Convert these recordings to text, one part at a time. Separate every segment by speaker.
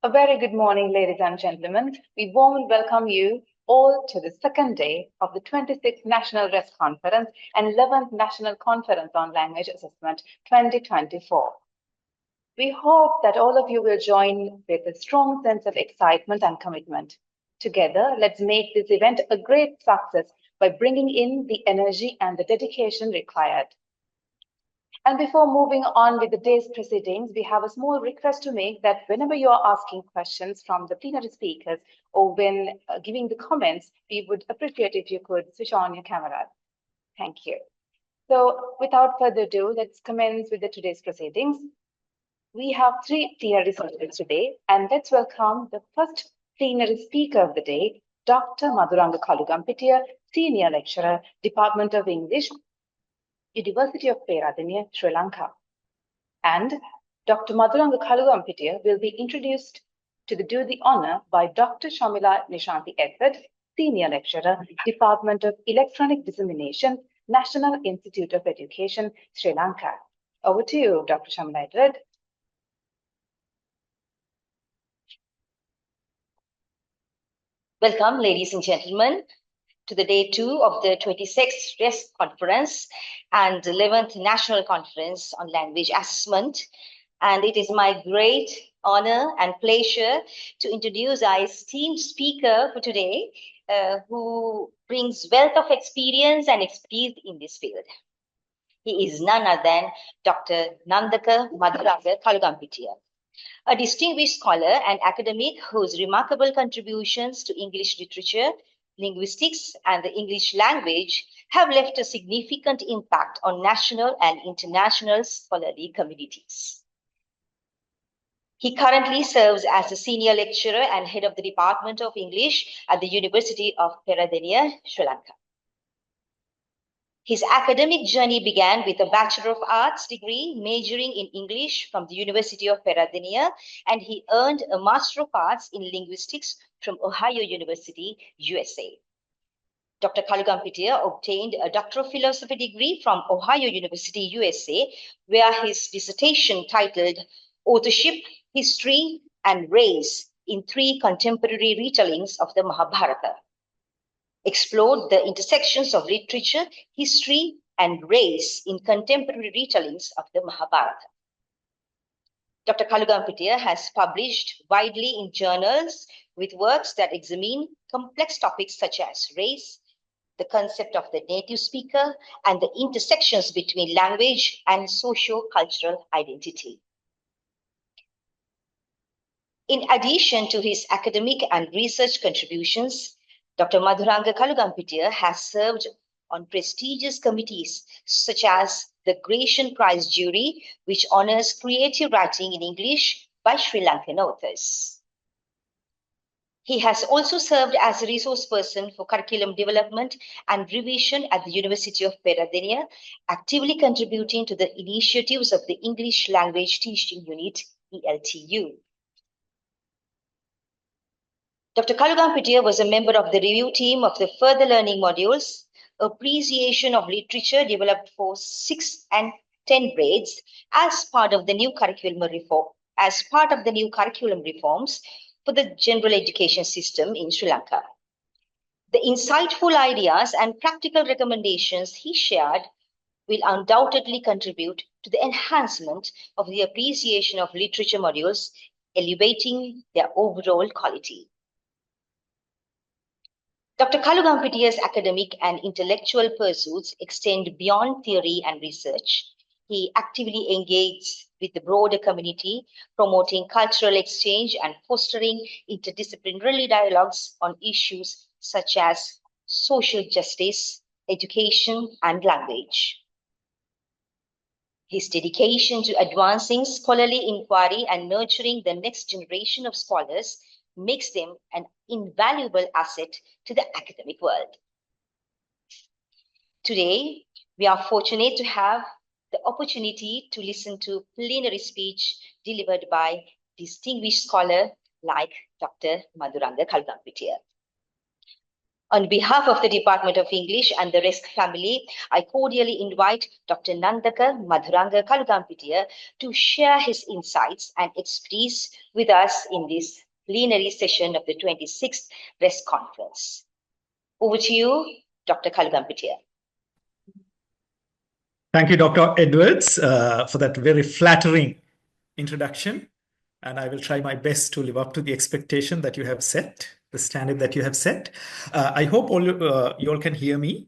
Speaker 1: A very good morning, ladies and gentlemen. We warmly welcome you all to the second day of the 26th National RESC Conference and 11th National Conference on Language Assessment 2024. We hope that all of you will join with a strong sense of excitement and commitment. Together, let's make this event a great success by bringing in the energy and the dedication required. And before moving on with the day's proceedings, we have a small request to make that whenever you are asking questions from the plenary speakers or when giving the comments, we would appreciate if you could switch on your camera. Thank you. So without further ado, let's commence with today's proceedings. We have three plenary speakers today, and let's welcome the first plenary speaker of the day, Dr. Madhuranga Kalugampitiya, Senior Lecturer, Department of English, University of Peradeniya, Sri Lanka. And Dr. Madhuranga Kalugampitiya will be introduced to do the honor by Dr. Shamila Nishanti Ethad, Senior Lecturer, Department of Electronic Dissemination, National Institute of Education, Sri Lanka. Over to you, Dr. Shamila Ethad.
Speaker 2: Welcome, ladies and gentlemen, to the day 2 of the 26th RESC Conference and 11th National Conference on Language Assessment. And it is my great honor and pleasure to introduce our esteemed speaker for today, who brings wealth of experience and expertise in this field. He is none other than Dr. Nandaka Madhuranga Kalugampitiya, a distinguished scholar and academic whose remarkable contributions to English literature, linguistics, and the English language have left a significant impact on national and international scholarly communities. He currently serves as a senior lecturer and head of the Department of English at the University of Peradeniya, Sri Lanka. His academic journey began with a Bachelor of Arts degree majoring in English from the University of Peradeniya, and he earned a Master of Arts in Linguistics from Ohio University, USA. Dr. Kalugampitiya obtained a Doctor of Philosophy degree from Ohio University, USA, where his dissertation titled Authorship, History, and Race in 3 Contemporary Retellings of the Mahabharata explored the intersections of literature, history, and race in contemporary retellings of the Mahabharata. Dr. Kalugampitiya has published widely in journals with works that examine complex topics such as race, the concept of the native speaker, and the intersections between language and socio-cultural identity. In addition to his academic and research contributions, Dr. Madhuranga Kalugampitiya has served on prestigious committees such as the Gratian Prize Jury, which honors creative writing in English by Sri Lankan authors. He has also served as a resource person for curriculum development and revision at the University of Peradeniya, actively contributing to the initiatives of the English Language Teaching Unit, ELTU. Dr. Kalugampitiya was a member of the review team of the Further Learning modules, Appreciation of Literature, developed for 6th and 10th grades as part of the new curriculum reforms for the general education system in Sri Lanka. The insightful ideas and practical recommendations he shared will undoubtedly contribute to the enhancement of the appreciation of literature modules, elevating their overall quality. Dr. Kalugampitiya's academic and intellectual pursuits extend beyond theory and research. He actively engages with the broader community, promoting cultural exchange and fostering interdisciplinary dialogues on issues such as social justice, education, and language. His dedication to advancing scholarly inquiry and nurturing the next generation of scholars makes them an invaluable asset to the academic world. Today, we are fortunate to have the opportunity to listen to plenary speech delivered by distinguished scholar like Dr. Madhuranga Kalugampitiya. On behalf of the Department of English and the RESC family, I cordially invite Dr. Nandaka Madhuranga Kalugampitiya to share his insights and expertise with us in this plenary session of the 26th RESC conference. Over to you, Dr. Kalugampitiya.
Speaker 3: Thank you, Dr. Edwards, for that very flattering introduction. And I will try my best to live up to the expectation that you have set, the standard that you have set. I hope you all can hear me.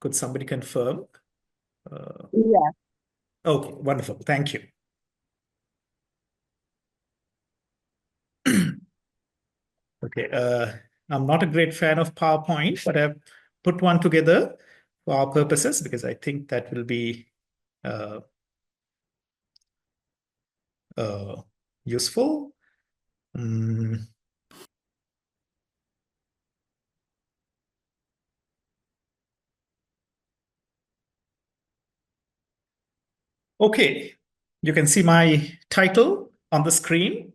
Speaker 3: Could somebody confirm?
Speaker 2: Yeah.
Speaker 3: Okay, wonderful. Thank you. Okay, I'm not a great fan of PowerPoint, but I've put one together for our purposes because I think that will be useful. Okay, you can see my title on the screen.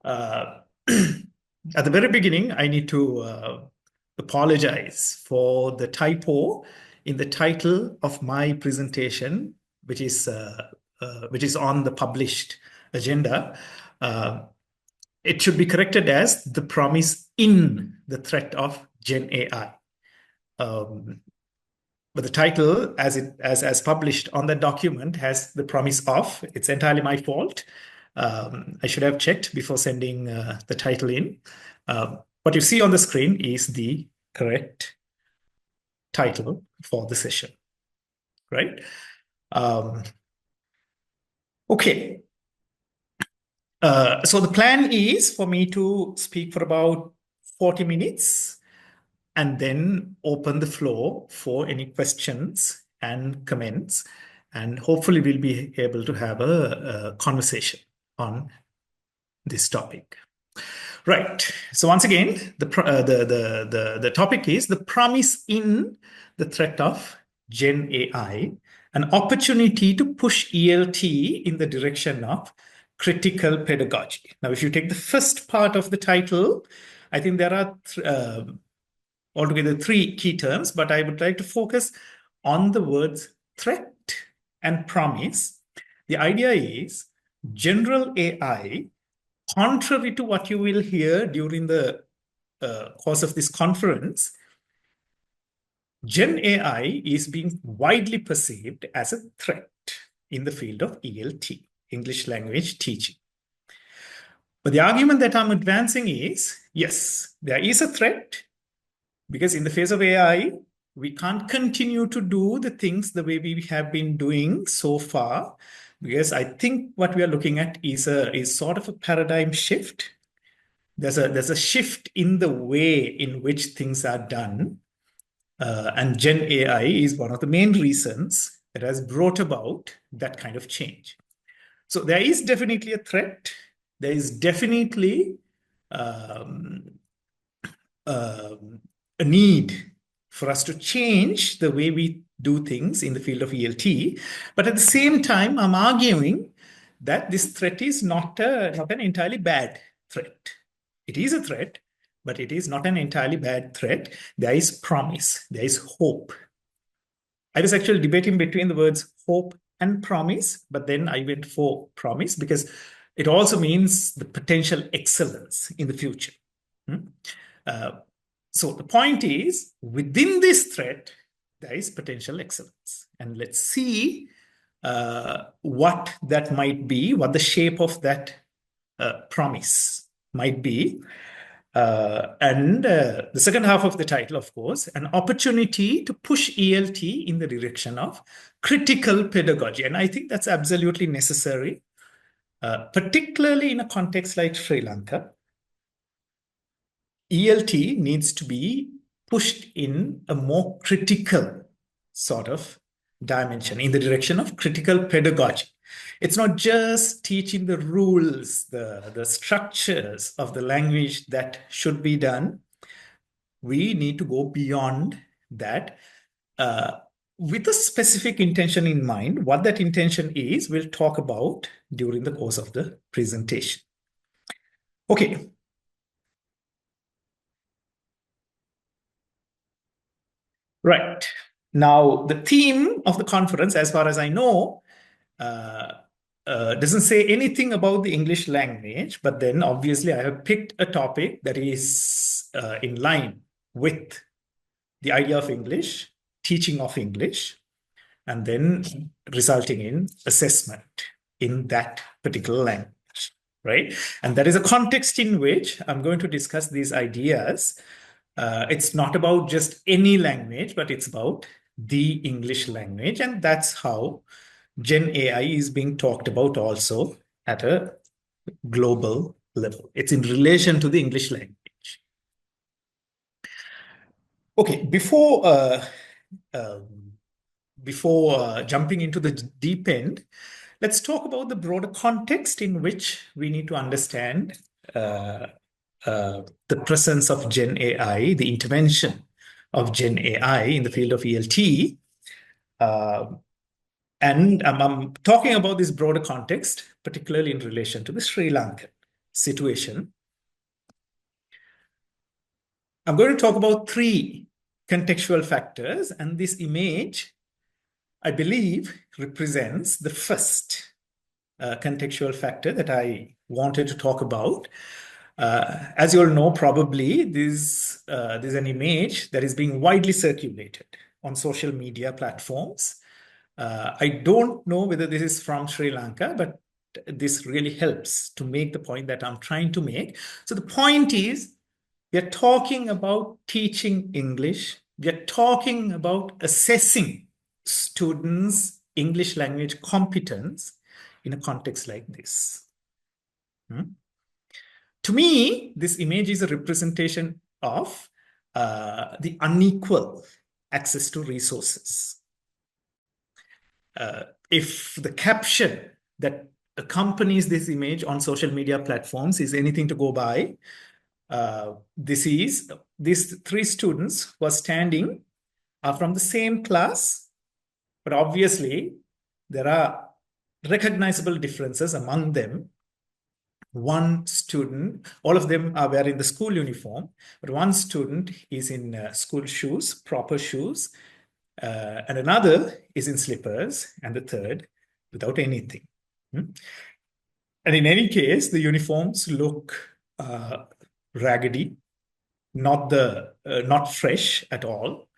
Speaker 3: At the very beginning, I need to apologize for the typo in the title of my presentation, which is on the published agenda. It should be corrected as the promise in the threat of GenAI. But the title, as published on the document, has the promise of. It's entirely my fault. I should have checked before sending the title in. What you see on the screen is the correct title for the session, right? Okay. So the plan is for me to speak for about 40 minutes and then open the floor for any questions and comments. And hopefully we'll be able to have a conversation on this topic. Right. So once again, the topic is the promise in the threat of Gen AI, an opportunity to push ELT in the direction of critical pedagogy. Now, if you take the first part of the title, I think there are altogether three key terms, but I would like to focus on the words threat and promise. The idea is general AI, contrary to what you will hear during the course of this conference, Gen AI is being widely perceived as a threat in the field of ELT, English language teaching. But the argument that I'm advancing is, yes, there is a threat, because in the face of AI, we can't continue to do the things the way we have been doing so far, because I think what we are looking at is sort of a paradigm shift. There's a shift in the way in which things are done, and Gen AI is one of the main reasons that has brought about that kind of change. So there is definitely a threat. There is definitely a need for us to change the way we do things in the field of ELT. But at the same time, I'm arguing that this threat is not an entirely bad threat. It is a threat, but it is not an entirely bad threat. There is promise. There is hope. I was actually debating between the words hope and promise, but then I went for promise because it also means the potential excellence in the future. So the point is, within this threat, there is potential excellence. And let's see what that might be, what the shape of that promise might be. And the second half of the title, of course, an opportunity to push ELT in the direction of critical pedagogy. And I think that's absolutely necessary, particularly in a context like Sri Lanka. ELT needs to be pushed in a more critical sort of dimension, in the direction of critical pedagogy. It's not just teaching the rules, the structures of the language that should be done. We need to go beyond that with a specific intention in mind. What that intention is, we'll talk about during the course of the presentation. Okay. Right. Now, the theme of the conference, as far as I know, doesn't say anything about the English language, but then obviously I have picked a topic that is in line with the idea of English, teaching of English, and then resulting in assessment in that particular language, right? And that is a context in which I'm going to discuss these ideas. It's not about just any language, but it's about the English language. And that's how Gen AI is being talked about also at a global level. It's in relation to the English language. Okay, before jumping into the deep end, let's talk about the broader context in which we need to understand the presence of Gen AI, the intervention of Gen AI in the field of ELT. And I'm talking about this broader context, particularly in relation to the Sri Lankan situation. I'm going to talk about three contextual factors, and this image, I believe, represents the first contextual factor that I wanted to talk about. As you all know, probably there's an image that is being widely circulated on social media platforms. I don't know whether this is from Sri Lanka, but this really helps to make the point that I'm trying to make. So the point is, we are talking about teaching English. We are talking about assessing students' English language competence in a context like this. To me, this image is a representation of the unequal access to resources. If the caption that accompanies this image on social media platforms is anything to go by, these three students who are standing are from the same class, but obviously there are recognizable differences among them. One student, all of them are wearing the school uniform, but one student is in school shoes, proper shoes, and another is in slippers, and the third without anything. And in any case, the uniforms look raggedy, not fresh at all.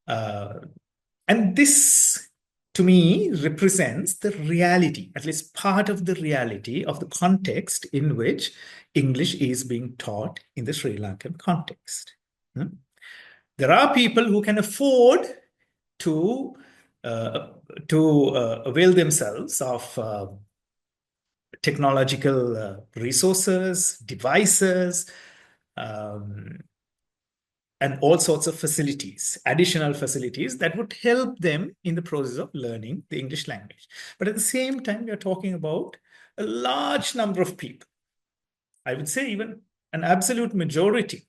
Speaker 3: And this, to me, represents the reality, at least part of the reality of the context in which English is being taught in the Sri Lankan context. There are people who can afford to avail themselves of technological resources, devices, and all sorts of facilities, additional facilities that would help them in the process of learning the English language. But at the same time, we are talking about a large number of people, I would say even an absolute majority,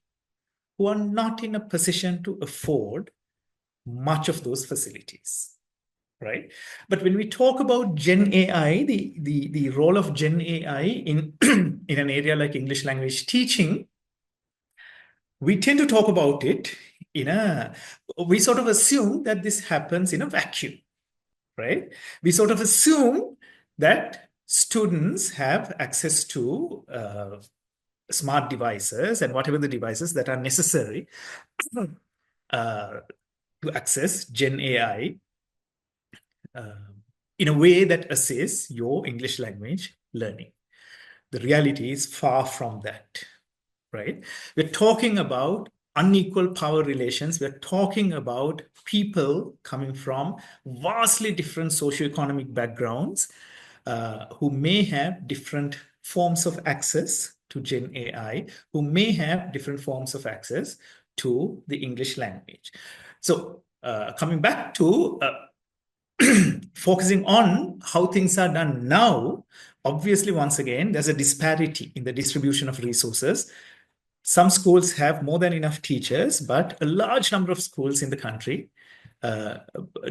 Speaker 3: who are not in a position to afford much of those facilities, right? But when we talk about Gen AI, the role of Gen AI in, in an area like English language teaching, we tend to talk about it we sort of assume that this happens in a vacuum, right? We sort of assume that students have access to smart devices and whatever the devices that are necessary to access Gen AI in a way that assists your English language learning. The reality is far from that, right? We're talking about unequal power relations. We're talking about people coming from vastly different socioeconomic backgrounds who may have different forms of access to Gen AI, who may have different forms of access to the English language. So coming back to focusing on how things are done now, obviously, once again, there's a disparity in the distribution of resources. Some schools have more than enough teachers, but a large number of schools in the country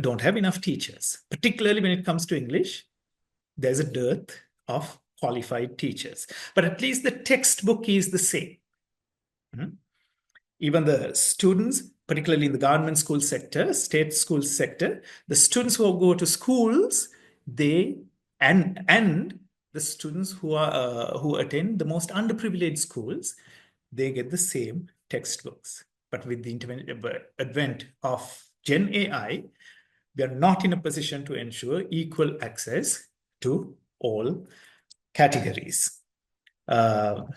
Speaker 3: don't have enough teachers. Particularly when it comes to English, there's a dearth of qualified teachers. But at least the textbook is the same. Even the students particularly in the government school sector, state school sector, the students who go to schools, and the students who attend the most underprivileged schools, they get the same textbooks. But with the advent of Gen AI, we are not in a position to ensure equal access to all categories. And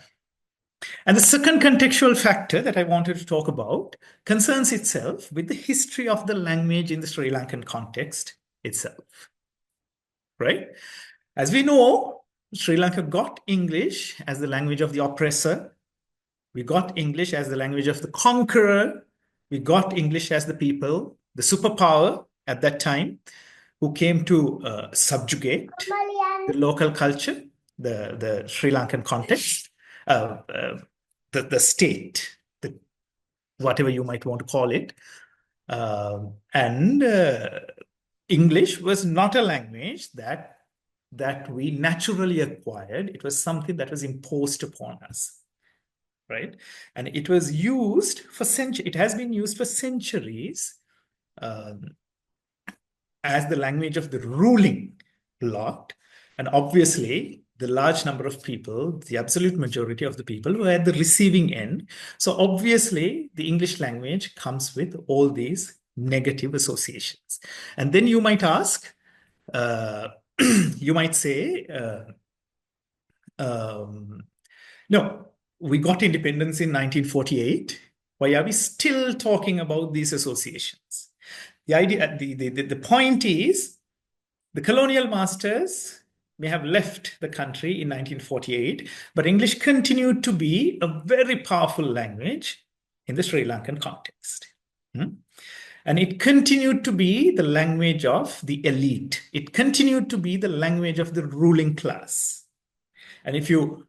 Speaker 3: the second contextual factor that I wanted to talk about concerns itself with the history of the language in the Sri Lankan context itself, right? As we know, Sri Lanka got English as the language of the oppressor. We got English as the language of the conqueror. We got English as the people, the superpower at that time, who came to subjugate the local culture, the Sri Lankan context, the state, whatever you might want to call it. And English was not a language that we naturally acquired. It was something that was imposed upon us, right? And it was used for centuries. It has been used for centuries as the language of the ruling lot. And obviously, the large number of people, the absolute majority of the people, were at the receiving end. So obviously, the English language comes with all these negative associations. And then you might ask, you might say, no, we got independence in 1948. Why are we still talking about these associations? The idea, the point is, the colonial masters may have left the country in 1948, but English continued to be a very powerful language in the Sri Lankan context. And it continued to be the language of the elite. It continued to be the language of the ruling class. And if you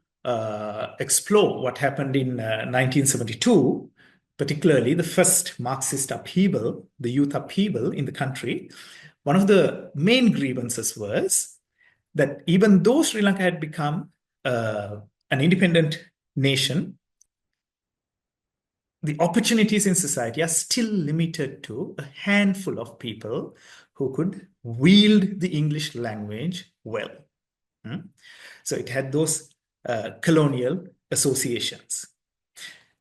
Speaker 3: explore what happened in 1972, particularly the first Marxist upheaval, the youth upheaval in the country, one of the main grievances was that even though Sri Lanka had become an independent nation, the opportunities in society are still limited to a handful of people who could wield the English language well. So it had those colonial associations.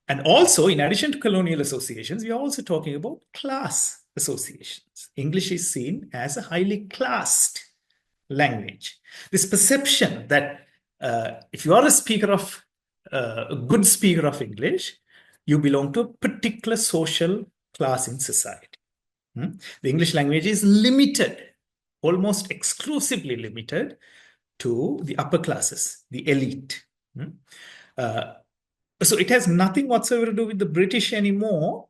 Speaker 3: And also, in addition to colonial associations, we are also talking about class associations. English is seen as a highly classed language. This perception that if you are a speaker of, a good speaker of English, you belong to a particular social class in society. The English language is limited, almost exclusively limited to the upper classes, the elite. So it has nothing whatsoever to do with the British anymore.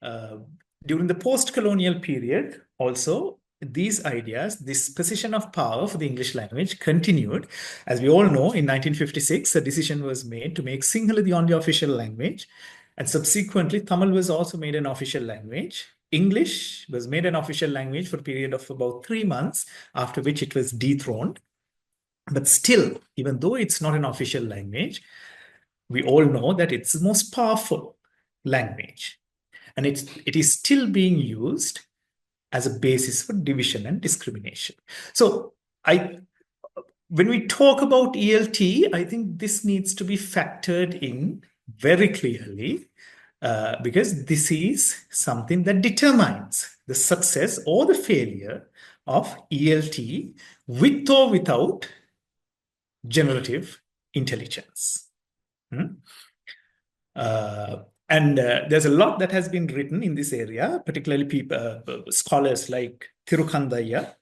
Speaker 3: During the post-colonial period, also, these ideas, this position of power for the English language continued. As we all know, in 1956, a decision was made to make Sinhala the only official language. And subsequently, Tamil was also made an official language. English was made an official language for a period of about 3 months, after which it was dethroned. But still, even though it's not an official language, we all know that it's the most powerful language. And it is still being used as a basis for division and discrimination. So when we talk about ELT, I think this needs to be factored in very clearly, because this is something that determines the success or the failure of ELT with or without generative intelligence. And there's a lot that has been written in this area, particularly scholars like Thirukandaya.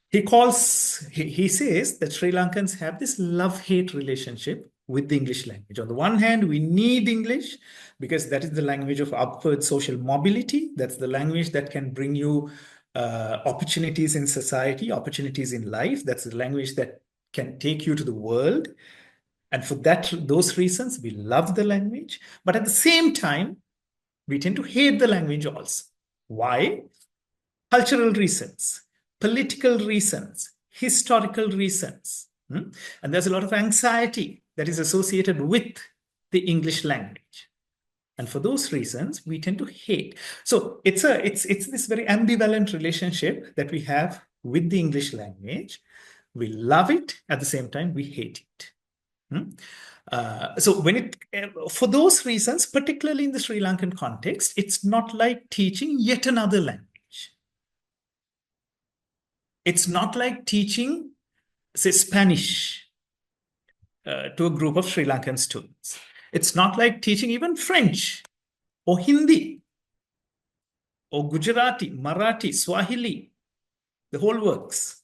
Speaker 3: He says that Sri Lankans have this love-hate relationship with the English language. On the one hand, we need English because that is the language of upward social mobility. That's the language that can bring you opportunities in society, opportunities in life. That's the language that can take you to the world. And for those reasons, we love the language. But at the same time, we tend to hate the language also. Why? Cultural reasons, political reasons, historical reasons. And there's a lot of anxiety that is associated with the English language. And for those reasons, we tend to hate. So it's this very ambivalent relationship that we have with the English language. We love it, at the same time, we hate it. So for those reasons, particularly in the Sri Lankan context, it's not like teaching yet another language. It's not like teaching, say, Spanish to a group of Sri Lankan students. It's not like teaching even French or Hindi or Gujarati, Marathi, Swahili, the whole works.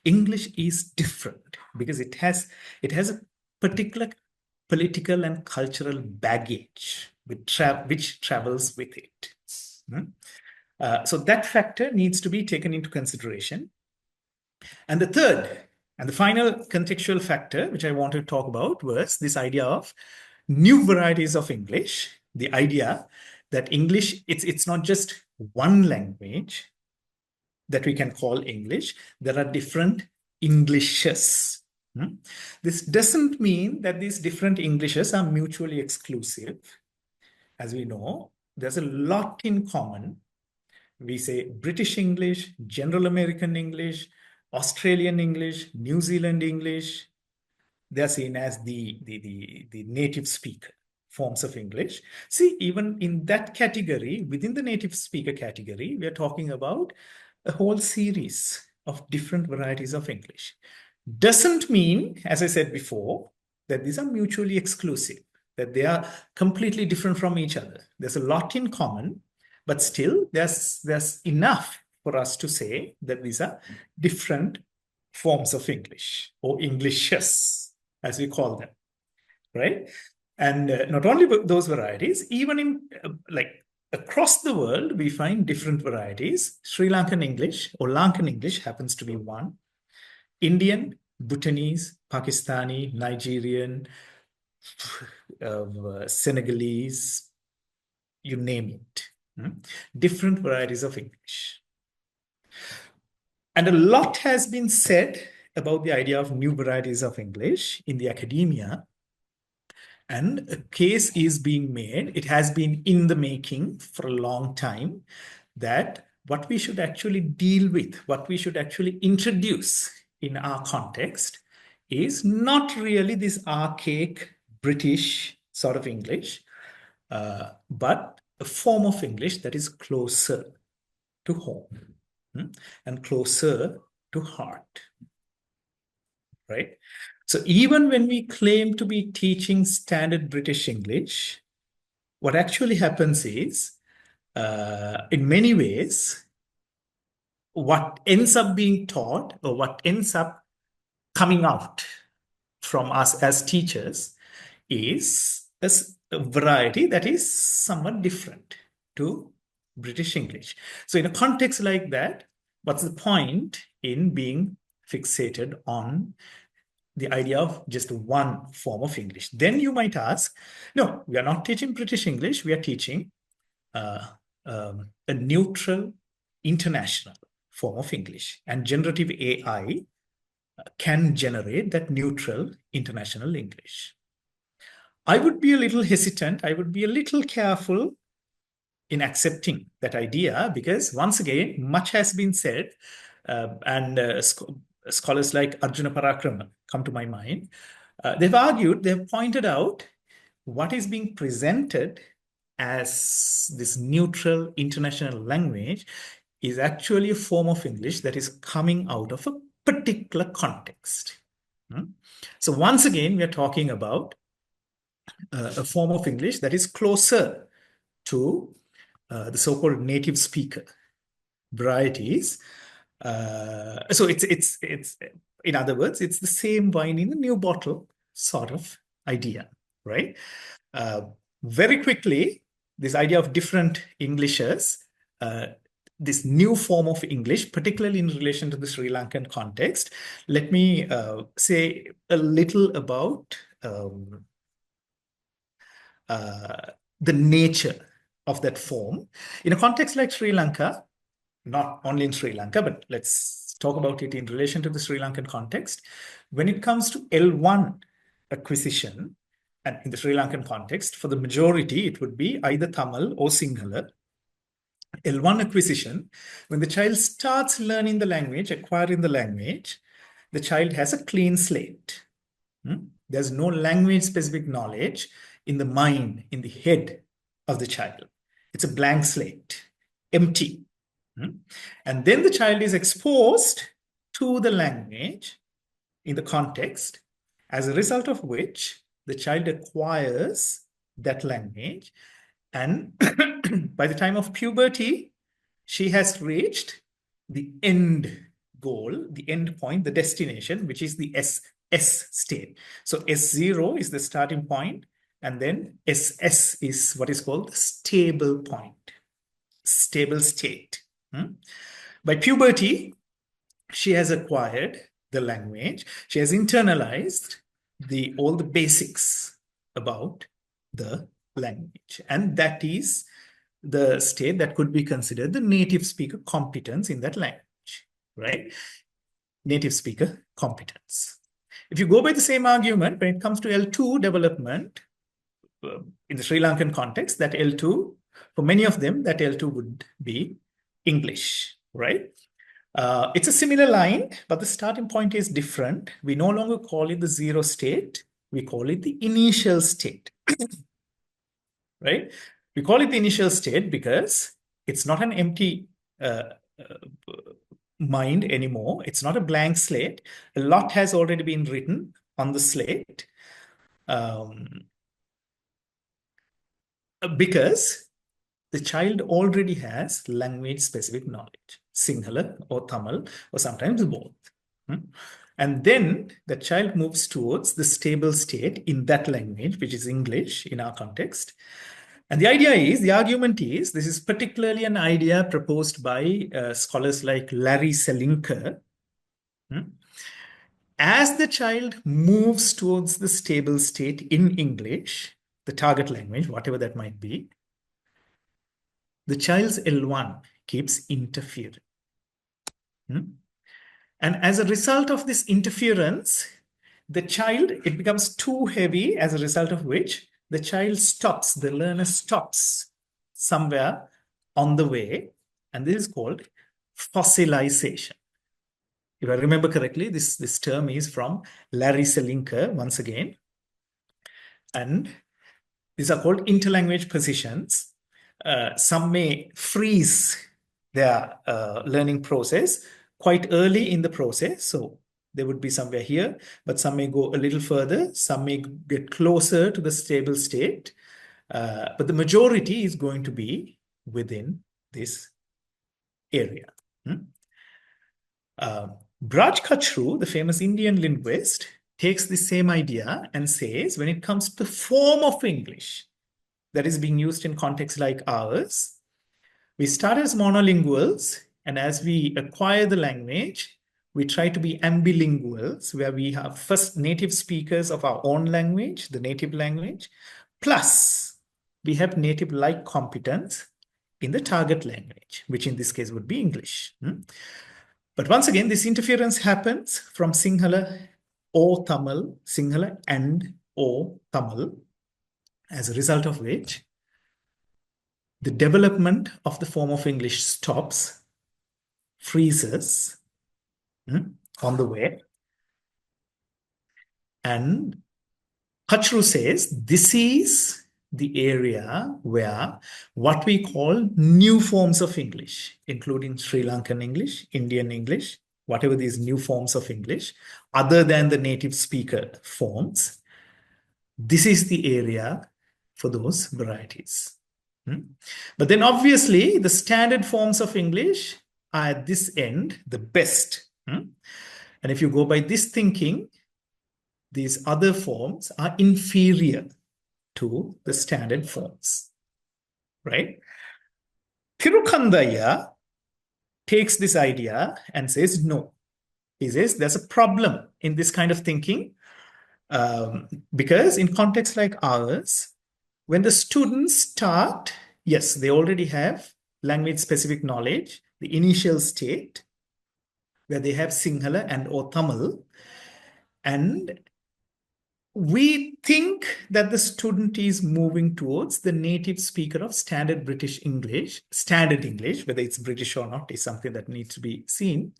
Speaker 3: English is different because it has a particular political and cultural baggage which travels with it. So that factor needs to be taken into consideration. And the third and the final contextual factor which I want to talk about was this idea of new varieties of English, the idea that English, it's not just one language that we can call English. There are different Englishes. This doesn't mean that these different Englishes are mutually exclusive. As we know, there's a lot in common. We say British English, General American English, Australian English, New Zealand English. They're seen as the native speaker forms of English. See, even in that category, within the native speaker category, we are talking about a whole series of different varieties of English. Doesn't mean, as I said before, that these are mutually exclusive, that they are completely different from each other. There's a lot in common, but still there's enough for us to say that these are different forms of English, or Englishes, as we call them, right? And not only those varieties, even in across the world, we find different varieties. Sri Lankan English or Lankan English happens to be one. Indian, Bhutanese, Pakistani, Nigerian, Senegalese, you name it. Different varieties of English. And a lot has been said about the idea of new varieties of English in the academia. And a case is being made, it has been in the making for a long time, that what we should actually deal with, what we should actually introduce in our context is not really this archaic British sort of English, but a form of English that is closer to home and closer to heart, right? So even when we claim to be teaching standard British English, what actually happens is, in many ways, what ends up being taught or what ends up coming out from us as teachers is a variety that is somewhat different to British English. So in a context like that, what's the point in being fixated on the idea of just one form of English? Then you might ask, no, we are not teaching British English, we are teaching a neutral international form of English. And generative AI can generate that neutral international English. I would be a little hesitant, I would be a little careful in accepting that idea, because once again, much has been said, and scholars like Arjuna Parakrama come to my mind. They've pointed out what is being presented as this neutral international language is actually a form of English that is coming out of a particular context. So once again, we are talking about a form of English that is closer to the so-called native speaker varieties. So it's in other words, it's the same wine in a new bottle sort of idea, right? Very quickly, this idea of different Englishes, this new form of English, particularly in relation to the Sri Lankan context, let me say a little about the nature of that form. In a context like Sri Lanka, not only in Sri Lanka, but let's talk about it in relation to the Sri Lankan context. When it comes to L1 acquisition, and in the Sri Lankan context, for the majority, it would be either Tamil or Sinhala. L1 acquisition, when the child starts learning the language, acquiring the language, the child has a clean slate. There's no language-specific knowledge in the mind, in the head of the child. It's a blank slate, empty. And then the child is exposed to the language in the context, as a result of which the child acquires that language. And by the time of puberty, she has reached the end goal, the end point, the destination, which is the S state. So S0 is the starting point, and then SS is what is called the stable point, stable state. By puberty, she has acquired the language. She has internalized all the basics about the language. And that is the state that could be considered the native speaker competence in that language, right? Native speaker competence. If you go by the same argument, when it comes to L2 development, in the Sri Lankan context, that L2, for many of them, that L2 would be English, right? It's a similar line, but the starting point is different. We no longer call it the zero state. We call it the initial state, right? We call it the initial state because it's not an empty mind anymore. It's not a blank slate. A lot has already been written on the slate because the child already has language-specific knowledge, Sinhala or Tamil, or sometimes both. And then the child moves towards the stable state in that language, which is English in our context. And the idea is, the argument is, this is particularly an idea proposed by scholars like Larry Selinker. As the child moves towards the stable state in English, the target language, whatever that might be, the child's L1 keeps interfering. And as a result of this interference, it becomes too heavy, as a result of which the child stops, the learner stops somewhere on the way. And this is called fossilization. If I remember correctly, this term is from Larry Selinker, once again. And these are called interlanguage positions. Some may freeze their learning process quite early in the process. So they would be somewhere here, but some may go a little further. Some may get closer to the stable state. But the majority is going to be within this area. Braj Kachru, the famous Indian linguist, takes the same idea and says, when it comes to the form of English that is being used in contexts like ours, we start as monolinguals, and as we acquire the language, we try to be ambilinguals, where we have first native speakers of our own language, the native language, plus we have native-like competence in the target language, which in this case would be English. But once again, this interference happens from Sinhala or Tamil, Sinhala and or Tamil, as a result of which the development of the form of English stops, freezes on the way. And Kachru says this is the area where what we call new forms of English, including Sri Lankan English, Indian English, whatever these new forms of English, other than the native speaker forms, this is the area for those varieties. But then obviously the standard forms of English are at this end the best. And if you go by this thinking, these other forms are inferior to the standard forms, right? Thirukandaya takes this idea and says, no. He says there's a problem in this kind of thinking because in contexts like ours, when the students start, yes, they already have language-specific knowledge, the initial state, where they have Sinhala and or Tamil, and we think that the student is moving towards the native speaker of standard British English, standard English, whether it's British or not is something that needs to be seen.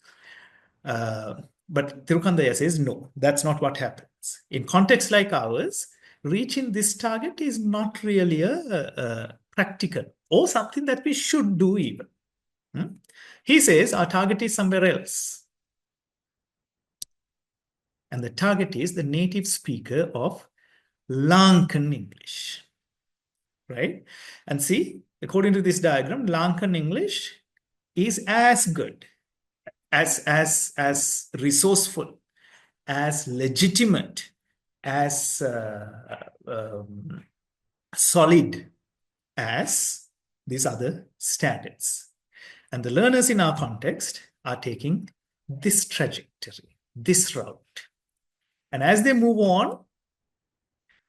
Speaker 3: But Tirukandaya says, no, that's not what happens. In contexts like ours, reaching this target is not really a practical or something that we should do even. He says our target is somewhere else. And the target is the native speaker of Lankan English, right? And see, according to this diagram, Lankan English is as good, as resourceful, as legitimate, as solid as these other standards. And the learners in our context are taking this trajectory, this route. And as they move on,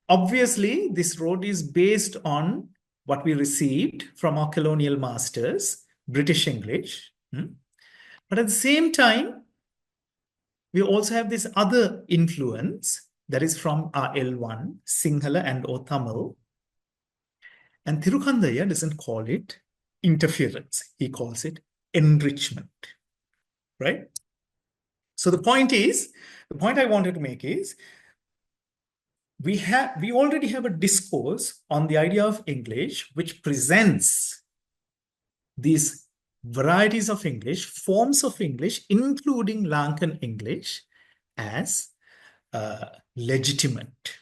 Speaker 3: obviously, this road is based on what we received from our colonial masters, British English. But at the same time, we also have this other influence that is from our L1, Sinhala and or Tamil. And Tirukandaya doesn't call it interference. He calls it enrichment, right? So the point I wanted to make is, we already have a discourse on the idea of English, which presents these varieties of English, forms of English, including Lankan English, as legitimate,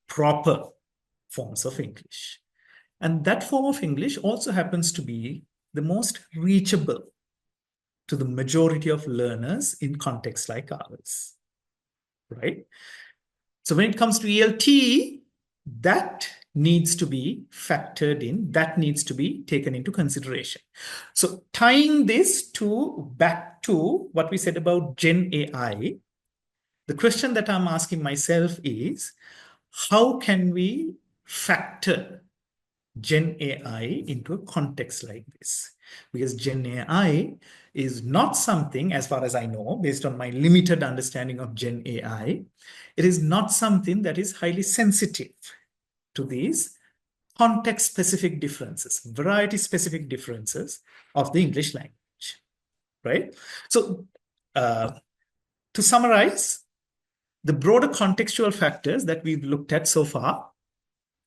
Speaker 3: proper forms of English. And that form of English also happens to be the most reachable to the majority of learners in contexts like ours, right? So when it comes to ELT, that needs to be factored in, that needs to be taken into consideration. So tying this back to what we said about GenAI, the question that I'm asking myself is, how can we factor GenAI into a context like this? Because GenAI is not something, as far as I know, based on my limited understanding of GenAI, it is not something that is highly sensitive to these context-specific differences, variety-specific differences of the English language, right? So to summarize, the broader contextual factors that we've looked at so far: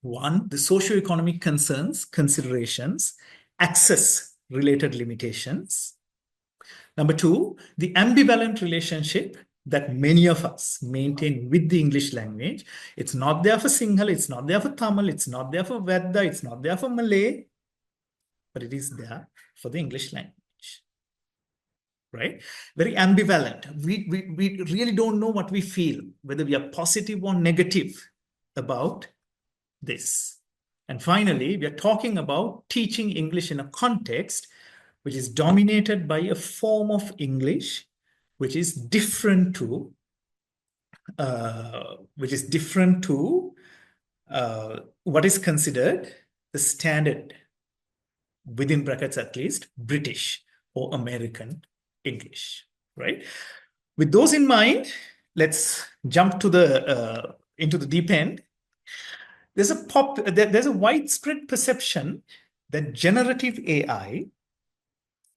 Speaker 3: one, the socioeconomic concerns, considerations, access-related limitations. Number two, the ambivalent relationship that many of us maintain with the English language. It's not there for Sinhala, it's not there for Tamil, it's not there for Vedda, it's not there for Malay, but it is there for the English language, right? Very ambivalent. We really don't know what we feel, whether we are positive or negative about this. And finally, we are talking about teaching English in a context which is dominated by a form of English which is different to what is considered the standard, within brackets at least, British or American English, right? With those in mind, let's jump to into the deep end. There's a widespread perception that generative AI,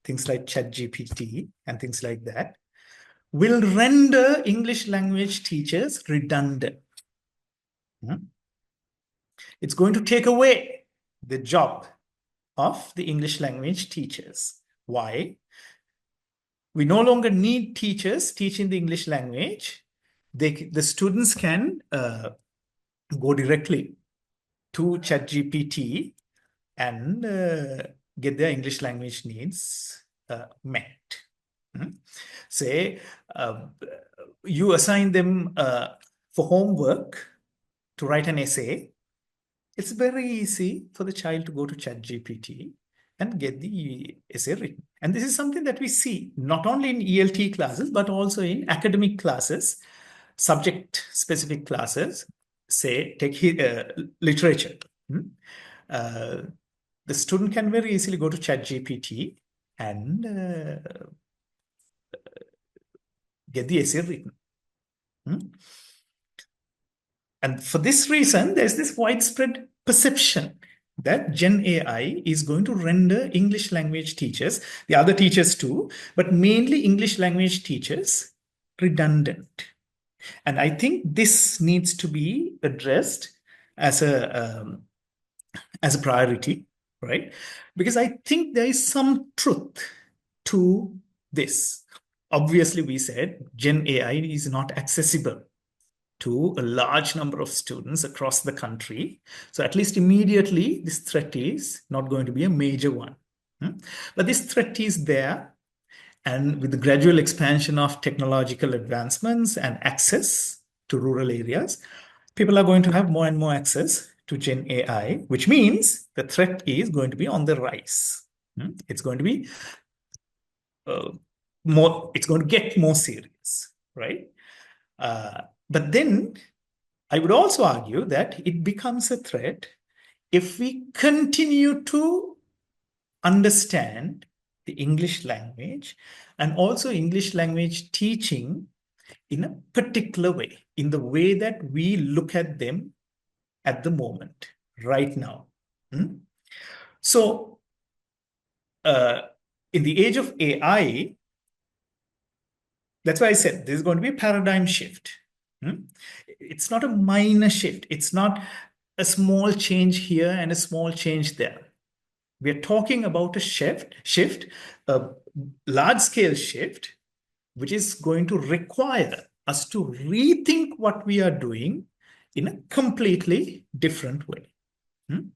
Speaker 3: things like ChatGPT and things like that, will render English language teachers redundant. It's going to take away the job of the English language teachers. Why? We no longer need teachers teaching the English language. The students can go directly to ChatGPT and get their English language needs met. Say, you assign them for homework to write an essay. It's very easy for the child to go to ChatGPT and get the essay written. And this is something that we see not only in ELT classes, but also in academic classes, subject-specific classes. Say, take literature. The student can very easily go to ChatGPT and get the essay written. And for this reason, there's this widespread perception that Gen AI is going to render English language teachers, the other teachers too, but mainly English language teachers, redundant. And I think this needs to be addressed as a priority, right? Because I think there is some truth to this. Obviously, we said Gen AI is not accessible to a large number of students across the country. So at least immediately, this threat is not going to be a major one. But this threat is there. And with the gradual expansion of technological advancements and access to rural areas, people are going to have more and more access to Gen AI, which means the threat is going to be on the rise. It's going to be it's going to get more serious, right? But then I would also argue that it becomes a threat if we continue to understand the English language and also English language teaching in a particular way, in the way that we look at them at the moment, right now. So, in the age of AI, that's why I said there's going to be a paradigm shift. It's not a minor shift. It's not a small change here and a small change there. We're talking about a shift, a large-scale shift, which is going to require us to rethink what we are doing in a completely different way. And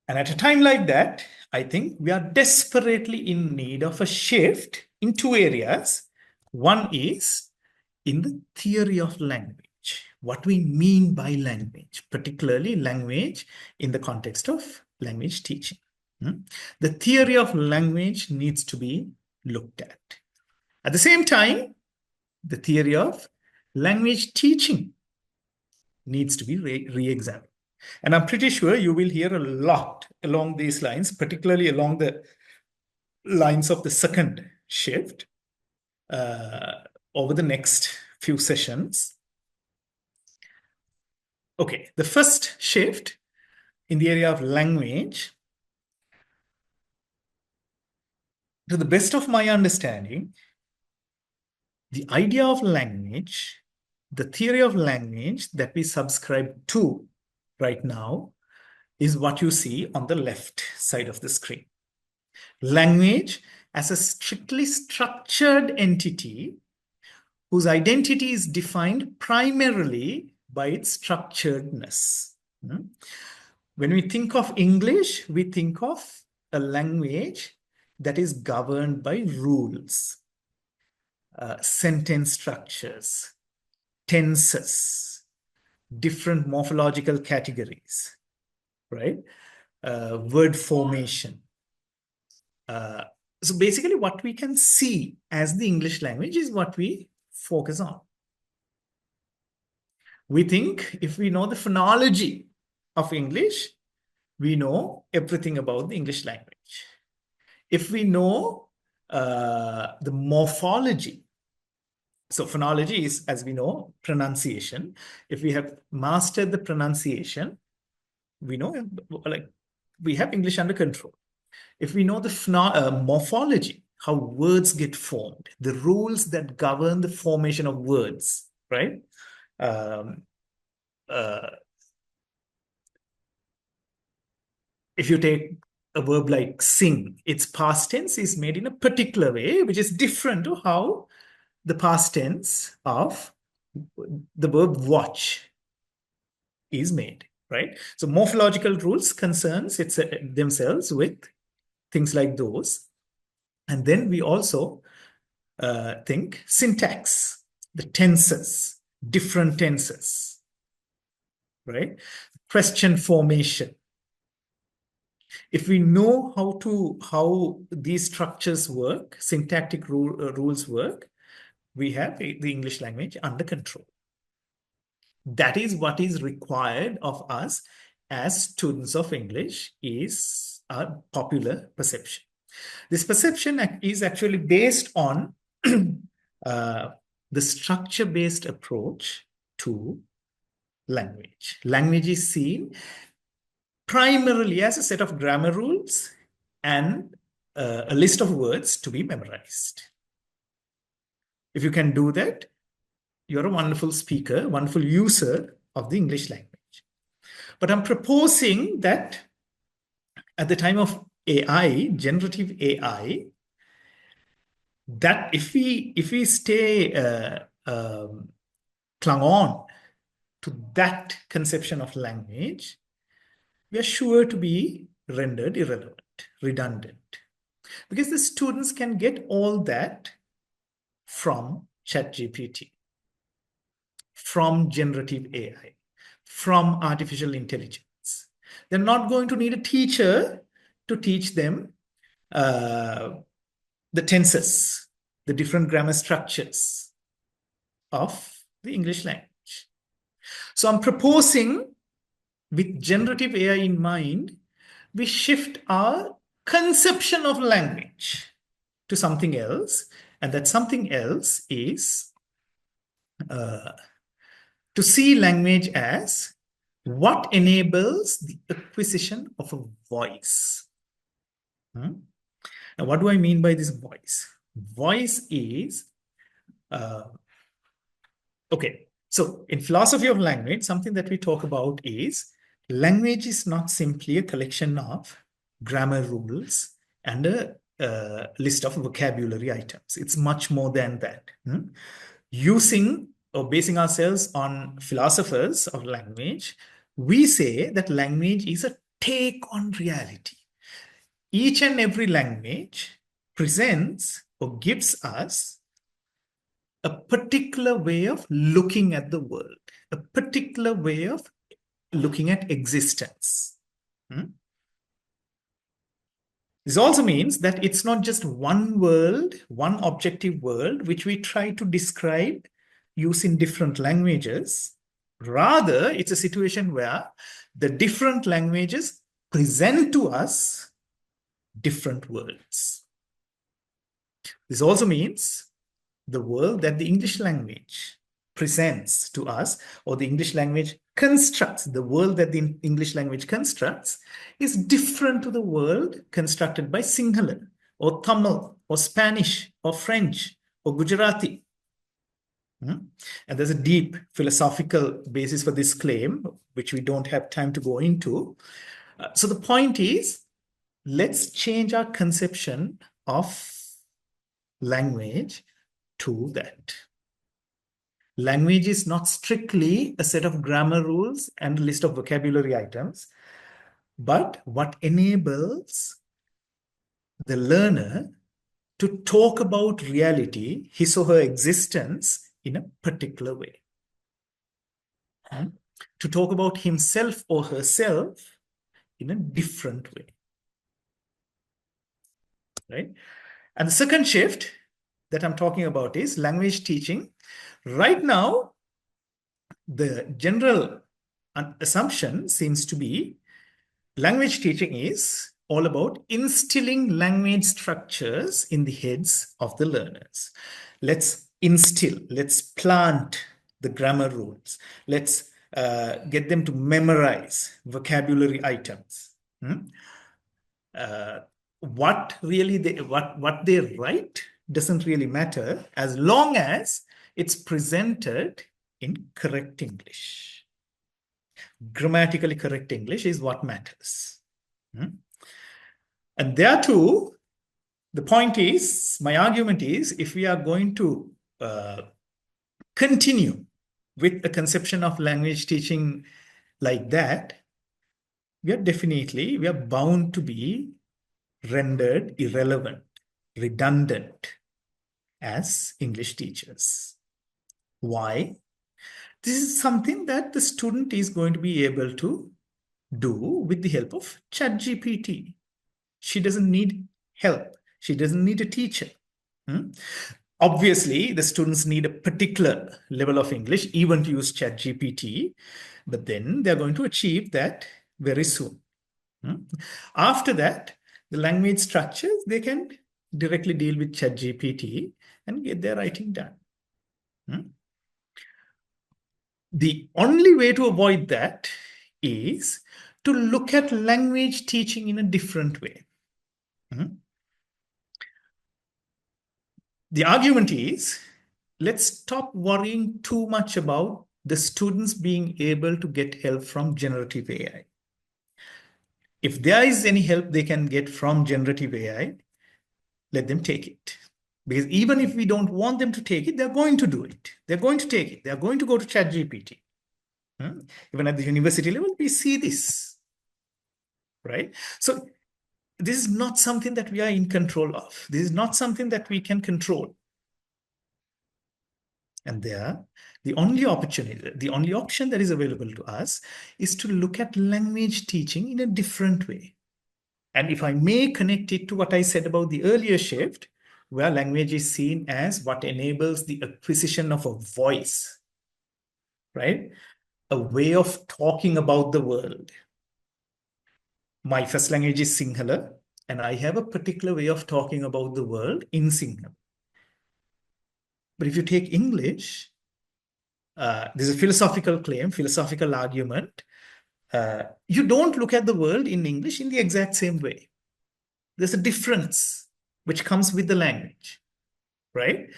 Speaker 3: at a time like that, I think we are desperately in need of a shift in two areas. One is in the theory of language, what we mean by language, particularly language in the context of language teaching. The theory of language needs to be looked at. At the same time, the theory of language teaching needs to be re-examined. And I'm pretty sure you will hear a lot along these lines, particularly along the lines of the second shift over the next few sessions. Okay, the first shift in the area of language, to the best of my understanding, the idea of language, the theory of language that we subscribe to right now is what you see on the left side of the screen. Language as a strictly structured entity whose identity is defined primarily by its structuredness. When we think of English, we think of a language that is governed by rules, sentence structures, tenses, different morphological categories, right? Word formation. So basically what we can see as the English language is what we focus on. We think if we know the phonology of English, we know everything about the English language. If we know the morphology, so phonology is, as we know, pronunciation. If we have mastered the pronunciation, we know, like, we have English under control. If we know the morphology, how words get formed, the rules that govern the formation of words, right? If you take a verb like sing, its past tense is made in a particular way, which is different to how the past tense of the verb watch is made, right? So morphological rules concerns themselves with things like those. And then we also think syntax, the tenses, different tenses, right? Question formation. If we know how these structures work, syntactic rules work, we have the English language under control. That is what is required of us as students of English, is a popular perception. This perception is actually based on the structure-based approach to language. Language is seen primarily as a set of grammar rules and a list of words to be memorized. If you can do that, you're a wonderful speaker, wonderful user of the English language. But I'm proposing that at the time of AI, generative AI, that if we stay clung on to that conception of language, we are sure to be rendered irrelevant, redundant. Because the students can get all that from ChatGPT, from generative AI, from artificial intelligence. They're not going to need a teacher to teach them the tenses, the different grammar structures of the English language. So I'm proposing, with generative AI in mind, we shift our conception of language to something else, and that something else is to see language as what enables the acquisition of a voice. Now, what do I mean by this voice? Voice is, okay, so in philosophy of language, something that we talk about is language is not simply a collection of grammar rules and a list of vocabulary items. It's much more than that. Using or basing ourselves on philosophers of language, we say that language is a take on reality. Each and every language presents or gives us a particular way of looking at the world, a particular way of looking at existence. This also means that it's not just one world, one objective world, which we try to describe using different languages. Rather, it's a situation where the different languages present to us different worlds. This also means the world that the English language presents to us, or the English language constructs, the world that the English language constructs, is different to the world constructed by Sinhala, or Tamil, or Spanish, or French, or Gujarati. And there's a deep philosophical basis for this claim, which we don't have time to go into. So the point is, let's change our conception of language to that. Language is not strictly a set of grammar rules and a list of vocabulary items, but what enables the learner to talk about reality, his or her existence, in a particular way. To talk about himself or herself in a different way. Right? And the second shift that I'm talking about is language teaching. Right now, the general assumption seems to be language teaching is all about instilling language structures in the heads of the learners. Let's instill, let's plant the grammar rules. Let's get them to memorize vocabulary items. What they write doesn't really matter as long as it's presented in correct English. Grammatically correct English is what matters. And there too, the point is, my argument is, if we are going to continue with a conception of language teaching like that, we are bound to be rendered irrelevant, redundant as English teachers. Why? This is something that the student is going to be able to do with the help of ChatGPT. She doesn't need help. She doesn't need a teacher. Obviously, the students need a particular level of English even to use ChatGPT, but then they're going to achieve that very soon. After that, the language structures, they can directly deal with ChatGPT and get their writing done. Hmm? The only way to avoid that is to look at language teaching in a different way. Hmm? The argument is, let's stop worrying too much about the students being able to get help from generative AI. If there is any help they can get from generative AI, let them take it. Because even if we don't want them to take it, they're going to do it. They're going to take it. They're going to go to ChatGPT. Even at the university level, we see this, right? So this is not something that we are in control of. This is not something that we can control. And there, the only opportunity, the only option that is available to us is to look at language teaching in a different way. And if I may connect it to what I said about the earlier shift, where language is seen as what enables the acquisition of a voice, right? A way of talking about the world. My first language is Sinhala, and I have a particular way of talking about the world in Sinhala. But if you take English, there's a philosophical claim, philosophical argument. You don't look at the world in English in the exact same way. There's a difference which comes with the language, right?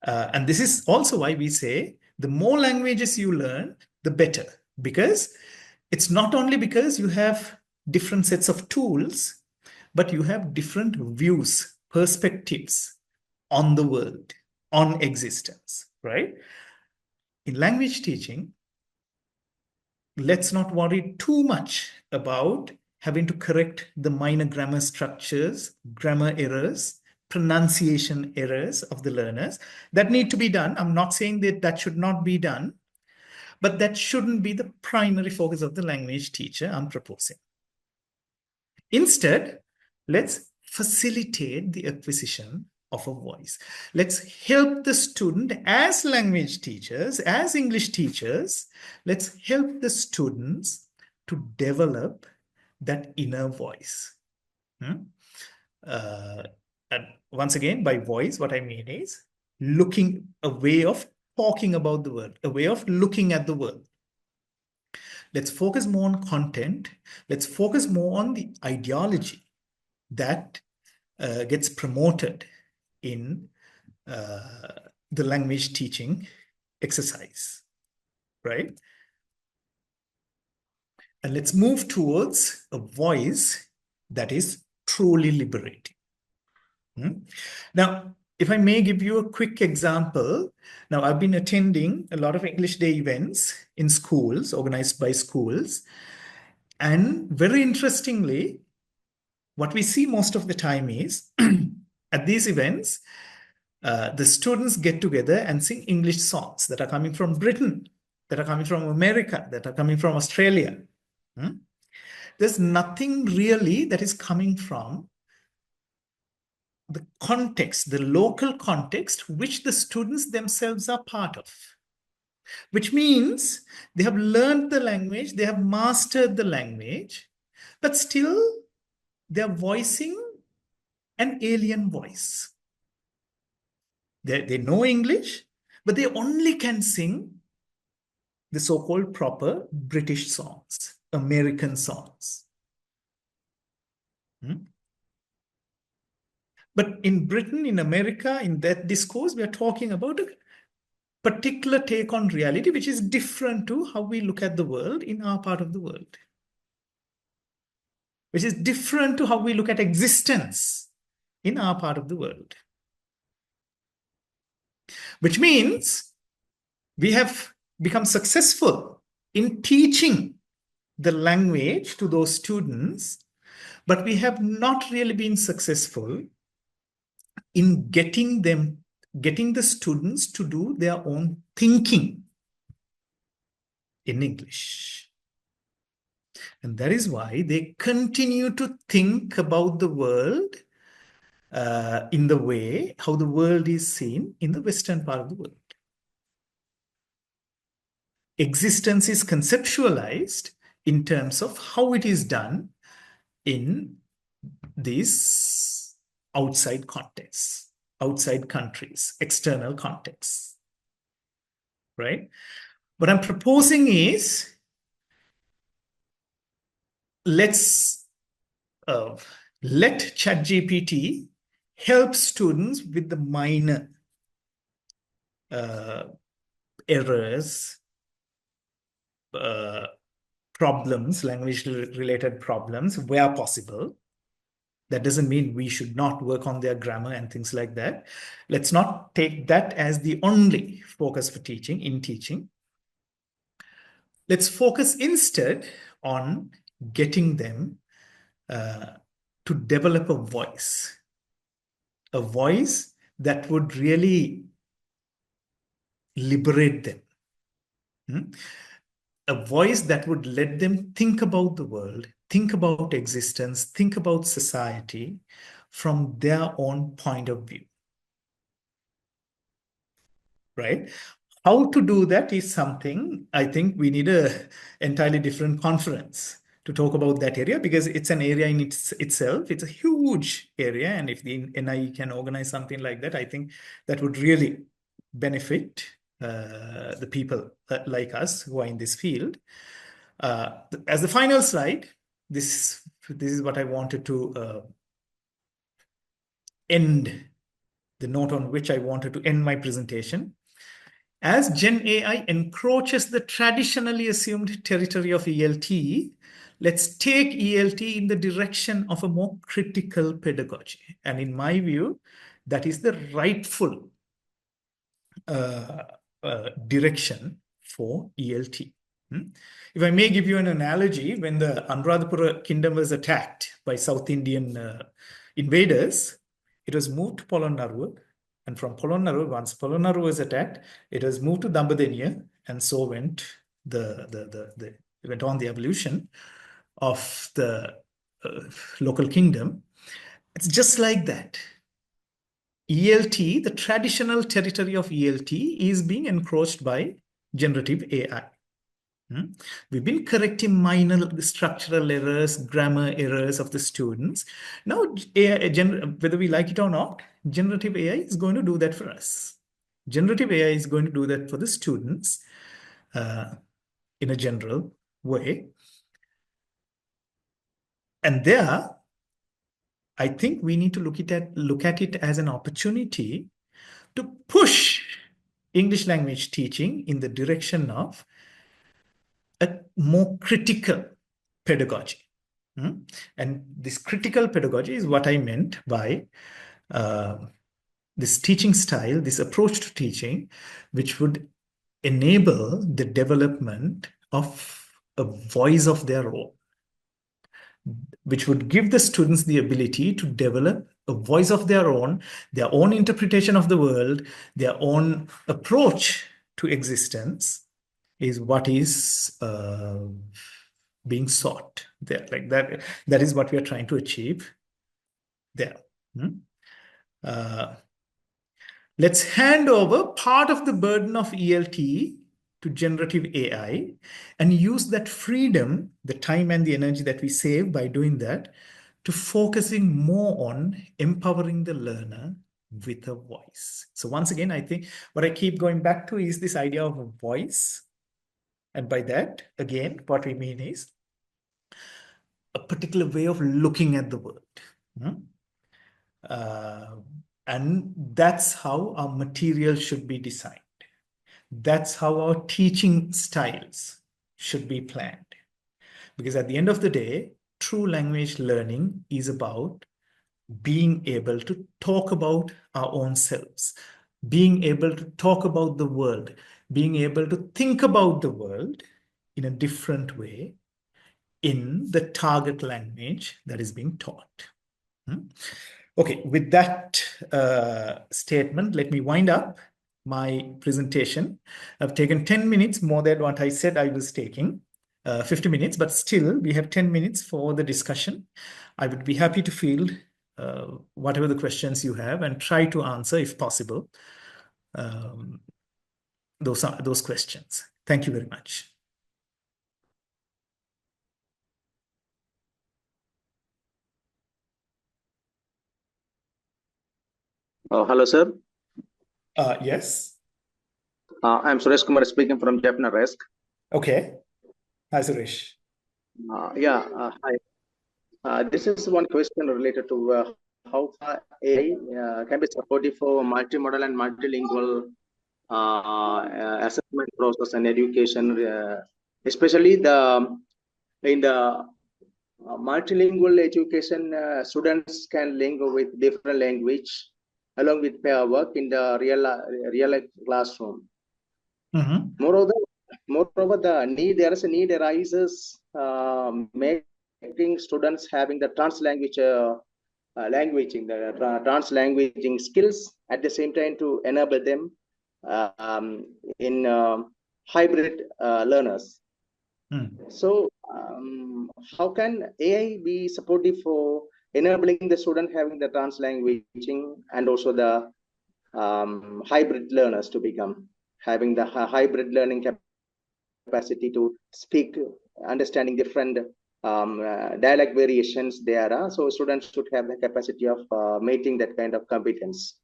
Speaker 3: And this is also why we say the more languages you learn, the better. Because it's not only because you have different sets of tools, but you have different views, perspectives on the world, on existence, right? In language teaching, let's not worry too much about having to correct the minor grammar structures, grammar errors, pronunciation errors of the learners that need to be done. I'm not saying that that should not be done, but that shouldn't be the primary focus of the language teacher I'm proposing. Instead, let's facilitate the acquisition of a voice. Let's help the student as language teachers, as English teachers, let's help the students to develop that inner voice. And once again, by voice, what I mean is a way of talking about the world, a way of looking at the world. Let's focus more on content. Let's focus more on the ideology that gets promoted in the language teaching exercise, right? And let's move towards a voice that is truly liberating. Now, if I may give you a quick example, now I've been attending a lot of English Day events in schools, organized by schools. And very interestingly, what we see most of the time is at these events, the students get together and sing English songs that are coming from Britain, that are coming from America, that are coming from Australia. There's nothing really that is coming from the context, the local context, which the students themselves are part of. Which means they have learned the language, they have mastered the language, but still they're voicing an alien voice. They know English, but they only can sing the so-called proper British songs, American songs. But in Britain, in America, in that discourse, we are talking about a particular take on reality, which is different to how we look at the world in our part of the world, which is different to how we look at existence in our part of the world. Which means we have become successful in teaching the language to those students, but we have not really been successful in getting the students to do their own thinking in English. And that is why they continue to think about the world in the way how the world is seen in the Western part of the world. Existence is conceptualized in terms of how it is done in these outside contexts, outside countries, external contexts. right? What I'm proposing is, let's let ChatGPT help students with the minor errors, problems, language-related problems where possible. That doesn't mean we should not work on their grammar and things like that. Let's not take that as the only focus for teaching, in teaching. Let's focus instead on getting them to develop a voice that would really liberate them. A voice that would let them think about the world, think about existence, think about society from their own point of view. Right? How to do that is something I think we need an entirely different conference to talk about that area, because it's an area in itself. It's a huge area. And if the NIE can organize something like that, I think that would really benefit the people like us who are in this field. As the final slide, this is what I wanted to end, the note on which I wanted to end my presentation. As Gen AI encroaches the traditionally assumed territory of ELT, let's take ELT in the direction of a more critical pedagogy. And in my view, that is the rightful direction for ELT. If I may give you an analogy, when the Anuradhapura kingdom was attacked by South Indian invaders, it was moved to Polonnaruwa. And from Polonnaruwa, once Polonnaruwa was attacked, it was moved to Dambadeniya, and so went went on the evolution of the local kingdom. It's just like that. ELT, the traditional territory of ELT, is being encroached by generative AI. We've been correcting minor structural errors, grammar errors of the students. Now, whether we like it or not, generative AI is going to do that for us. Generative AI is going to do that for the students in a general way. And there, I think we need to look at it as an opportunity to push English language teaching in the direction of a more critical pedagogy. And this critical pedagogy is what I meant by this teaching style, this approach to teaching, which would enable the development of a voice of their own, which would give the students the ability to develop a voice of their own interpretation of the world, their own approach to existence, is what is being sought there. Like that is what we are trying to achieve there. Let's hand over part of the burden of ELT to generative AI and use that freedom, the time and the energy that we save by doing that, to focusing more on empowering the learner with a voice. So once again, I think what I keep going back to is this idea of a voice. And by that, again, what we mean is a particular way of looking at the world. And that's how our material should be designed. That's how our teaching styles should be planned. Because at the end of the day, true language learning is about being able to talk about our own selves, being able to talk about the world, being able to think about the world in a different way in the target language that is being taught. Okay, with that statement, let me wind up my presentation. I've taken 10 minutes more than what I said I was taking, 50 minutes, but still we have 10 minutes for the discussion. I would be happy to field whatever the questions you have and try to answer, if possible, those questions. Thank you very much.
Speaker 4: Hello, sir.
Speaker 3: Yes.
Speaker 4: I'm Suresh Kumar speaking from Japan RESC.
Speaker 3: Okay. Hi, Suresh.
Speaker 4: Hi. This is one question related to how far AI can be supportive for multimodal and multilingual assessment process and education, especially in the multilingual education. Students can link with different language along with pair work in the real classroom. Moreover, there is a need arises making students having the trans-languaging skills at the same time to enable them in hybrid learners. So, how can AI be supportive for enabling the student having the trans-languaging and also the hybrid learners to become having the hybrid learning capacity to speak, understanding different dialect variations there are. So students should have the capacity of making that kind of competence.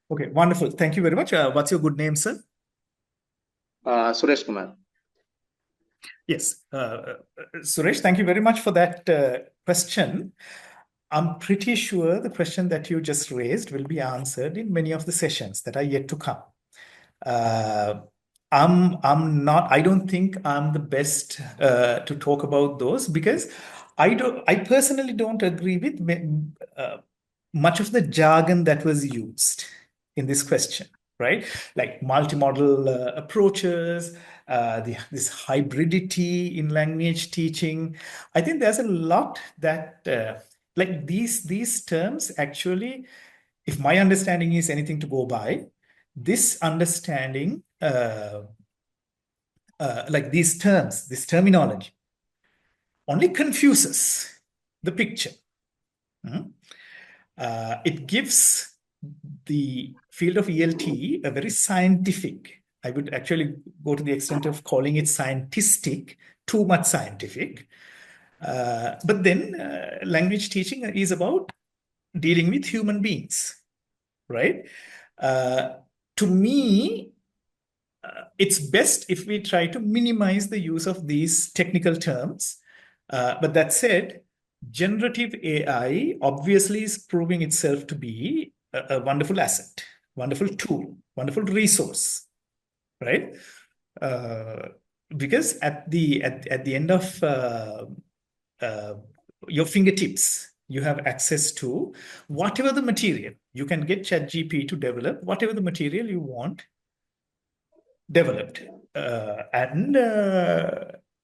Speaker 3: Okay, wonderful. Thank you very much. What's your good name, sir?
Speaker 4: Suresh Kumar.
Speaker 3: Yes, Suresh, thank you very much for that question. I'm pretty sure the question that you just raised will be answered in many of the sessions that are yet to come. I don't think I'm the best to talk about those because I personally don't agree with much of the jargon that was used in this question, right? Like multimodal approaches, this hybridity in language teaching. I think there's a lot that like these terms actually, if my understanding is anything to go by, this understanding, like these terms, this terminology, only confuses the picture. It gives the field of ELT a very scientific, I would actually go to the extent of calling it scientistic, too much scientific. But then language teaching is about dealing with human beings, right? To me, it's best if we try to minimize the use of these technical terms. But that said, generative AI obviously is proving itself to be a wonderful asset, wonderful tool, wonderful resource, right? Because at the end of your fingertips, you have access to whatever the material. You can get ChatGPT to develop whatever the material you want developed.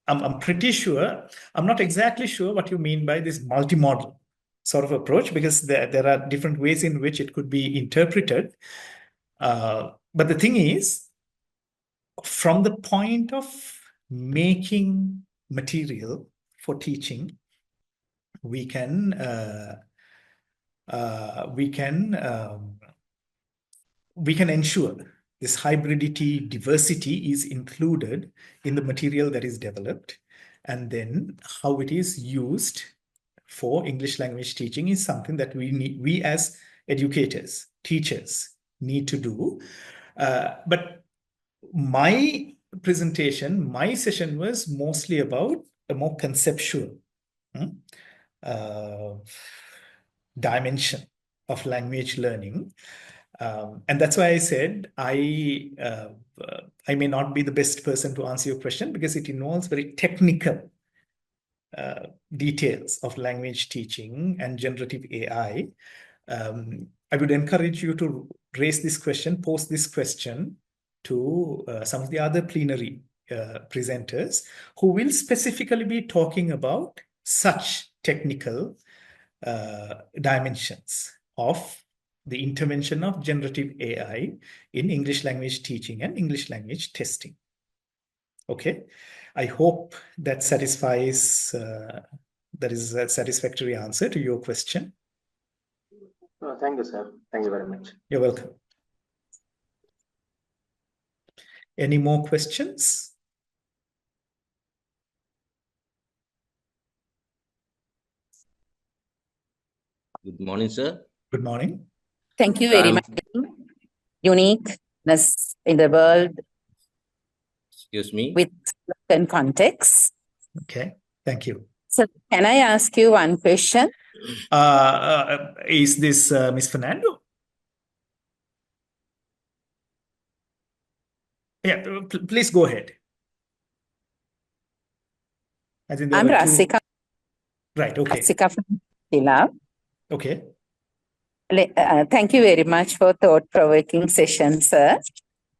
Speaker 3: I'm pretty sure, I'm not exactly sure what you mean by this multimodal sort of approach, because there are different ways in which it could be interpreted. But the thing is, from the point of making material for teaching, we can ensure this hybridity, diversity is included in the material that is developed. And then how it is used for English language teaching is something that we as educators, teachers need to do. But my presentation, my session was mostly about a more conceptual dimension of language learning. And that's why I said I may not be the best person to answer your question, because it involves very technical details of language teaching and generative AI. I would encourage you to raise this question, post this question to some of the other plenary presenters who will specifically be talking about such technical dimensions of the intervention of generative AI in English language teaching and English language testing. Okay, I hope that satisfies, that is a satisfactory answer to your question.
Speaker 4: Thank you, sir. Thank you very much.
Speaker 3: You're welcome. Any more questions?
Speaker 5: Good morning, sir.
Speaker 3: Good morning.
Speaker 6: Thank you very much. Unique.
Speaker 5: in the world
Speaker 6: Excuse me.
Speaker 5: with certain contexts.
Speaker 3: Okay, thank you.
Speaker 5: So can I ask you one question?
Speaker 3: Is this Ms. Fernando? Yeah, please go ahead. I think there
Speaker 5: I'm
Speaker 3: were two.
Speaker 5: Rasika.
Speaker 3: Right, okay.
Speaker 5: Rasika from Sila.
Speaker 3: Okay.
Speaker 5: Thank you very much for thought-provoking session, sir,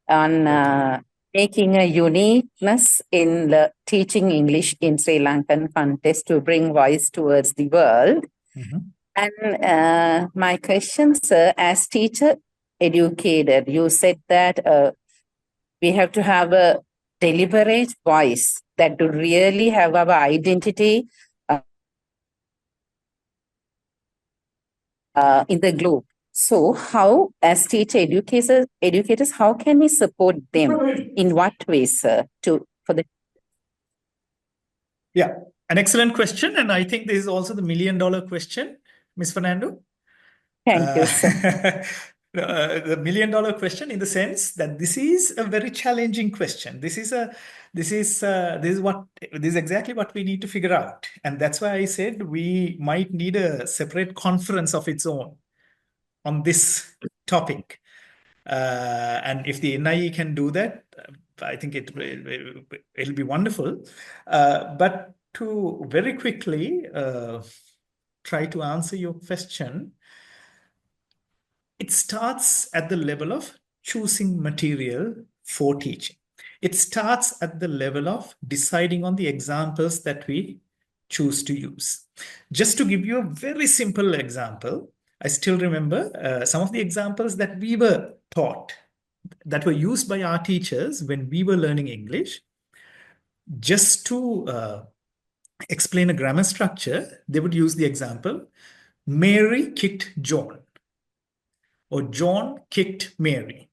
Speaker 5: on making a uniqueness in the teaching English in Sri Lankan context to bring voice towards the world. And my question, sir, as teacher educator, you said that we have to have a deliberate voice that to really have our identity in the globe. So how, as teacher educators, how can we support them? In what ways, sir?
Speaker 3: Yeah, an excellent question. And I think this is also the million-dollar question, Ms. Fernando.
Speaker 5: Thank you, sir.
Speaker 3: The million-dollar question in the sense that this is a very challenging question. This is exactly what we need to figure out. And that's why I said we might need a separate conference of its own on this topic. And if the NIE can do that, I think it'll be wonderful. But to very quickly try to answer your question, it starts at the level of choosing material for teaching. It starts at the level of deciding on the examples that we choose to use. Just to give you a very simple example, I still remember some of the examples that we were taught, that were used by our teachers when we were learning English. Just to explain a grammar structure, they would use the example, Mary kicked John, or John kicked Mary,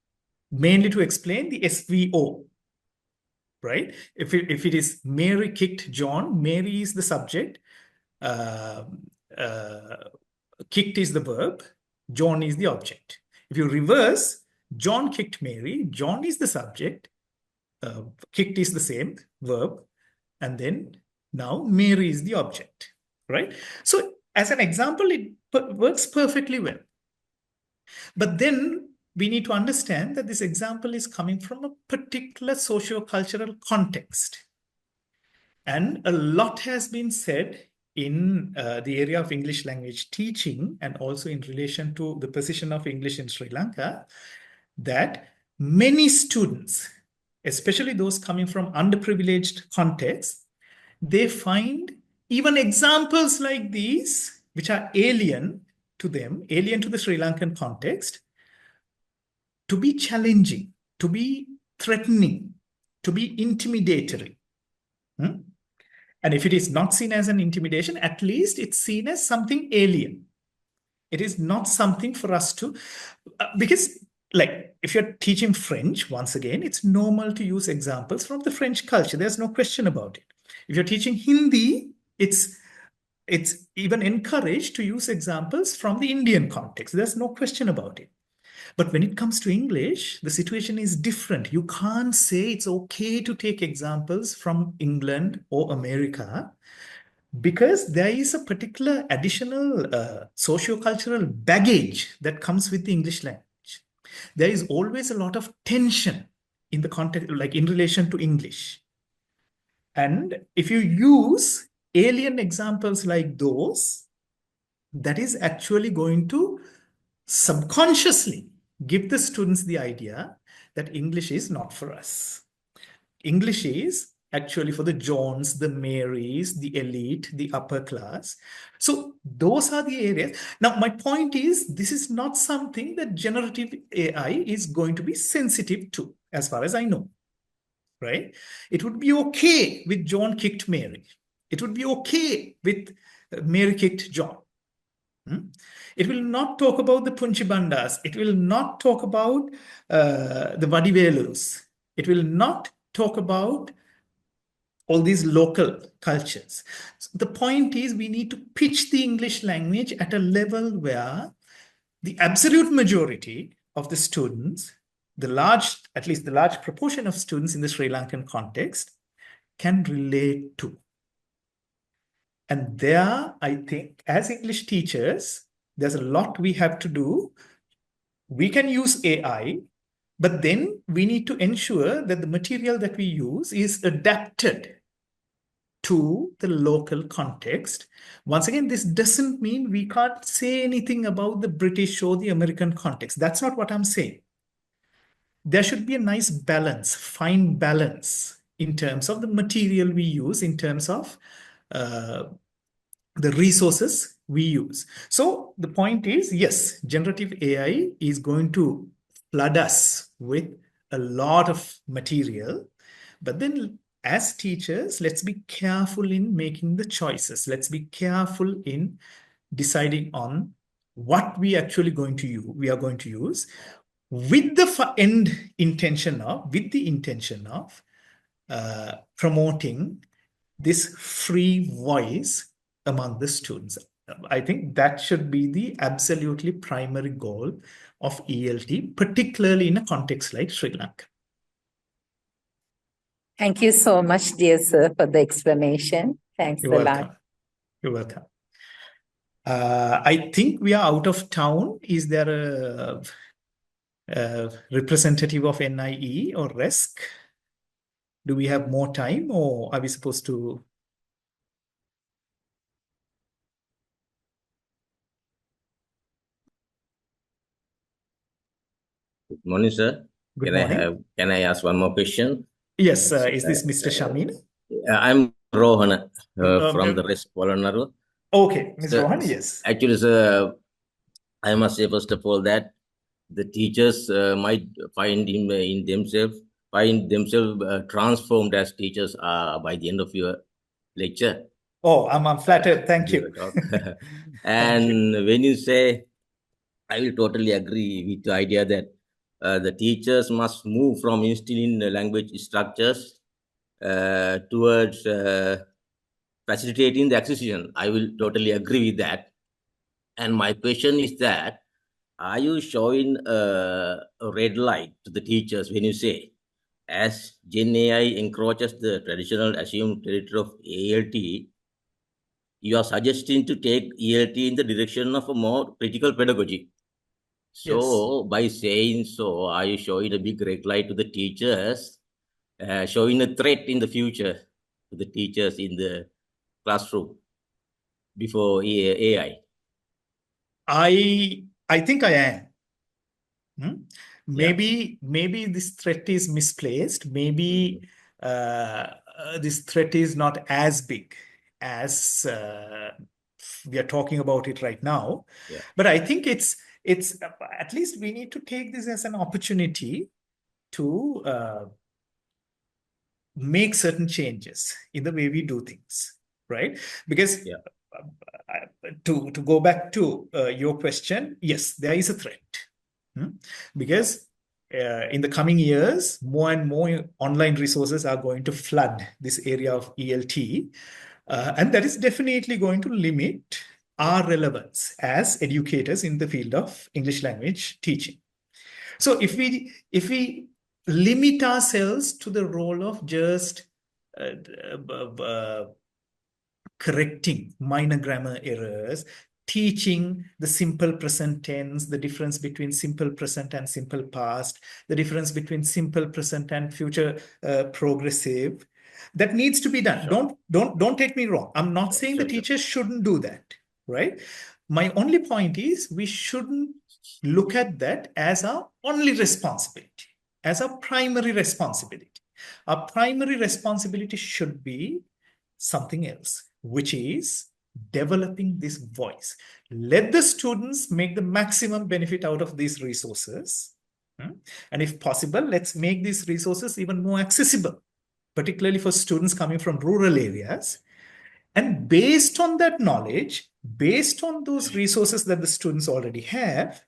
Speaker 3: mainly to explain the SVO, right? If it is Mary kicked John, Mary is the subject, kicked is the verb, John is the object. If you reverse, John kicked Mary, John is the subject, kicked is the same verb, and then now Mary is the object, right? So as an example, it works perfectly well. But then we need to understand that this example is coming from a particular socio-cultural context. And a lot has been said in the area of English language teaching and also in relation to the position of English in Sri Lanka, that many students, especially those coming from underprivileged contexts, they find even examples like these, which are alien to them, alien to the Sri Lankan context, to be challenging, to be threatening, to be intimidatory. And if it is not seen as an intimidation, at least it's seen as something alien. It is not something for us to, because like if you're teaching French, once again, it's normal to use examples from the French culture. There's no question about it. If you're teaching Hindi, it's even encouraged to use examples from the Indian context. There's no question about it. But when it comes to English, the situation is different. You can't say it's okay to take examples from England or America because there is a particular additional socio-cultural baggage that comes with the English language. There is always a lot of tension in the context, like in relation to English. And if you use alien examples like those, that is actually going to subconsciously give the students the idea that English is not for us. English is actually for the Johns, the Marys, the elite, the upper class. So those are the areas. Now, my point is, this is not something that generative AI is going to be sensitive to, as far as I know, right? It would be okay with John kicked Mary. It would be okay with Mary kicked John. It will not talk about the Punchibandas. It will not talk about the Vadivelus. It will not talk about all these local cultures. So the point is we need to pitch the English language at a level where the absolute majority of the students at least the large proportion of students in the Sri Lankan context can relate to. And there, I think, as English teachers, there's a lot we have to do. We can use AI, but then we need to ensure that the material that we use is adapted to the local context. Once again, this doesn't mean we can't say anything about the British or the American context. That's not what I'm saying. There should be a nice balance, fine balance in terms of the material we use, in terms of the resources we use. So the point is, yes, generative AI is going to flood us with a lot of material, but then as teachers, let's be careful in making the choices. Let's be careful in deciding on what we are going to use with the intention of promoting this free voice among the students. I think that should be the absolutely primary goal of ELT, particularly in a context like Sri Lanka.
Speaker 5: Thank you so much, dear sir, for the explanation. Thanks
Speaker 3: You're
Speaker 5: a
Speaker 3: welcome.
Speaker 5: lot.
Speaker 3: You're welcome. I think we are out of town. Is there a representative of NIE or RESC? Do we have more time, or are we supposed to?
Speaker 6: Good morning, sir.
Speaker 3: Good morning.
Speaker 6: Can I ask one more question?
Speaker 3: Yes, is this Mr. Shamin?
Speaker 6: I'm Rohan from the RESC Polonnaru.
Speaker 3: Okay, Ms. Rohan, yes.
Speaker 6: Actually, sir, I must say first of all that the teachers might find themselves transformed as teachers by the end of your lecture.
Speaker 3: Oh, I'm flattered. Thank you.
Speaker 6: And when you say, I will totally agree with the idea that the teachers must move from instilling the language structures towards facilitating the acquisition. I will totally agree with that. And my question is that, are you showing a red light to the teachers when you say, as GenAI encroaches the traditional assumed territory of ALT, you are suggesting to take ELT in the direction of a more critical pedagogy? So by saying so, are you showing a big red light to the teachers, showing a threat in the future to the teachers in the classroom before AI?
Speaker 3: I think I am. Maybe this threat is misplaced. Maybe this threat is not as big as we are talking about it right now. But I think it's at least we need to take this as an opportunity to make certain changes in the way we do things, right? Because to go back to your question, yes, there is a threat. Because in the coming years, more and more online resources are going to flood this area of ELT. And that is definitely going to limit our relevance as educators in the field of English language teaching. So if we limit ourselves to the role of just correcting minor grammar errors, teaching the simple present tense, the difference between simple present and simple past, the difference between simple present and future progressive, that needs to be done.
Speaker 6: Sure.
Speaker 3: Don't take me wrong. I'm not saying the teachers shouldn't do that, right? My only point is we shouldn't look at that as our only responsibility, as our primary responsibility. Our primary responsibility should be something else, which is developing this voice. Let the students make the maximum benefit out of these resources. And if possible, let's make these resources even more accessible, particularly for students coming from rural areas. And based on that knowledge, based on those resources that the students already have,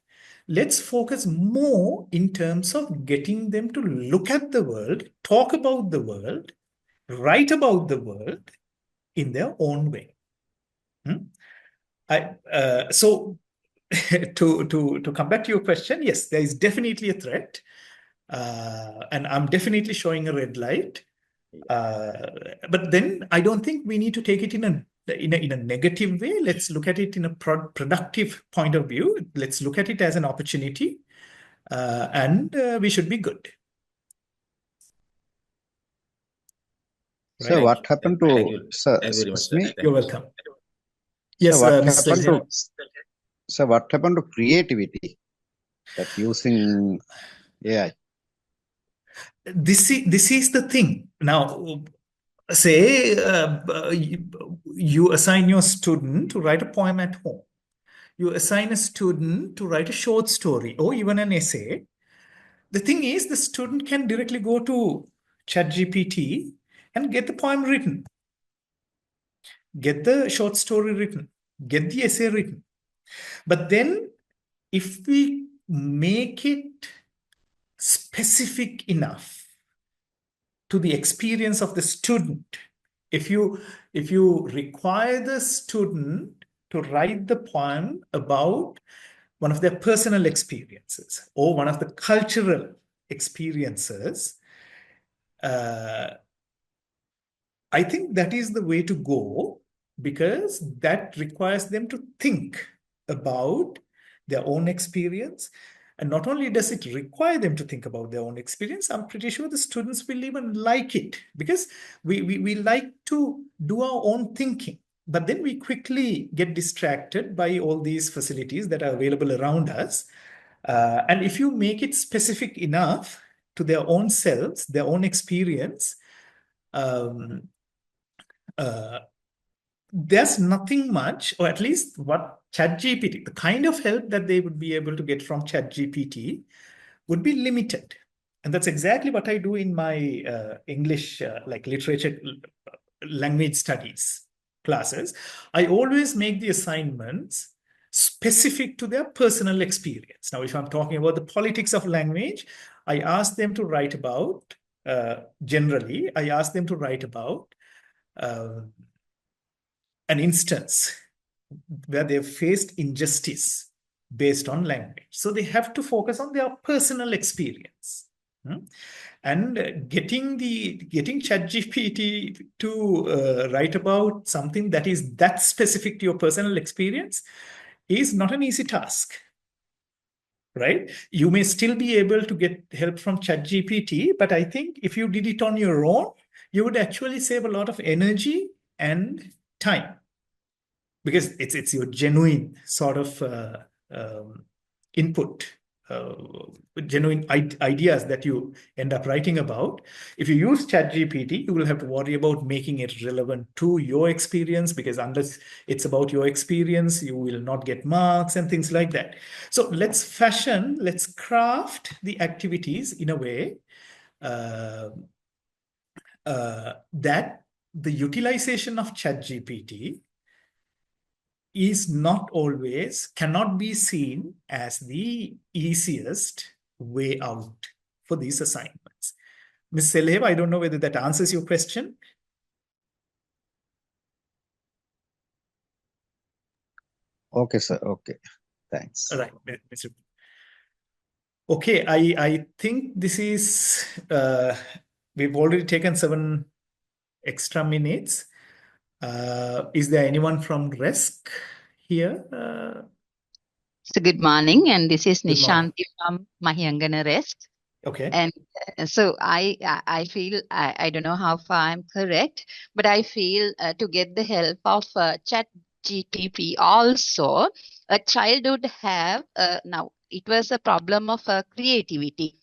Speaker 3: let's focus more in terms of getting them to look at the world, talk about the world, write about the world in their own way. So to come back to your question, yes, there is definitely a threat. And I'm definitely showing a red light. But then I don't think we need to take it in a negative way. Let's look at it in a productive point of view. Let's look at it as an opportunity, and we should be good.
Speaker 7: So what happened to sir?
Speaker 6: Thank you very much,
Speaker 7: Excuse
Speaker 6: sir.
Speaker 7: me.
Speaker 3: You're welcome. Yes,
Speaker 7: So what
Speaker 3: Mr.
Speaker 7: happened
Speaker 3: Zain.
Speaker 7: to so what happened to creativity that using AI?
Speaker 3: This is the thing. Now, say you assign your student to write a poem at home. You assign a student to write a short story or even an essay. The thing is, the student can directly go to ChatGPT and get the poem written, get the short story written, get the essay written. But then if we make it specific enough to the experience of the student, if you require the student to write the poem about one of their personal experiences or one of the cultural experiences, I think that is the way to go, because that requires them to think about their own experience. And not only does it require them to think about their own experience, I'm pretty sure the students will even like it, because we like to do our own thinking. But then we quickly get distracted by all these facilities that are available around us. And if you make it specific enough to their own selves, their own experience, there's nothing much, or at least what ChatGPT, the kind of help that they would be able to get from ChatGPT would be limited. And that's exactly what I do in my English, like literature, language studies classes. I always make the assignments specific to their personal experience. Now, if I'm talking about the politics of language, I ask them to write about, generally, I ask them to write about an instance where they've faced injustice based on language. So they have to focus on their personal experience. And getting ChatGPT to write about something that is that specific to your personal experience is not an easy task, right? You may still be able to get help from ChatGPT, but I think if you did it on your own, you would actually save a lot of energy and time, because it's your genuine sort of input, genuine ideas that you end up writing about. If you use ChatGPT, you will have to worry about making it relevant to your experience, because unless it's about your experience, you will not get marks and things like that. So let's craft the activities in a way that the utilization of ChatGPT cannot be seen as the easiest way out for these assignments. Ms. Selev, I don't know whether that answers your question.
Speaker 7: Okay, sir. Okay. Thanks.
Speaker 3: All right, Mr. Okay, I think this is, we've already taken 7 extra minutes. Is there anyone from RESC here?
Speaker 8: So good morning, and this is
Speaker 3: Good morning.
Speaker 8: Nishanti from Mahiyangana RESC.
Speaker 3: Okay.
Speaker 8: And so I feel, I don't know how far I'm correct, but I feel to get the help of ChatGPT also, a child would have, now it was a problem of creativity.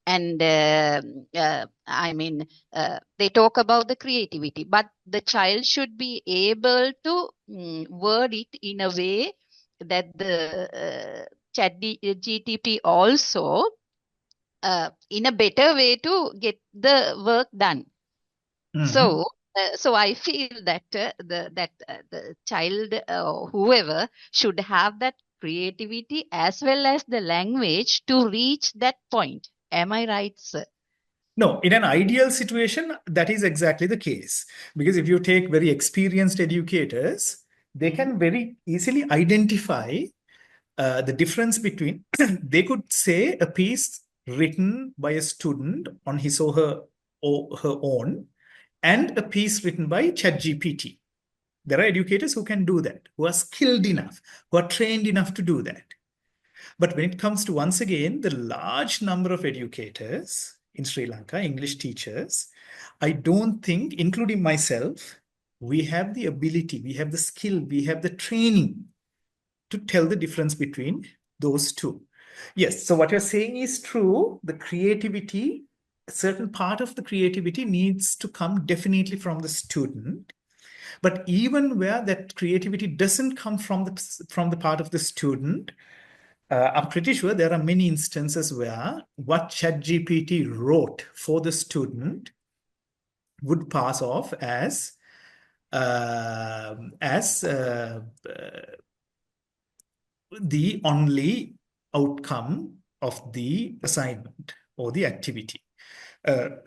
Speaker 8: And I mean, they talk about the creativity, but the child should be able to word it in a way that the ChatGPT also in a better way to get the work done. So I feel that the child, whoever, should have that creativity as well as the language to reach that point. Am I right, sir?
Speaker 3: No, in an ideal situation, that is exactly the case. Because if you take very experienced educators, they can very easily identify the difference between, they could say a piece written by a student on his or her own, and a piece written by ChatGPT. There are educators who can do that, who are skilled enough, who are trained enough to do that. But when it comes to, once again, the large number of educators in Sri Lanka, English teachers, I don't think, including myself, we have the ability, we have the skill, we have the training to tell the difference between those two. Yes, so what you're saying is true. The creativity, a certain part of the creativity needs to come definitely from the student. But even where that creativity doesn't come from the part of the student, I'm pretty sure there are many instances where what ChatGPT wrote for the student would pass off as the only outcome of the assignment or the activity.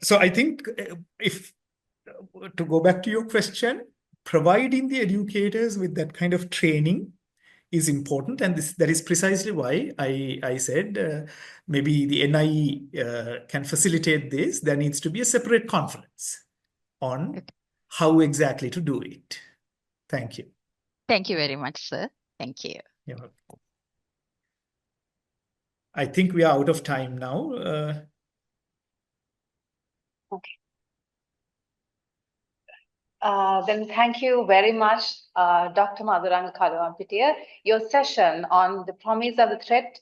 Speaker 3: So I think if to go back to your question, providing the educators with that kind of training is important, and that is precisely why I said maybe the NIE can facilitate this. There needs to be a separate conference on how exactly to do it. Thank you.
Speaker 8: Thank you very much, sir. Thank you.
Speaker 3: You're welcome. I think we are out of time now.
Speaker 1: Okay. Then thank you very much, Dr. Madhuranga Kalavampitiya. Your session on the promise of the threat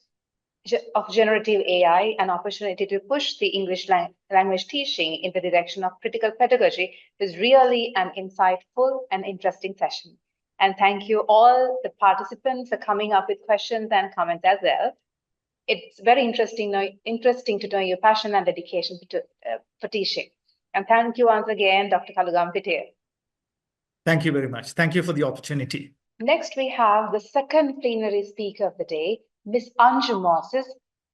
Speaker 1: of generative AI, an opportunity to push the English language teaching in the direction of critical pedagogy, was really an insightful and interesting session. And thank you all the participants for coming up with questions and comments as well. It's very interesting to know your passion and dedication for teaching. And thank you once again, Dr. Kalavampitiya.
Speaker 3: Thank you very much. Thank you for the opportunity.
Speaker 1: Next, we have the second plenary speaker of the day, Ms. Anju Moses,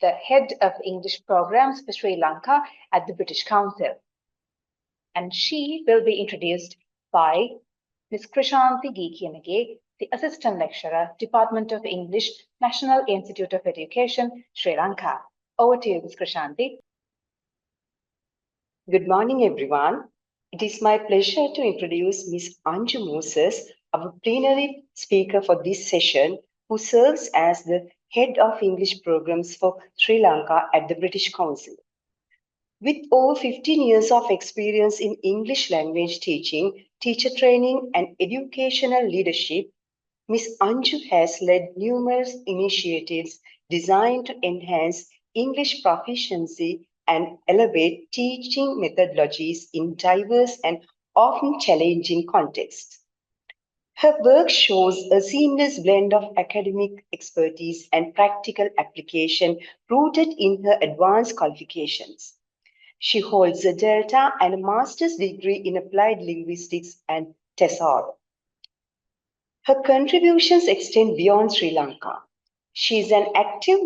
Speaker 1: the head of English programs for Sri Lanka at the British Council. And she will be introduced by Ms. Krishanti Geekiyanage, the assistant lecturer, Department of English, National Institute of Education, Sri Lanka. Over to you, Ms. Krishanti.
Speaker 9: Good morning, everyone. It is my pleasure to introduce Ms. Anju Moses, our plenary speaker for this session, who serves as the head of English programs for Sri Lanka at the British Council. With over 15 years of experience in English language teaching, teacher training, and educational leadership, Ms. Anju has led numerous initiatives designed to enhance English proficiency and elevate teaching methodologies in diverse and often challenging contexts. Her work shows a seamless blend of academic expertise and practical application rooted in her advanced qualifications. She holds a Delta and a master's degree in applied linguistics and TESOL. Her contributions extend beyond Sri Lanka. She is an active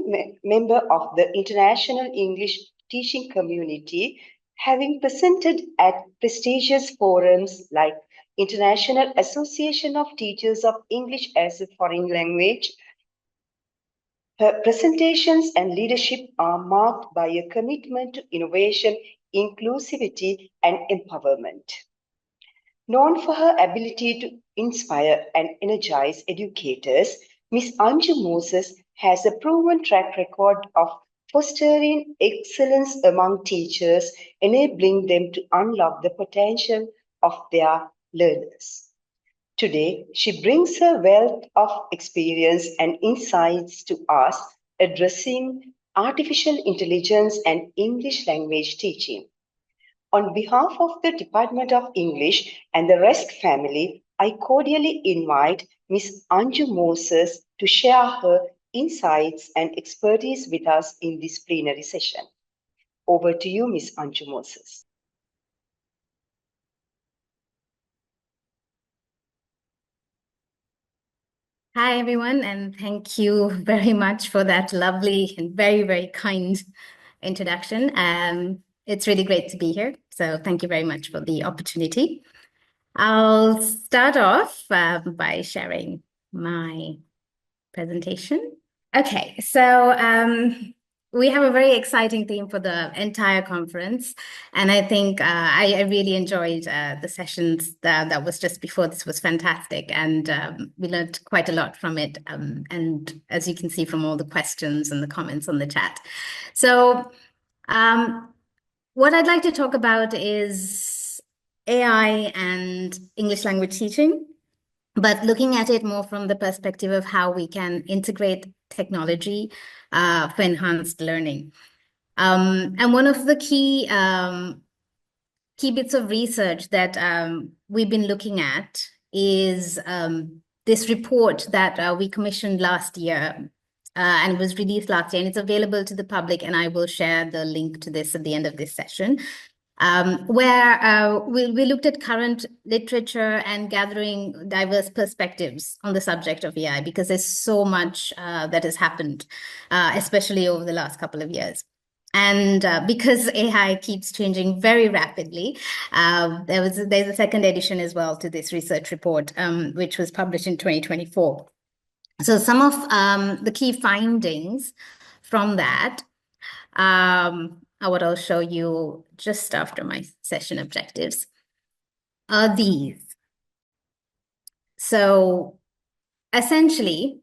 Speaker 9: member of the international English teaching community, having presented at prestigious forums like International Association of Teachers of English as a Foreign Language. Her presentations and leadership are marked by a commitment to innovation, inclusivity, and empowerment. Known for her ability to inspire and energize educators, Ms. Anju Moses has a proven track record of fostering excellence among teachers, enabling them to unlock the potential of their learners. Today, she brings her wealth of experience and insights to us, addressing artificial intelligence and English language teaching. On behalf of the Department of English and the RESC family, I cordially invite Ms. Anju Moses to share her insights and expertise with us in this plenary session. Over to you, Ms. Anju Moses.
Speaker 10: Hi, everyone, and thank you very much for that lovely and very, very kind introduction. It's really great to be here, so thank you very much for the opportunity. I'll start off by sharing my presentation. Okay, so we have a very exciting theme for the entire conference. And I think I really enjoyed the sessions that was just before. This was fantastic. And we learned quite a lot from it. And as you can see from all the questions and the comments on the chat. So what I'd like to talk about is AI and English language teaching, but looking at it more from the perspective of how we can integrate technology for enhanced learning. And one of the key bits of research that we've been looking at is this report that we commissioned last year, and it was released last year, and it's available to the public, and I will share the link to this at the end of this session, where we looked at current literature and gathering diverse perspectives on the subject of AI, because there's so much that has happened, especially over the last couple of years. And because AI keeps changing very rapidly, there's a second edition as well to this research report, which was published in 2024. So some of the key findings from that are what I'll show you just after my session objectives are these. So essentially,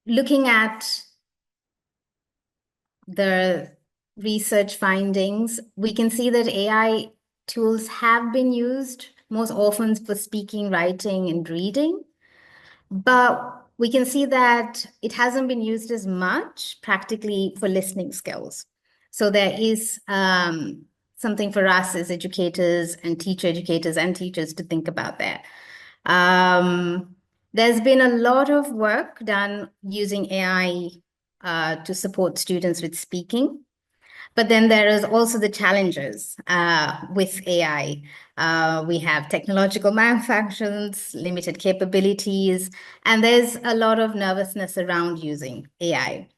Speaker 10: looking at the research findings, we can see that AI tools have been used most often for speaking, writing, and reading, but we can see that it hasn't been used as much practically for listening skills. So there is something for us as educators and educators and teachers to think about there. There's been a lot of work done using AI to support students with speaking. But then there is also the challenges with AI. We have technological malfunctions, limited capabilities, and there's a lot of nervousness around using AI.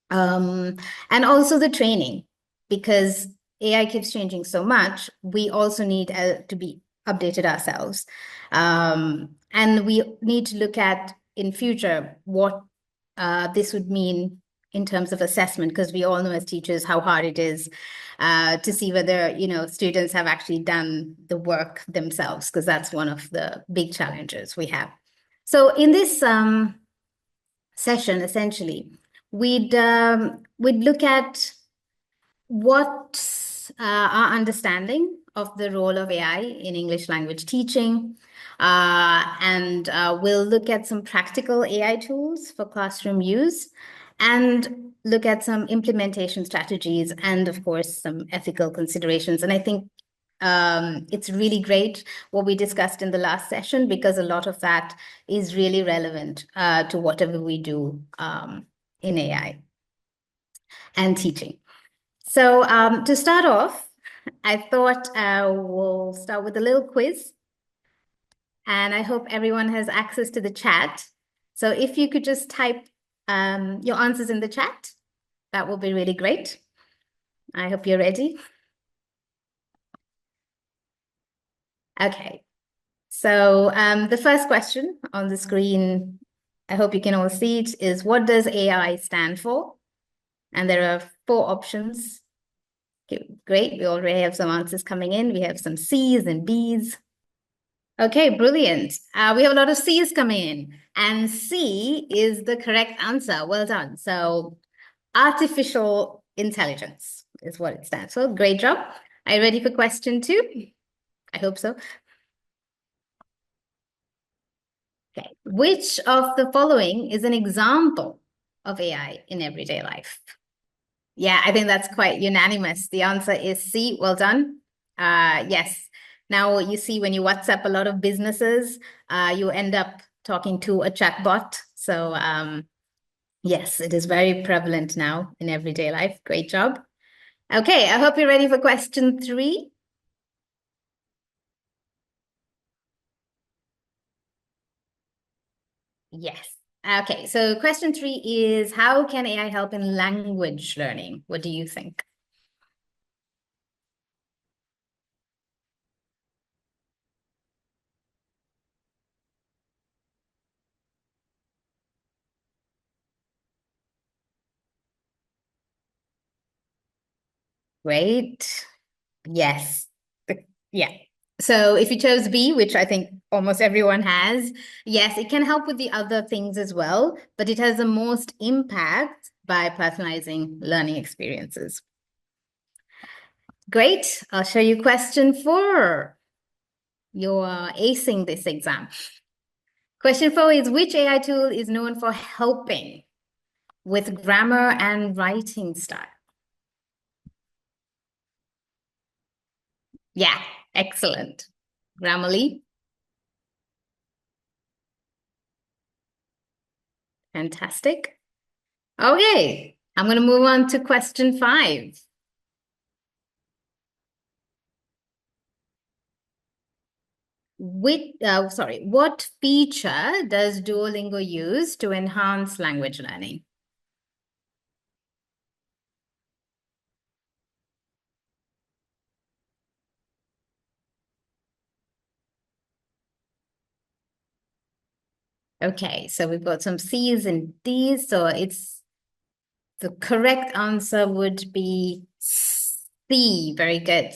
Speaker 10: And also the training, because AI keeps changing so much, we also need to be updated ourselves. And we need to look at in future what this would mean in terms of assessment, because we all know as teachers how hard it is to see whether students have actually done the work themselves, because that's one of the big challenges we have. So in this session, essentially, we'd look at what our understanding of the role of AI in English language teaching, and we'll look at some practical AI tools for classroom use, and look at some implementation strategies, and of course, some ethical considerations. And I think it's really great what we discussed in the last session, because a lot of that is really relevant to whatever we do in AI and teaching. So to start off, I thought we'll start with a little quiz. And I hope everyone has access to the chat. So if you could just type your answers in the chat, that will be really great. I hope you're ready. Okay. So the first question on the screen, I hope you can all see it, is what does AI stand for? And there are 4 options. Okay, great. We already have some answers coming in. We have some C's and B's. Okay, brilliant. We have a lot of C's coming in, and C is the correct answer. Well done. So artificial intelligence is what it stands for. Great job. Are you ready for question 2? I hope so. Okay, which of the following is an example of AI in everyday life? Yeah, I think that's quite unanimous. The answer is C. Well done. Yes. Now you see when you WhatsApp a lot of businesses, you end up talking to a chatbot. So yes, it is very prevalent now in everyday life. Great job. Okay, I hope you're ready for question 3. Yes. Okay, so question 3 is, how can AI help in language learning? What do you think? Great. Yes. Yeah. So if you chose B, which I think almost everyone has, yes, it can help with the other things as well, but it has the most impact by personalizing learning experiences. Great. I'll show you question 4. You're acing this exam. Question 4 is, which AI tool is known for helping with grammar and writing style? Yeah, excellent. Grammarly. Fantastic. Okay, I'm going to move on to question 5. What feature does Duolingo use to enhance language learning? Okay, so we've got some C's and D's, so the correct answer would be C. Very good.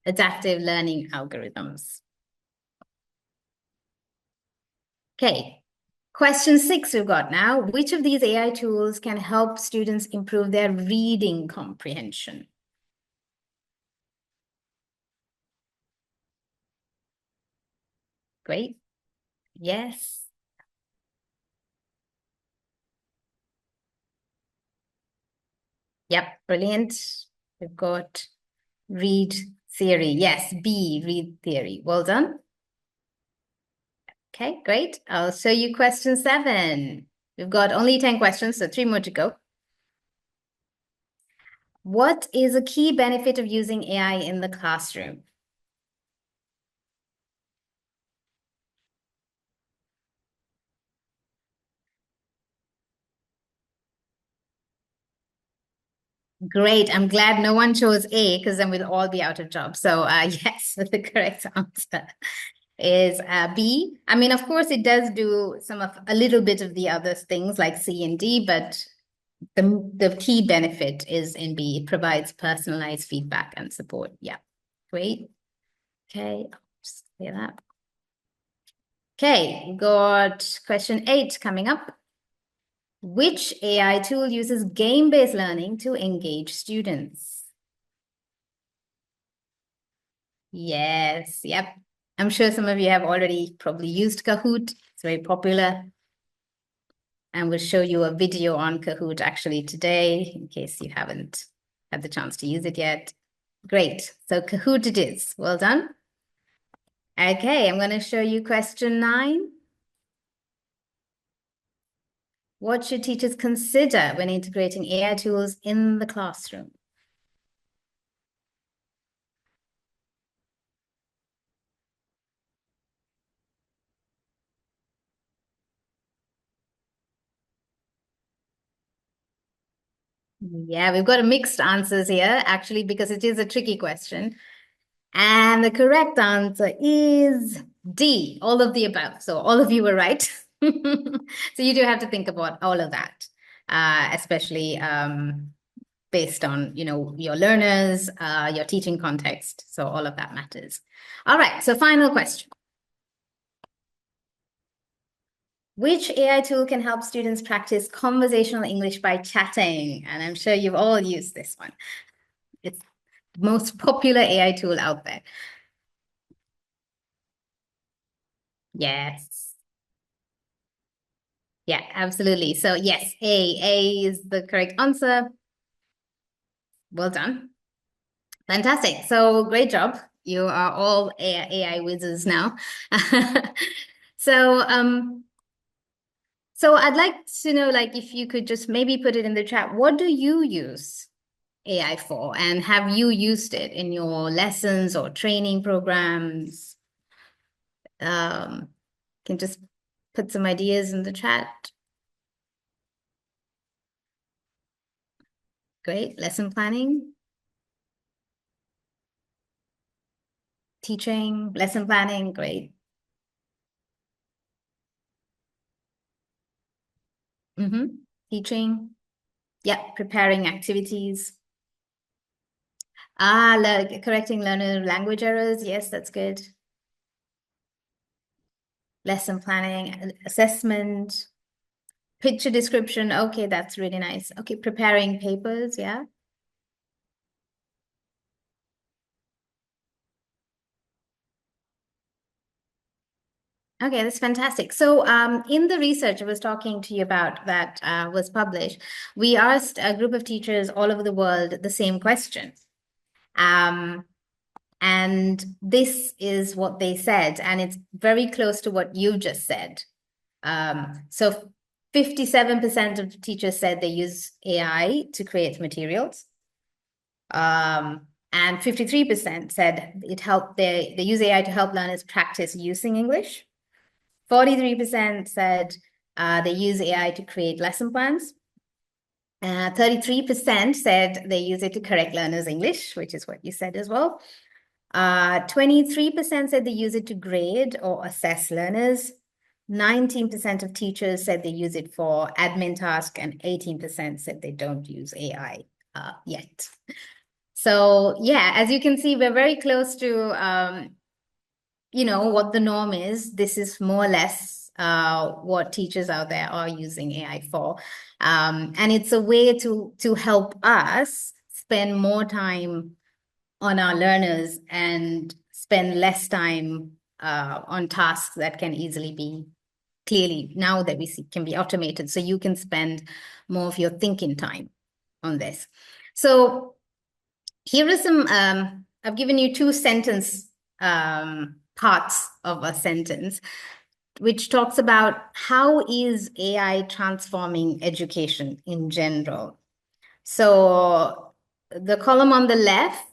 Speaker 10: Adaptive learning algorithms. Okay, question 6 we've got now. Which of these AI tools can help students improve their reading comprehension? Great. Yes. Yep, brilliant. We've got read theory. Yes, B, read theory. Well done. Okay, great. I'll show you question 7. We've got only 10 questions, so 3 more to go. What is a key benefit of using AI in the classroom? Great. I'm glad no one chose A, because then we'll all be out of jobs. So yes, the correct answer is B. I mean, of course, it does do a little bit of the other things like C and D, but the key benefit is in B. It provides personalized feedback and support. Yeah, great. Okay, I'll just clear that. Okay, got question 8 coming up. Which AI tool uses game-based learning to engage students? Yes, yep. I'm sure some of you have already probably used Kahoot. It's very popular. And we'll show you a video on Kahoot actually today, in case you haven't had the chance to use it yet. Great. So Kahoot it is. Well done. Okay, I'm going to show you question 9. What should teachers consider when integrating AI tools in the classroom? Yeah, we've got a mixed answers here, actually, because it is a tricky question. And the correct answer is D, all of the above. So all of you were right. So you do have to think about all of that, especially based on, your learners, your teaching context. So all of that matters. All right, so final question. Which AI tool can help students practice conversational English by chatting? And I'm sure you've all used this one. It's the most popular AI tool out there. Yes. Yeah, absolutely. So yes, A is the correct answer. Well done. Fantastic. So great job. You are all AI whizzes now. So I'd like to know, if you could just maybe put it in the chat, what do you use AI for? And have you used it in your lessons or training programs? Can just put some ideas in the chat. Great. Lesson planning. Teaching, lesson planning, great. Teaching, yeah, preparing activities. Correcting learner language errors. Yes, that's good. Lesson planning, assessment, picture description. Okay, that's really nice. Okay, preparing papers. Yeah. Okay, that's fantastic. So in the research I was talking to you about that was published, we asked a group of teachers all over the world the same question. And this is what they said, and it's very close to what you just said. So 57% of teachers said they use AI to create materials. And 53% said it helped they use AI to help learners practice using English. 43% said they use AI to create lesson plans. 33% said they use it to correct learners' English, which is what you said as well. 23% said they use it to grade or assess learners. 19% of teachers said they use it for admin tasks, and 18% said they don't use AI yet. So yeah, as you can see, we're very close to what the norm is. This is more or less what teachers out there are using AI for. And it's a way to help us spend more time on our learners and spend less time on tasks that can easily be clearly, now that we see, can be automated. So you can spend more of your thinking time on this. So here are some, I've given you two sentence parts of a sentence, which talks about how is AI transforming education in general. So the column on the left,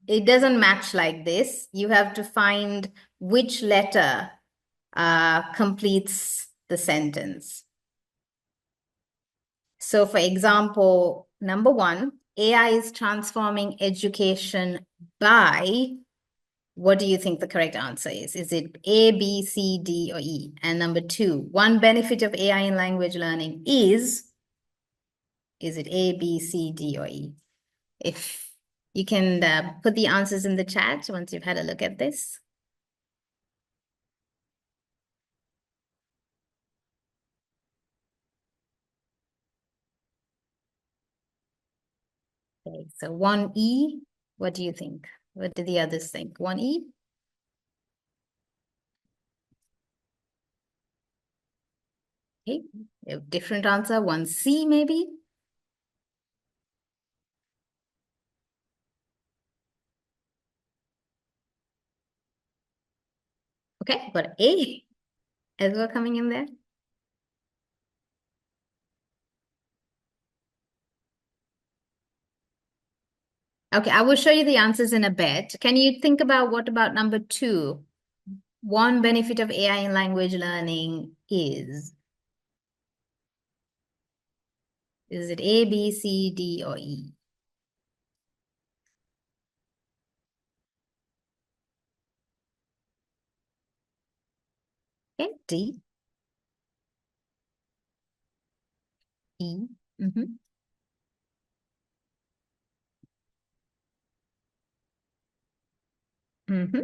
Speaker 10: it doesn't match like this. You have to find which letter completes the sentence. So for example, number 1, AI is transforming education by, what do you think the correct answer is? Is it A, B, C, D, or E? And number 2, one benefit of AI in language learning is it A, B, C, D, or E? If you can put the answers in the chat once you've had a look at this. Okay, so 1E, what do you think? What do the others think? 1E? Okay, a different answer, 1C maybe? Okay, but A as well coming in there. Okay, I will show you the answers in a bit. Can you think about what about number 2? One benefit of AI in language learning is it A, B, C, D, or E? Okay, D. E. Mm-hmm. Mm-hmm.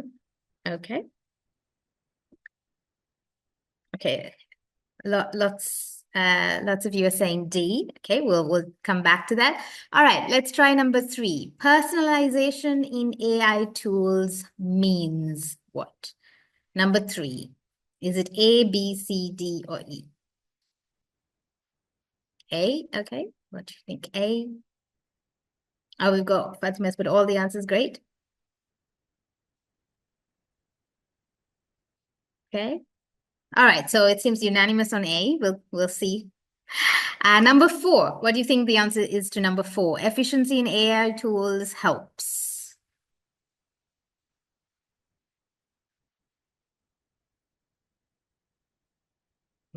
Speaker 10: Okay. Okay. Lots of you are saying D. Okay, we'll come back to that. All right, let's try number 3. Personalization in AI tools means what? Number 3. Is it A, B, C, D, or E? A, okay. What do you think? A. Oh, we've got Fatima's put all the answers. Great. Okay. All right, so it seems unanimous on A. We'll see. Number 4. What do you think the answer is to number 4? Efficiency in AI tools helps.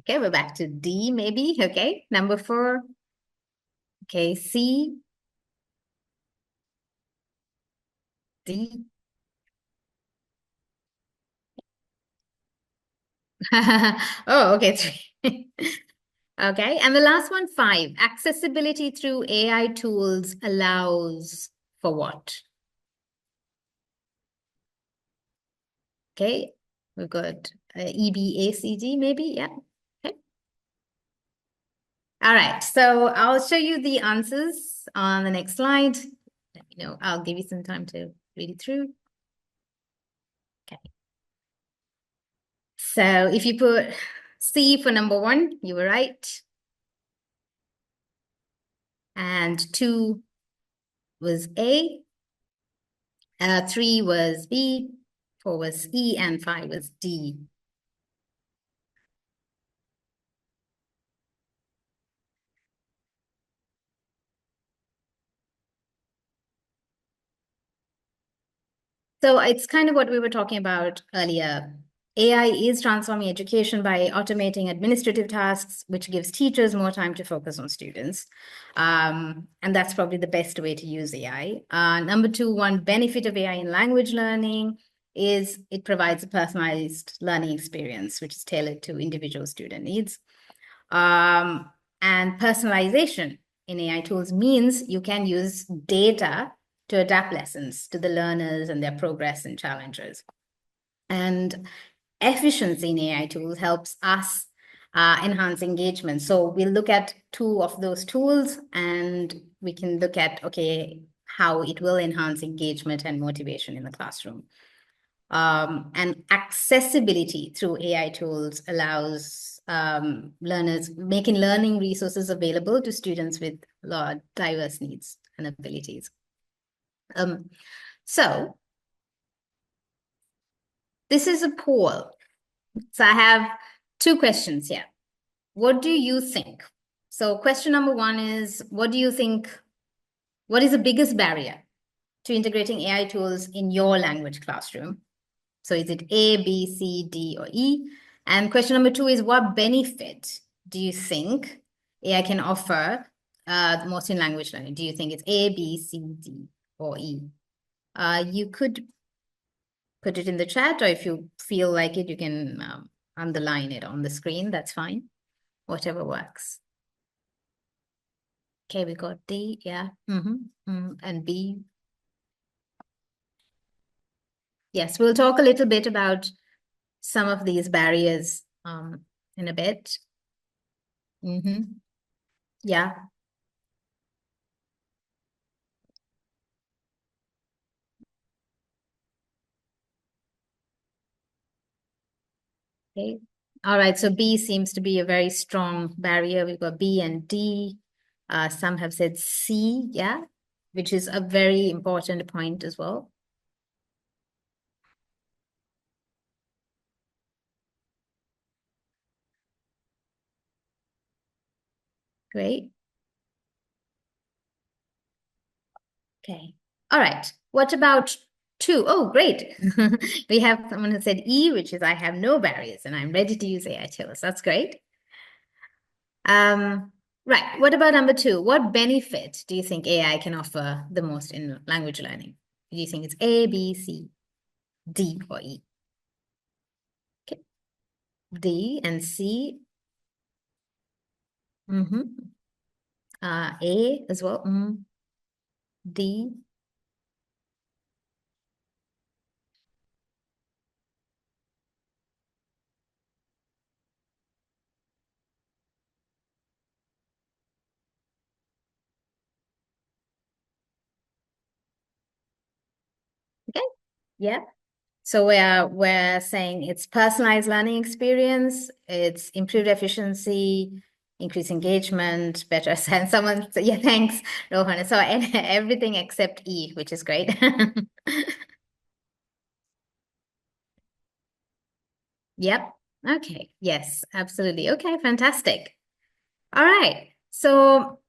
Speaker 10: Okay, we're back to D maybe. Okay, number 4. Okay, C. D. Oh, okay, 3. Okay, and the last one, 5. Accessibility through AI tools allows for what? Okay, we've got EBACD maybe, yeah. Okay. All right, so I'll show you the answers on the next slide. Let me know, I'll give you some time to read it through. Okay. So if you put C for number 1, you were right. And 2 was A. 3 was B. 4 was E, and 5 was D. So it's kind of what we were talking about earlier. AI is transforming education by automating administrative tasks, which gives teachers more time to focus on students. And that's probably the best way to use AI. Number 2, one benefit of AI in language learning is it provides a personalized learning experience, which is tailored to individual student needs. And personalization in AI tools means you can use data to adapt lessons to the learners and their progress and challenges. And efficiency in AI tools helps us enhance engagement. So we'll look at 2 of those tools and we can look at, okay, how it will enhance engagement and motivation in the classroom. And accessibility through AI tools allows learners, making learning resources available to students with diverse needs and abilities. So this is a poll. So I have 2 questions here. What do you think? So question number 1 is, what do you think, what is the biggest barrier to integrating AI tools in your language classroom? So is it A, B, C, D, or E? And question number 2 is, what benefit do you think AI can offer the most in language learning? Do you think it's A, B, C, D, or E? You could put it in the chat, or if you feel like it, you can underline it on the screen. That's fine. Whatever works. Okay, we got D, yeah. And B. Yes, we'll talk a little bit about some of these barriers in a bit. Yeah. Okay. All right, so B seems to be a very strong barrier. We've got B and D. Some have said C, yeah, which is a very important point as well. Great. Okay. All right. What about 2? Oh, great. We have someone who said E, which is I have no barriers and I'm ready to use AI tools. That's great. Right. What about number 2? What benefit do you think AI can offer the most in language learning? Do you think it's A, B, C, D, or E? Okay. D and C. A as well. D. Okay. Yeah. So we're saying it's personalized learning experience, it's improved efficiency, increased engagement, better sense. Someone said, yeah, thanks, Rohan. So everything except E, which is great. Yep. Okay. Yes, absolutely. Okay, fantastic. All right. So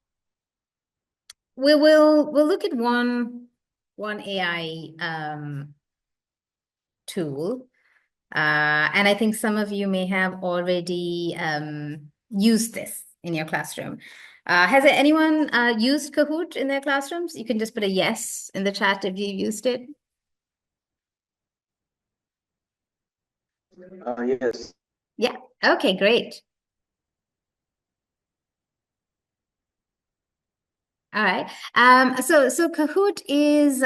Speaker 10: we'll look at one AI tool. And I think some of you may have already used this in your classroom. Has anyone used Kahoot in their classrooms? You can just put a yes in the chat if you used it.
Speaker 4: Yes.
Speaker 10: Yeah. Okay, great. All right. So Kahoot is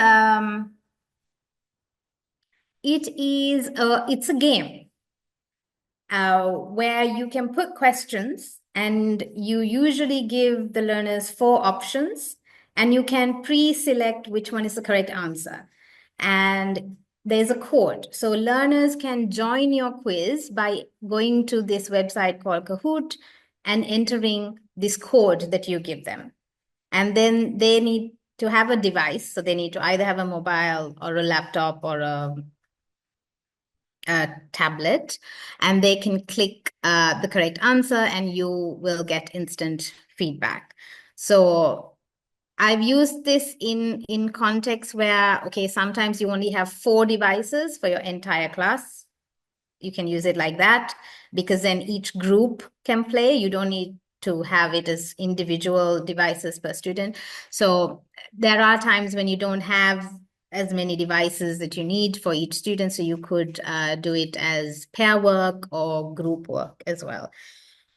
Speaker 10: it's a game where you can put questions, and you usually give the learners 4 options, and you can pre-select which one is the correct answer. And there's a code. So learners can join your quiz by going to this website called Kahoot and entering this code that you give them. And then they need to have a device. So they need to either have a mobile or a laptop or a tablet, and they can click the correct answer, and you will get instant feedback. So I've used this in contexts where, okay, sometimes you only have 4 devices for your entire class. You can use it like that, because then each group can play. You don't need to have it as individual devices per student. So there are times when you don't have as many devices that you need for each student, so you could do it as pair work or group work as well.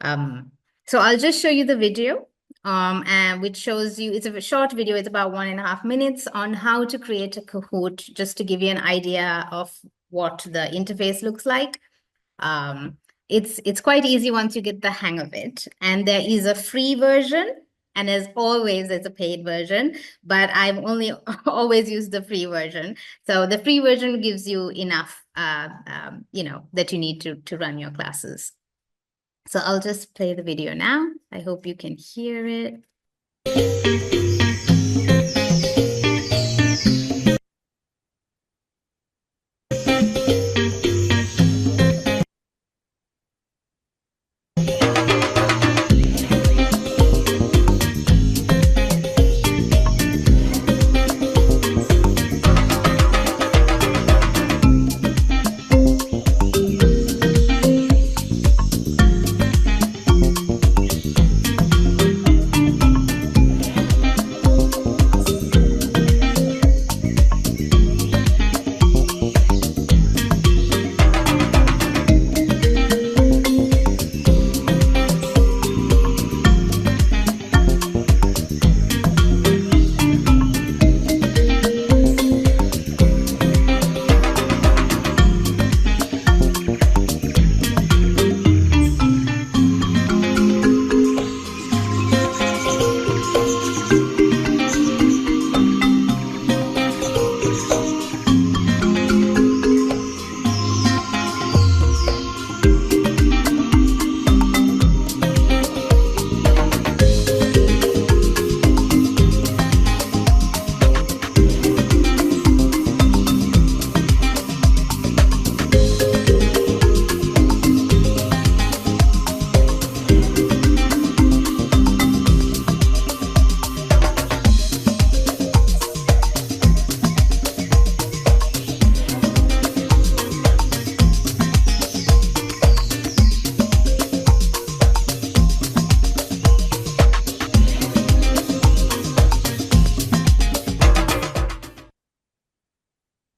Speaker 10: So I'll just show you the video, and which shows you, it's a short video, it's about 1.5 minutes, on how to create a Kahoot, just to give you an idea of what the interface looks like. It's quite easy once you get the hang of it. And there is a free version, and as always, there's a paid version, but I've only always used the free version. So the free version gives you enough, that you need to run your classes. So I'll just play the video now. I hope you can hear it.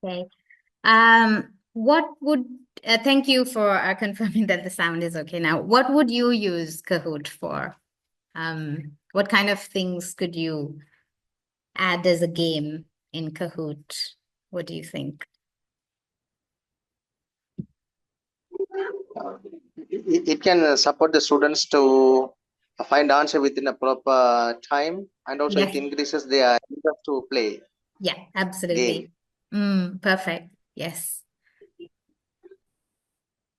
Speaker 10: Okay. What would, thank you for confirming that the sound is okay now. What would you use Kahoot for? What kind of things could you add as a game in Kahoot? What do you think?
Speaker 4: It can support the students to find answer within a proper time, and also
Speaker 10: Yes.
Speaker 4: it increases their interest to play.
Speaker 10: Yeah, absolutely. Perfect. Yes.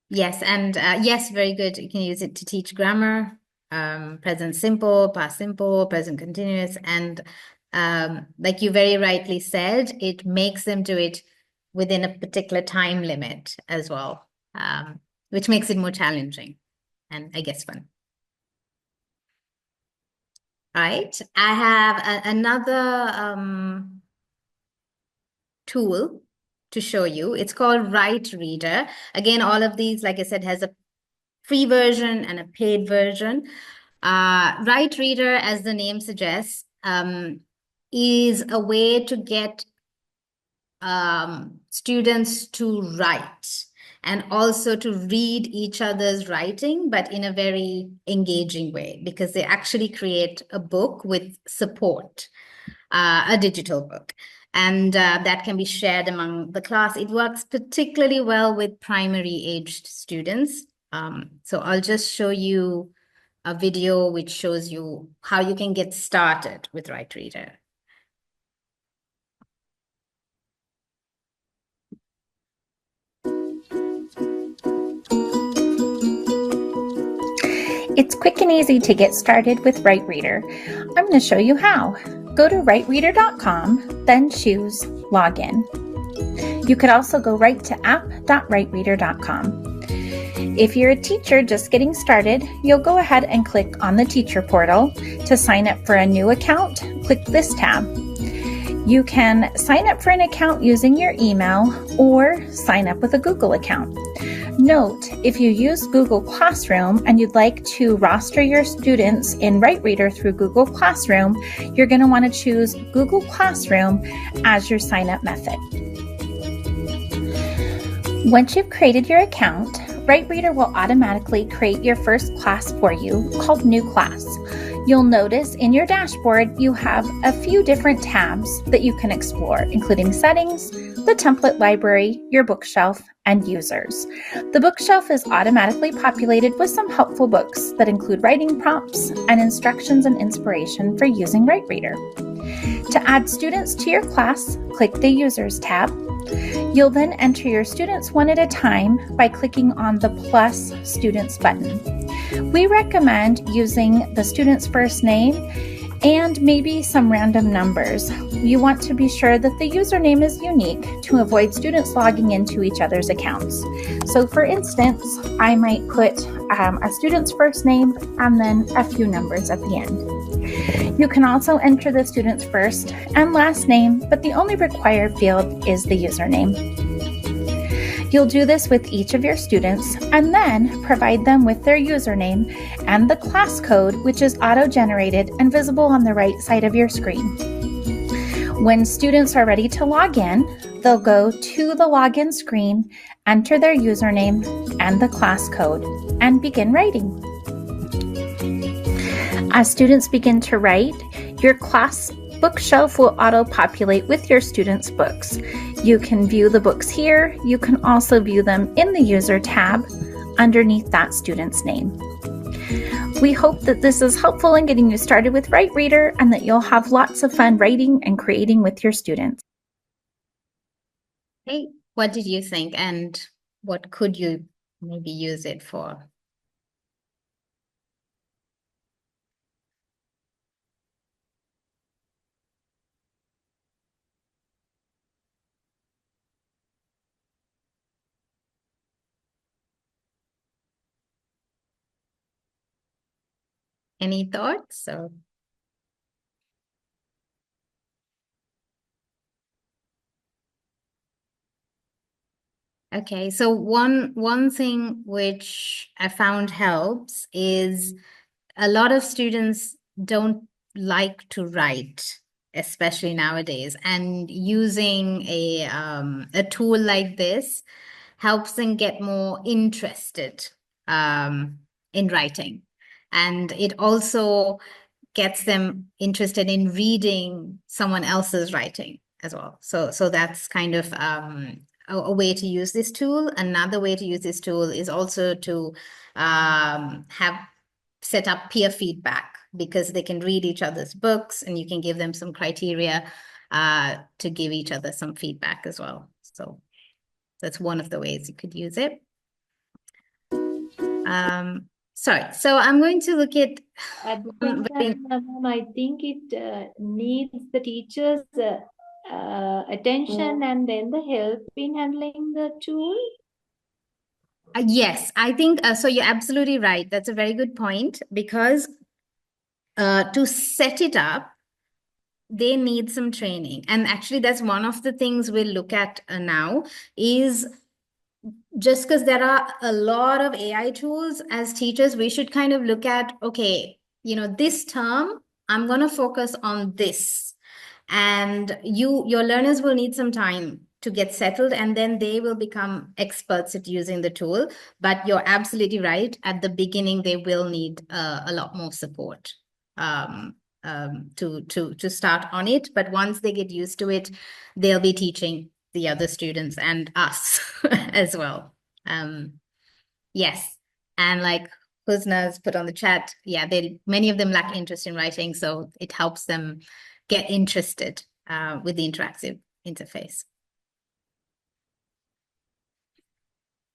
Speaker 10: Yes, and yes, very good. You can use it to teach grammar, present simple, past simple, present continuous, and like you very rightly said, it makes them do it within a particular time limit as well, which makes it more challenging and I guess fun. All right, I have another tool to show you. It's called Write Reader. Again, all of these, like I said, has a free version and a paid version. Write Reader, as the name suggests, is a way to get students to write. and also to read each other's writing, but in a very engaging way, because they actually create a book with support, a digital book. And that can be shared among the class. It works particularly well with primary aged students. So I'll just show you a video which shows you how you can get started with Right Reader.
Speaker 11: It's quick and easy to get started with Right Reader. I'm going to show you how. Go to rightreader.com, then choose Login. You could also go right to app.rightreader.com. If you're a teacher just getting started, you'll go ahead and click on the teacher portal. To sign up for a new account, click this tab. You can sign up for an account using your email or sign up with a Google account. Note, if you use Google Classroom and you'd like to roster your students in Right Reader through Google Classroom, you're going to want to choose Google Classroom as your sign-up method. Once you've created your account, Right Reader will automatically create your first class for you called New Class. You'll notice in your dashboard you have a few different tabs that you can explore, including Settings, the Template Library, your bookshelf, and Users. The bookshelf is automatically populated with some helpful books that include writing prompts and instructions and inspiration for using Right Reader. To add students to your class, click the Users tab. You'll then enter your students one at a time by clicking on the plus students button. We recommend using the student's first name and maybe some random numbers. You want to be sure that the username is unique to avoid students logging into each other's accounts. So for instance, I might put a student's first name and then a few numbers at the end. You can also enter the student's first and last name, but the only required field is the username. You'll do this with each of your students and then provide them with their username and the class code, which is auto-generated and visible on the right side of your screen. When students are ready to log in, they'll go to the login screen, enter their username and the class code, and begin writing. As students begin to write, your class bookshelf will auto-populate with your students' books. You can view the books here. You can also view them in the User tab underneath that student's name. We hope that this is helpful in getting you started with Right Reader and that you'll have lots of fun writing and creating with your students.
Speaker 10: Hey, what did you think, and what could you maybe use it for? Any thoughts? Or okay, so one thing which I found helps is a lot of students don't like to write, especially nowadays, and using a tool like this helps them get more interested in writing. And it also gets them interested in reading someone else's writing as well. So that's kind of a way to use this tool. Another way to use this tool is also to set up peer feedback, because they can read each other's books and you can give them some criteria to give each other some feedback as well. So that's one of the ways you could use it. Sorry, so I'm going to look at
Speaker 12: I think it needs the teacher's attention and then the help in handling the tool.
Speaker 10: Yes, I think so. You're absolutely right. That's a very good point, because to set it up, they need some training. And actually, that's one of the things we'll look at now is, just because there are a lot of AI tools, as teachers, we should kind of look at, okay, this term, I'm going to focus on this. And your learners will need some time to get settled, and then they will become experts at using the tool. But you're absolutely right. At the beginning, they will need a lot more support to start on it. But once they get used to it, they'll be teaching the other students and us as well. Yes, and like Husna's put on the chat, yeah, many of them lack interest in writing, so it helps them get interested with the interactive interface.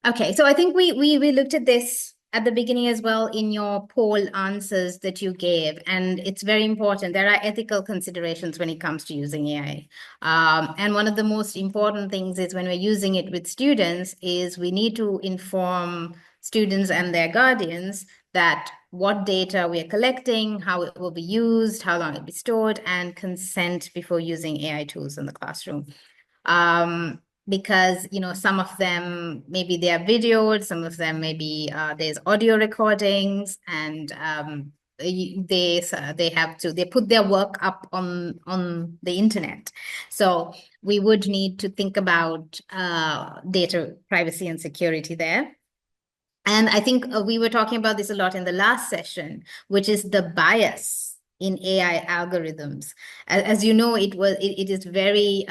Speaker 10: Okay, so I think we looked at this at the beginning as well in your poll answers that you gave, and it's very important. There are ethical considerations when it comes to using AI. And one of the most important things is when we're using it with students is we need to inform students and their guardians that what data we are collecting, how it will be used, how long it will be stored, and consent before using AI tools in the classroom. Because, you know, some of them, maybe they are videoed, some of them maybe there's audio recordings, and they put their work up on the internet. So we would need to think about data privacy and security there. And I think we were talking about this a lot in the last session, which is the bias in AI algorithms. As you know, it is very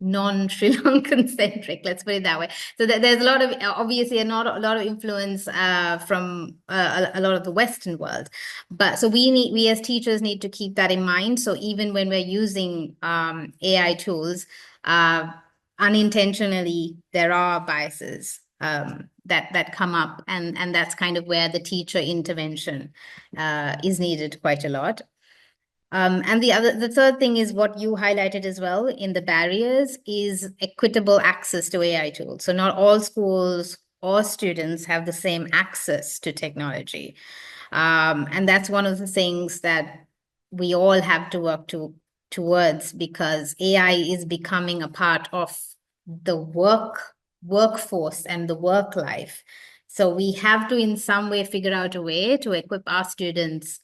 Speaker 10: non-Sri Lankan centric, let's put it that way. So there's a lot of, obviously, a lot of influence from a lot of the Western world. But so we as teachers need to keep that in mind. So even when we're using AI tools, unintentionally, there are biases that come up, and that's kind of where the teacher intervention is needed quite a lot. And the third thing is what you highlighted as well in the barriers is equitable access to AI tools. So not all schools or students have the same access to technology. And that's one of the things that we all have to work towards, because AI is becoming a part of the workforce and the work life. So we have to in some way figure out a way to equip our students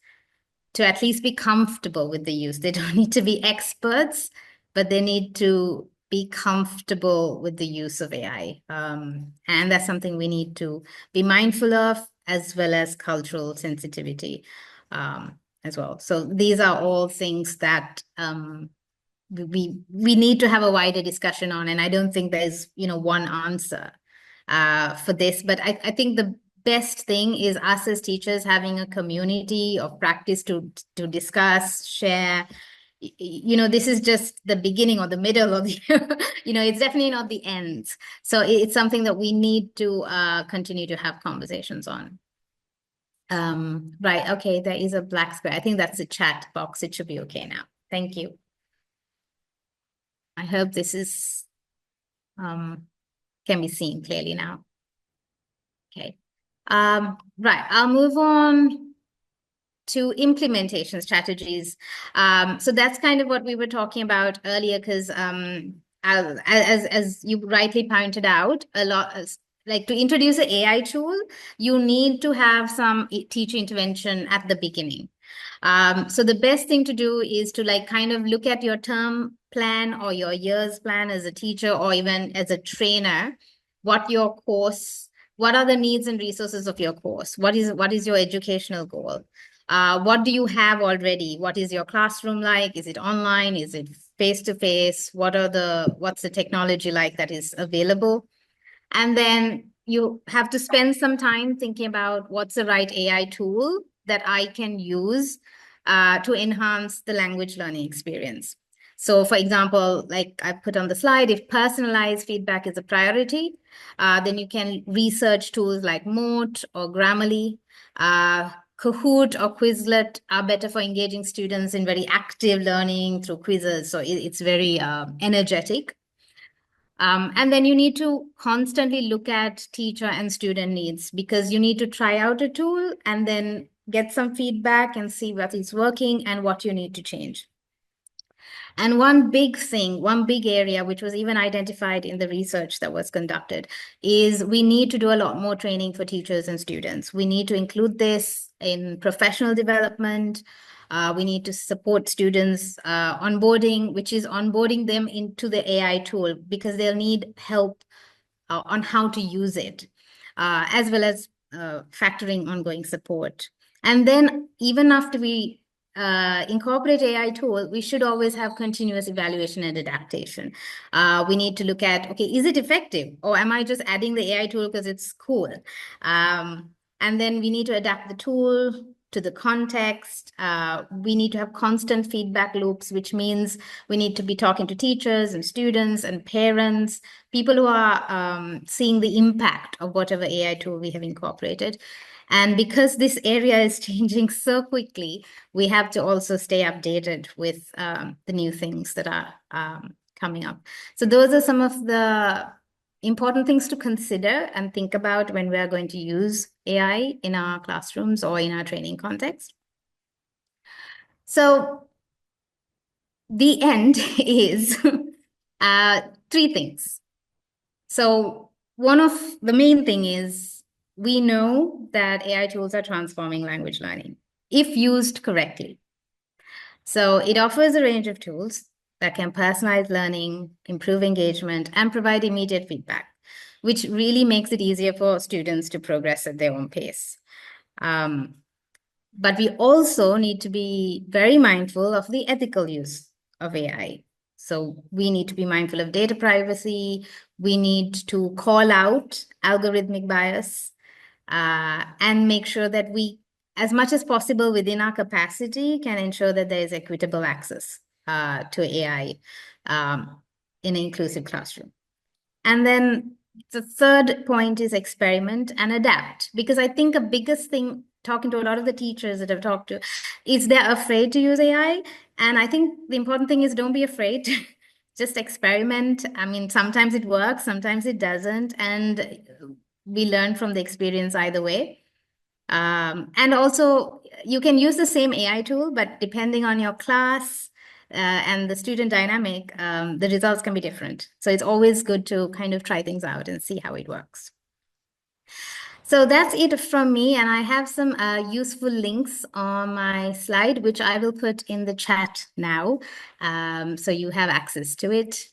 Speaker 10: to at least be comfortable with the use. They don't need to be experts, but they need to be comfortable with the use of AI. And that's something we need to be mindful of, as well as cultural sensitivity as well. So these are all things that we need to have a wider discussion on. And I don't think there's, you know, one answer for this, but I think the best thing is us as teachers having a community of practice to discuss, share. You know, this is just the beginning or the middle of the, you know, it's definitely not the end. So it's something that we need to continue to have conversations on. Right, okay, there is a black square. I think that's the chat box. It should be okay now. Thank you. I hope this is can be seen clearly now. Okay. Right, I'll move on to implementation strategies. So that's kind of what we were talking about earlier, because as you rightly pointed out, a lot, like to introduce an AI tool, you need to have some teacher intervention at the beginning. So the best thing to do is to like kind of look at your term plan or your year's plan as a teacher or even as a trainer, what your course, what are the needs and resources of your course? What is your educational goal? What do you have already? What is your classroom like? Is it online? Is it face-to-face? What's the technology like that is available? And then you have to spend some time thinking about what's the right AI tool that I can use to enhance the language learning experience. So for example, like I put on the slide, if personalized feedback is a priority, then you can research tools like Mote or Grammarly. Kahoot or Quizlet are better for engaging students in very active learning through quizzes. So it's very energetic. And then you need to constantly look at teacher and student needs, because you need to try out a tool and then get some feedback and see what is working and what you need to change. And one big thing, one big area, which was even identified in the research that was conducted, is we need to do a lot more training for teachers and students. We need to include this in professional development. We need to support students onboarding, which is onboarding them into the AI tool, because they'll need help on how to use it, as well as factoring ongoing support. And then even after we incorporate AI tool, we should always have continuous evaluation and adaptation. We need to look at, okay, is it effective? Or am I just adding the AI tool because it's cool? And then we need to adapt the tool to the context. We need to have constant feedback loops, which means we need to be talking to teachers and students and parents, people who are seeing the impact of whatever AI tool we have incorporated. And because this area is changing so quickly, we have to also stay updated with the new things that are coming up. So those are some of the important things to consider and think about when we are going to use AI in our classrooms or in our training context. So the end is 3 things. So one of the main thing is we know that AI tools are transforming language learning if used correctly. So it offers a range of tools that can personalize learning, improve engagement, and provide immediate feedback, which really makes it easier for students to progress at their own pace. But we also need to be very mindful of the ethical use of AI. So we need to be mindful of data privacy. We need to call out algorithmic bias and make sure that we, as much as possible within our capacity, can ensure that there is equitable access to AI in an inclusive classroom. And then the third point is experiment and adapt, because I think the biggest thing, talking to a lot of the teachers that I've talked to, is they're afraid to use AI. And I think the important thing is don't be afraid. Just experiment. I mean, sometimes it works, sometimes it doesn't. And we learn from the experience either way. And also, you can use the same AI tool, but depending on your class and the student dynamic, the results can be different. So it's always good to kind of try things out and see how it works. So that's it from me. And I have some useful links on my slide, which I will put in the chat now. So you have access to it,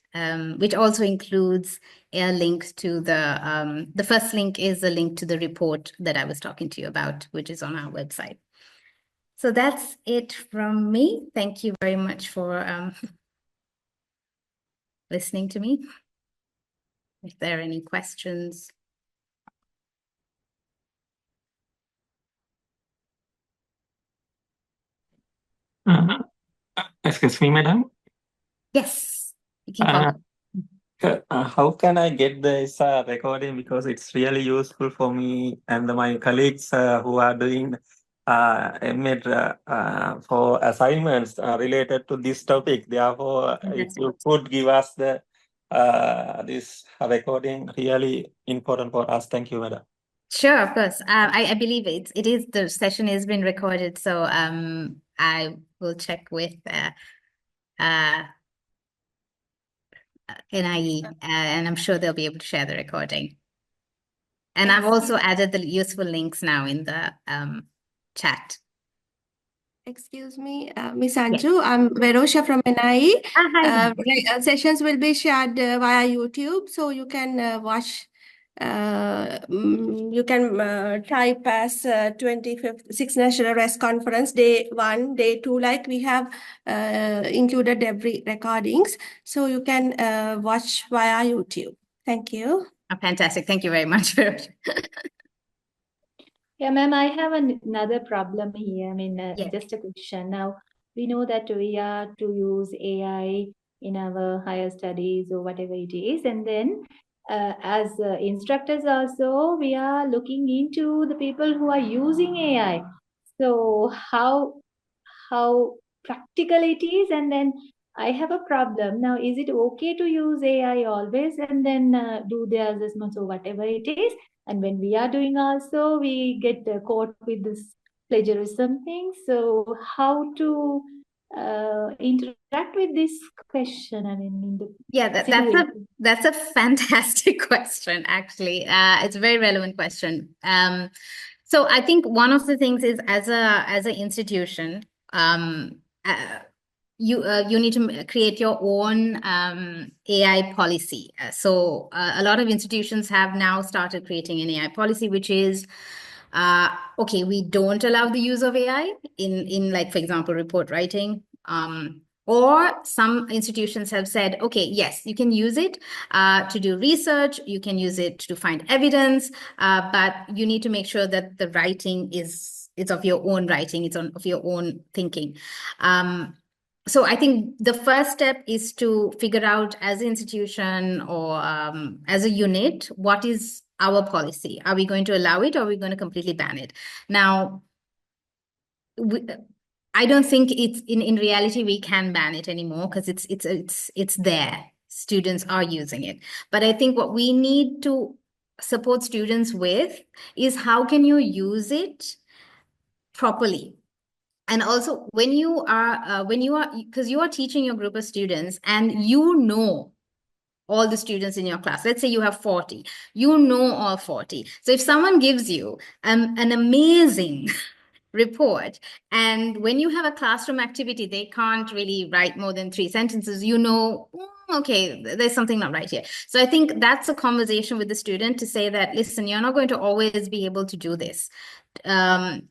Speaker 10: which also includes a link to the first link is a link to the report that I was talking to you about, which is on our website. So that's it from me. Thank you very much for listening to me. If there are any questions.
Speaker 13: Excuse me, madam.
Speaker 10: Yes, you can call.
Speaker 13: How can I get this recording? Because it's really useful for me and my colleagues who are doing MEd for assignments related to this topic. Therefore, if you could give us the this recording, really important for us. Thank you, madam.
Speaker 10: Sure, of course. I believe it is, the session has been recorded, so I will check with NIE, and I'm sure they'll be able to share the recording. And I've also added the useful links now in the chat.
Speaker 14: Excuse me, Miss Anju, I'm Verosha from NIE.
Speaker 10: Hi.
Speaker 14: Sessions will be shared via YouTube, so you can watch. You can type as 25th 6th National RESC Conference, day 1, day 2, like we have included every recordings. So you can watch via YouTube. Thank you.
Speaker 10: Oh, fantastic. Thank you very much.
Speaker 12: Yeah, ma'am, I have another problem here. I mean,
Speaker 10: Yes.
Speaker 12: just a question. Now, we know that we are to use AI in our higher studies or whatever it is. And then as instructors also, we are looking into the people who are using AI. So how practical it is, and then I have a problem. Now, is it okay to use AI always and then do the assessments or whatever it is? And when we are doing also, we get caught with this plagiarism thing. So how to interact with this question? I mean, in the
Speaker 10: Yeah, that's a fantastic question, actually. It's a very relevant question. So I think one of the things is as an institution, you need to create your own AI policy. So a lot of institutions have now started creating an AI policy, which is okay, we don't allow the use of AI in like, for example, report writing. Or some institutions have said, okay, yes, you can use it to do research, you can use it to find evidence, but you need to make sure that the writing is of your own writing, of your own thinking. So I think the first step is to figure out as an institution or as a unit, what is our policy? Are we going to allow it or are we going to completely ban it? Now, I don't think it's in reality we can ban it anymore because it's there. Students are using it. But I think what we need to support students with is how can you use it properly? And also when you are because you are teaching your group of students and you know all the students in your class. Let's say you have 40, you know all 40. So if someone gives you an amazing report, and when you have a classroom activity, they can't really write more than 3 sentences, you know, okay, there's something not right here. So I think that's a conversation with the student to say that, listen, you're not going to always be able to do this. And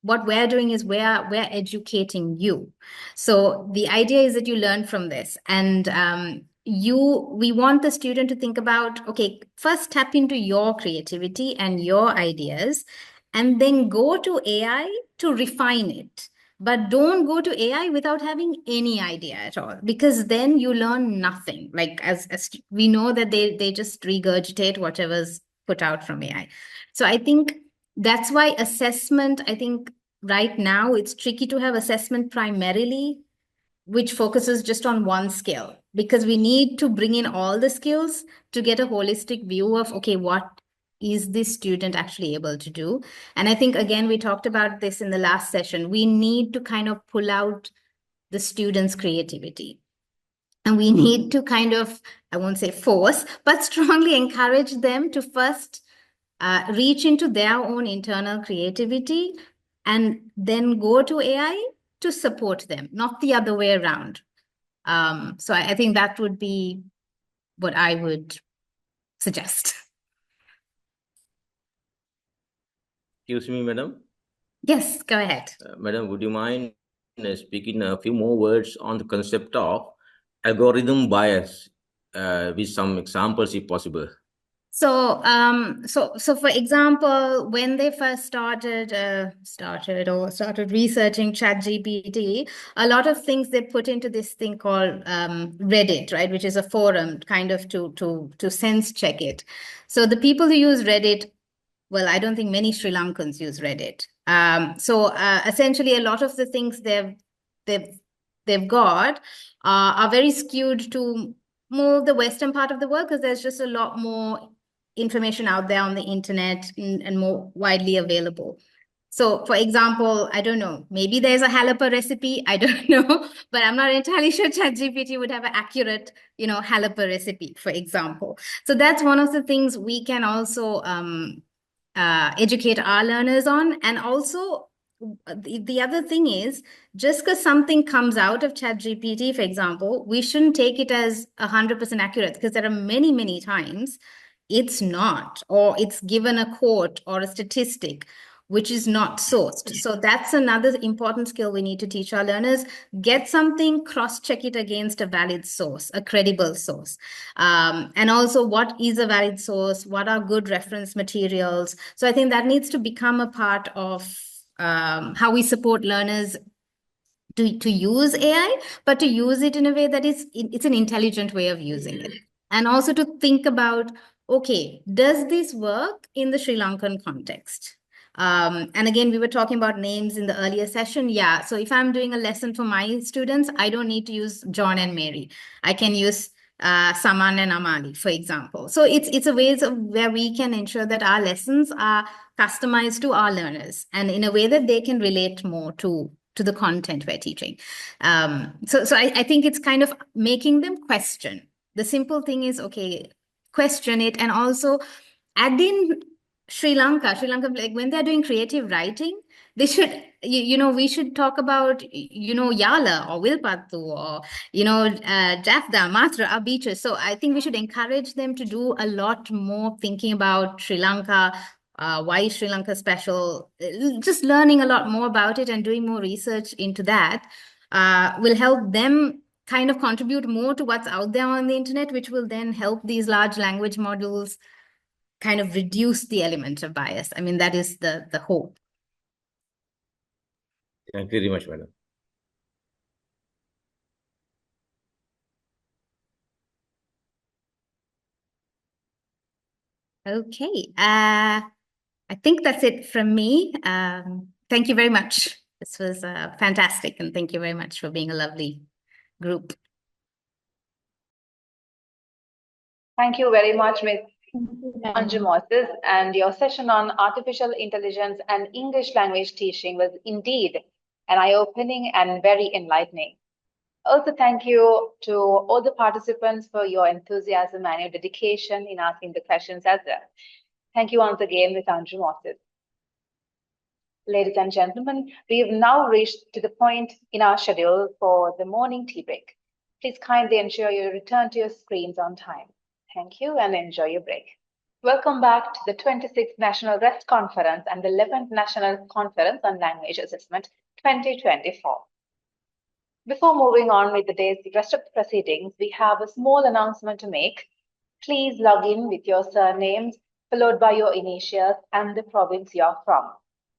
Speaker 10: what we're doing is we're educating you. So the idea is that you learn from this, and we want the student to think about, okay, first tap into your creativity and your ideas, and then go to AI to refine it. But don't go to AI without having any idea at all, because then you learn nothing. Like as we know that they just regurgitate whatever's put out from AI. So I think that's why assessment, I think right now it's tricky to have assessment primarily which focuses just on one skill, because we need to bring in all the skills to get a holistic view of, okay, what is this student actually able to do? And I think, again, we talked about this in the last session. We need to kind of pull out the students' creativity. And we need to kind of, I won't say force, but strongly encourage them to first reach into their own internal creativity and then go to AI to support them, not the other way around. So I think that would be what I would suggest.
Speaker 6: Excuse me, madam.
Speaker 10: Yes, go ahead.
Speaker 6: Madam, would you mind speaking a few more words on the concept of algorithm bias with some examples, if possible?
Speaker 10: So, so for example, when they first started researching ChatGPT, a lot of things they put into this thing called Reddit, right, which is a forum kind of to sense check it. So the people who use Reddit, well, I don't think many Sri Lankans use Reddit. So essentially, a lot of the things they've got are very skewed to more the Western part of the world, because there's just a lot more information out there on the internet and more widely available. So, for example, I don't know, maybe there's a jalapa recipe, I don't know, but I'm not entirely sure ChatGPT would have an accurate, jalapa recipe, for example. So that's one of the things we can also educate our learners on. And also, the other thing is, just because something comes out of ChatGPT, for example, we shouldn't take it as 100% accurate, because there are many, many times it's not, or it's given a quote or a statistic which is not sourced. So that's another important skill we need to teach our learners. Get something, cross-check it against a valid source, a credible source. And also, what is a valid source? What are good reference materials? So I think that needs to become a part of how we support learners to use AI, but to use it in a way that it's an intelligent way of using it. And also to think about, okay, does this work in the Sri Lankan context? And again, we were talking about names in the earlier session. Yeah, so if I'm doing a lesson for my students, I don't need to use John and Mary. I can use Saman and Amali, for example. So it's a ways of where we can ensure that our lessons are customized to our learners and in a way that they can relate more to to the content we're teaching. So I think it's kind of making them question. The simple thing is, okay, question it, and also add in Sri Lanka, like when they're doing creative writing, they should, we should talk about, Yala or Wilpattu or, Jaffna, Matra are beaches. So I think we should encourage them to do a lot more thinking about Sri Lanka, why is Sri Lanka special, just learning a lot more about it and doing more research into that will help them kind of contribute more to what's out there on the internet, which will then help these large language models kind of reduce the element of bias. I mean, that is the hope.
Speaker 6: Thank you very much, madam.
Speaker 10: Okay. I think that's it from me. Thank you very much. This was fantastic, and thank you very much for being a lovely group.
Speaker 1: Thank you very much, Ms. Anju Moses, and your session on artificial intelligence and English language teaching was indeed an eye-opening and very enlightening. Also, thank you to all the participants for your enthusiasm and your dedication in asking the questions as well. Thank you once again, Ms. Anju Moses. Ladies and gentlemen, we have now reached to the point in our schedule for the morning tea break. Please kindly ensure you return to your screens on time. Thank you and enjoy your break. Welcome back to the 26th National RESC Conference and the 11th National Conference on Language Assessment 2024. Before moving on with the day's rest of the proceedings, we have a small announcement to make. Please log in with your surnames, followed by your initials and the province you're from.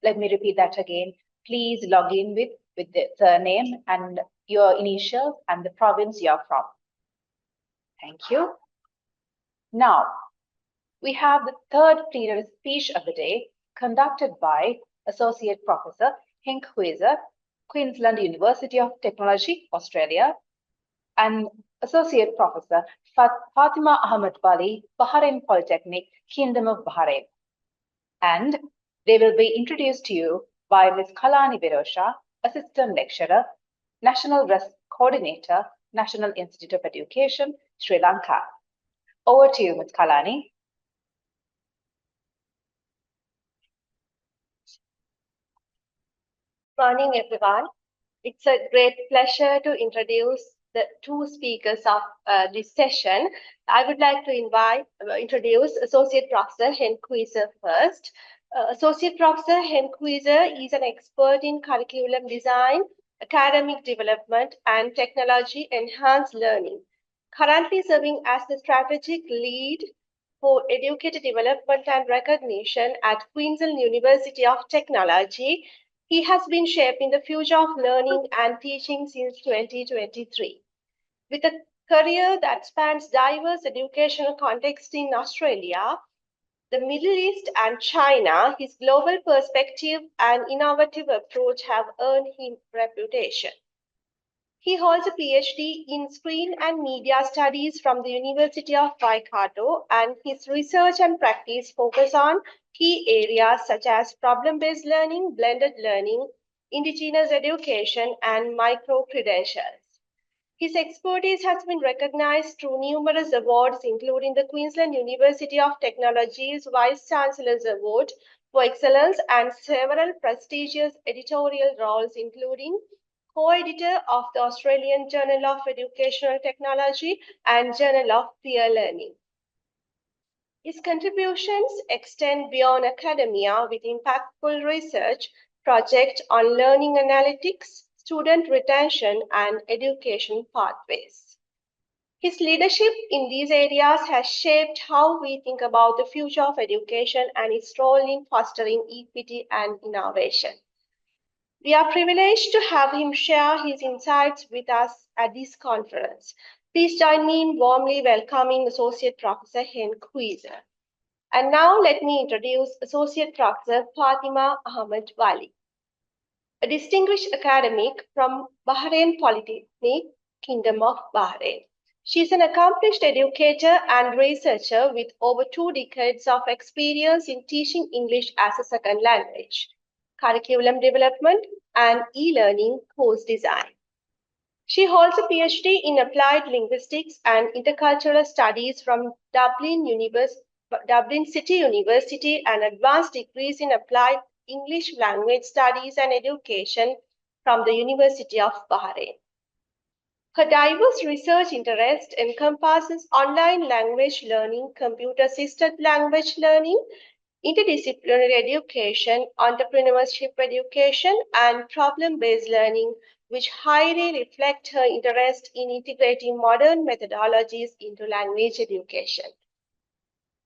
Speaker 1: Let me repeat that again. Please log in with the surname and your initials and the province you're from. Thank you. Now, we have the third plenary speech of the day, conducted by Associate Professor Henk Huizer, Queensland University of Technology, Australia, and Associate Professor Fatima Ahmed Bali, Bahrain Polytechnic, Kingdom of Bahrain. And they will be introduced to you by Ms. Kalani Birosha, Assistant Lecturer, National RESC Coordinator, National Institute of Education, Sri Lanka. Over to you, Ms. Kalani.
Speaker 15: Morning, everyone. It's a great pleasure to introduce the two speakers of this session. I would like to introduce Associate Professor Henk Huizer first. Associate Professor Henk Huizer is an expert in curriculum design, academic development, and technology-enhanced learning. Currently serving as the strategic lead for educator development and recognition at Queensland University of Technology, he has been shaping the future of learning and teaching since 2023. With a career that spans diverse educational contexts in Australia, the Middle East and China, his global perspective and innovative approach have earned him reputation. He holds a PhD in Screen and Media Studies from the University of Waikato, and his research and practice focus on key areas such as problem-based learning, blended learning, indigenous education, and micro-credentials. His expertise has been recognized through numerous awards, including the Queensland University of Technology's Vice Chancellor's Award for Excellence and several prestigious editorial roles, including co-editor of the Australian Journal of Educational Technology and Journal of Peer Learning. His contributions extend beyond academia with impactful research projects on learning analytics, student retention, and education pathways. His leadership in these areas has shaped how we think about the future of education and its role in fostering equity and innovation. We are privileged to have him share his insights with us at this conference. Please join me in warmly welcoming Associate Professor Henk Huizer. And now let me introduce Associate Professor Fatima Ahmed Bali, a distinguished academic from Bahrain Polytechnic, Kingdom of Bahrain. She is an accomplished educator and researcher with over 2 decades of experience in teaching English as a second language, curriculum development, and e-learning course design. She holds a PhD in Applied Linguistics and Intercultural Studies from Dublin City University and advanced degrees in Applied English Language Studies and Education from the University of Bahrain. Her diverse research interest encompasses online language learning, computer-assisted language learning, interdisciplinary education, entrepreneurship education, and problem-based learning, which highly reflect her interest in integrating modern methodologies into language education.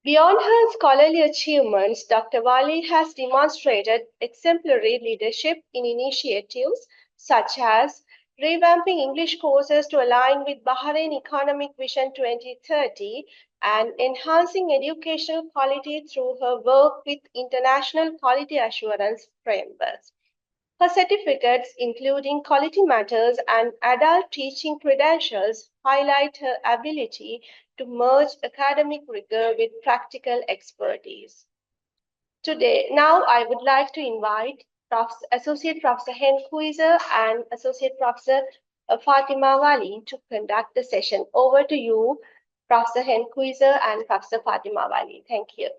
Speaker 15: Beyond her scholarly achievements, Dr. Wali has demonstrated exemplary leadership in initiatives such as revamping English courses to align with Bahrain Economic Vision 2030 and enhancing educational quality through her work with international quality assurance frameworks. Her certificates, including Quality Matters and Adult Teaching Credentials, highlight her ability to merge academic rigor with practical expertise. Now I would like to invite Associate Professor Hen Kuizer and Associate Professor Fatima Wali to conduct the session. Over to you, Professor Hen Kuizer and Professor Fatima Wali. Thank you.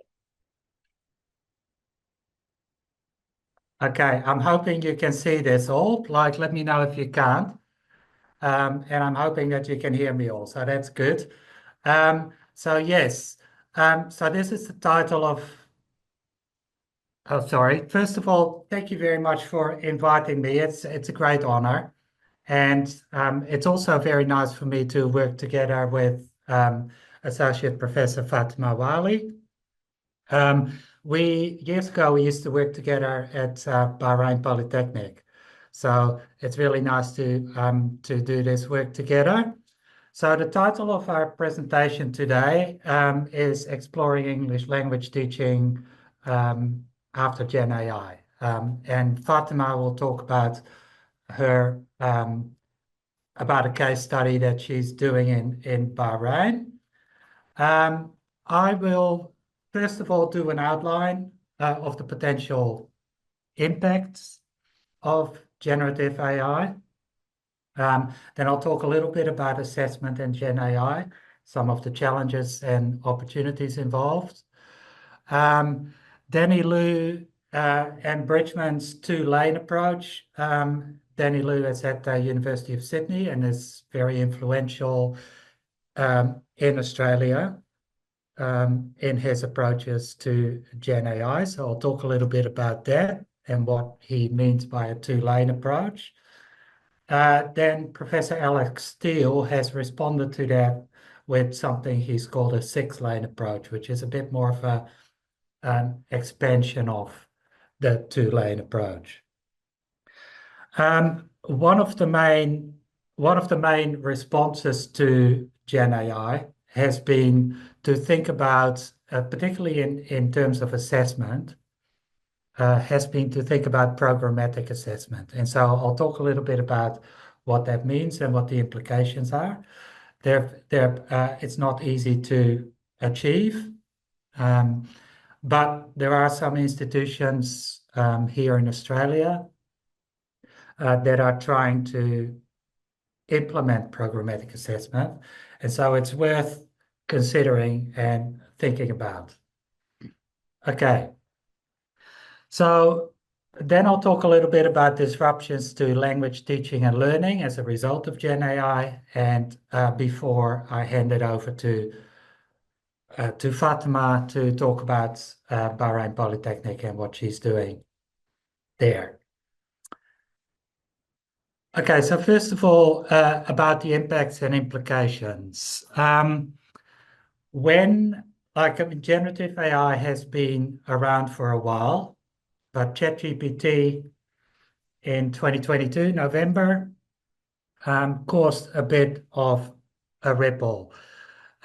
Speaker 16: Okay, I'm hoping you can see this all. Let me know if you can't. And I'm hoping that you can hear me all, so that's good. So yes, so this is the title of, oh, sorry. First of all, thank you very much for inviting me. It's a great honor. And it's also very nice for me to work together with Associate Professor Fatima Wali. Years ago, we used to work together at Bahrain Polytechnic. So it's really nice to do this work together. So the title of our presentation today is Exploring English Language Teaching after Gen AI. And Fatima will talk about her about a case study that she's doing in Bahrain. I will first of all do an outline of the potential impacts of generative AI. Then I'll talk a little bit about assessment and Gen AI, some of the challenges and opportunities involved. Danny Liu and Bridgman's two-lane approach. Danny Liu is at the University of Sydney and is very influential in Australia in his approaches to Gen AI. So I'll talk a little bit about that and what he means by a two-lane approach. Then Professor Alex Steele has responded to that with something he's called a six-lane approach, which is a bit more of an expansion of the two-lane approach. One of the main responses to Gen AI has been to think about, particularly in terms of assessment, has been to think about programmatic assessment. And so I'll talk a little bit about what that means and what the implications are. It's not easy to achieve, but there are some institutions here in Australia that are trying to implement programmatic assessment. And so it's worth considering and thinking about. Okay. So then I'll talk a little bit about disruptions to language teaching and learning as a result of Gen AI, and before I hand it over to Fatima to talk about Bahrain Polytechnic and what she's doing there. Okay, so first of all, about the impacts and implications. Generative AI has been around for a while, but ChatGPT in 2022, November, caused a bit of a ripple,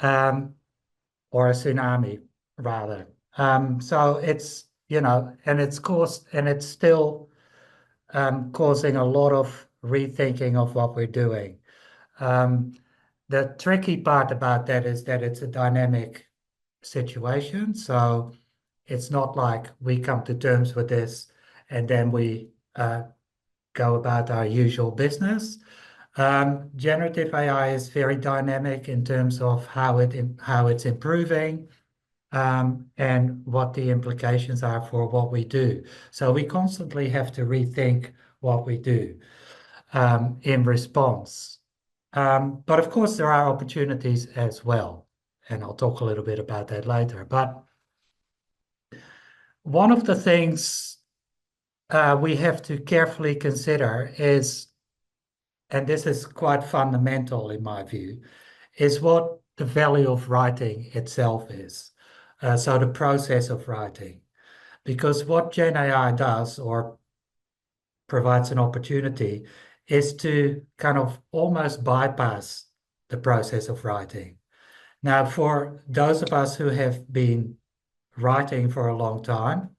Speaker 16: or a tsunami, rather. So it's, and it's still causing a lot of rethinking of what we're doing. The tricky part about that is that it's a dynamic situation. So it's not like we come to terms with this and then we go about our usual business. Generative AI is very dynamic in terms of how it's improving, and what the implications are for what we do. So we constantly have to rethink what we do in response. But of course, there are opportunities as well, and I'll talk a little bit about that later. But one of the things we have to carefully consider is, and this is quite fundamental in my view, is what the value of writing itself is. So the process of writing. Because what GenAI does, or provides an opportunity, is to kind of almost bypass the process of writing. Now, for those of us who have been writing for a long time,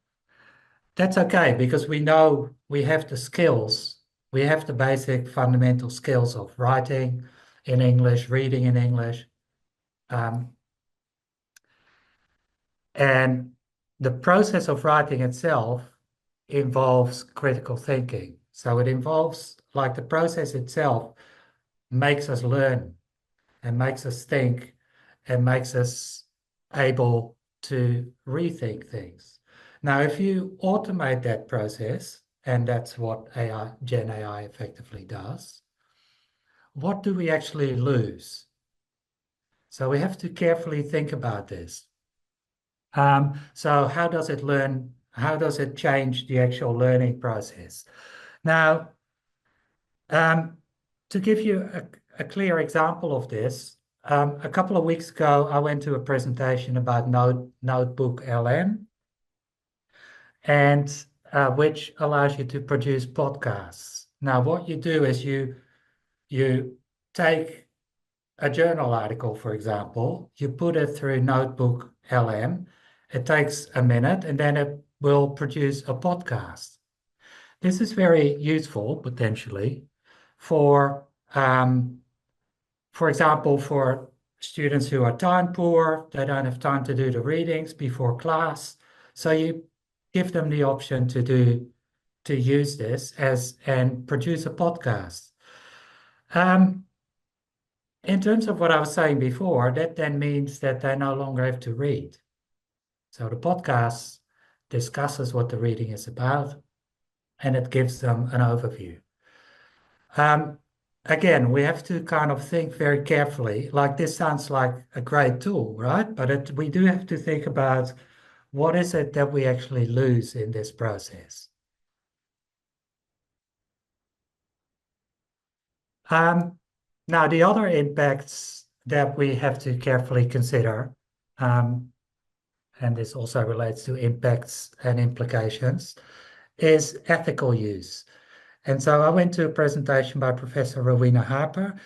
Speaker 16: that's okay, because we know we have the skills, we have the basic fundamental skills of writing in English, reading in English. And the process of writing itself involves critical thinking. So it involves, like, the process itself makes us learn and makes us think and makes us able to rethink things. Now, if you automate that process, and that's what Gen AI effectively does, what do we actually lose? So we have to carefully think about this. So how does it learn? How does it change the actual learning process? Now, to give you a clear example of this, a couple of weeks ago, I went to a presentation about Notebook LM, and which allows you to produce podcasts. Now, what you do is you take a journal article, for example, you put it through Notebook LM, it takes a minute, and then it will produce a podcast. This is very useful, potentially, for example, for students who are time poor, they don't have time to do the readings before class. So you give them the option to use this and produce a podcast. In terms of what I was saying before, that then means that they no longer have to read. So the podcast discusses what the reading is about, and it gives them an overview. Again, we have to kind of think very carefully. Like, this sounds like a great tool, right? But we do have to think about what is it that we actually lose in this process. Now, the other impacts that we have to carefully consider, and this also relates to impacts and implications, is ethical use. And so I went to a presentation by Professor Rowena Harper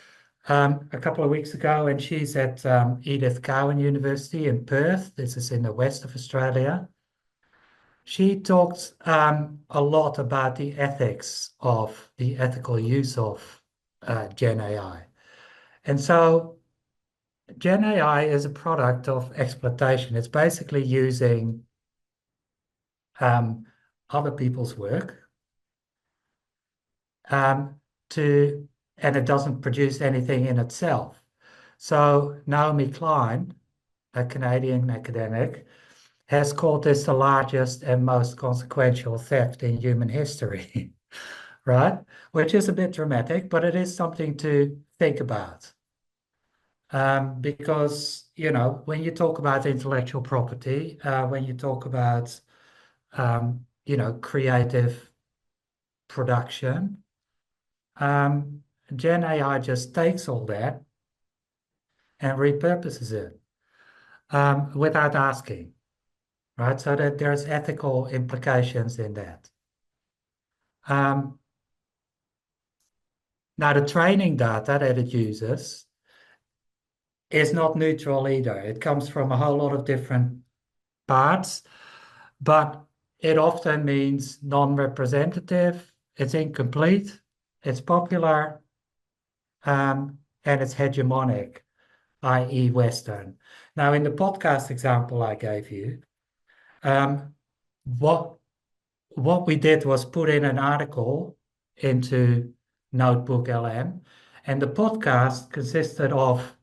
Speaker 16: a couple of weeks ago, and she's at Edith Cowan University in Perth. This is in the west of Australia. She talked a lot about the ethics of the ethical use of Gen AI. And so Gen AI is a product of exploitation. It's basically using other people's work and it doesn't produce anything in itself. So Naomi Klein, a Canadian academic, has called this the largest and most consequential theft in human history, right? Which is a bit dramatic, but it is something to think about. Because, you know, when you talk about intellectual property, when you talk about, you know, creative production, Gen AI just takes all that and repurposes it without asking, right? So that there's ethical implications in that. Now, the training data that it uses is not neutral either. It comes from a whole lot of different parts, but it often means non-representative, it's incomplete, it's popular, and it's hegemonic, i.e. Western. Now, in the podcast example I gave you, what we did was put in an article into Notebook LM. And the podcast consisted of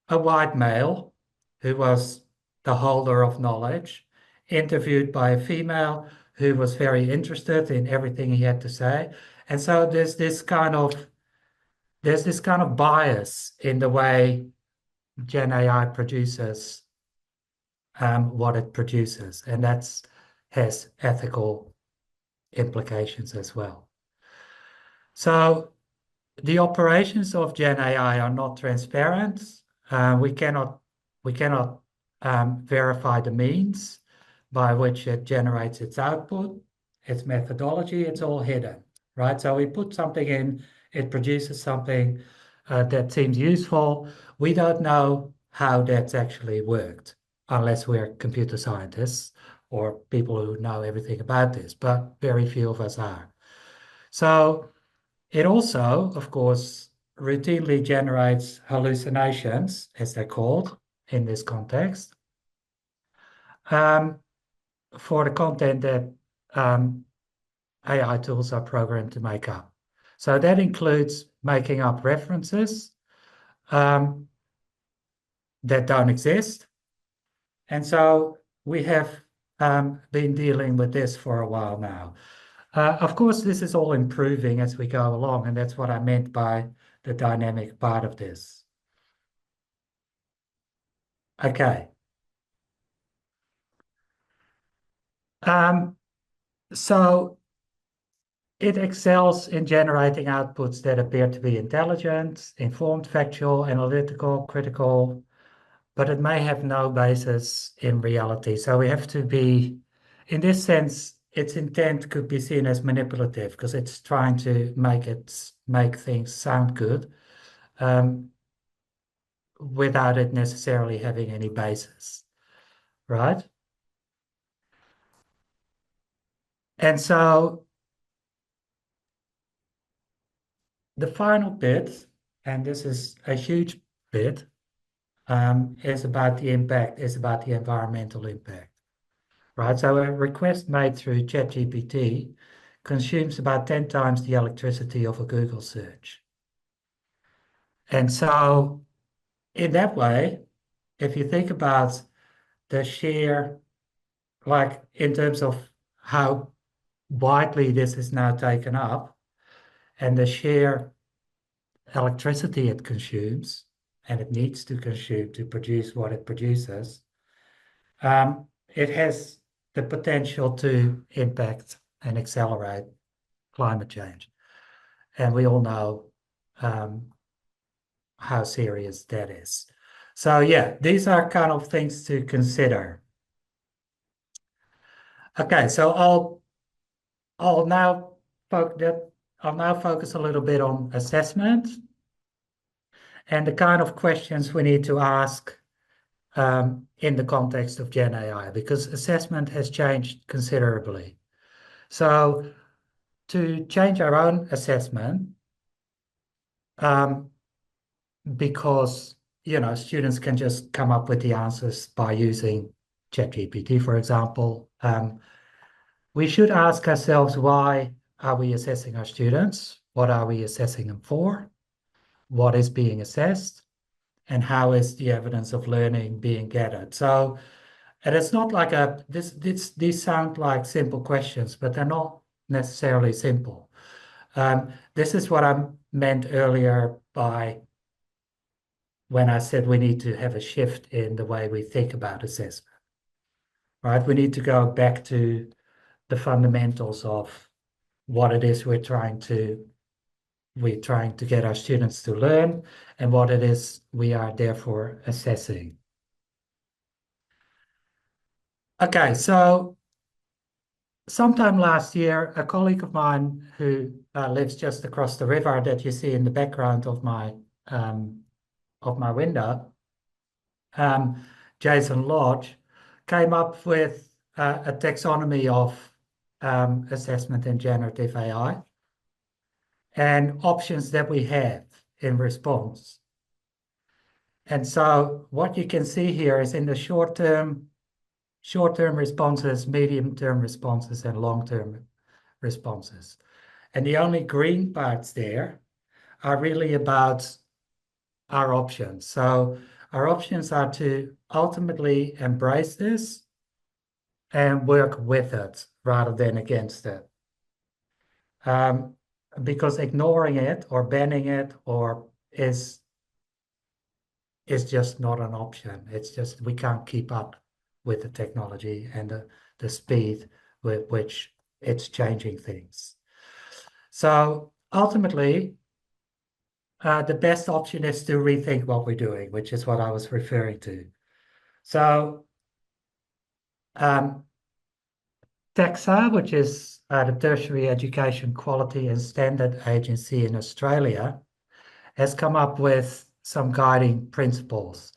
Speaker 16: a white male who was the holder of knowledge, interviewed by a female who was very interested in everything he had to say. And so there's this kind of bias in the way Gen AI produces what it produces, and that has ethical implications as well. So the operations of Gen AI are not transparent. We cannot verify the means by which it generates its output, its methodology. It's all hidden, right? So we put something in, it produces something that seems useful. We don't know how that's actually worked unless we're computer scientists or people who know everything about this, but very few of us are. So it also, of course, routinely generates hallucinations, as they're called in this context, for the content that AI tools are programmed to make up. So that includes making up references that don't exist. And so we have been dealing with this for a while now. Of course, this is all improving as we go along, and that's what I meant by the dynamic part of this. Okay. So it excels in generating outputs that appear to be intelligent, informed, factual, analytical, critical, but it may have no basis in reality. So we have to be, in this sense, its intent could be seen as manipulative because it's trying to make things sound good without it necessarily having any basis, right? And so the final bit, and this is a huge bit, is about the impact, is about the environmental impact, right? So a request made through ChatGPT consumes about 10 times the electricity of a Google search. And so in that way, if you think about the sheer, like in terms of how widely this is now taken up and the sheer electricity it consumes, and it needs to consume to produce what it produces, it has the potential to impact and accelerate climate change. And we all know how serious that is. So yeah, these are kind of things to consider. Okay, so I'll now focus a little bit on assessment and the kind of questions we need to ask in the context of Gen AI, because assessment has changed considerably. So to change our own assessment, because students can just come up with the answers by using ChatGPT, for example, we should ask ourselves, why are we assessing our students? What are we assessing them for? What is being assessed? And how is the evidence of learning being gathered? So, and it's not like these sound like simple questions, but they're not necessarily simple. This is what I meant earlier by when I said we need to have a shift in the way we think about assessment, right? We need to go back to the fundamentals of what it is we're trying to get our students to learn and what it is we are therefore assessing. Okay, so sometime last year, a colleague of mine who lives just across the river that you see in the background of my window, Jason Lodge, came up with a taxonomy of assessment in generative AI and options that we have in response. And so what you can see here is in the short-term responses, medium-term responses, and long-term responses. And the only green parts there are really about our options. So our options are to ultimately embrace this and work with it rather than against it. Because ignoring it or banning it or is just not an option. It's just we can't keep up with the technology and the speed with which it's changing things. So ultimately, the best option is to rethink what we're doing, which is what I was referring to. So TEXA, which is the Tertiary Education Quality and Standard Agency in Australia, has come up with some guiding principles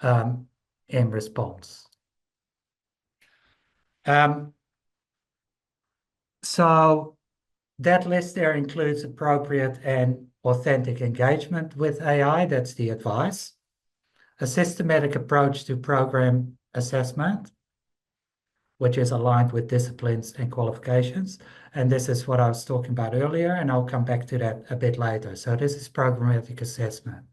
Speaker 16: in response. So that list there includes appropriate and authentic engagement with AI, that's the advice, a systematic approach to program assessment, which is aligned with disciplines and qualifications. And this is what I was talking about earlier, and I'll come back to that a bit later. So this is programmatic assessment.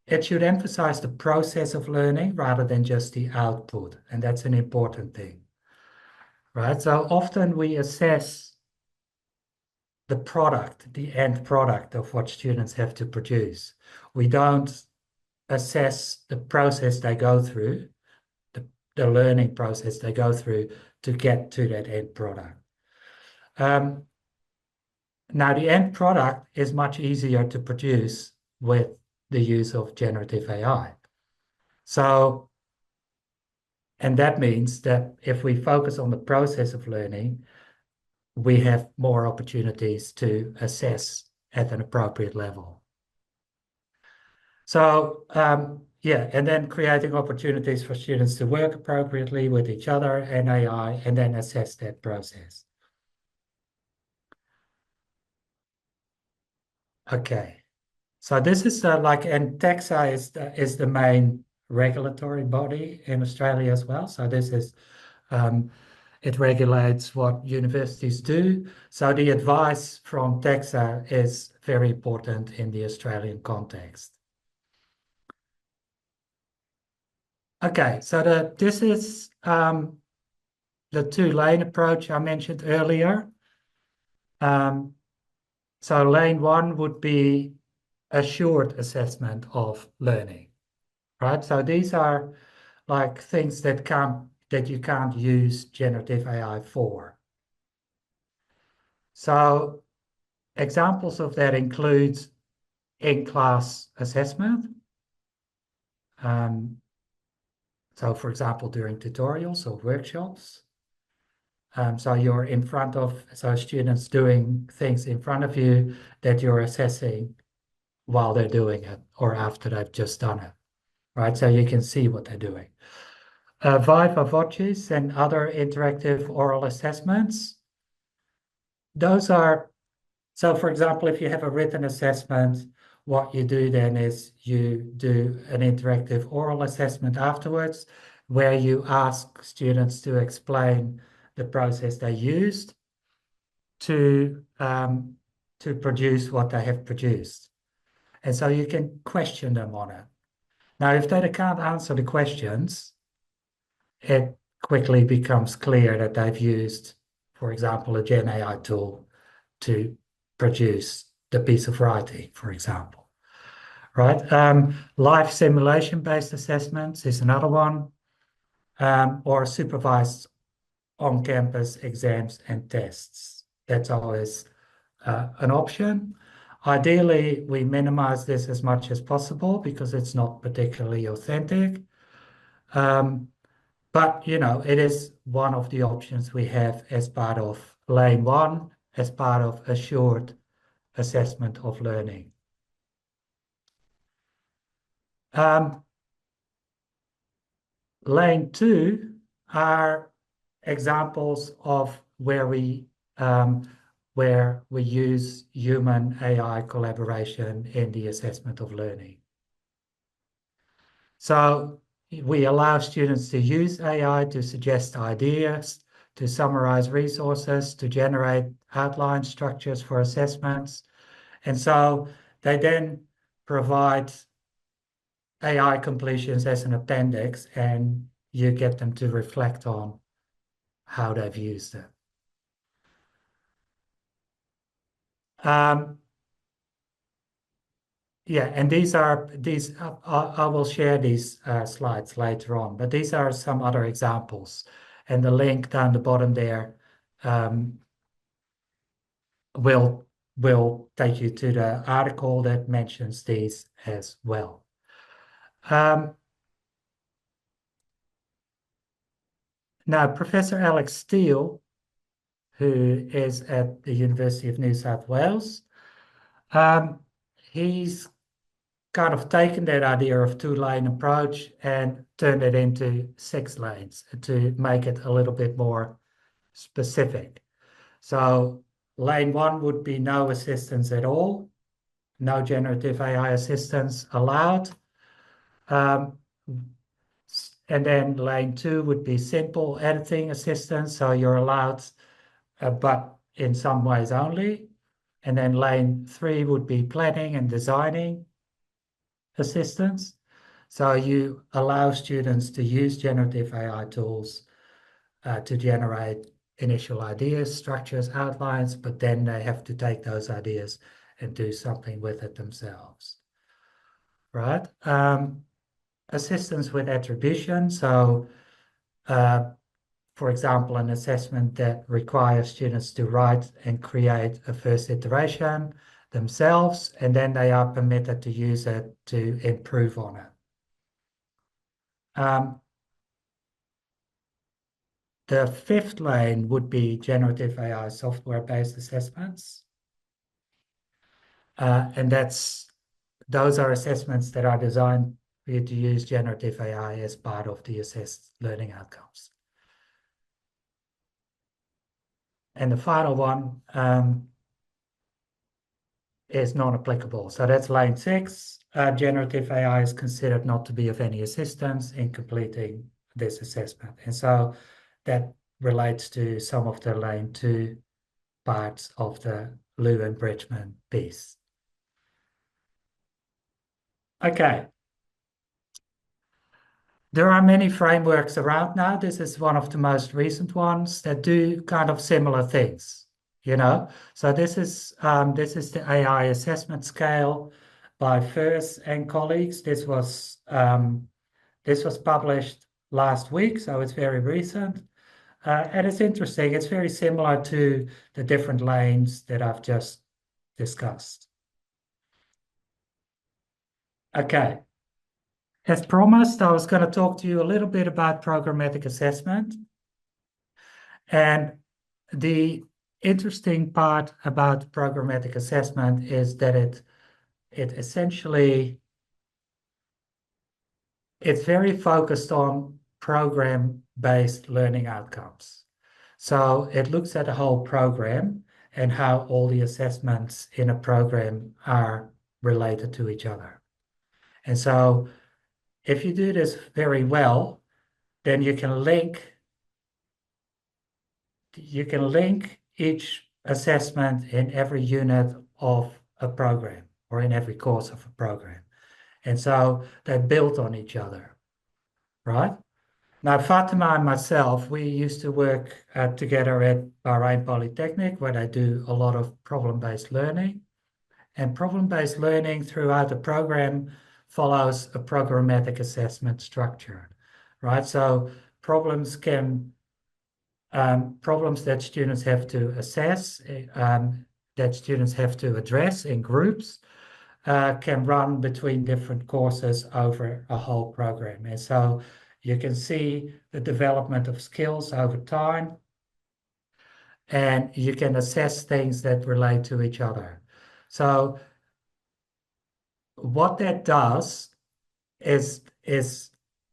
Speaker 16: It should emphasize the process of learning rather than just the output, and that's an important thing, right? So often we assess the product, the end product of what students have to produce. We don't assess the process they go through, the learning process they go through to get to that end product. Now, the end product is much easier to produce with the use of generative AI. So, and that means that if we focus on the process of learning, we have more opportunities to assess at an appropriate level. So, yeah, and then creating opportunities for students to work appropriately with each other and AI, and then assess that process. Okay, so this is and TEXA is the main regulatory body in Australia as well. So this is, it regulates what universities do. So the advice from TEXA is very important in the Australian context. Okay, so this is the two-lane approach I mentioned earlier. So lane one would be assured assessment of learning, right? So these are like things that you can't use generative AI for. So examples of that include in-class assessment. So for example, during tutorials or workshops. So you're in front of, so students doing things in front of you that you're assessing while they're doing it or after they've just done it, right? So you can see what they're doing. Viva Voces and other interactive oral assessments. Those are, so for example, if you have a written assessment, what you do then is you do an interactive oral assessment afterwards, where you ask students to explain the process they used to produce what they have produced. And so you can question them on it. Now, if they can't answer the questions, it quickly becomes clear that they've used, for example, a Gen AI tool to produce the piece of writing, for example, right? Live simulation-based assessments is another one, or supervised on-campus exams and tests. That's always an option. Ideally, we minimize this as much as possible because it's not particularly authentic. But, you know, it is one of the options we have as part of lane one, as part of assured assessment of learning. Lane two are examples of where we use human AI collaboration in the assessment of learning. So we allow students to use AI to suggest ideas, to summarize resources, to generate outline structures for assessments. And so they then provide AI completions as an appendix, and you get them to reflect on how they've used it. Yeah, and I will share these slides later on, but these are some other examples. And the link down the bottom there will take you to the article that mentions these as well. Now, Professor Alex Steele, who is at the University of New South Wales, he's kind of taken that idea of two-lane approach and turned it into 6 lanes to make it a little bit more specific. So lane 1 would be no assistance at all, no generative AI assistance allowed. And then lane 2 would be simple editing assistance, so you're allowed, but in some ways only. And then lane 3 would be planning and designing assistance. So you allow students to use generative AI tools to generate initial ideas, structures, outlines, but then they have to take those ideas and do something with it themselves, right? Assistance with attribution. So, for example, an assessment that requires students to write and create a first iteration themselves, and then they are permitted to use it to improve on it. The 5th lane would be generative AI software-based assessments. And those are assessments that are designed for you to use generative AI as part of the assessed learning outcomes. And the final one is non-applicable. So that's lane 6. Generative AI is considered not to be of any assistance in completing this assessment. And so that relates to some of the lane 2 parts of the LU enrichment piece. Okay. There are many frameworks around now. This is one of the most recent ones that do kind of similar things, you know. So this is the AI assessment scale by Furs and colleagues. This was published last week, so it's very recent. And it's interesting. It's very similar to the different lanes that I've just discussed. Okay. As promised, I was going to talk to you a little bit about programmatic assessment. And the interesting part about programmatic assessment is that it essentially, it's very focused on program-based learning outcomes. So it looks at the whole program and how all the assessments in a program are related to each other. And so if you do this very well, then you can link each assessment in every unit of a program or in every course of a program. And so they build on each other, right? Now, Fatima and myself, we used to work together at Bahrain Polytechnic, where they do a lot of problem-based learning. And problem-based learning throughout the program follows a programmatic assessment structure, right? So problems that students have to assess, that students have to address in groups, can run between different courses over a whole program. And so you can see the development of skills over time, and you can assess things that relate to each other. So what that does is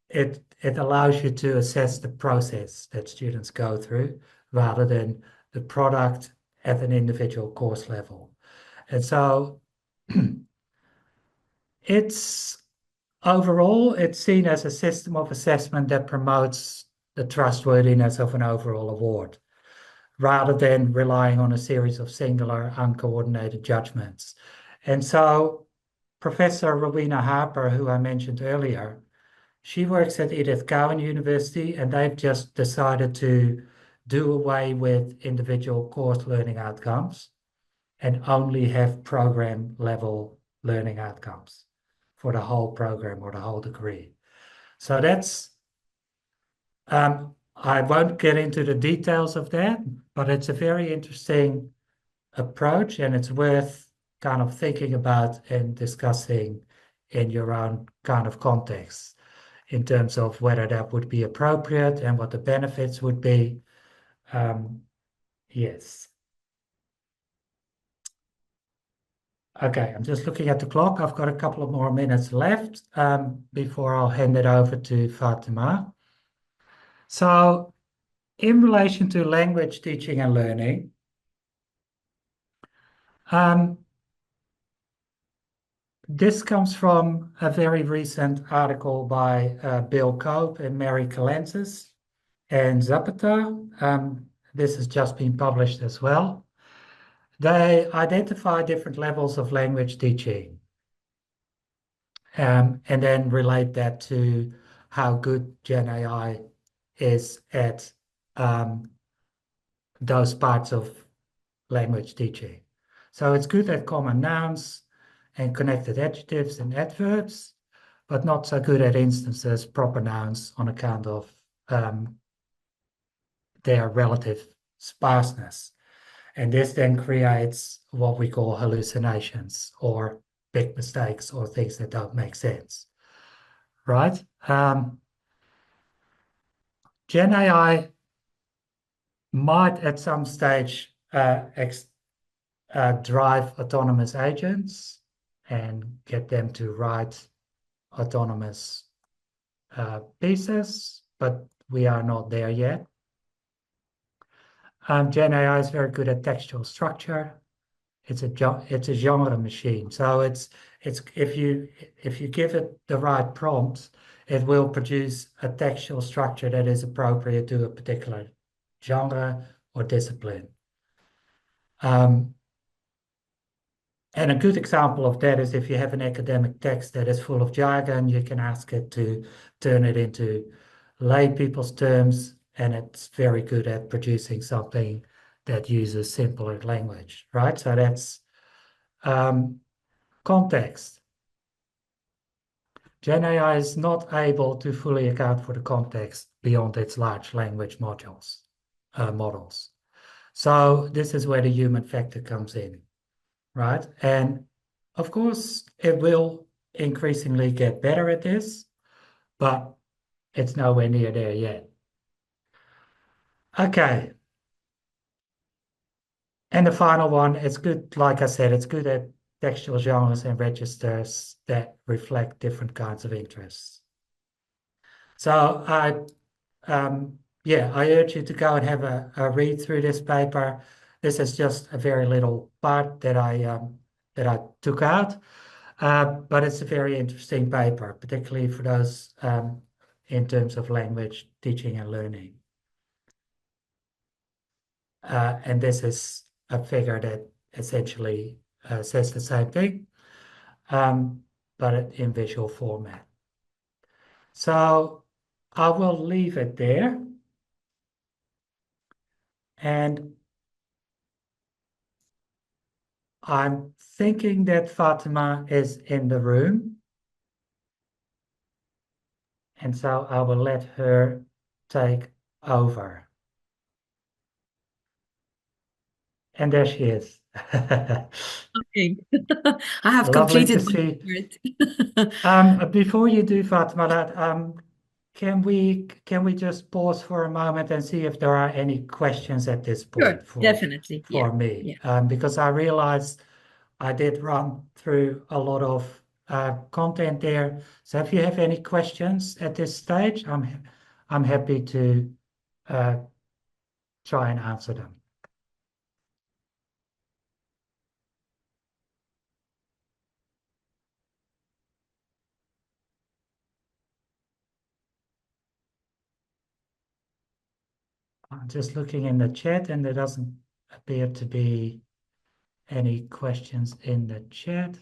Speaker 16: it allows you to assess the process that students go through rather than the product at an individual course level. And so it's overall, it's seen as a system of assessment that promotes the trustworthiness of an overall award, rather than relying on a series of singular, uncoordinated judgments. And so Professor Rowena Harper, who I mentioned earlier, she works at Edith Cowan University, and they've just decided to do away with individual course learning outcomes and only have program level learning outcomes for the whole program or the whole degree. So that's, I won't get into the details of that, but it's a very interesting approach, and it's worth kind of thinking about and discussing in your own kind of context in terms of whether that would be appropriate and what the benefits would be. Yes. Okay, I'm just looking at the clock. I've got a couple of more minutes left before I'll hand it over to Fatima. So in relation to language teaching and learning, this comes from a very recent article by Bill Cope and Mary Calensis and Zapata. This has just been published as well. They identify different levels of language teaching and then relate that to how good GenAI is at those parts of language teaching. So it's good at common nouns and connected adjectives and adverbs, but not so good at instances, proper nouns, on account of their relative sparseness. And this then creates what we call hallucinations or big mistakes or things that don't make sense, right? GenAI might at some stage drive autonomous agents and get them to write autonomous pieces, but we are not there yet. GenAI is very good at textual structure. It's a genre machine. So it's if you give it the right prompts, it will produce a textual structure that is appropriate to a particular genre or discipline. And a good example of that is if you have an academic text that is full of jargon, you can ask it to turn it into lay people's terms, and it's very good at producing something that uses simpler language, right? So that's context. GenAI is not able to fully account for the context beyond its large language models. So this is where the human factor comes in, right? And of course, it will increasingly get better at this, but it's nowhere near there yet. Okay. And the final one, it's good, like I said, it's good at textual genres and registers that reflect different kinds of interests. So I urge you to go and have a read through this paper. This is just a very little part that I took out, but it's a very interesting paper, particularly for those in terms of language teaching and learning. And this is a figure that essentially says the same thing, but in visual format. So I will leave it there. And I'm thinking that Fatima is in the room. And so I will let her take over. And there she is.
Speaker 17: Okay. I have
Speaker 16: Lovely
Speaker 17: completed
Speaker 16: to see. Before you do, Fatima, can we just pause for a moment and see if there are any questions at this point
Speaker 17: definitely.
Speaker 16: for me? Because I realized I did run through a lot of content there. So if you have any questions at this stage, I'm happy to try and answer them. I'm just looking in the chat and there doesn't appear to be any questions in the chat.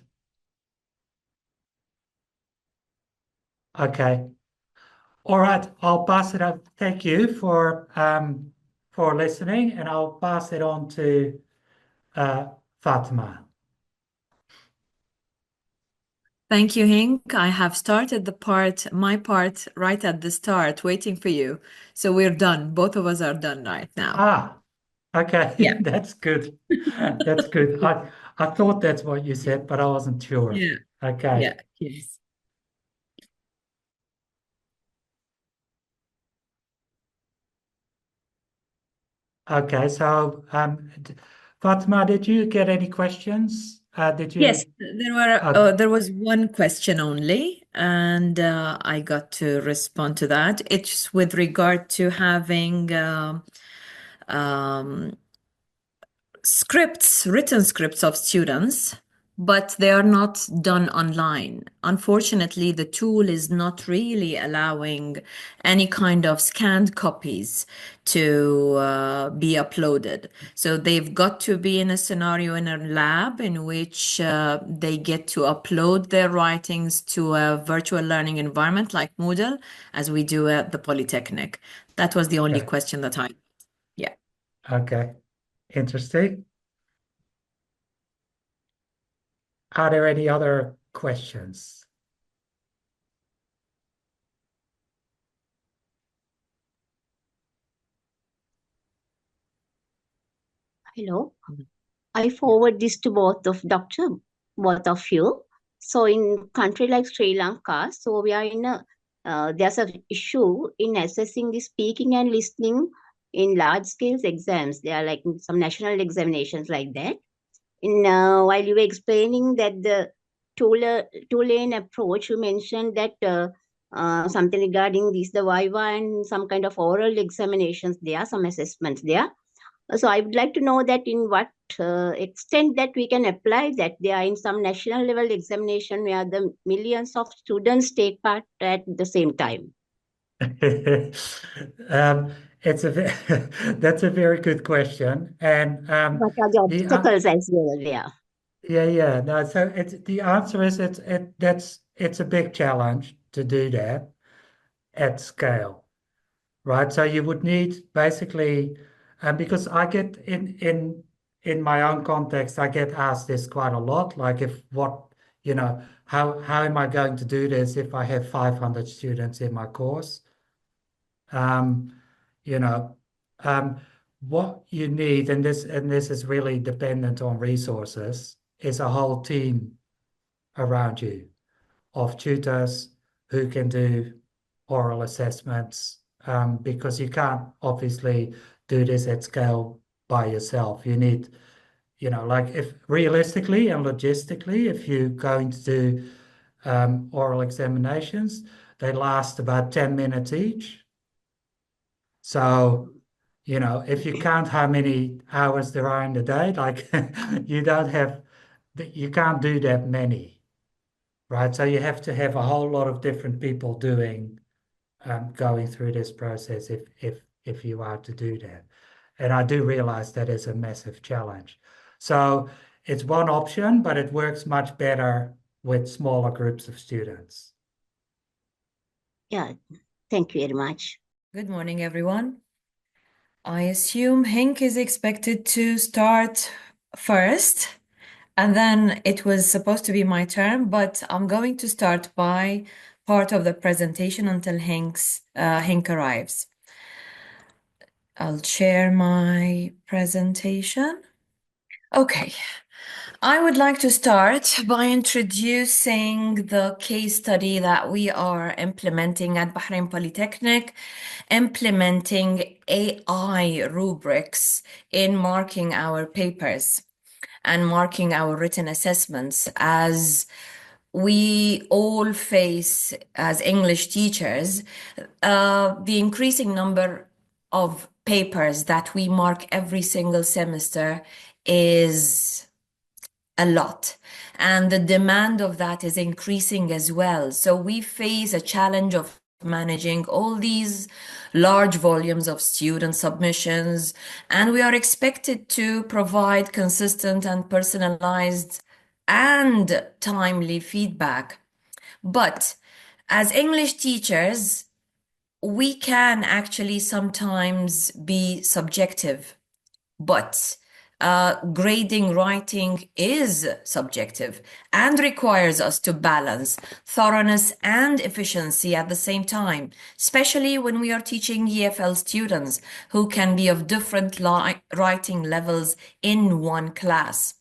Speaker 16: Okay. All right, I'll pass it up. Thank you for listening, and I'll pass it on to Fatima.
Speaker 18: Thank you, Henk. I have started my part right at the start, waiting for you. So we're done. Both of us are done right now.
Speaker 16: Ah, okay.
Speaker 18: Yeah.
Speaker 16: That's good. That's good. I thought that's what you said, but I wasn't sure.
Speaker 18: Yeah.
Speaker 16: Okay.
Speaker 18: Yeah. Yes.
Speaker 16: Okay. So, Fatima, did you get any questions? Did you?
Speaker 18: Yes, there was one question only, and I got to respond to that. It's with regard to having written scripts of students, but they are not done online. Unfortunately, the tool is not really allowing any kind of scanned copies to be uploaded. So they've got to be in a scenario in a lab in which they get to upload their writings to a virtual learning environment like Moodle, as we do at the Polytechnic. That was the only
Speaker 16: Okay.
Speaker 18: question that yeah.
Speaker 16: Okay. Interesting. Are there any other questions?
Speaker 19: Hello. I forward this to both of you. So in country like Sri Lanka, so we are in there's an issue in assessing the speaking and listening in large scale exams. There are like some national examinations like that. While you were explaining that the two-lane approach, you mentioned that something regarding the Viva and some kind of oral examinations. There are some assessments there. So I would like to know that in what extent that we can apply that. They are in some national level examination where the millions of students take part at the same time.
Speaker 16: That's a very good question. And
Speaker 19: what are the obstacles as well?
Speaker 16: Yeah. No, so the answer is it's a big challenge to do that at scale, right? So you would need basically, because I get in my own context, I get asked this quite a lot, like how am I going to do this if I have 500 students in my course? What you need, and this is really dependent on resources, is a whole team around you of tutors who can do oral assessments, because you can't obviously do this at scale by yourself. You need, like if realistically and logistically, if you're going to do oral examinations, they last about 10 minutes each. So, if you count how many hours there are in the day, like you can't do that many, right? So you have to have a whole lot of different people going through this process if you are to do that. And I do realize that is a massive challenge. So it's one option, but it works much better with smaller groups of students.
Speaker 19: Yeah, thank you very much.
Speaker 18: Good morning, everyone. I assume Henk is expected to start first, and then it was supposed to be my turn, but I'm going to start by part of the presentation until Henk arrives. I'll share my presentation. Okay. I would like to start by introducing the case study that we are implementing at Bahrain Polytechnic, implementing AI rubrics in marking our papers and marking our written assessments, as we all face as English teachers the increasing number of papers that we mark every single semester is a lot, and the demand of that is increasing as well. So we face a challenge of managing all these large volumes of student submissions, and we are expected to provide consistent and personalized and timely feedback. But as English teachers, we can actually sometimes be subjective, but grading writing is subjective and requires us to balance thoroughness and efficiency at the same time, especially when we are teaching EFL students who can be of different writing levels in one class.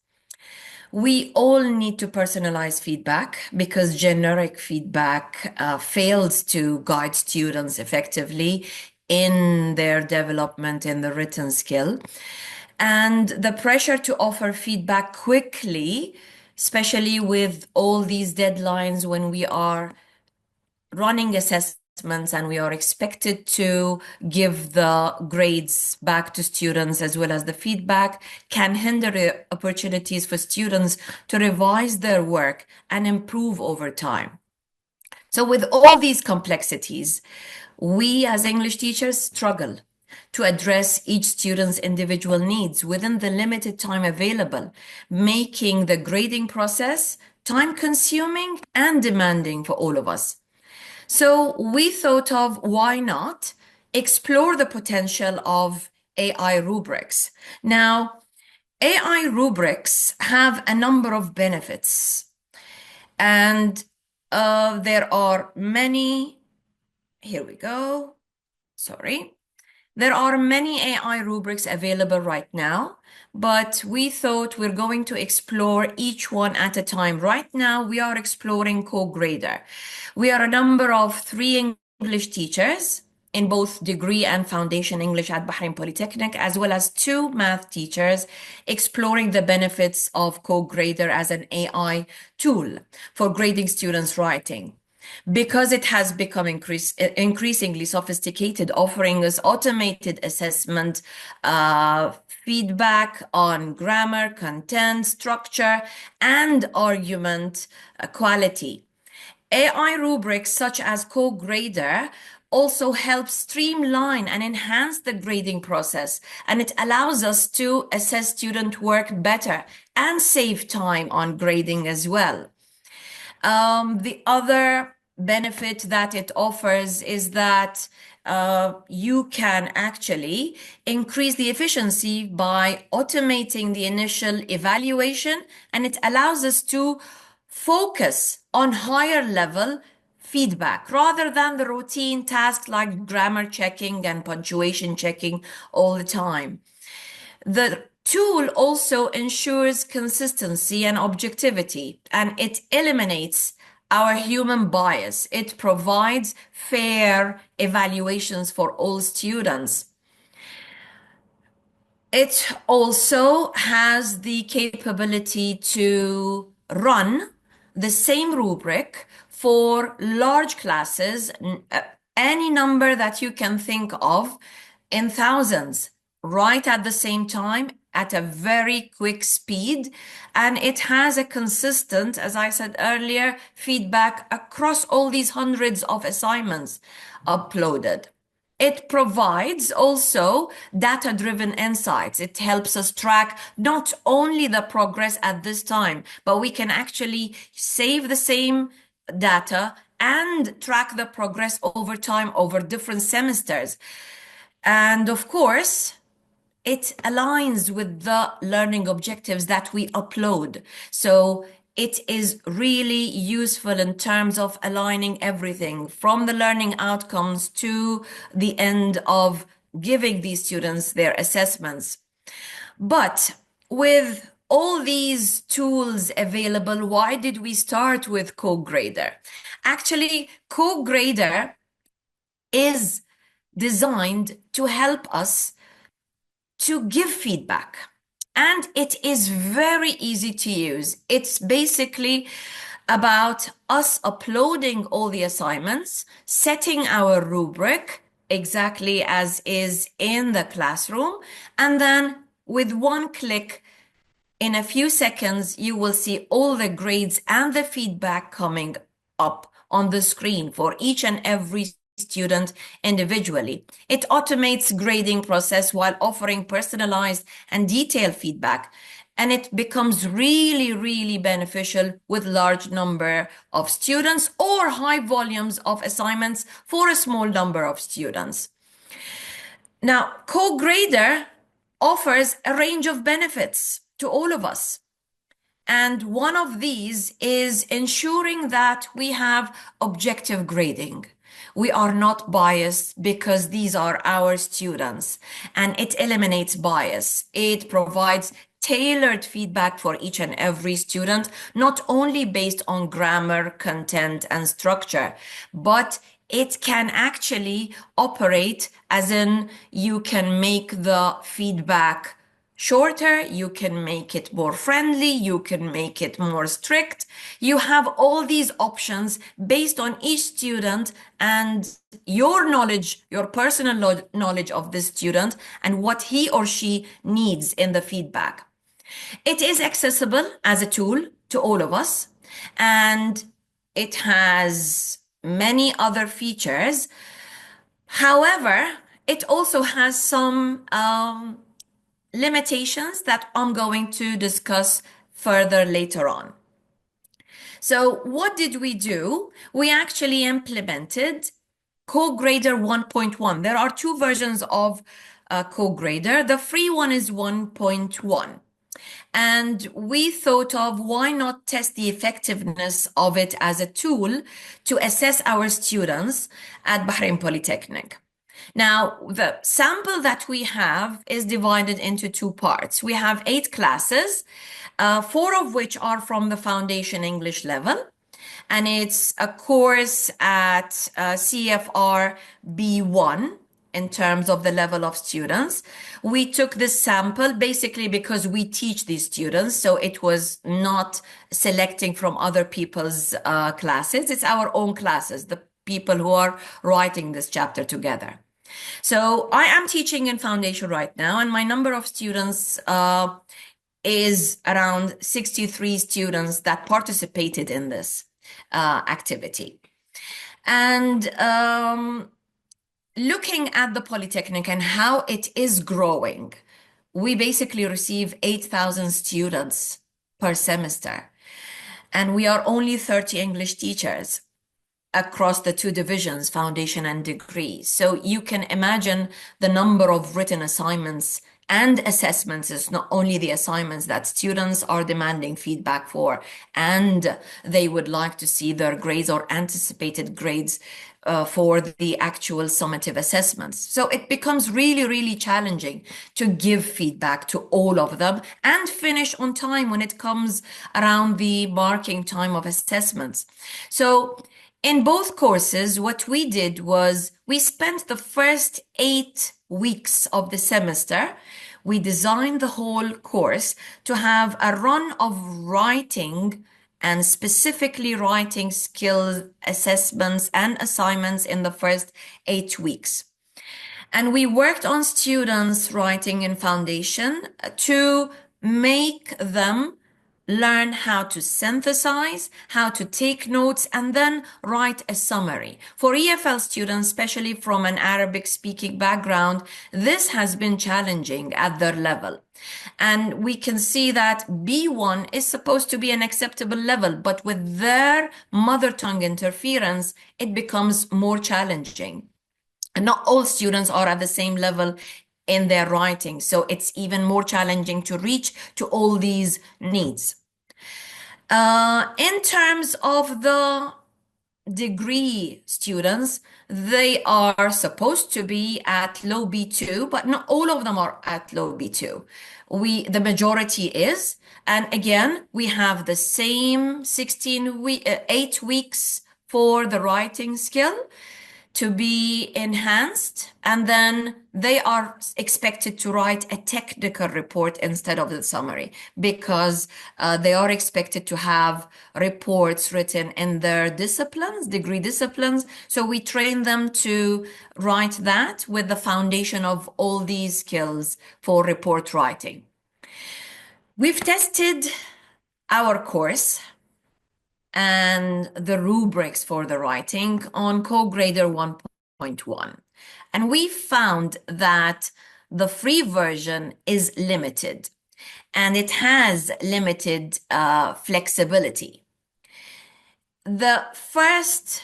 Speaker 18: We all need to personalize feedback because generic feedback fails to guide students effectively in their development in the written skill. And the pressure to offer feedback quickly, especially with all these deadlines when we are running assessments and we are expected to give the grades back to students as well as the feedback, can hinder opportunities for students to revise their work and improve over time. So with all these complexities, we as English teachers struggle to address each student's individual needs within the limited time available, making the grading process time-consuming and demanding for all of us. So we thought of why not explore the potential of AI rubrics. Now, AI rubrics have a number of benefits, and there are many. Here we go. Sorry. There are many AI rubrics available right now, but we thought we're going to explore each one at a time. Right now, we are exploring CoGrader. We are a number of 3 English teachers in both degree and foundation English at Bahrain Polytechnic, as well as 2 math teachers exploring the benefits of CoGrader as an AI tool for grading students' writing. Because it has become increasingly sophisticated, offering us automated assessment, feedback on grammar, content, structure, and argument quality. AI rubrics such as CoGrader also help streamline and enhance the grading process, and it allows us to assess student work better and save time on grading as well. The other benefit that it offers is that you can actually increase the efficiency by automating the initial evaluation, and it allows us to focus on higher level feedback rather than the routine tasks like grammar checking and punctuation checking all the time. The tool also ensures consistency and objectivity, and it eliminates our human bias. It provides fair evaluations for all students. It also has the capability to run the same rubric for large classes, any number that you can think of in thousands, right at the same time at a very quick speed. And it has a consistent, as I said earlier, feedback across all these hundreds of assignments uploaded. It provides also data-driven insights. It helps us track not only the progress at this time, but we can actually save the same data and track the progress over time, over different semesters. And of course, it aligns with the learning objectives that we upload. So it is really useful in terms of aligning everything from the learning outcomes to the end of giving these students their assessments. But with all these tools available, why did we start with CoGrader? Actually, CoGrader is designed to help us to give feedback, and it is very easy to use. It's basically about us uploading all the assignments, setting our rubric exactly as is in the classroom, and then with one click, in a few seconds, you will see all the grades and the feedback coming up on the screen for each and every student individually. It automates grading process while offering personalized and detailed feedback. And it becomes really, really beneficial with large number of students or high volumes of assignments for a small number of students. Now, CoGrader offers a range of benefits to all of us. And one of these is ensuring that we have objective grading. We are not biased because these are our students, and it eliminates bias. It provides tailored feedback for each and every student, not only based on grammar, content, and structure, but it can actually operate as in you can make the feedback shorter, you can make it more friendly, you can make it more strict. You have all these options based on each student and your knowledge, your personal knowledge of this student and what he or she needs in the feedback. It is accessible as a tool to all of us, and it has many other features. However, it also has some limitations that I'm going to discuss further later on. So what did we do? We actually implemented CoGrader 1.1. There are two versions of CoGrader. The free one is 1.1. And we thought of why not test the effectiveness of it as a tool to assess our students at Bahrain Polytechnic. Now, the sample that we have is divided into two parts. We have 8 classes, 4 of which are from the foundation English level. And it's a course at CFR B1 in terms of the level of students. We took this sample basically because we teach these students, so it was not selecting from other people's classes. It's our own classes, the people who are writing this chapter together. So I am teaching in foundation right now, and my number of students is around 63 students that participated in this activity. And looking at the Polytechnic and how it is growing, we basically receive 8,000 students per semester. And we are only 30 English teachers across the 2 divisions, foundation and degree. So you can imagine the number of written assignments and assessments is not only the assignments that students are demanding feedback for, and they would like to see their grades or anticipated grades for the actual summative assessments. So it becomes really, really challenging to give feedback to all of them and finish on time when it comes around the marking time of assessments. So in both courses, what we did was we spent the first 8 weeks of the semester. We designed the whole course to have a run of writing and specifically writing skills assessments and assignments in the first 8 weeks. And we worked on students writing in foundation to make them learn how to synthesize, how to take notes, and then write a summary. For EFL students, especially from an Arabic-speaking background, this has been challenging at their level. And we can see that B1 is supposed to be an acceptable level, but with their mother tongue interference, it becomes more challenging. And not all students are at the same level in their writing, so it's even more challenging to reach to all these needs. In terms of the degree students, they are supposed to be at low B2, but not all of them are at low B2. The majority is, and again, we have the same 8 weeks for the writing skill to be enhanced, and then they are expected to write a technical report instead of the summary because they are expected to have reports written in their disciplines, degree disciplines. So we train them to write that with the foundation of all these skills for report writing. We've tested our course and the rubrics for the writing on CoGrader 3.1. And we found that the free version is limited and it has limited flexibility. The first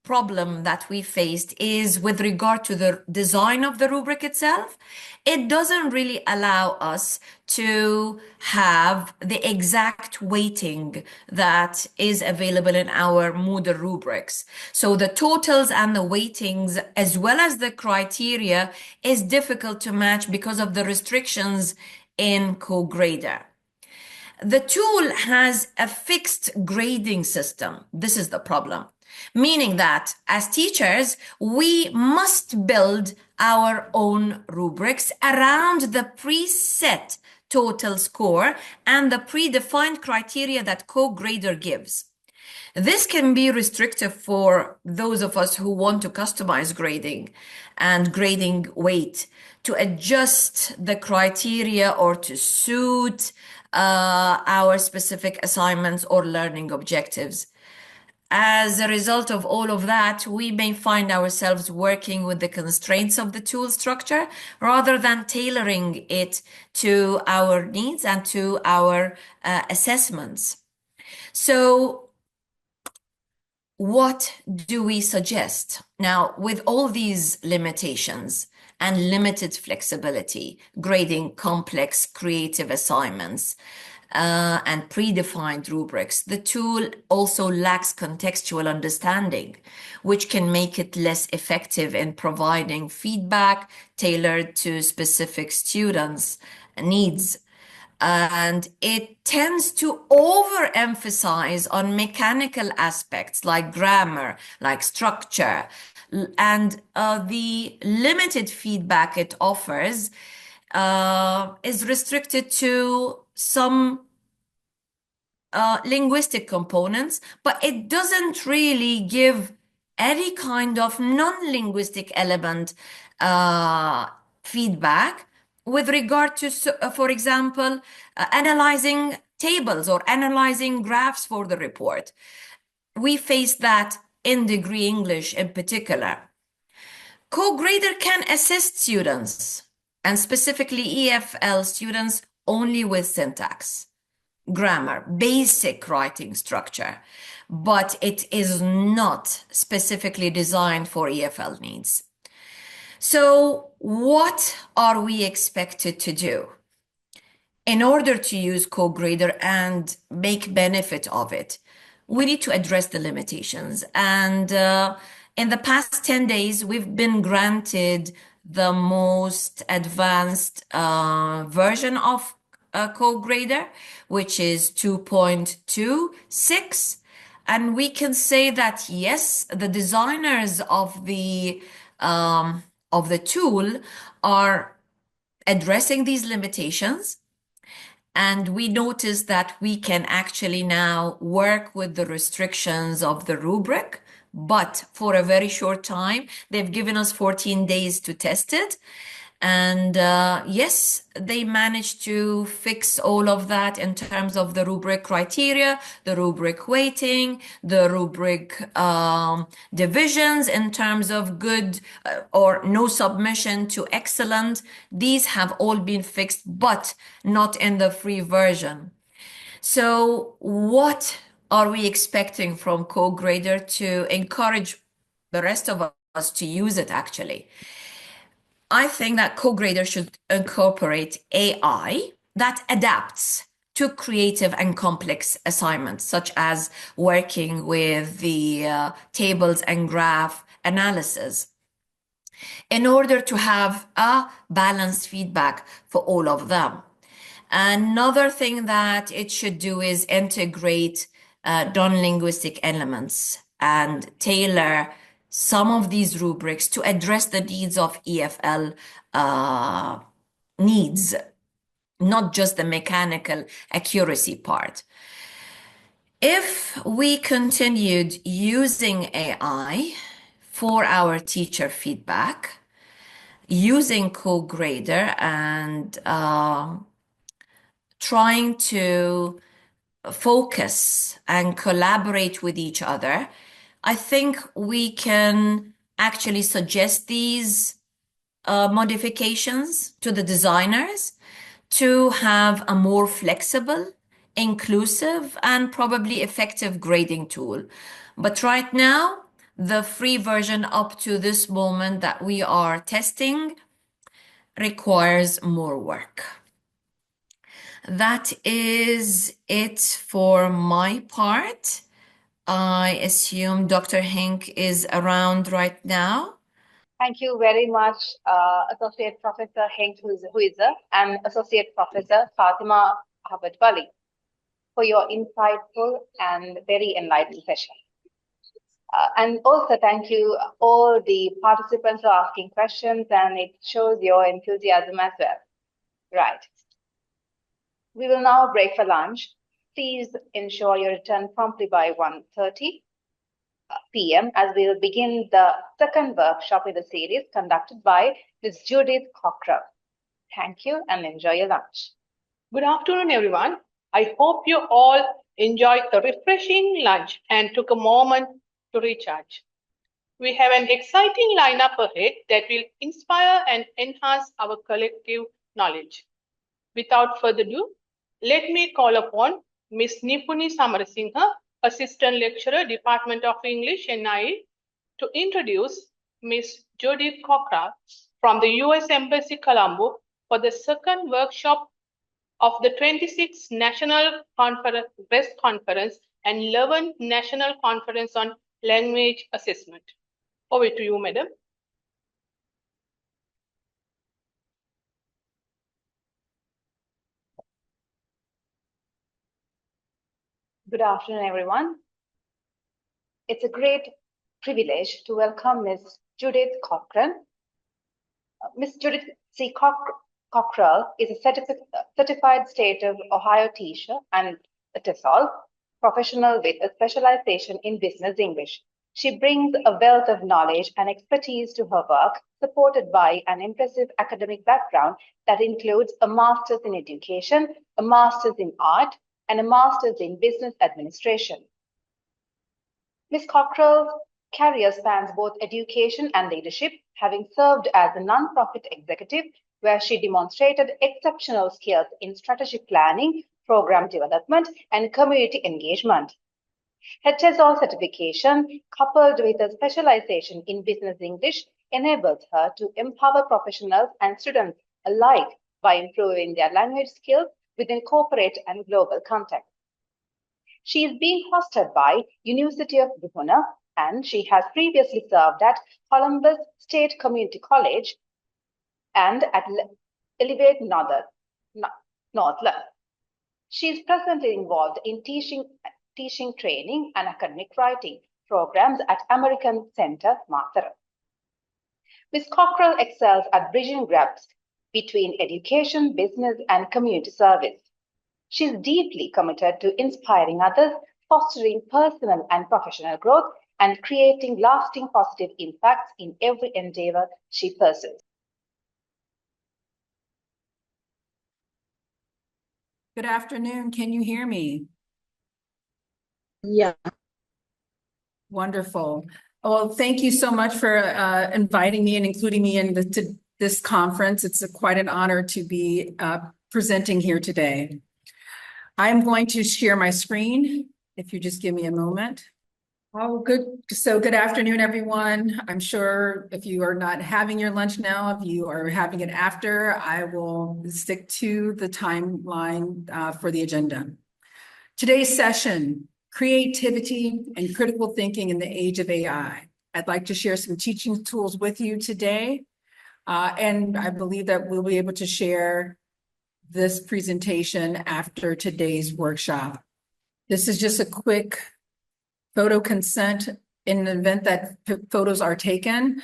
Speaker 18: problem that we faced is with regard to the design of the rubric itself. It doesn't really allow us to have the exact weighting that is available in our Moodle rubrics. So the totals and the weightings, as well as the criteria, is difficult to match because of the restrictions in CoGrader. The tool has a fixed grading system. This is the problem. Meaning that as teachers, we must build our own rubrics around the preset total score and the predefined criteria that CoGrader gives. This can be restrictive for those of us who want to customize grading and grading weight to adjust the criteria or to suit our specific assignments or learning objectives. As a result of all of that, we may find ourselves working with the constraints of the tool structure rather than tailoring it to our needs and to our assessments. So what do we suggest? Now, with all these limitations and limited flexibility, grading complex creative assignments, and predefined rubrics, the tool also lacks contextual understanding, which can make it less effective in providing feedback tailored to specific students' needs. And it tends to overemphasize on mechanical aspects like grammar, like structure, and the limited feedback it offers is restricted to some linguistic components, but it doesn't really give any kind of non-linguistic element feedback with regard to, for example, analyzing tables or analyzing graphs for the report. We face that in Degree English in particular. CoGrader can assist students, and specifically EFL students, only with syntax, grammar, basic writing structure, but it is not specifically designed for EFL needs. So what are we expected to do in order to use CoGrader and make benefit of it? We need to address the limitations. And in the past 10 days, we've been granted the most advanced version of CoGrader, which is 2.26. And we can say that, yes, the designers of the tool are addressing these limitations. And we notice that we can actually now work with the restrictions of the rubric, but for a very short time. They've given us 14 days to test it. And yes, they managed to fix all of that in terms of the rubric criteria, the rubric weighting, the rubric divisions in terms of good or no submission to excellent. These have all been fixed, but not in the free version. So what are we expecting from CoGrader to encourage the rest of us to use it actually? I think that CoGrader should incorporate AI that adapts to creative and complex assignments, such as working with the tables and graph analysis, in order to have a balanced feedback for all of them. Another thing that it should do is integrate non-linguistic elements and tailor some of these rubrics to address the needs of EFL needs, not just the mechanical accuracy part. If we continued using AI for our teacher feedback, using CoGrader and trying to focus and collaborate with each other, I think we can actually suggest these modifications to the designers to have a more flexible, inclusive, and probably effective grading tool. But right now, the free version up to this moment that we are testing requires more work. That is it for my part. I assume Dr. Henk is around right now.
Speaker 1: Thank you very much, Associate Professor Henk Huizer and Associate Professor Fatima Ahmed Wali, for your insightful and very enlightening session. And also thank you all the participants for asking questions, and it shows your enthusiasm as well. Right. We will now break for lunch. Please ensure you return promptly by 1:30 p.m. as we will begin the second workshop in the series conducted by Ms. Judith Cockrell. Thank you and enjoy your lunch.
Speaker 20: Good afternoon, everyone. I hope you all enjoyed the refreshing lunch and took a moment to recharge. We have an exciting lineup ahead that will inspire and enhance our collective knowledge. Without further ado, let me call upon Ms. Nipuni Samarasinghe, Assistant Lecturer, Department of English, NIE, to introduce Ms. Judith Cockrell from the U.S. Embassy, Colombo, for the second workshop of the 26th National RESC Conference and 11th National Conference on Language Assessment. Over to you, Madam.
Speaker 1: Good afternoon, everyone. It's a great privilege to welcome Ms. Judith Cockrell. Ms. Judith C. Cockrell is a certified state of Ohio teacher and a TESOL professional with a specialization in business English. She brings a wealth of knowledge and expertise to her work, supported by an impressive academic background that includes a master's in education, a master's in art, and a master's in business administration. Ms. Cockrell's career spans both education and leadership, having served as a nonprofit executive where she demonstrated exceptional skills in strategic planning, program development, and community engagement. Her TESOL certification, coupled with a specialization in business English, enables her to empower professionals and students alike by improving their language skills within corporate and global context. She is being hosted by University of Buhuna, and she has previously served at Columbus State Community College and at Elevate Northland. She is presently involved in teaching training and academic writing programs at American Center, Matharan. Ms. Cockrell excels at bridging gaps between education, business, and community service. She is deeply committed to inspiring others, fostering personal and professional growth, and creating lasting positive impacts in every endeavor she pursues.
Speaker 21: Good afternoon. Can you hear me?
Speaker 22: Yeah.
Speaker 21: Wonderful. Well, thank you so much for inviting me and including me in this conference. It's quite an honor to be presenting here today. I'm going to share my screen, if you just give me a moment. Oh, good. So good afternoon, everyone. I'm sure if you are not having your lunch now, if you are having it after, I will stick to the timeline for the agenda. Today's session, creativity and critical thinking in the age of AI. I'd like to share some teaching tools with you today. And I believe that we'll be able to share this presentation after today's workshop. This is just a quick photo consent in the event that photos are taken.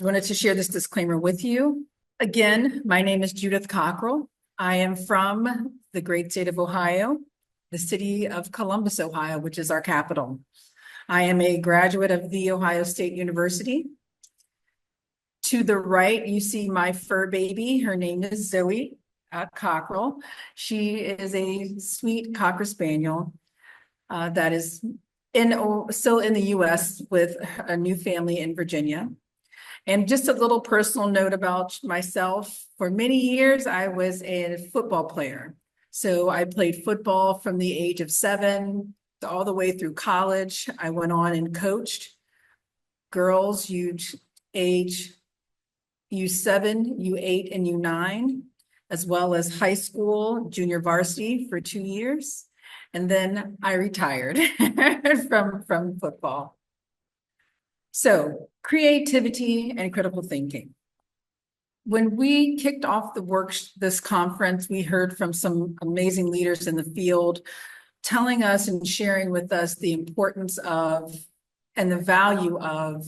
Speaker 21: I wanted to share this disclaimer with you. Again, my name is Judith Cockrell. I am from the great state of Ohio, the city of Columbus, Ohio, which is our capital. I am a graduate of The Ohio State University. To the right, you see my fur baby. Her name is Zoe Cockrell. She is a sweet Cocker Spaniel that is still in the U.S. with a new family in Virginia. And just a little personal note about myself. For many years, I was a football player. So I played football from the age of 7 all the way through college. I went on and coached girls age U7, U8, and U9, as well as high school, junior varsity for 2 years. And then I retired from football. So creativity and critical thinking. When we kicked off this conference, we heard from some amazing leaders in the field telling us and sharing with us the importance of and the value of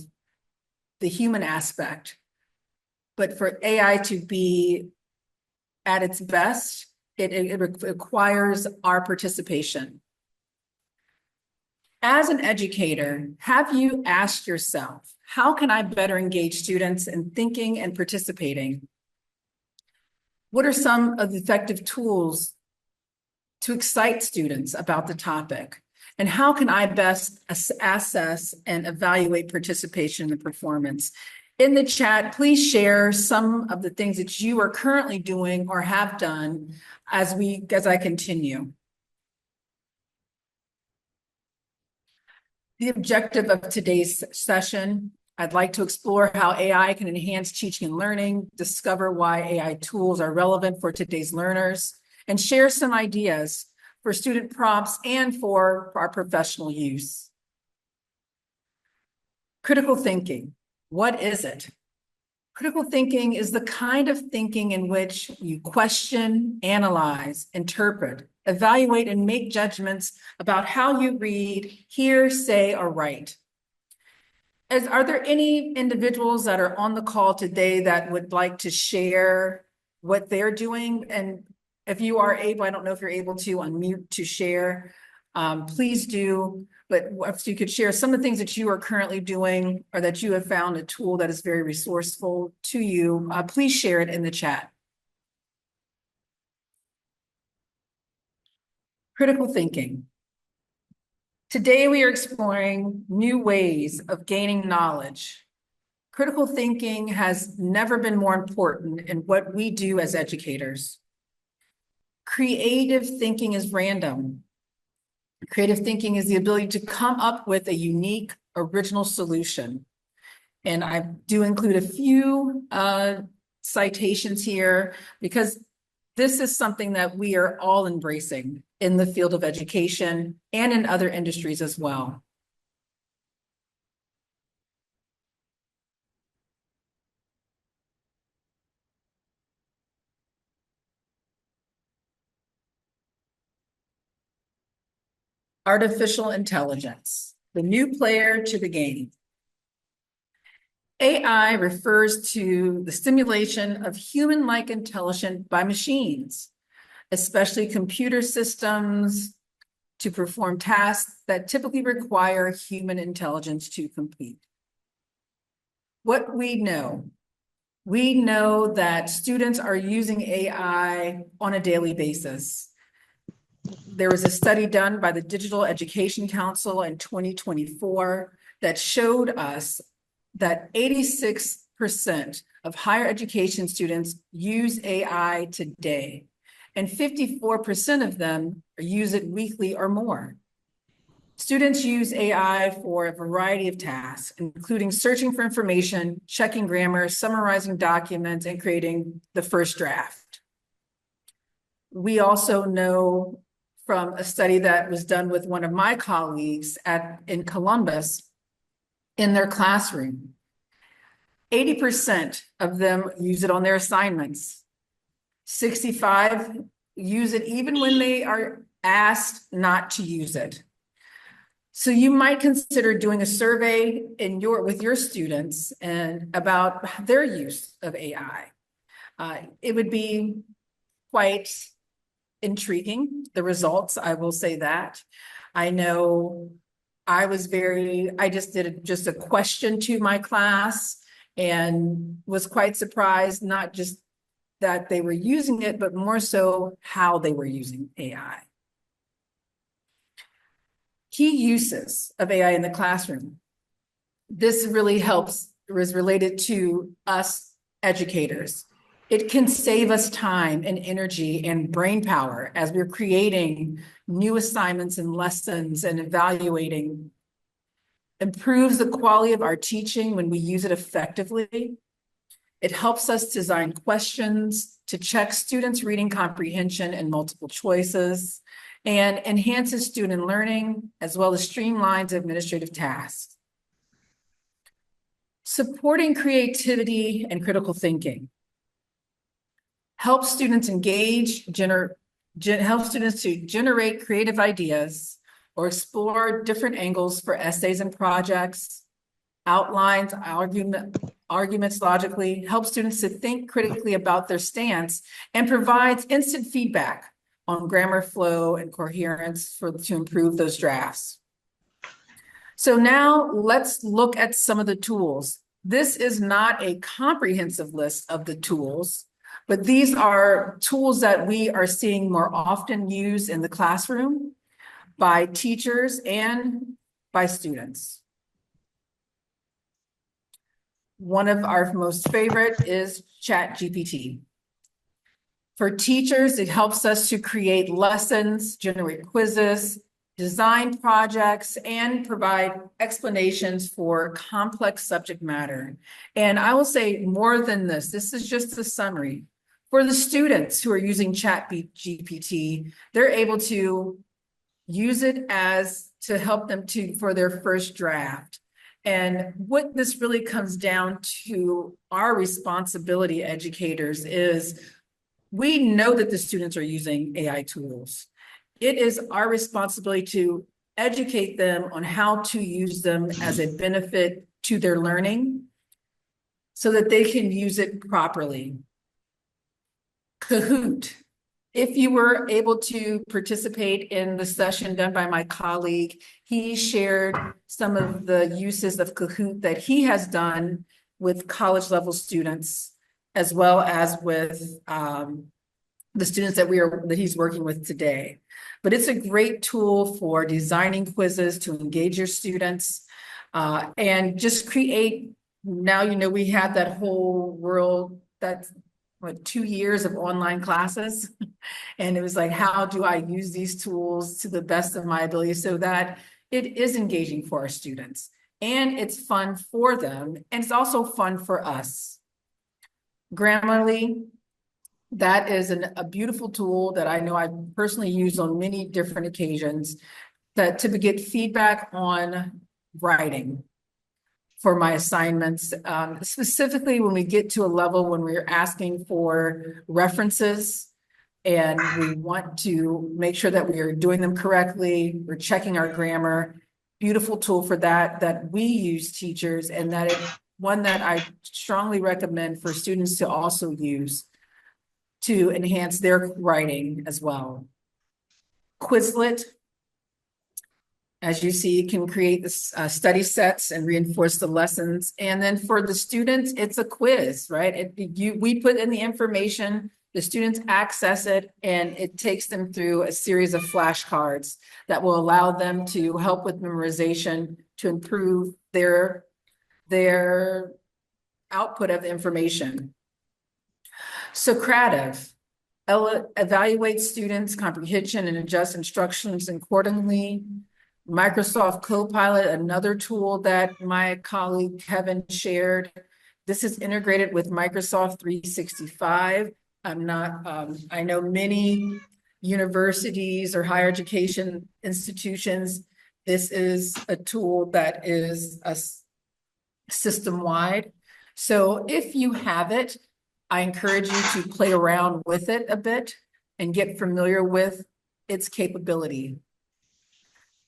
Speaker 21: the human aspect. But for AI to be at its best, it requires our participation. As an educator, have you asked yourself, how can I better engage students in thinking and participating? What are some of the effective tools to excite students about the topic? And how can I best assess and evaluate participation and performance? In the chat, please share some of the things that you are currently doing or have done as I continue. The objective of today's session, I'd like to explore how AI can enhance teaching and learning, discover why AI tools are relevant for today's learners, and share some ideas for student prompts and for our professional use. Critical thinking, what is it? Critical thinking is the kind of thinking in which you question, analyze, interpret, evaluate, and make judgments about how you read, hear, say, or write. Are there any individuals that are on the call today that would like to share what they're doing? And if you are able, I don't know if you're able to unmute to share, please do. But if you could share some of the things that you are currently doing or that you have found a tool that is very resourceful to you, please share it in the chat. Critical thinking. Today we are exploring new ways of gaining knowledge. Critical thinking has never been more important in what we do as educators. Creative thinking is random. Creative thinking is the ability to come up with a unique, original solution. And I do include a few citations here because this is something that we are all embracing in the field of education and in other industries as well. Artificial intelligence, the new player to the game. AI refers to the stimulation of human-like intelligence by machines, especially computer systems, to perform tasks that typically require human intelligence to complete. What we know that students are using AI on a daily basis. There was a study done by the Digital Education Council in 2024 that showed us that 86% of higher education students use AI today, and 54% of them use it weekly or more. Students use AI for a variety of tasks, including searching for information, checking grammar, summarizing documents, and creating the first draft. We also know from a study that was done with one of my colleagues in Columbus, in their classroom, 80% of them use it on their assignments. 65 use it even when they are asked not to use it. So you might consider doing a survey with your students and about their use of AI. It would be quite intriguing, the results, I will say that. I know I just did a question to my class and was quite surprised, not just that they were using it, but more so how they were using AI. Key uses of AI in the classroom. This really helps is related to us educators. It can save us time and energy and brain power as we're creating new assignments and lessons and evaluating. Improves the quality of our teaching when we use it effectively. It helps us design questions to check students' reading comprehension and multiple choices, and enhances student learning as well as streamlines administrative tasks. Supporting creativity and critical thinking. Helps students engage, helps students to generate creative ideas or explore different angles for essays and projects, outlines arguments logically, helps students to think critically about their stance, and provides instant feedback on grammar flow and coherence to improve those drafts. So now let's look at some of the tools. This is not a comprehensive list of the tools, but these are tools that we are seeing more often used in the classroom by teachers and by students. One of our most favorite is ChatGPT. For teachers, it helps us to create lessons, generate quizzes, design projects, and provide explanations for complex subject matter. And I will say more than this is just a summary. For the students who are using ChatGPT, they're able to use it to help them for their first draft. And what this really comes down to, our responsibility, educators, is we know that the students are using AI tools. It is our responsibility to educate them on how to use them as a benefit to their learning so that they can use it properly. Kahoot. If you were able to participate in the session done by my colleague, he shared some of the uses of Kahoot that he has done with college level students, as well as with the students that he's working with today. But it's a great tool for designing quizzes to engage your students and just create. Now, we had that whole world that's 2 years of online classes. And it was like, how do I use these tools to the best of my ability so that it is engaging for our students and it's fun for them. And it's also fun for us. Grammarly, that is a beautiful tool that I know I personally use on many different occasions to get feedback on writing for my assignments, specifically when we get to a level when we're asking for references and we want to make sure that we are doing them correctly, we're checking our grammar. Beautiful tool for that we use, teachers, and that is one that I strongly recommend for students to also use to enhance their writing as well. Quizlet, as you see, can create the study sets and reinforce the lessons. And then for the students, it's a quiz, right? We put in the information, the students access it, and it takes them through a series of flashcards that will allow them to help with memorization to improve their output of information. Socrative evaluates students' comprehension and adjusts instructions accordingly. Microsoft Copilot, another tool that my colleague Kevin shared. This is integrated with Microsoft 365. I know many universities or higher education institutions, this is a tool that is a system-wide. So if you have it, I encourage you to play around with it a bit and get familiar with its capability.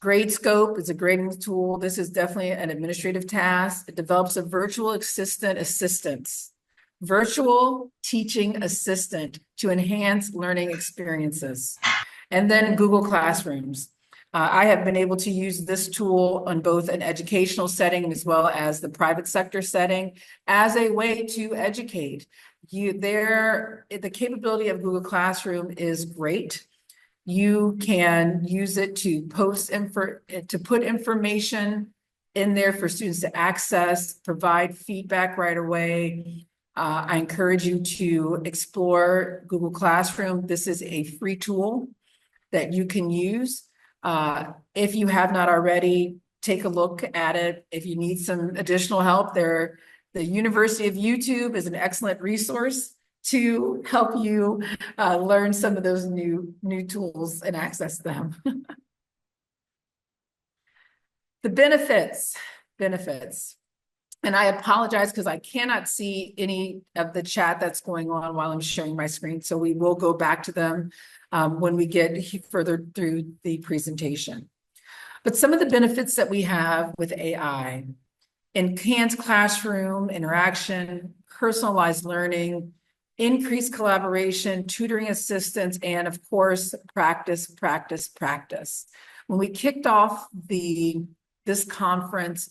Speaker 21: GradeScope is a grading tool. This is definitely an administrative task. It develops a virtual virtual teaching assistant to enhance learning experiences. And then Google Classrooms. I have been able to use this tool on both an educational setting as well as the private sector setting as a way to educate. The capability of Google Classroom is great. You can use it to put information in there for students to access, provide feedback right away. I encourage you to explore Google Classroom. This is a free tool that you can use. If you have not already, take a look at it. If you need some additional help, the University of YouTube is an excellent resource to help you learn some of those new tools and access them. The benefits. And I apologize because I cannot see any of the chat that's going on while I'm sharing my screen. So we will go back to them when we get further through the presentation. But some of the benefits that we have with AI: enhanced classroom interaction, personalized learning, increased collaboration, tutoring assistance, and of course, practice. When we kicked off this conference,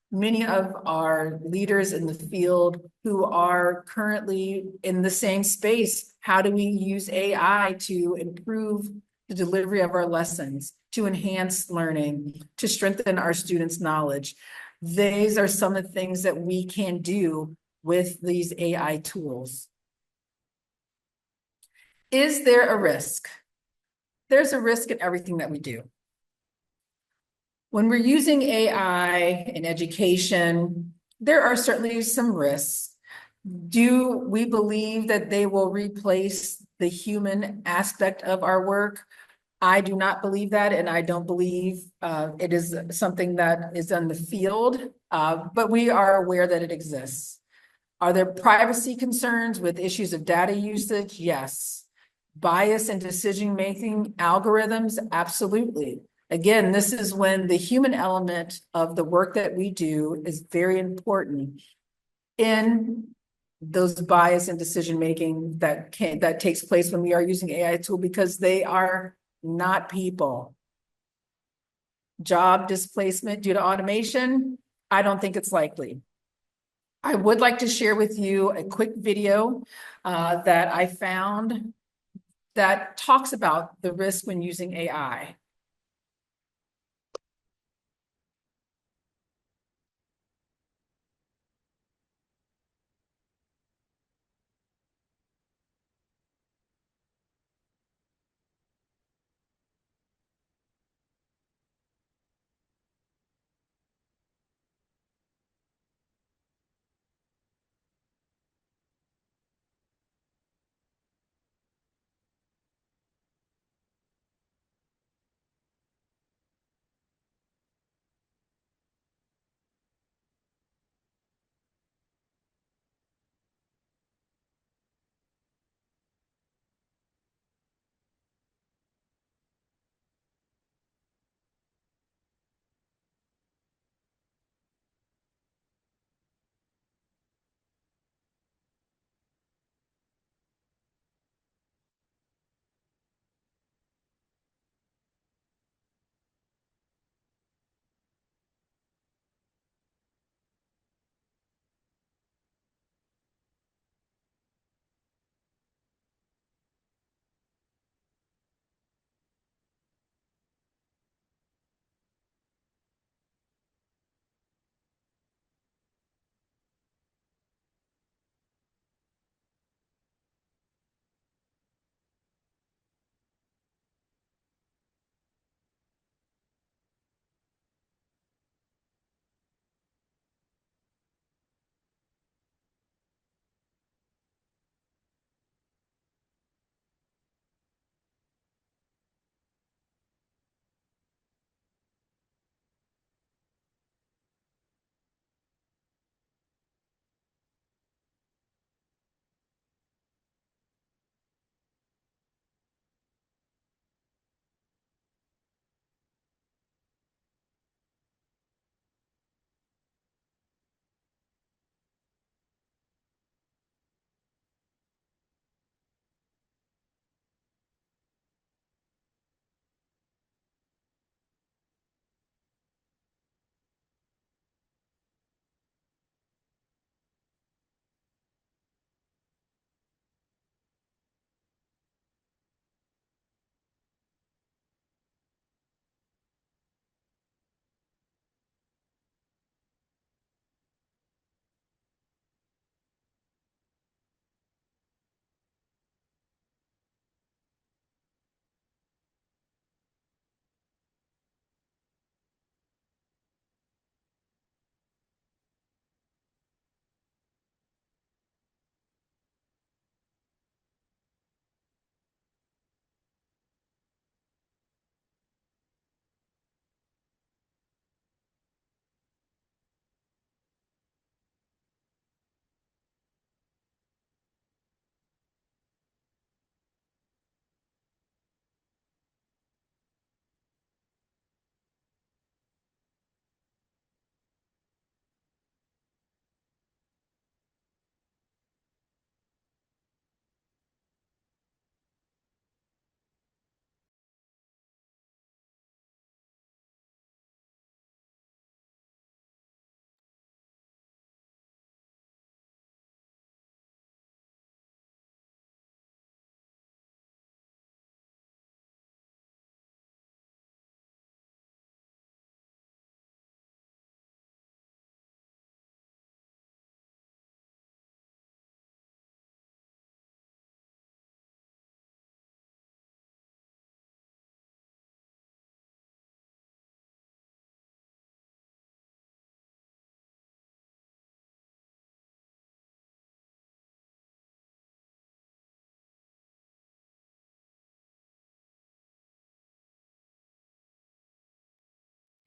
Speaker 21: many of our leaders in the field who are currently in the same space, how do we use AI to improve the delivery of our lessons, to enhance learning, to strengthen our students' knowledge? These are some of the things that we can do with these AI tools. Is there a risk? There's a risk in everything that we do. When we're using AI in education, there are certainly some risks. Do we believe that they will replace the human aspect of our work? I do not believe that, and I don't believe it is something that is in the field, but we are aware that it exists. Are there privacy concerns with issues of data usage? Yes. Bias in decision-making algorithms? Absolutely. Again, this is when the human element of the work that we do is very important in those bias in decision-making that takes place when we are using AI tool, because they are not people. Job displacement due to automation? I don't think it's likely. I would like to share with you a quick video that I found that talks about the risk when using AI.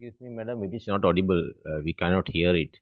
Speaker 6: Excuse me, madam, it is not audible. We cannot hear it.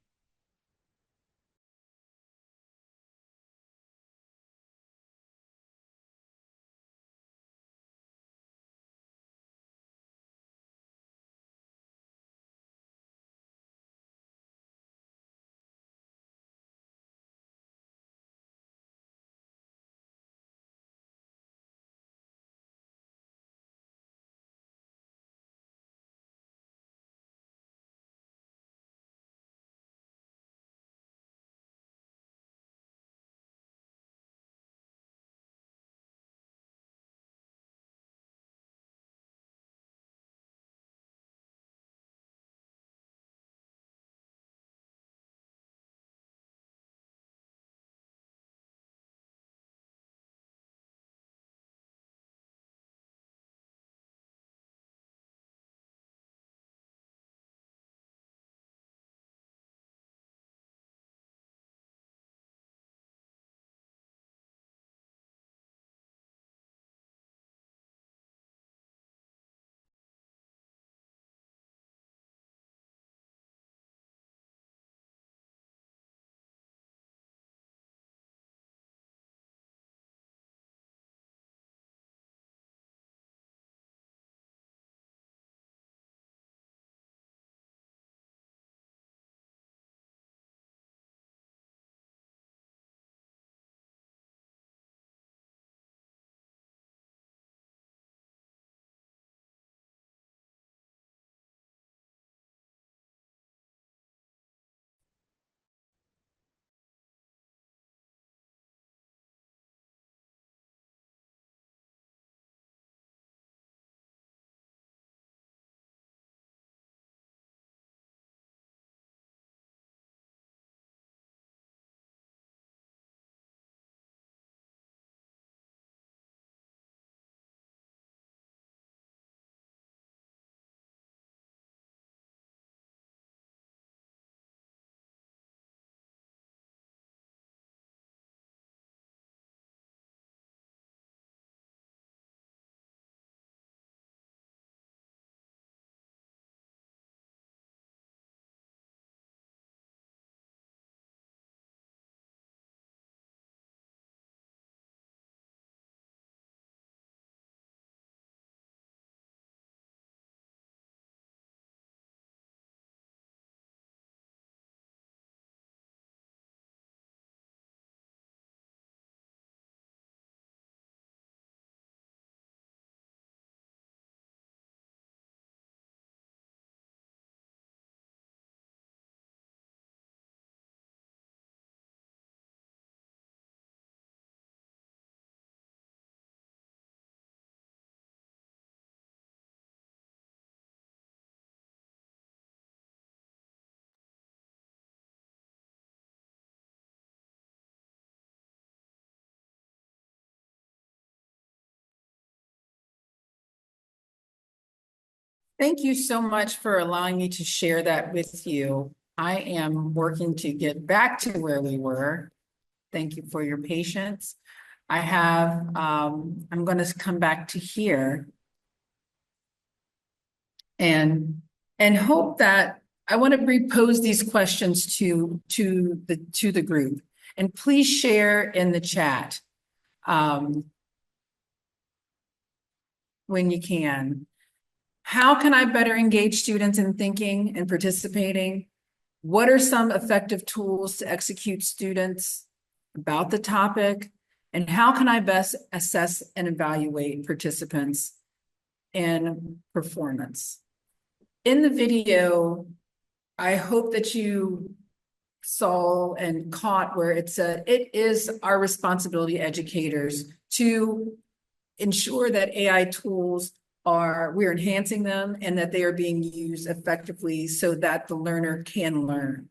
Speaker 21: Thank you so much for allowing me to share that with you. I am working to get back to where we were. Thank you for your patience. I have, I'm going to come back to here and hope that I want to repose these questions to the group. And please share in the chat when you can. How can I better engage students in thinking and participating? What are some effective tools to execute students about the topic? And how can I best assess and evaluate participants in performance? In the video, I hope that you saw and caught where it said, it is our responsibility, educators, to ensure that AI tools we're enhancing them and that they are being used effectively so that the learner can learn.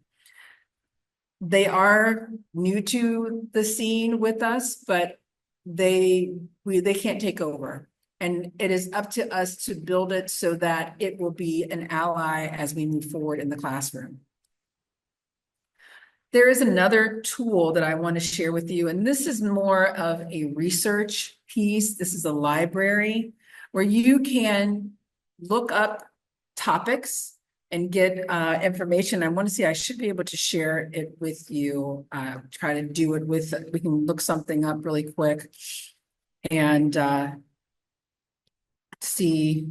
Speaker 21: They are new to the scene with us, but they can't take over. And it is up to us to build it so that it will be an ally as we move forward in the classroom. There is another tool that I want to share with you, and this is more of a research piece. This is a library where you can look up topics and get information. I want to see, I should be able to share it with you. Try to do it with, we can look something up really quick and see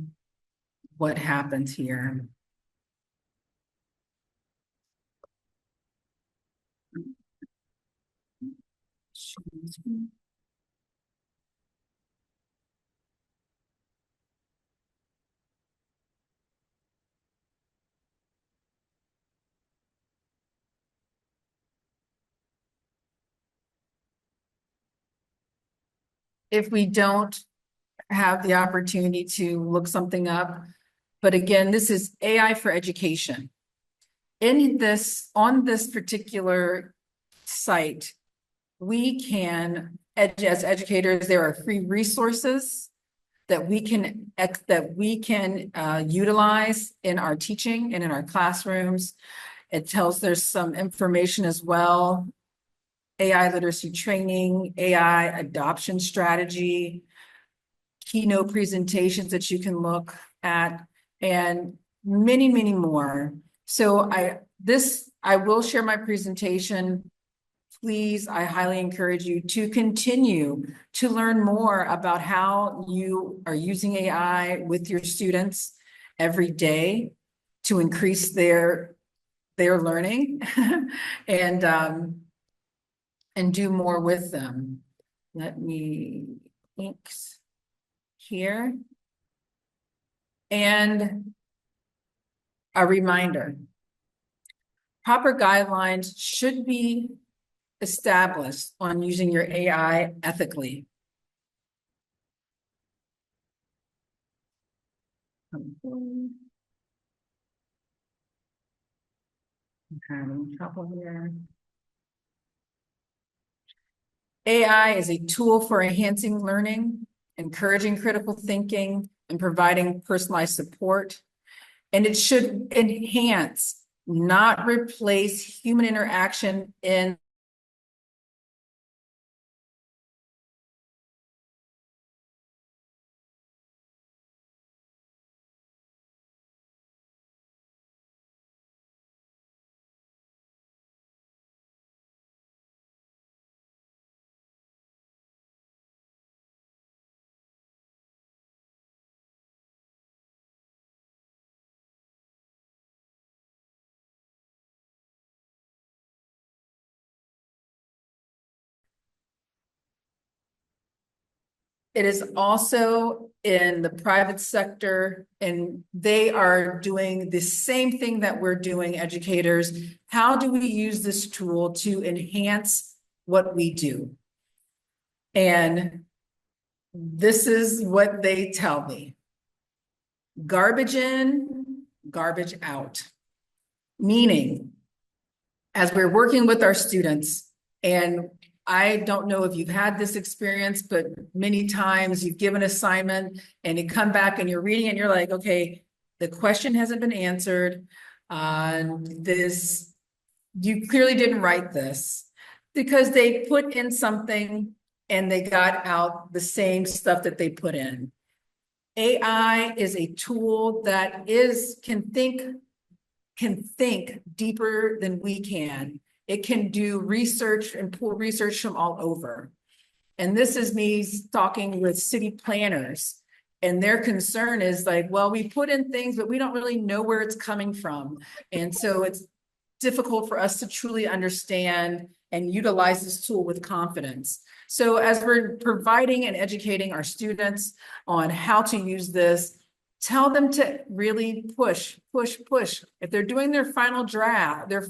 Speaker 21: what happens here. If we don't have the opportunity to look something up, but again, this is AI for education. In this, on this particular site, we can, as educators, there are free resources that we can utilize in our teaching and in our classrooms. It tells there's some information as well, AI literacy training, AI adoption strategy, keynote presentations that you can look at, and many, many more. So I will share my presentation. Please, I highly encourage you to continue to learn more about how you are using AI with your students every day to increase their learning and do more with them. Let me think here. And a reminder, proper guidelines should be established on using your AI ethically. I'm having trouble here. AI is a tool for enhancing learning, encouraging critical thinking, and providing personalized support. And it should enhance, not replace, human interaction in it is also in the private sector, and they are doing the same thing that we're doing, educators. How do we use this tool to enhance what we do? And this is what they tell me. Garbage in, garbage out. Meaning, as we're working with our students, and I don't know if you've had this experience, but many times you've given an assignment and you come back and you're reading it and you're like, okay, the question hasn't been answered. You clearly didn't write this, because they put in something and they got out the same stuff that they put in. AI is a tool that can think deeper than we can. It can do research and pull research from all over. And this is me talking with city planners, and their concern is like, well, we put in things, but we don't really know where it's coming from. And so it's difficult for us to truly understand and utilize this tool with confidence. So as we're providing and educating our students on how to use this, tell them to really push. If they're doing their final draft, their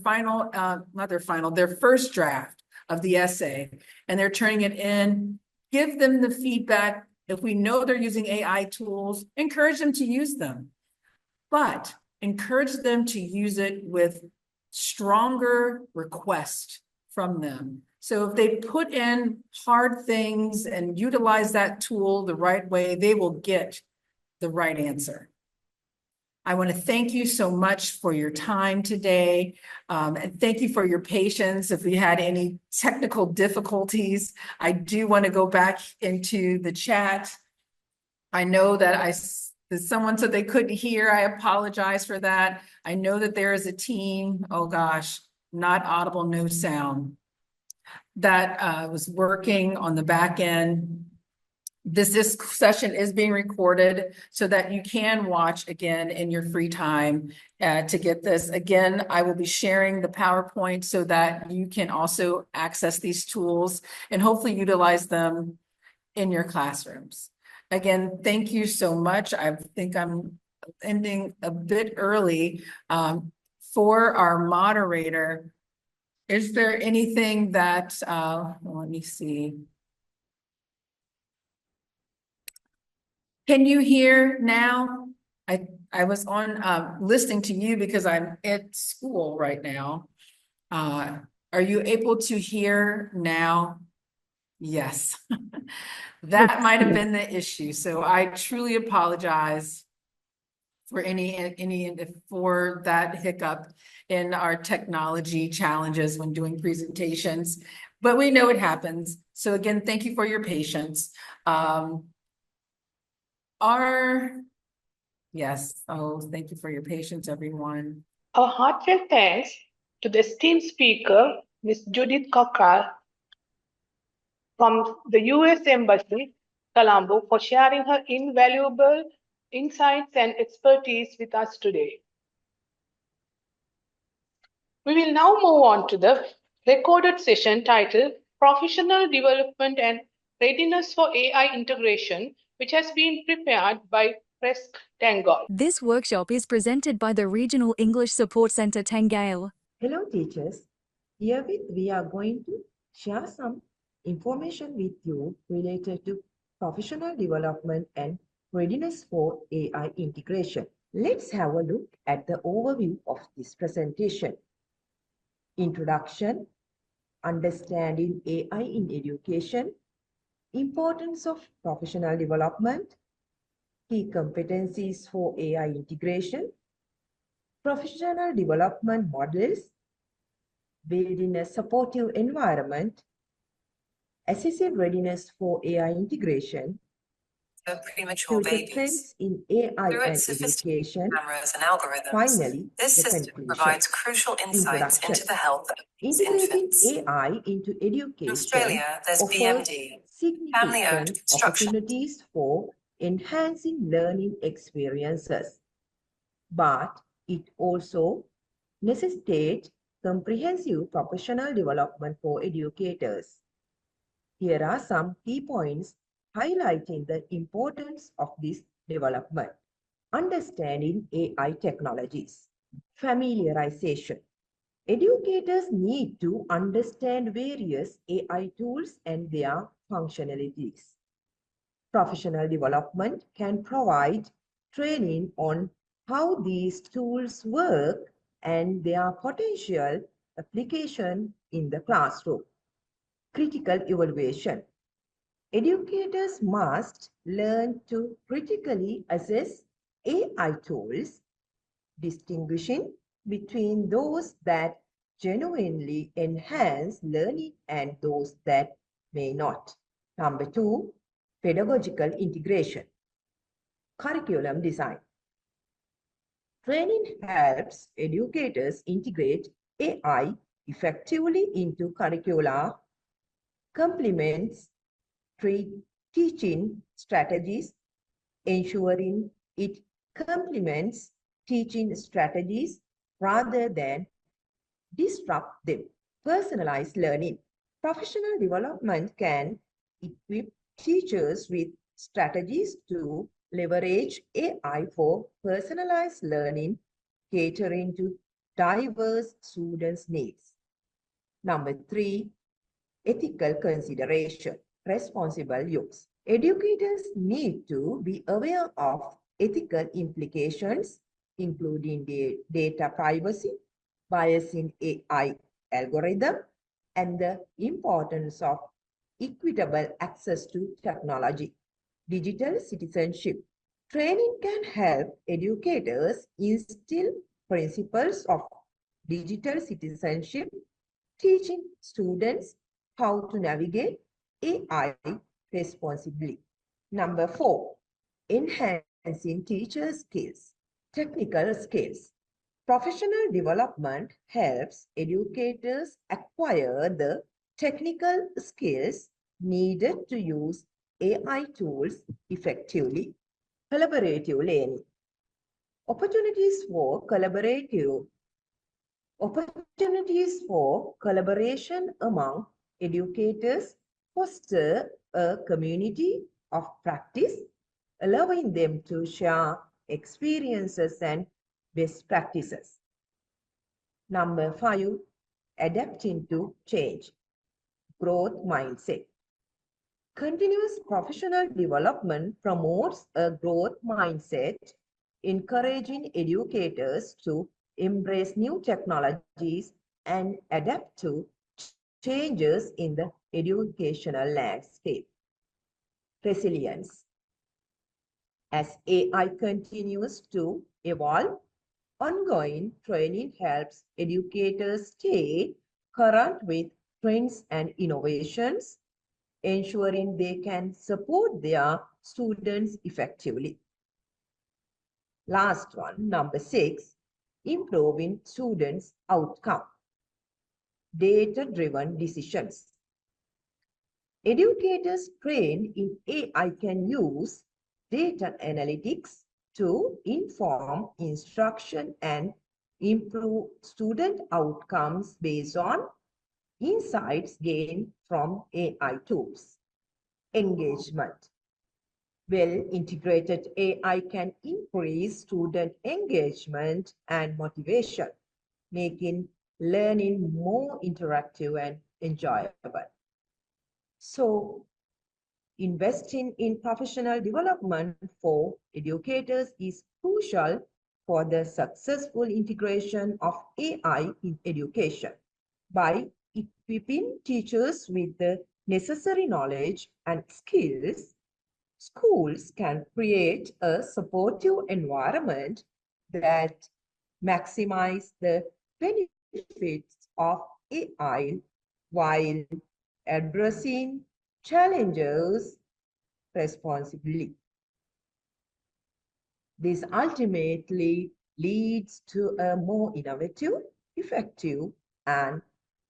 Speaker 21: first draft of the essay, and they're turning it in, give them the feedback. If we know they're using AI tools, encourage them to use them, but encourage them to use it with stronger requests from them. So if they put in hard things and utilize that tool the right way, they will get the right answer. I want to thank you so much for your time today. And thank you for your patience. If we had any technical difficulties, I do want to go back into the chat. I know that Someone said they couldn't hear. I apologize for that. I know that there is a team, oh gosh, not audible, no sound, that was working on the back end. This session is being recorded so that you can watch again in your free time to get this. Again, I will be sharing the PowerPoint so that you can also access these tools and hopefully utilize them in your classrooms. Again, thank you so much. I think I'm ending a bit early. For our moderator, is there anything that, let me see. Can you hear now? I was on listening to you because I'm at school right now. Are you able to hear now? Yes. That might have been the issue. So I truly apologize for for that hiccup in our technology challenges when doing presentations, but we know it happens. So again, thank you for your patience. Thank you for your patience, everyone.
Speaker 20: Our heartfelt thanks to the esteemed speaker, Ms. Judith Cockal from the U.S. Embassy, Colombo, for sharing her invaluable insights and expertise with us today. We will now move on to the recorded session titled Professional Development and Readiness for AI Integration, which has been prepared by RESC Tangal.
Speaker 2: This workshop is presented by the Regional English Support Centre Tangail.
Speaker 22: Hello teachers, herewith we are going to share some information with you related to professional development and readiness for AI integration. Let's have a look at the overview of this presentation. Introduction, understanding AI in education, importance of professional development, key competencies for AI integration, professional development models, building a supportive environment, assessing readiness for AI integration,
Speaker 23: premature babies.
Speaker 22: Trends in AI
Speaker 23: Through
Speaker 22: and
Speaker 23: its sophisticated
Speaker 22: education.
Speaker 23: cameras and algorithms,
Speaker 22: Finally,
Speaker 23: this
Speaker 22: the
Speaker 23: system
Speaker 22: conclusion.
Speaker 23: provides crucial insights
Speaker 22: Introduction.
Speaker 23: into the health of these
Speaker 22: Integrating
Speaker 23: infants.
Speaker 22: AI into education
Speaker 23: In Australia, there's
Speaker 22: offers
Speaker 23: BMD, family-owned
Speaker 22: significant
Speaker 23: construction.
Speaker 22: opportunities for enhancing learning experiences. But it also necessitates comprehensive professional development for educators. Here are some key points highlighting the importance of this development. Understanding AI technologies. Familiarization. Educators need to understand various AI tools and their functionalities. Professional development can provide training on how these tools work and their potential application in the classroom. Critical evaluation. Educators must learn to critically assess AI tools, distinguishing between those that genuinely enhance learning and those that may not. Number 2, pedagogical integration. Curriculum design. Training helps educators integrate AI effectively into curricula, complements teaching strategies, ensuring it complements teaching strategies rather than disrupt them. Personalized learning. Professional development can equip teachers with strategies to leverage AI for personalized learning, catering to diverse students' needs. Number 3, ethical consideration, responsible use. Educators need to be aware of ethical implications, including data privacy, bias in AI algorithm, and the importance of equitable access to technology. Digital citizenship. Training can help educators instill principles of digital citizenship, teaching students how to navigate AI responsibly. Number 4, enhanced enhancing teacher skills, technical skills. Professional development helps educators acquire the technical skills needed to use AI tools effectively. Collaborative learning. Opportunities for collaboration among educators foster a community of practice, allowing them to share experiences and best practices. Number 5, adapting to change. Growth mindset. Continuous professional development promotes a growth mindset, encouraging educators to embrace new technologies and adapt to changes in the educational landscape. Resilience. As AI continues to evolve, ongoing training helps educators stay current with trends and innovations, ensuring they can support their students effectively. Last one, number 6, improving students' outcome. Data-driven decisions. Educators trained in AI can use data analytics to inform instruction and improve student outcomes based on insights gained from AI tools. Engagement. Well-integrated AI can increase student engagement and motivation, making learning more interactive and enjoyable. So, investing in professional development for educators is crucial for the successful integration of AI in education. By equipping teachers with the necessary knowledge and skills, schools can create a supportive environment that maximizes the benefits of AI while addressing challenges responsibly. This ultimately leads to a more innovative, effective, and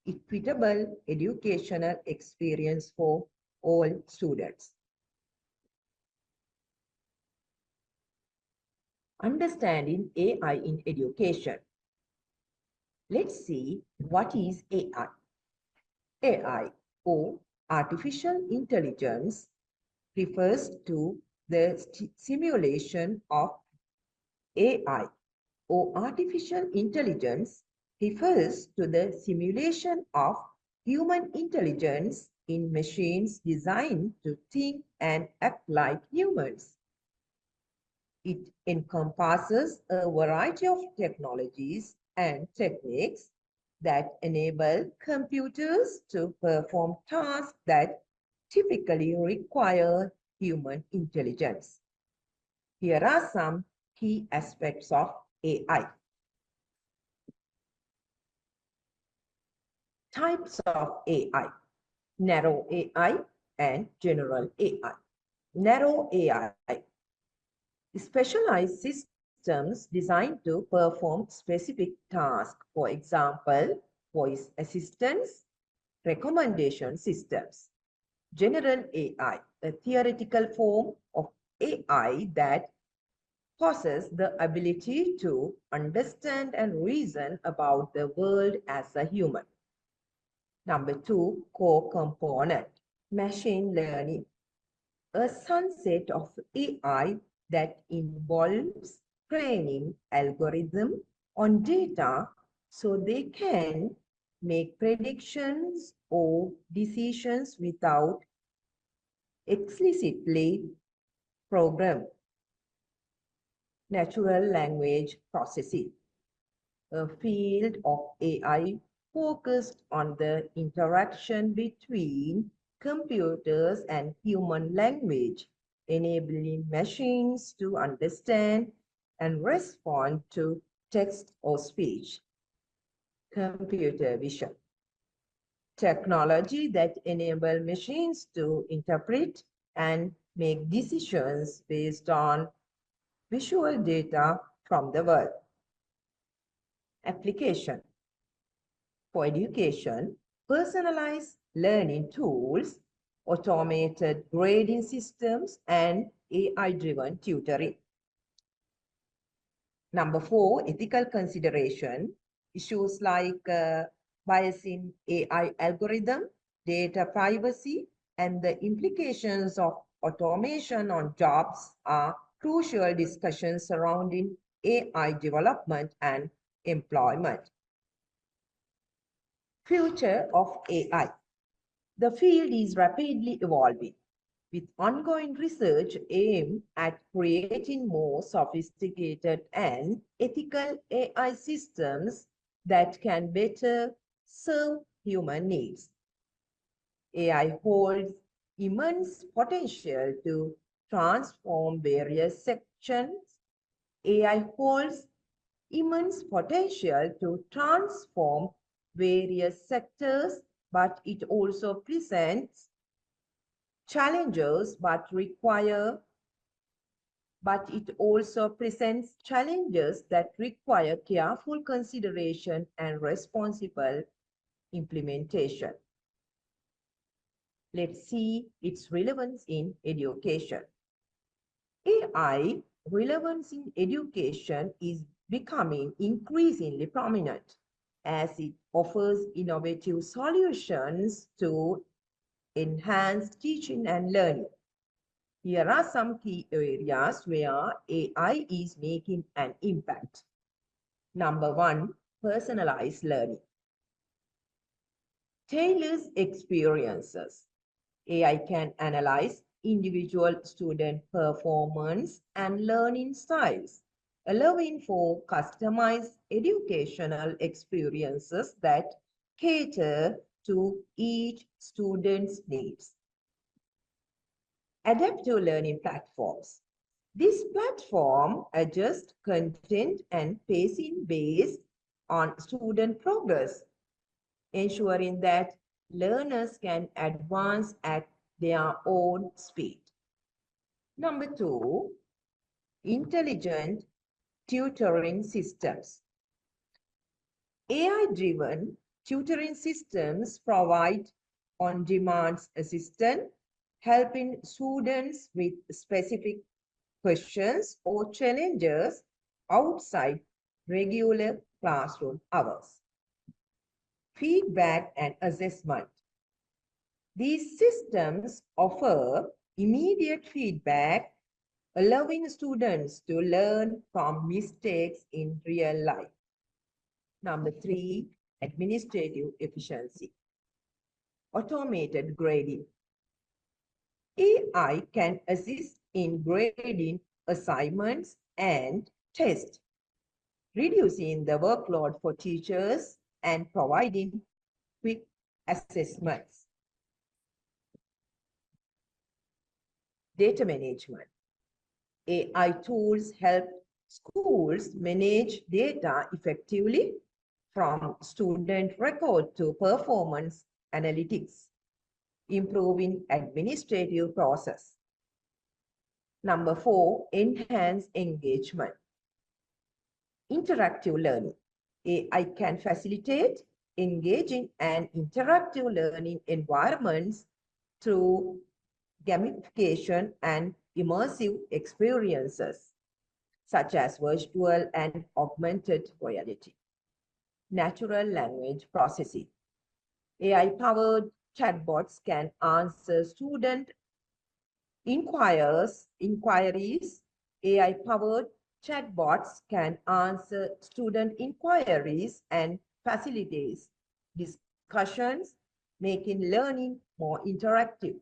Speaker 22: equitable educational experience for all students. Understanding AI in education. Let's see what is AI. AI, or artificial intelligence, refers to the simulation of AI, or artificial intelligence refers to the simulation of human intelligence in machines designed to think and act like humans. It encompasses a variety of technologies and techniques that enable computers to perform tasks that typically require human intelligence. Here are some key aspects of AI. Types of AI: narrow AI and general AI. Narrow AI: specialized systems designed to perform specific tasks, for example, voice assistants, recommendation systems. General AI, a theoretical form of AI that possesses the ability to understand and reason about the world as a human. Number 2, core component, machine learning, a subset of AI that involves training algorithms on data so they can make predictions or decisions without explicitly programmed. Natural language processing, a field of AI focused on the interaction between computers and human language, enabling machines to understand and respond to text or speech. Computer vision, technology that enables machines to interpret and make decisions based on visual data from the world. Application. For education, personalized learning tools, automated grading systems, and AI-driven tutoring. Number 4, ethical consideration. Issues like bias in AI algorithm, data privacy, and the implications of automation on jobs are crucial discussions surrounding AI development and employment. Future of AI. The field is rapidly evolving, with ongoing research aimed at creating more sophisticated and ethical AI systems that can better serve human needs. AI holds immense potential to transform various sections. AI holds immense potential to transform various sectors, but it also presents challenges it also presents challenges that require careful consideration and responsible implementation. Let's see its relevance in education. AI relevance in education is becoming increasingly prominent as it offers innovative solutions to enhance teaching and learning. Here are some key areas where AI is making an impact. Number 1, personalized learning. Tailors experiences. AI can analyze individual student performance and learning styles, allowing for customized educational experiences that cater to each student's needs. Adaptive learning platforms. This platform adjusts content and pacing based on student progress, ensuring that learners can advance at their own speed. Number 2, intelligent tutoring systems. AI-driven tutoring systems provide on-demand assistance, helping students with specific questions or challenges outside regular classroom hours. Feedback and assessment. These systems offer immediate feedback, allowing students to learn from mistakes in real life. Number 3, administrative efficiency. Automated grading. AI can assist in grading assignments and tests, reducing the workload for teachers and providing quick assessments. Data management. AI tools help schools manage data effectively, from student record to performance analytics, improving administrative process. Number 4, enhance engagement. Interactive learning. AI can facilitate engaging and interactive learning environments through gamification and immersive experiences, such as virtual and augmented reality. Natural language processing. AI-powered chatbots can answer student inquiries. AI-powered chatbots can answer student inquiries and facilitate discussions, making learning more interactive.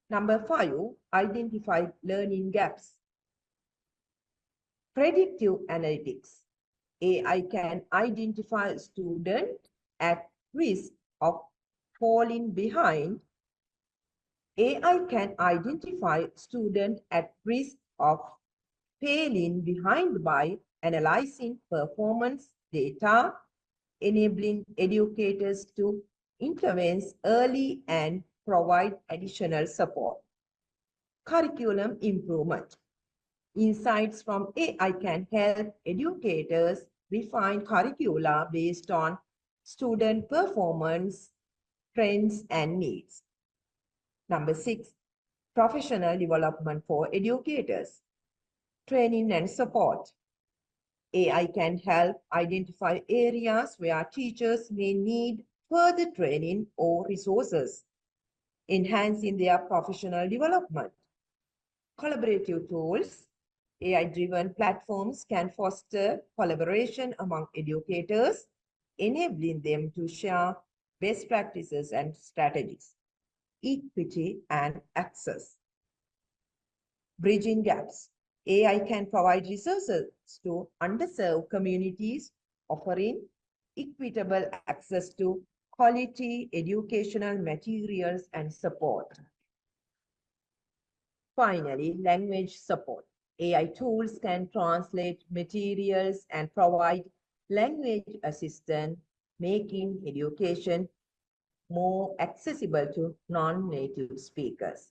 Speaker 22: Number 5, identify learning gaps. Predictive analytics. AI can identify students at risk of falling behind. AI can identify students at risk of failing behind by analyzing performance data, enabling educators to intervene early and provide additional support. Curriculum improvement. Insights from AI can help educators refine curricula based on student performance, trends, and needs. Number 6, professional development for educators. Training and support. AI can help identify areas where teachers may need further training or resources, enhancing their professional development. Collaborative tools. AI-driven platforms can foster collaboration among educators, enabling them to share best practices and strategies. Equity and access. Bridging gaps. AI can provide resources to underserved communities, offering equitable access to quality educational materials and support. Finally, language support. AI tools can translate materials and provide language assistance, making education more accessible to non-native speakers.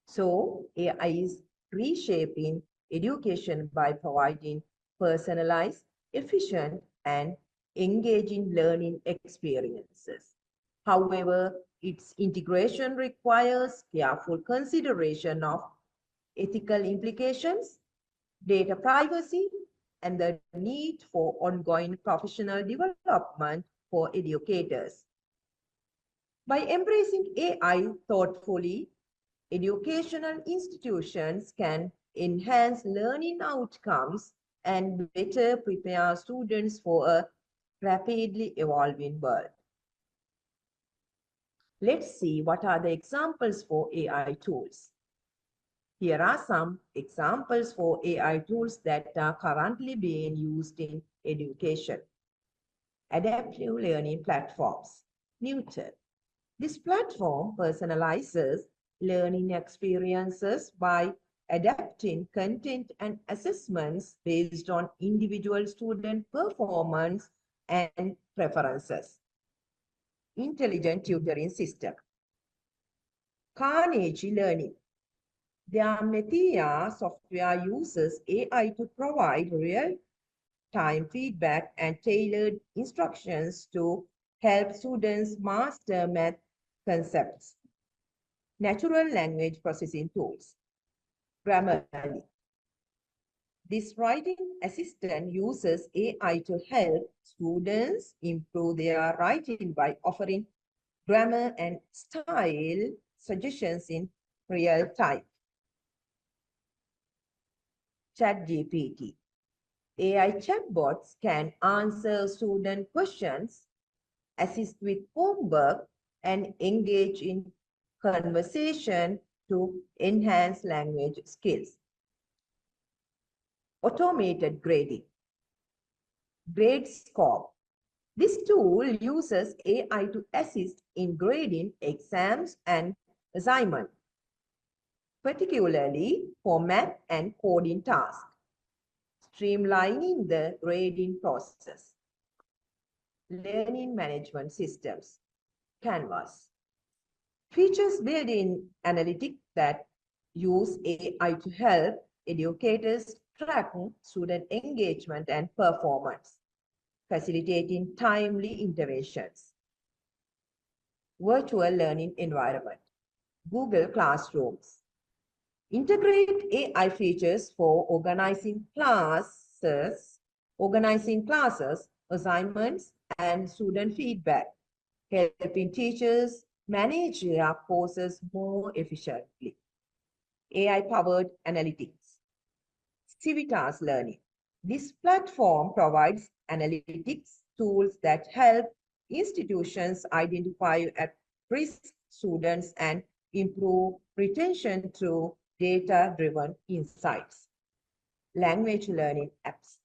Speaker 22: So, AI is reshaping education by providing personalized, efficient, and engaging learning experiences. However, its integration requires careful consideration of ethical implications, data privacy, and the need for ongoing professional development for educators. By embracing AI thoughtfully, educational institutions can enhance learning outcomes and better prepare students for a rapidly evolving world. Let's see what are the examples for AI tools. Here are some examples for AI tools that are currently being used in education. Adaptive learning platforms. Newton. This platform personalizes learning experiences by adapting content and assessments based on individual student performance and preferences. Intelligent tutoring system. Carnegie Learning. Their Meteor software uses AI to provide real-time feedback and tailored instructions to help students master math concepts. Natural language processing tools. Grammarly. This writing assistant uses AI to help students improve their writing by offering grammar and style suggestions in real time. ChatGPT. AI chatbots can answer student questions, assist with homework, and engage in conversation to enhance language skills. Automated grading. GradeScope. This tool uses AI to assist in grading exams and assignments, particularly for math and coding tasks, streamlining the grading process. Learning management systems. Canvas. Features built-in analytics that use AI to help educators track student engagement and performance, facilitating timely interventions. Virtual learning environment. Google Classrooms. Integrate AI features for organizing classes, assignments, and student feedback, helping teachers manage their courses more efficiently. AI-powered analytics. Civitas Learning. This platform provides analytics tools that help institutions identify at-risk students and improve retention through data-driven insights. Language learning apps.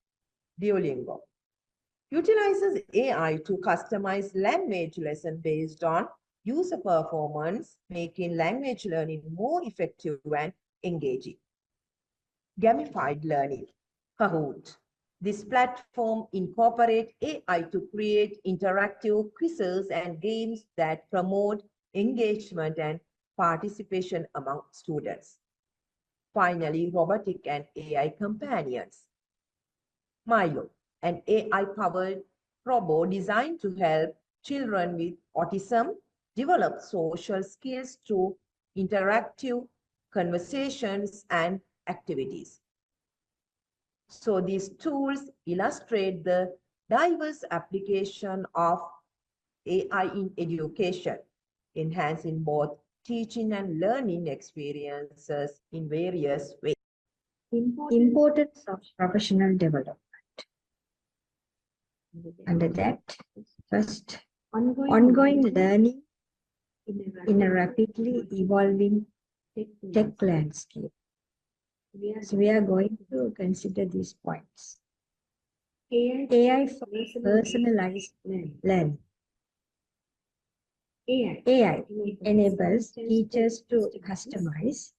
Speaker 22: Duolingo utilizes AI to customize language lessons based on user performance, making language learning more effective and engaging. Gamified learning. Kahoot. This platform incorporates AI to create interactive quizzes and games that promote engagement and participation among students. Finally, robotic and AI companions. Milo, an AI-powered robot designed to help children with autism develop social skills through interactive conversations and activities. So these tools illustrate the diverse application of AI in education, enhancing both teaching and learning experiences in various ways.
Speaker 5: Importance of professional development. Under that, first, ongoing learning in a rapidly evolving tech landscape. So we are going to consider these points. AI for personalized learning. AI enables teachers to customize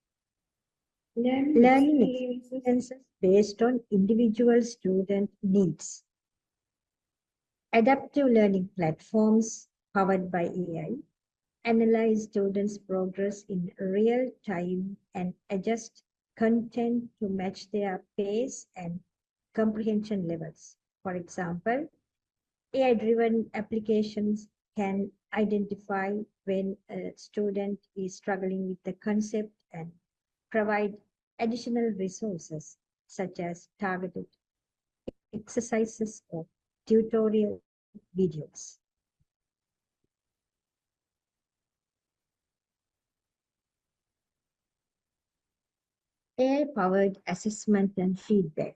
Speaker 5: learning experiences based on individual student needs. Adaptive learning platforms powered by AI analyze students' progress in real time and adjust content to match their pace and comprehension levels. For example, AI-driven applications can identify when a student is struggling with the concept and provide additional resources such as targeted exercises or tutorial videos. AI-powered assessment and feedback.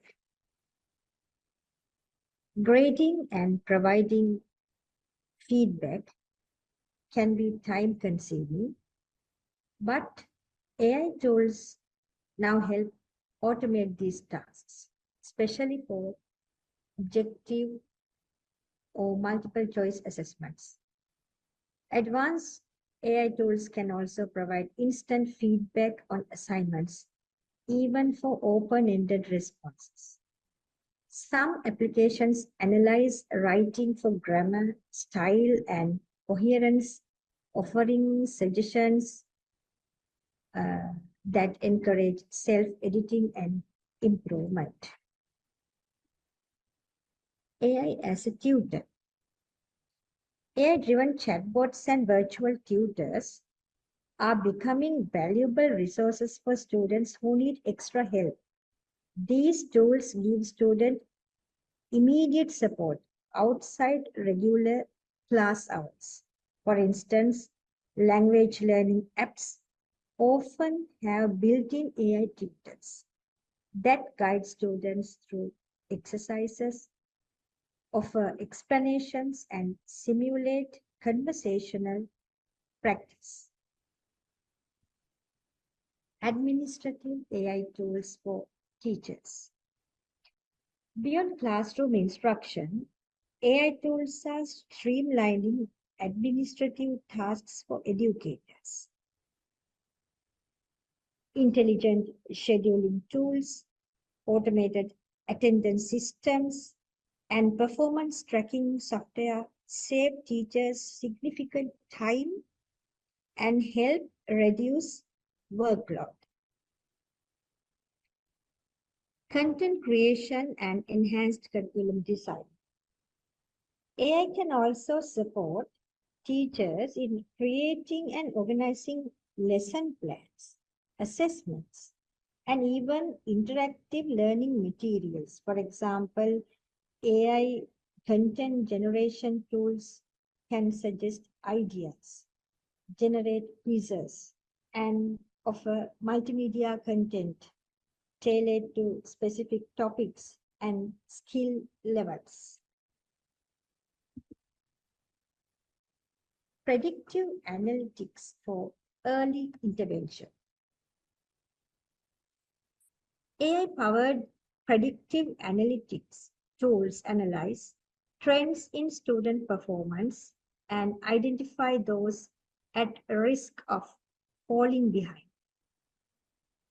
Speaker 5: Grading and providing feedback can be time-consuming, but AI tools now help automate these tasks, especially for objective or multiple choice assessments. Advanced AI tools can also provide instant feedback on assignments, even for open-ended responses. Some applications analyze writing for grammar, style, and coherence, offering suggestions that encourage self-editing and improvement. AI as a tutor. AI-driven chatbots and virtual tutors are becoming valuable resources for students who need extra help. These tools give students immediate support outside regular class hours. For instance, language learning apps often have built-in AI tutors that guide students through exercises, offer explanations, and simulate conversational practice. Administrative AI tools for teachers. Beyond classroom instruction, AI tools are streamlining administrative tasks for educators. Intelligent scheduling tools, automated attendance systems, and performance tracking software save teachers significant time and help reduce workload. Content creation and enhanced curriculum design. AI can also support teachers in creating and organizing lesson plans, assessments, and even interactive learning materials. For example, AI content generation tools can suggest ideas, generate quizzes, and offer multimedia content tailored to specific topics and skill levels. Predictive analytics for early intervention. AI-powered predictive analytics tools analyze trends in student performance and identify those at risk of falling behind.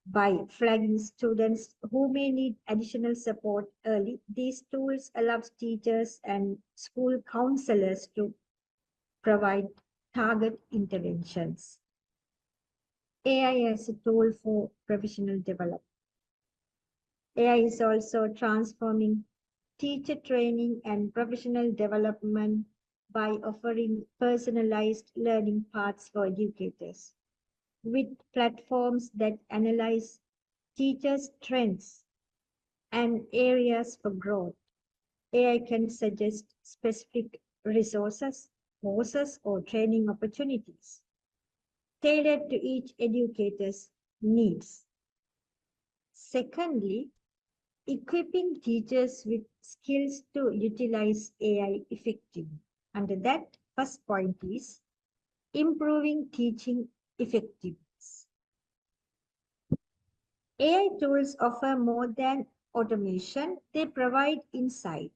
Speaker 5: By flagging students who may need additional support early, these tools allow teachers and school counselors to provide target interventions. AI as a tool for professional development. AI is also transforming teacher training and professional development by offering personalized learning paths for educators. With platforms that analyze teachers' strengths and areas for growth, AI can suggest specific resources, courses, or training opportunities tailored to each educator's needs. Secondly, equipping teachers with skills to utilize AI effectively. Under that, first point is improving teaching effectiveness. AI tools offer more than automation, they provide insight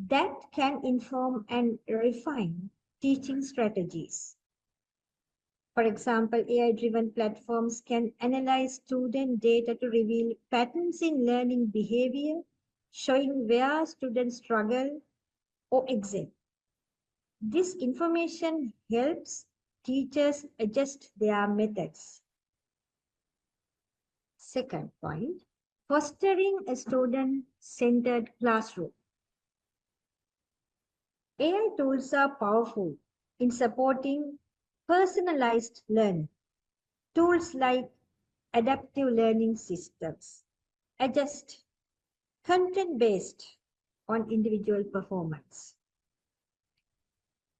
Speaker 5: that can inform and refine teaching strategies. For example, AI-driven platforms can analyze student data to reveal patterns in learning behavior, showing where students struggle or excel. This information helps teachers adjust their methods. Second point, fostering a student-centered classroom. AI tools are powerful in supporting personalized learning. Tools like adaptive learning systems adjust content based on individual performance,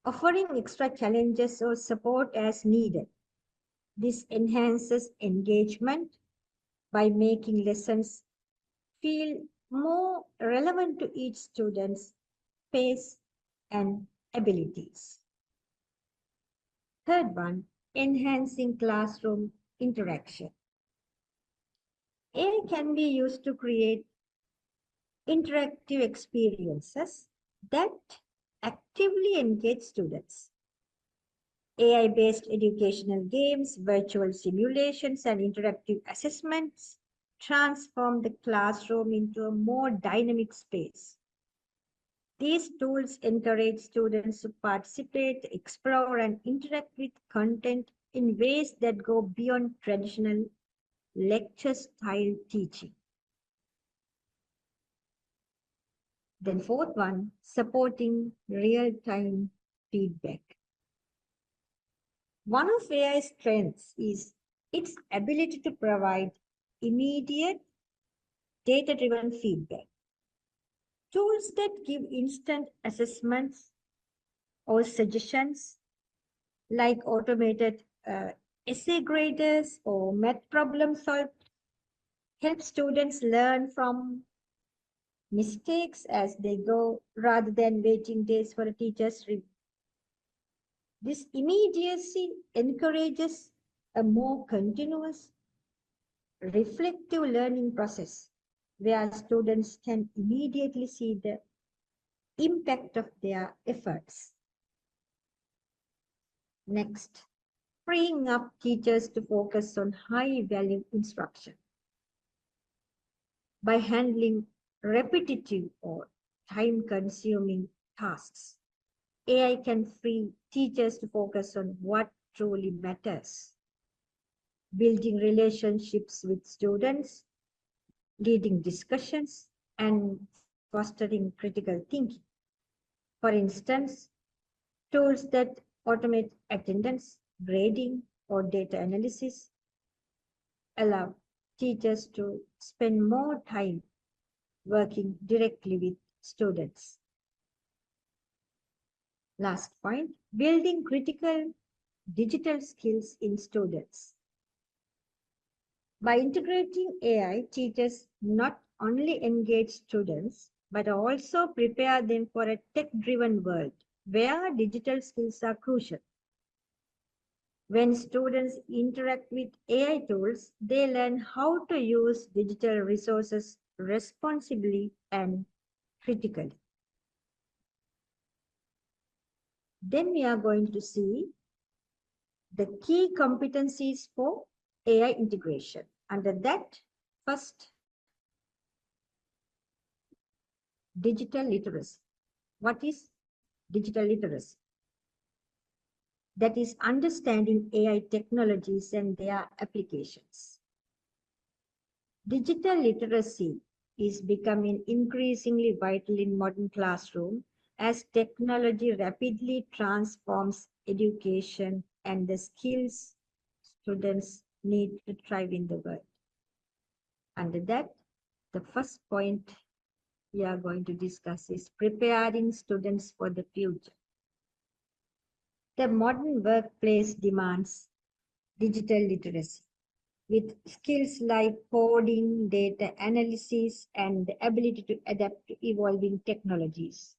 Speaker 5: offering extra challenges or support as needed. This enhances engagement by making lessons feel more relevant to each student's pace and abilities. Third one, enhancing classroom interaction. AI can be used to create interactive experiences that actively engage students. AI-based educational games, virtual simulations, and interactive assessments transform the classroom into a more dynamic space. These tools encourage students to participate, explore, and interact with content in ways that go beyond traditional lecture-style teaching. Then fourth one, supporting real-time feedback. One of AI's strengths is its ability to provide immediate data-driven feedback. Tools that give instant assessments or suggestions like automated essay graders or math problem solved help students learn from mistakes as they go rather than waiting days for a teacher's review. This immediacy encourages a more continuous, reflective learning process where students can immediately see the impact of their efforts. Next, freeing up teachers to focus on high-value instruction. By handling repetitive or time-consuming tasks, AI can free teachers to focus on what truly matters. Building relationships with students, leading discussions, and fostering critical thinking. For instance, tools that automate attendance, grading, or data analysis allow teachers to spend more time working directly with students. Last point, building critical digital skills in students. By integrating AI, teachers not only engage students, but also prepare them for a tech-driven world where digital skills are crucial. When students interact with AI tools, they learn how to use digital resources responsibly and critically. Then we are going to see the key competencies for AI integration. Under that, first, digital literacy. What is digital literacy? that is understanding AI technologies and their applications. Digital literacy is becoming increasingly vital in modern classroom as technology rapidly transforms education and the skills students need to thrive in the world. Under that, the first point we are going to discuss is preparing students for the future. The modern workplace demands digital literacy with skills like coding, data analysis, and the ability to adapt to evolving technologies.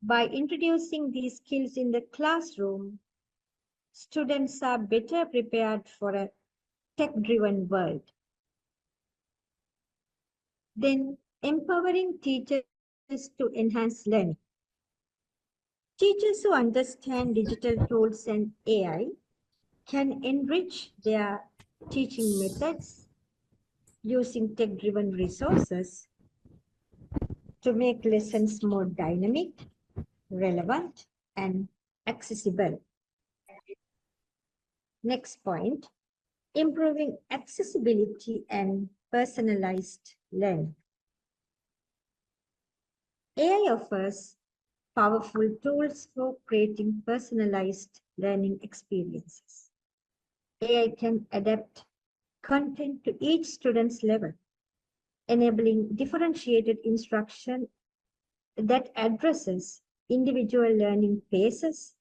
Speaker 5: By introducing these skills in the classroom, students are better prepared for a tech-driven world. Then, empowering teachers to enhance learning. Teachers who understand digital tools and AI can enrich their teaching methods using tech-driven resources to make lessons more dynamic, relevant, and accessible. Next point, improving accessibility and personalized learning. AI offers powerful tools for creating personalized learning experiences. AI can adapt content to each student's level, enabling differentiated instruction that addresses individual learning paces,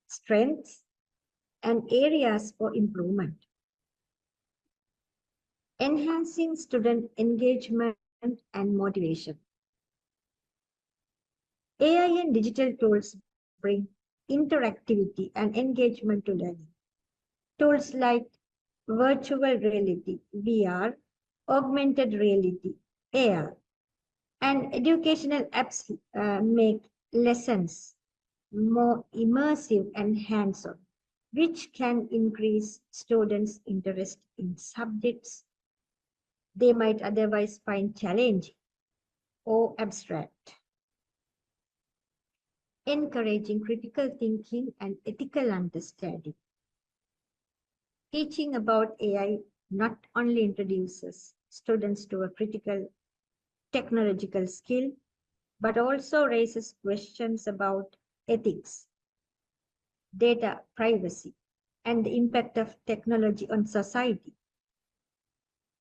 Speaker 5: strengths, and areas for improvement. Enhancing student engagement and motivation. AI and digital tools bring interactivity and engagement to learning. Tools like virtual reality, VR, augmented reality, AR, and educational apps make lessons more immersive and hands-on, which can increase students' interest in subjects they might otherwise find challenging or abstract. Encouraging critical thinking and ethical understanding. Teaching about AI not only introduces students to a critical technological skill, but also raises questions about ethics, data privacy, and the impact of technology on society.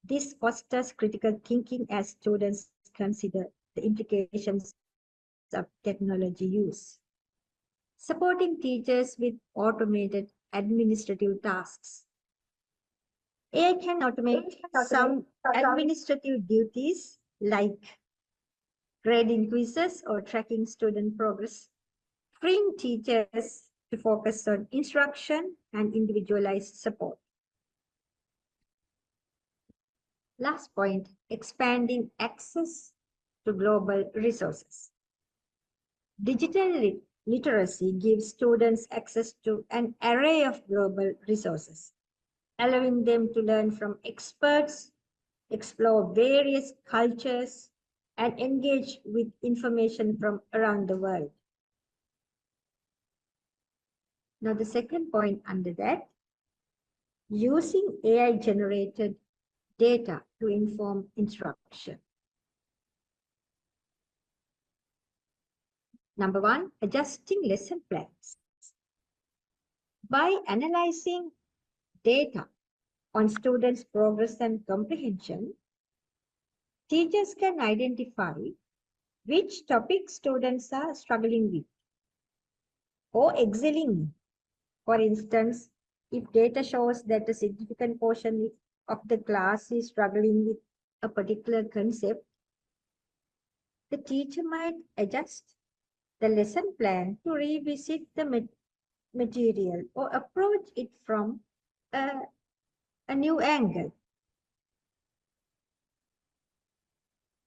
Speaker 5: This fosters critical thinking as students consider the implications of technology use. Supporting teachers with automated administrative tasks. AI can automate some administrative duties like grading quizzes or tracking student progress, freeing teachers to focus on instruction and individualized support. Last point, expanding access to global resources. Digital literacy gives students access to an array of global resources, allowing them to learn from experts, explore various cultures, and engage with information from around the world. Now, the second point under that, using AI-generated data to inform instruction. Number one, adjusting lesson plans. By analyzing data on students' progress and comprehension, teachers can identify which topics students are struggling with or excelling in. For instance, if data shows that a significant portion of the class is struggling with a particular concept, the teacher might adjust the lesson plan to revisit the material or approach it from a new angle.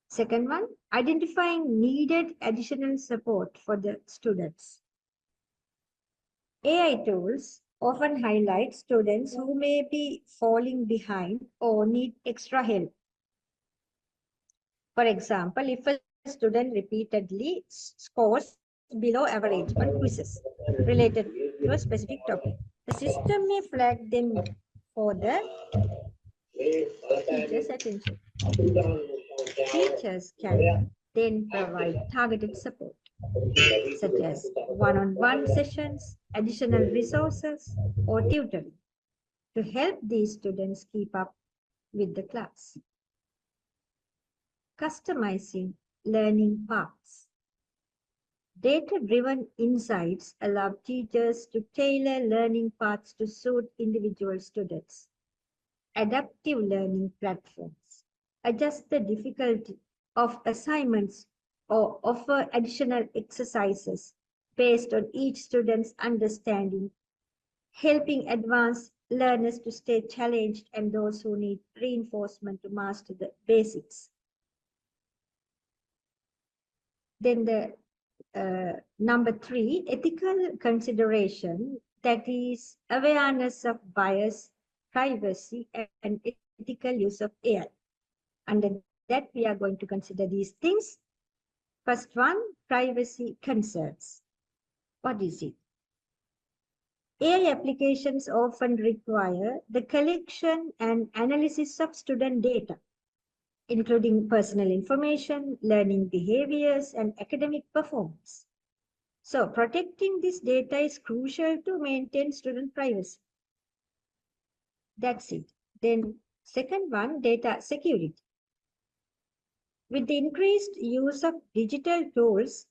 Speaker 5: Second one, identifying needed additional support for the students. AI tools often highlight students who may be falling behind or need extra help. For example, if a student repeatedly scores below average on quizzes related to a specific topic. The system may flag them for the teacher's attention. Teachers can then provide targeted support, such as one-on-one sessions, additional resources, or tutoring to help these students keep up with the class. Customizing learning paths. Data-driven insights allow teachers to tailor learning paths to suit individual students. Adaptive learning platforms adjust the difficulty of assignments or offer additional exercises based on each student's understanding, helping advanced learners to stay challenged and those who need reinforcement to master the basics. Then the number 3, ethical consideration, that is awareness of bias, privacy, and ethical use of AI. Under that, we are going to consider these things. First one, privacy concerns. What is it? AI applications often require the collection and analysis of student data, including personal information, learning behaviors, and academic performance. So protecting this data is crucial to maintain student privacy. That's it. Then second one, data security. With the increased use of digital tools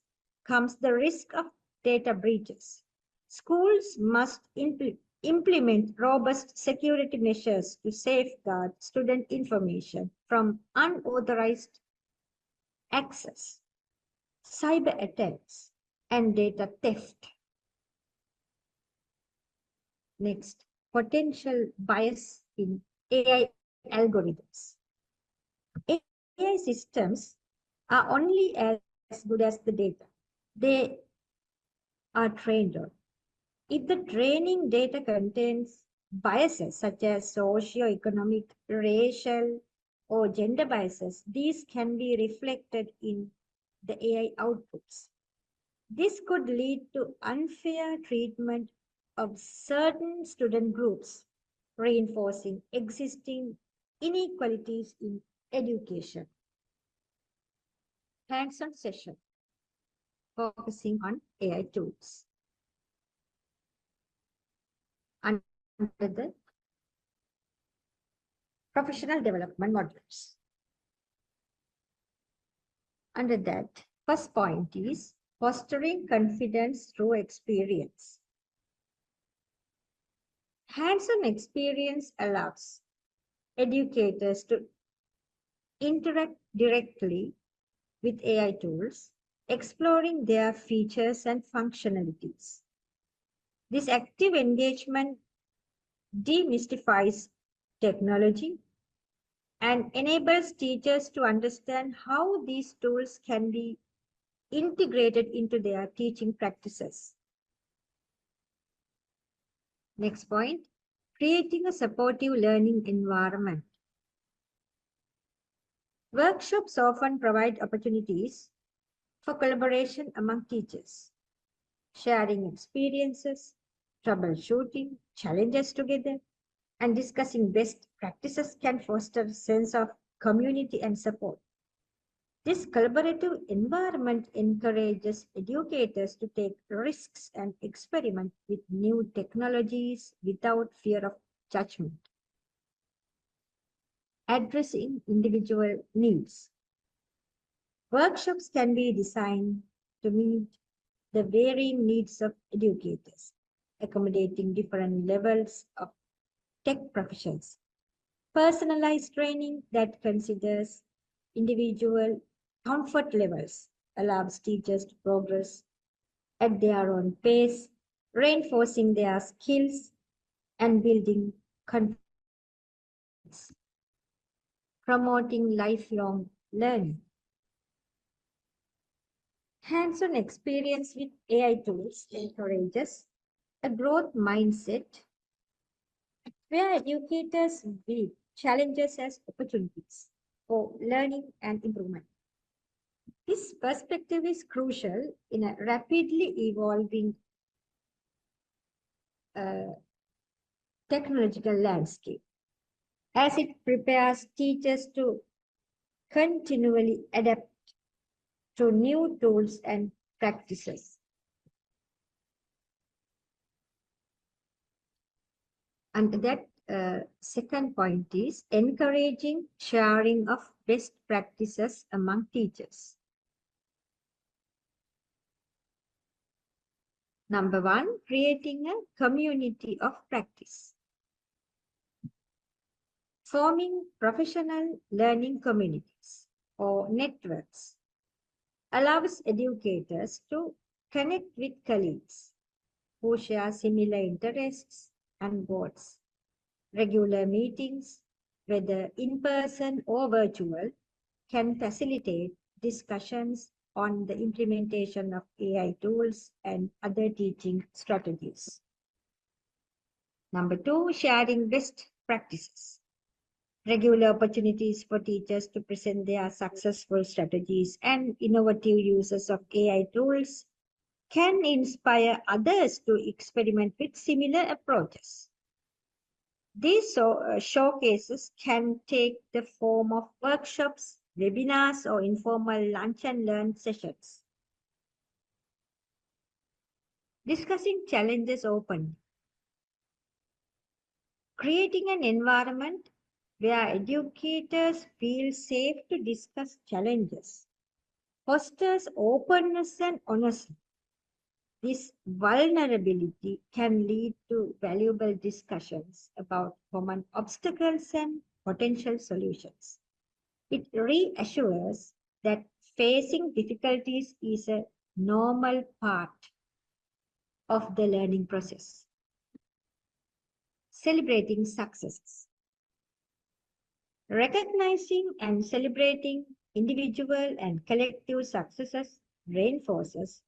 Speaker 5: comes the risk of data breaches. Schools must implement robust security measures to safeguard student information from unauthorized access, cyber attacks, and data theft. Next, potential bias in AI algorithms. AI systems are only as good as the data they are trained on. If the training data contains biases such as socio-economic, racial, or gender biases, these can be reflected in the AI outputs. This could lead to unfair treatment of certain student groups, reinforcing existing inequalities in education. Hands-on session focusing on AI tools. Under the professional development modules. Under that, first point is fostering confidence through experience. Hands-on experience allows educators to interact directly with AI tools, exploring their features and functionalities. This active engagement demystifies technology and enables teachers to understand how these tools can be integrated into their teaching practices. Next point, creating a supportive learning environment. Workshops often provide opportunities for collaboration among teachers, sharing experiences, troubleshooting challenges together, and discussing best practices can foster a sense of community and support. This collaborative environment encourages educators to take risks and experiment with new technologies without fear of judgment. Addressing individual needs. Workshops can be designed to meet the varying needs of educators, accommodating different levels of tech proficiency. Personalized training that considers individual comfort levels allows teachers to progress at their own pace, reinforcing their skills and building confidence. Promoting lifelong learning. Hands-on experience with AI tools encourages a growth mindset where educators view challenges as opportunities for learning and improvement. This perspective is crucial in a rapidly evolving technological landscape, as it prepares teachers to continually adapt to new tools and practices. And that second point is encouraging sharing of best practices among teachers. Number one, creating a community of practice. Forming professional learning communities or networks allows educators to connect with colleagues who share similar interests and goals. Regular meetings, whether in person or virtual, can facilitate discussions on the implementation of AI tools and other teaching strategies. Number two, sharing best practices. Regular opportunities for teachers to present their successful strategies and innovative uses of AI tools can inspire others to experiment with similar approaches. These showcases can take the form of workshops, webinars, or informal lunch and learn sessions. Discussing challenges openly. Creating an environment where educators feel safe to discuss challenges fosters openness and honesty. This vulnerability can lead to valuable discussions about common obstacles and potential solutions. It reassures that facing difficulties is a normal part of the learning process. Celebrating successes. Recognizing and celebrating individual and collective successes reinforces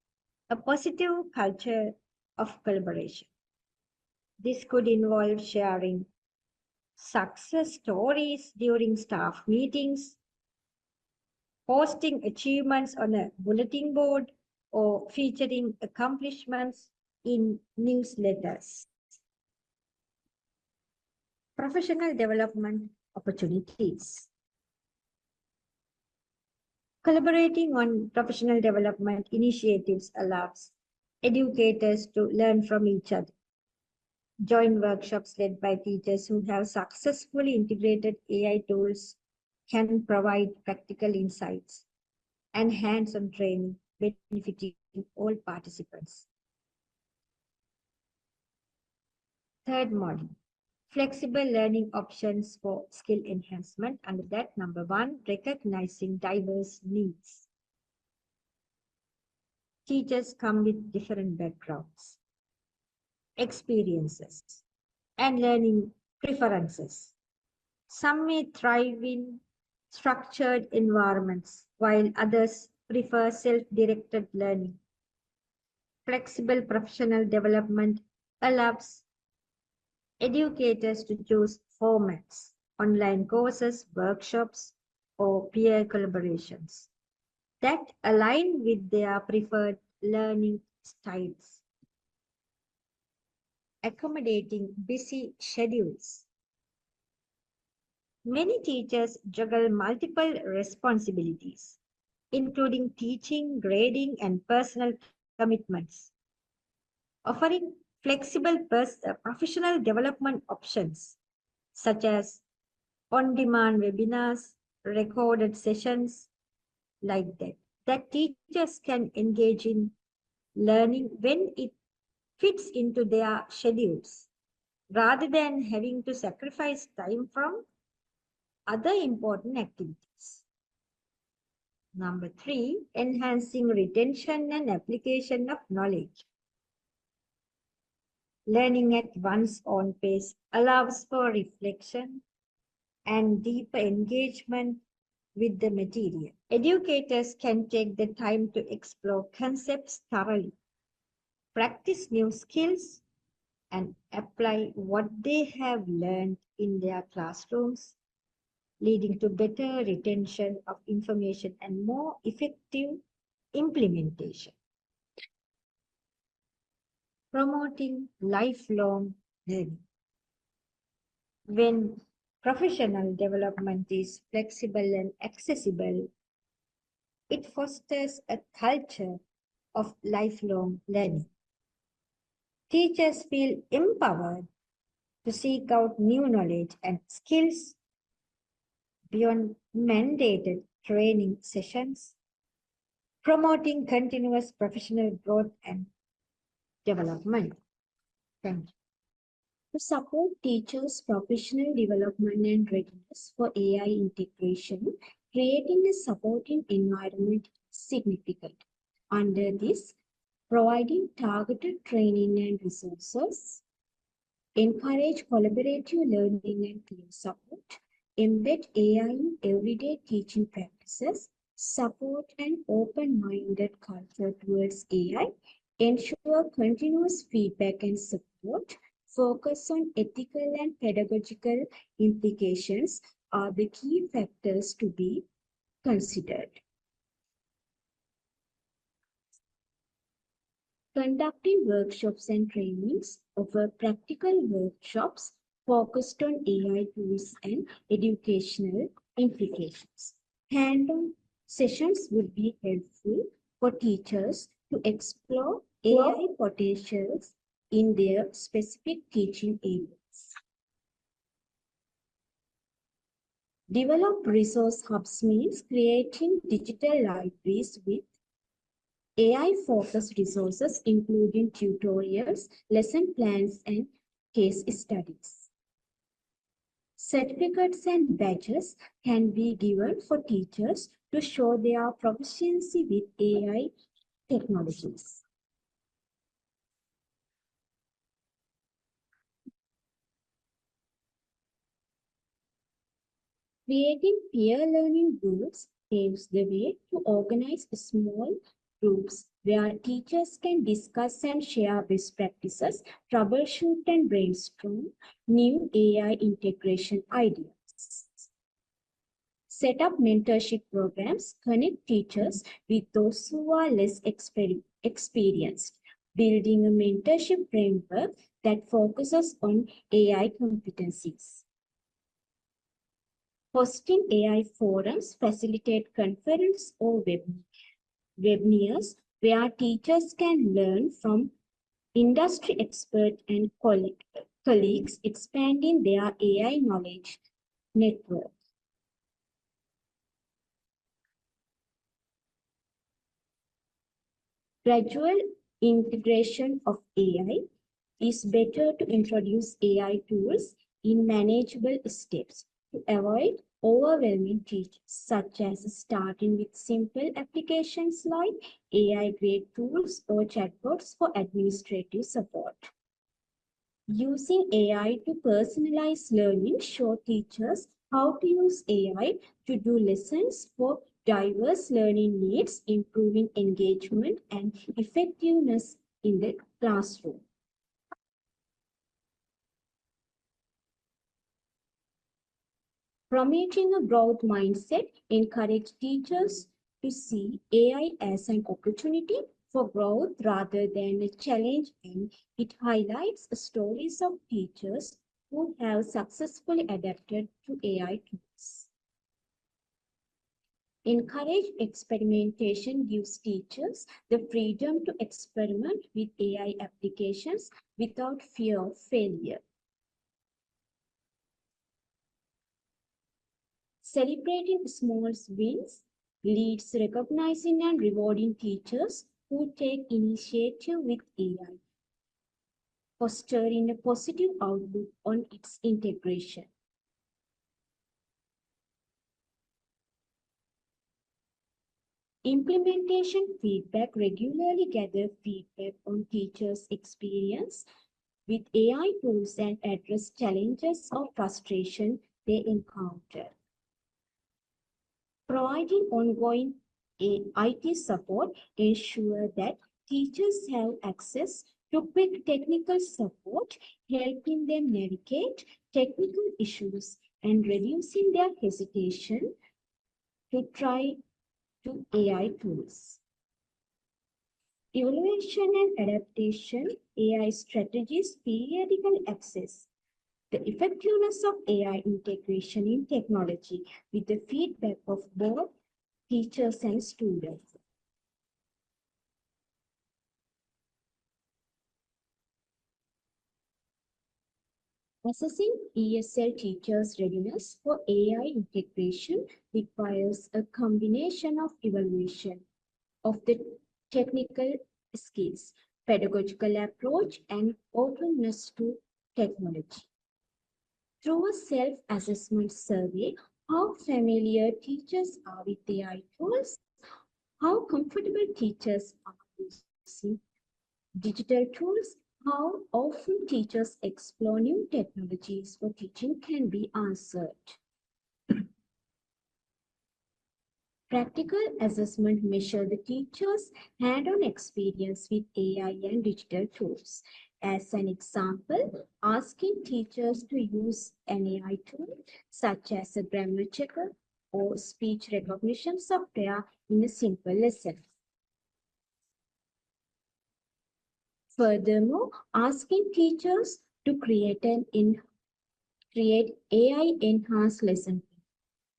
Speaker 5: a positive culture of collaboration. This could involve sharing success stories during staff meetings, posting achievements on a bulletin board, or featuring accomplishments in newsletters. Professional development opportunities. Collaborating on professional development initiatives allows educators to learn from each other. Joint workshops led by teachers who have successfully integrated AI tools can provide practical insights and hands-on training benefiting all participants. Third module, flexible learning options for skill enhancement. Under that, number one, recognizing diverse needs. Teachers come with different backgrounds, experiences, and learning preferences. Some may thrive in structured environments, while others prefer self-directed learning. Flexible professional development allows educators to choose formats, online courses, workshops, or peer collaborations that align with their preferred learning styles. Accommodating busy schedules. Many teachers juggle multiple responsibilities, including teaching, grading, and personal commitments. Offering flexible professional development options, such as on-demand webinars, recorded sessions, like that teachers can engage in learning when it fits into their schedules, rather than having to sacrifice time from other important activities. Number three, enhancing retention and application of knowledge. Learning at one's own pace allows for reflection and deeper engagement with the material. Educators can take the time to explore concepts thoroughly, practice new skills, and apply what they have learned in their classrooms, leading to better retention of information and more effective implementation. Promoting lifelong learning. When professional development is flexible and accessible, it fosters a culture of lifelong learning. Teachers feel empowered to seek out new knowledge and skills beyond mandated training sessions, promoting continuous professional growth and development. Thank you. To support teachers' professional development and readiness for AI integration, creating a supporting environment is significant. Under this, providing targeted training and resources, encourage collaborative learning and team support, embed AI in everyday teaching practices, support an open-minded culture towards AI, ensure continuous feedback and support, focus on ethical and pedagogical implications are the key factors to be considered. Conducting workshops and trainings offer practical workshops focused on AI tools and educational implications. Hand-on sessions would be helpful for teachers to explore AI potentials in their specific teaching areas. Develop resource hubs means creating digital libraries with AI-focused resources, including tutorials, lesson plans, and case studies. Certificates and badges can be given for teachers to show their proficiency with AI technologies. Creating peer learning groups paves the way to organize small groups where teachers can discuss and share best practices, troubleshoot and brainstorm new AI integration ideas. Set up mentorship programs, connect teachers with those who are less experienced, building a mentorship framework that focuses on AI competencies. Hosting AI forums, facilitate conference or webinars where teachers can learn from industry experts and colleagues, expanding their AI knowledge network. Gradual integration of AI is better to introduce AI tools in manageable steps to avoid overwhelming teachers, such as starting with simple applications like AI-grade tools or chatbots for administrative support. Using AI to personalize learning, show teachers how to use AI to do lessons for diverse learning needs, improving engagement and effectiveness in the classroom. Promoting a growth mindset encourages teachers to see AI as an opportunity for growth rather than a challenge, and it highlights stories of teachers who have successfully adapted to AI tools. Encourage experimentation gives teachers the freedom to experiment with AI applications without fear of failure. Celebrating small wins leads recognizing and rewarding teachers who take initiative with AI, fostering a positive outlook on its integration. Implementation feedback regularly gather feedback on teachers' experience with AI tools and address challenges or frustration they encounter. Providing ongoing IT support ensures that teachers have access to quick technical support, helping them navigate technical issues and reducing their hesitation to try to AI tools. Evaluation and adaptation, AI strategies, periodical access. The effectiveness of AI integration in technology with the feedback of both teachers and students. Assessing ESL teachers' readiness for AI integration requires a combination of evaluation of the technical skills, pedagogical approach, and openness to technology. Through a self-assessment survey, how familiar teachers are with AI tools, how comfortable teachers are using digital tools, how often teachers explore new technologies for teaching can be answered. Practical assessment measure the teacher's hands-on experience with AI and digital tools. As an example, asking teachers to use an AI tool, such as a grammar checker or speech recognition software in a simple lesson. Furthermore, asking teachers to create AI-enhanced lesson.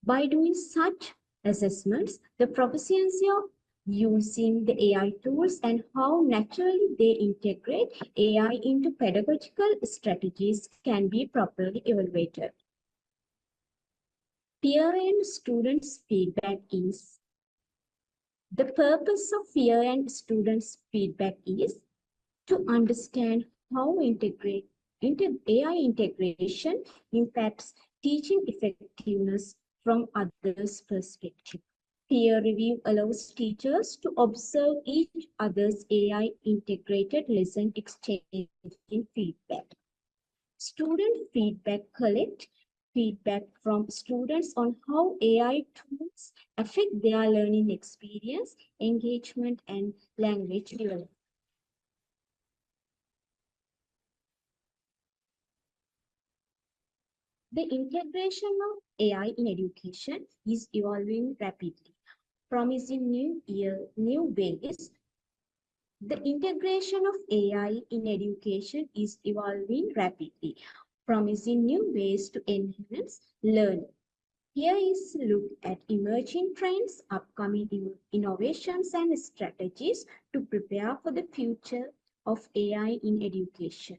Speaker 5: By doing such assessments, the proficiency of using the AI tools and how naturally they integrate AI into pedagogical strategies can be properly evaluated. Peer and students' feedback is the purpose of peer and students' feedback is to understand how AI integration impacts teaching effectiveness from others' perspective. Peer review allows teachers to observe each other's AI integrated lesson exchanging feedback. Student feedback collect feedback from students on how AI tools affect their learning experience, engagement, and language development. The integration of AI in education is evolving rapidly, promising new ways. The integration of AI in education is evolving rapidly, promising new ways to enhance learning. Here is a look at emerging trends, upcoming innovations, and strategies to prepare for the future of AI in education.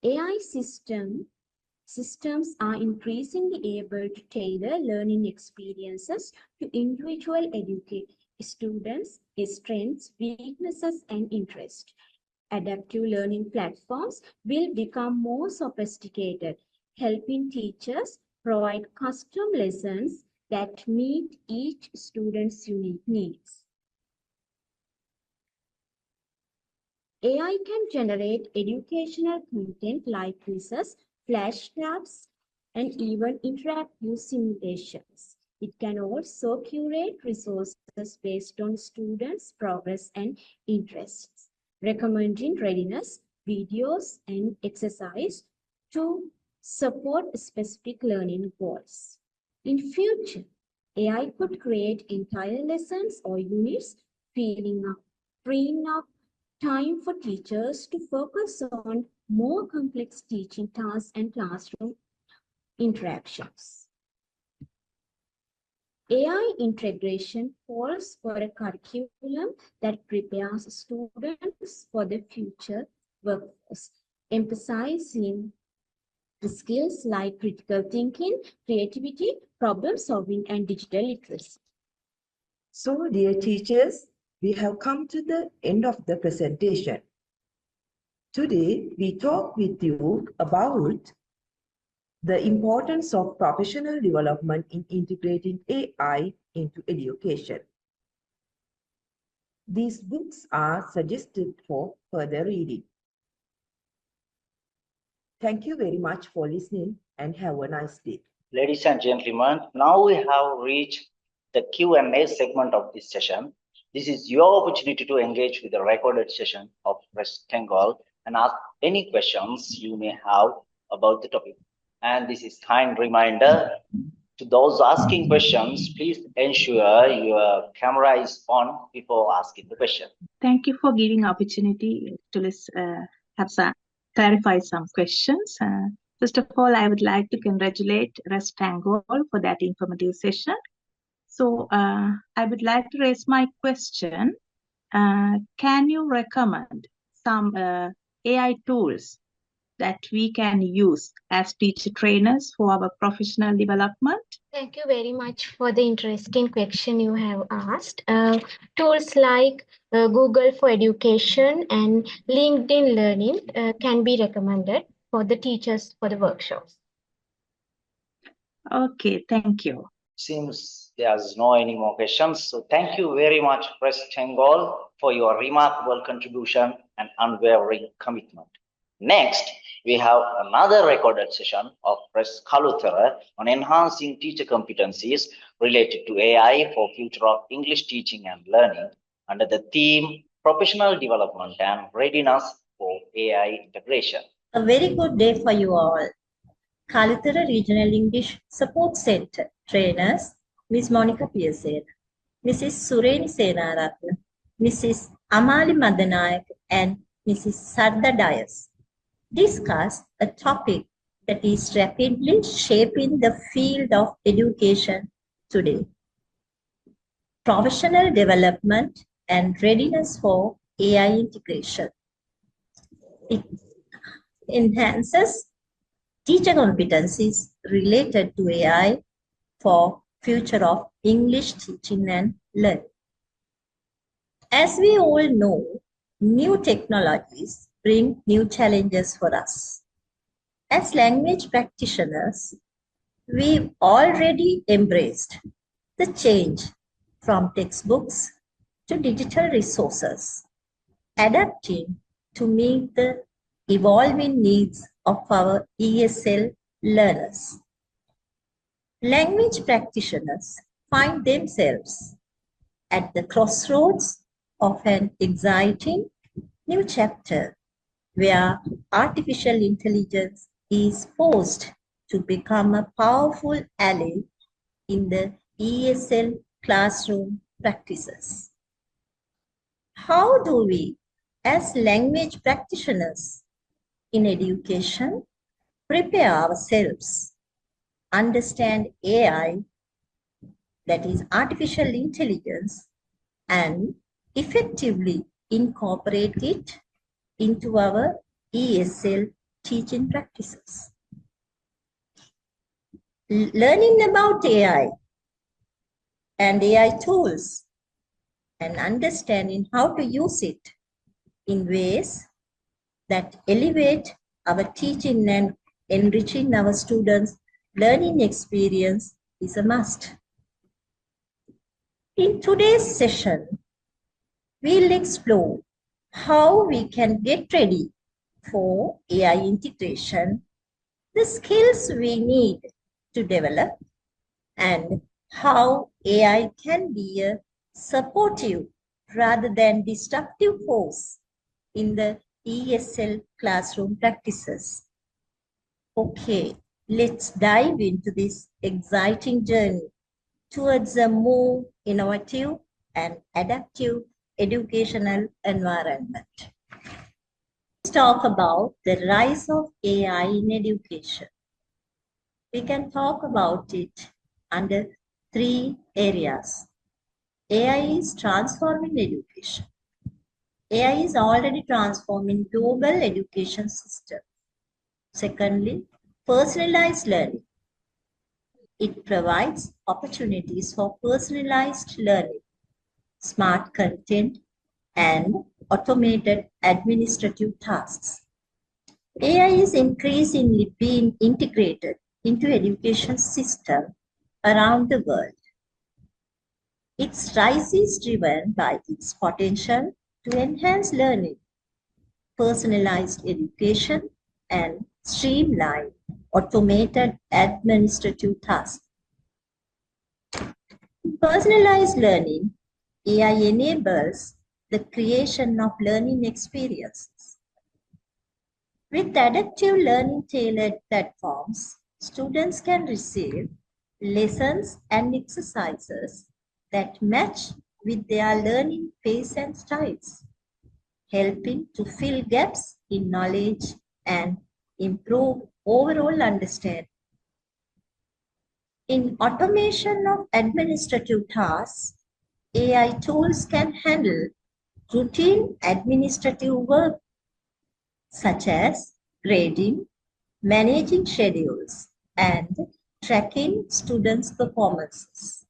Speaker 5: AI systems are increasingly able to tailor learning experiences to individual students' strengths, weaknesses, and interests. Adaptive learning platforms will become more sophisticated, helping teachers provide custom lessons that meet each student's unique needs. AI can generate educational content like quizzes, flashcards, and even interactive simulations. It can also curate resources based on students' progress and interests, recommending readiness, videos, and exercise to support specific learning goals. In future, AI could create entire lessons or units, freeing up time for teachers to focus on more complex teaching tasks and classroom interactions. AI integration calls for a curriculum that prepares students for the future workforce, emphasizing the skills like critical thinking, creativity, problem solving, and digital literacy.
Speaker 22: So, dear teachers, we have come to the end of the presentation. Today, we talk with you about the importance of professional development in integrating AI into education. These books are suggested for further reading. Thank you very much for listening and have a nice day.
Speaker 3: Ladies and gentlemen, now we have reached the Q&A segment of this session. This is your opportunity to engage with the recorded session of RESC Bengal and ask any questions you may have about the topic. And this is kind reminder To those asking questions, please ensure your camera is on before asking the question.
Speaker 7: Thank you for giving opportunity to clarify some questions. First of all, I would like to congratulate RESC for that informative session. So I would like to raise my question. Can you recommend some AI tools that we can use as teacher trainers for our professional development?
Speaker 8: Thank you very much for the interesting question you have asked. Tools like Google for Education and LinkedIn Learning can be recommended for the teachers for the workshops.
Speaker 7: Okay, thank you.
Speaker 3: Seems there's no any more questions. So thank you very much, RESC Tengol, for your remarkable contribution and unwavering commitment. Next, we have another recorded session of RESC Kaluthara on enhancing teacher competencies related to AI for future of English teaching and learning under the theme Professional Development and Readiness for AI Integration.
Speaker 9: A very good day for you all. Kaluthara Regional English Support Center trainers, Ms. Monica Pearson, Mrs. Sureni Senaratna, Mrs. Amali Madanayak, and Mrs. Sarda Dias discuss a topic that is rapidly shaping the field of education today: professional development and readiness for AI integration. It enhances teacher competencies related to AI for future of English teaching and learning. As we all know, new technologies bring new challenges for us. As language practitioners, we've already embraced the change from textbooks to digital resources, adapting to meet the evolving needs of our ESL learners. Language practitioners find themselves at the crossroads of an exciting new chapter where artificial intelligence is poised to become a powerful ally in the ESL classroom practices. How do we, as language practitioners in education, prepare ourselves, understand AI, that is artificial intelligence, and effectively incorporate it into our ESL teaching practices? Learning about AI and AI tools and understanding how to use it in ways that elevate our teaching and enriching our students' learning experience is a must. In today's session, we'll explore how we can get ready for AI integration, the skills we need to develop, and how AI can be a supportive rather than destructive force in the ESL classroom practices. Okay, let's dive into this exciting journey towards a more innovative and adaptive educational environment. Let's talk about the rise of AI in education. We can talk about it under three areas. AI is transforming education. AI is already transforming global education system. Secondly, personalized learning. It provides opportunities for personalized learning, smart content, and automated administrative tasks. AI is increasingly being integrated into education systems around the world. Its rise is driven by its potential to enhance learning, personalized education, and streamline automated administrative tasks. In personalized learning, AI enables the creation of learning experiences. With adaptive learning tailored platforms, students can receive lessons and exercises that match with their learning pace and styles, helping to fill gaps in knowledge and improve overall understanding. In automation of administrative tasks, AI tools can handle routine administrative work such as grading, managing schedules, and tracking students' performances.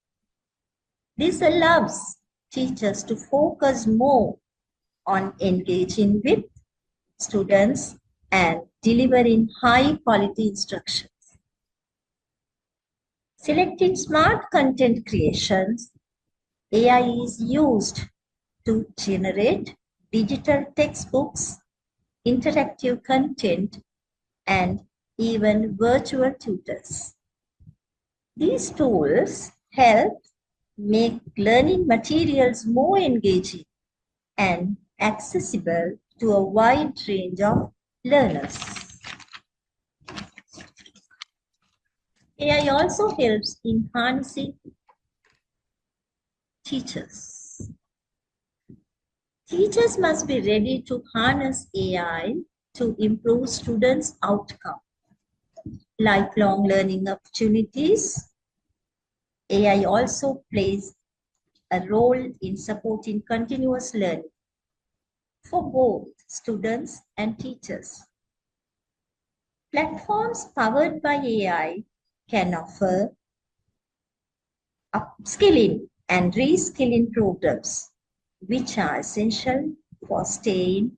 Speaker 9: This allows teachers to focus more on engaging with students and delivering high-quality instruction. Selecting smart content creations, AI is used to generate digital textbooks, interactive content, and even virtual tutors. These tools help make learning materials more engaging and accessible to a wide range of learners. AI also helps in harnessing teachers. Teachers must be ready to harness AI to improve students' outcome. Lifelong learning opportunities. AI also plays a role in supporting continuous learning for both students and teachers. Platforms powered by AI can offer upskilling and reskilling programs, which are essential for staying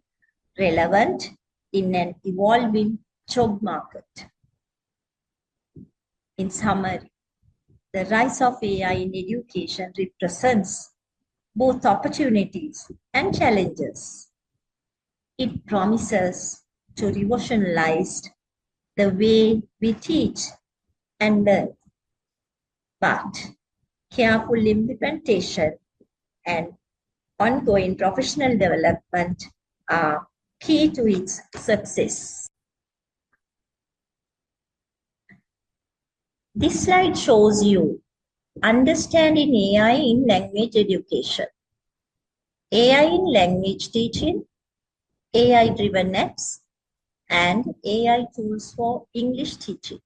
Speaker 9: relevant in an evolving job market. In summary, the rise of AI in education represents both opportunities and challenges. It promises to revolutionize the way we teach and learn, but careful implementation and ongoing professional development are key to its success. This slide shows you understanding AI in language education, AI in language teaching, AI-driven apps, and AI tools for English teaching.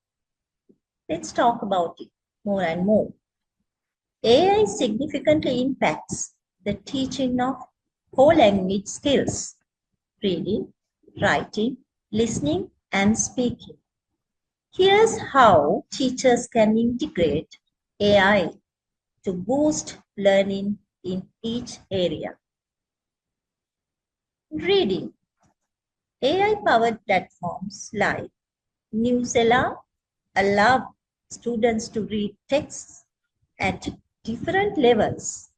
Speaker 9: Let's talk about it more and more. AI significantly impacts the teaching of core language skills, reading, writing, listening, and speaking. Here's how teachers can integrate AI to boost learning in each area. Reading. AI-powered platforms like Newsella allow students to read texts at different levels.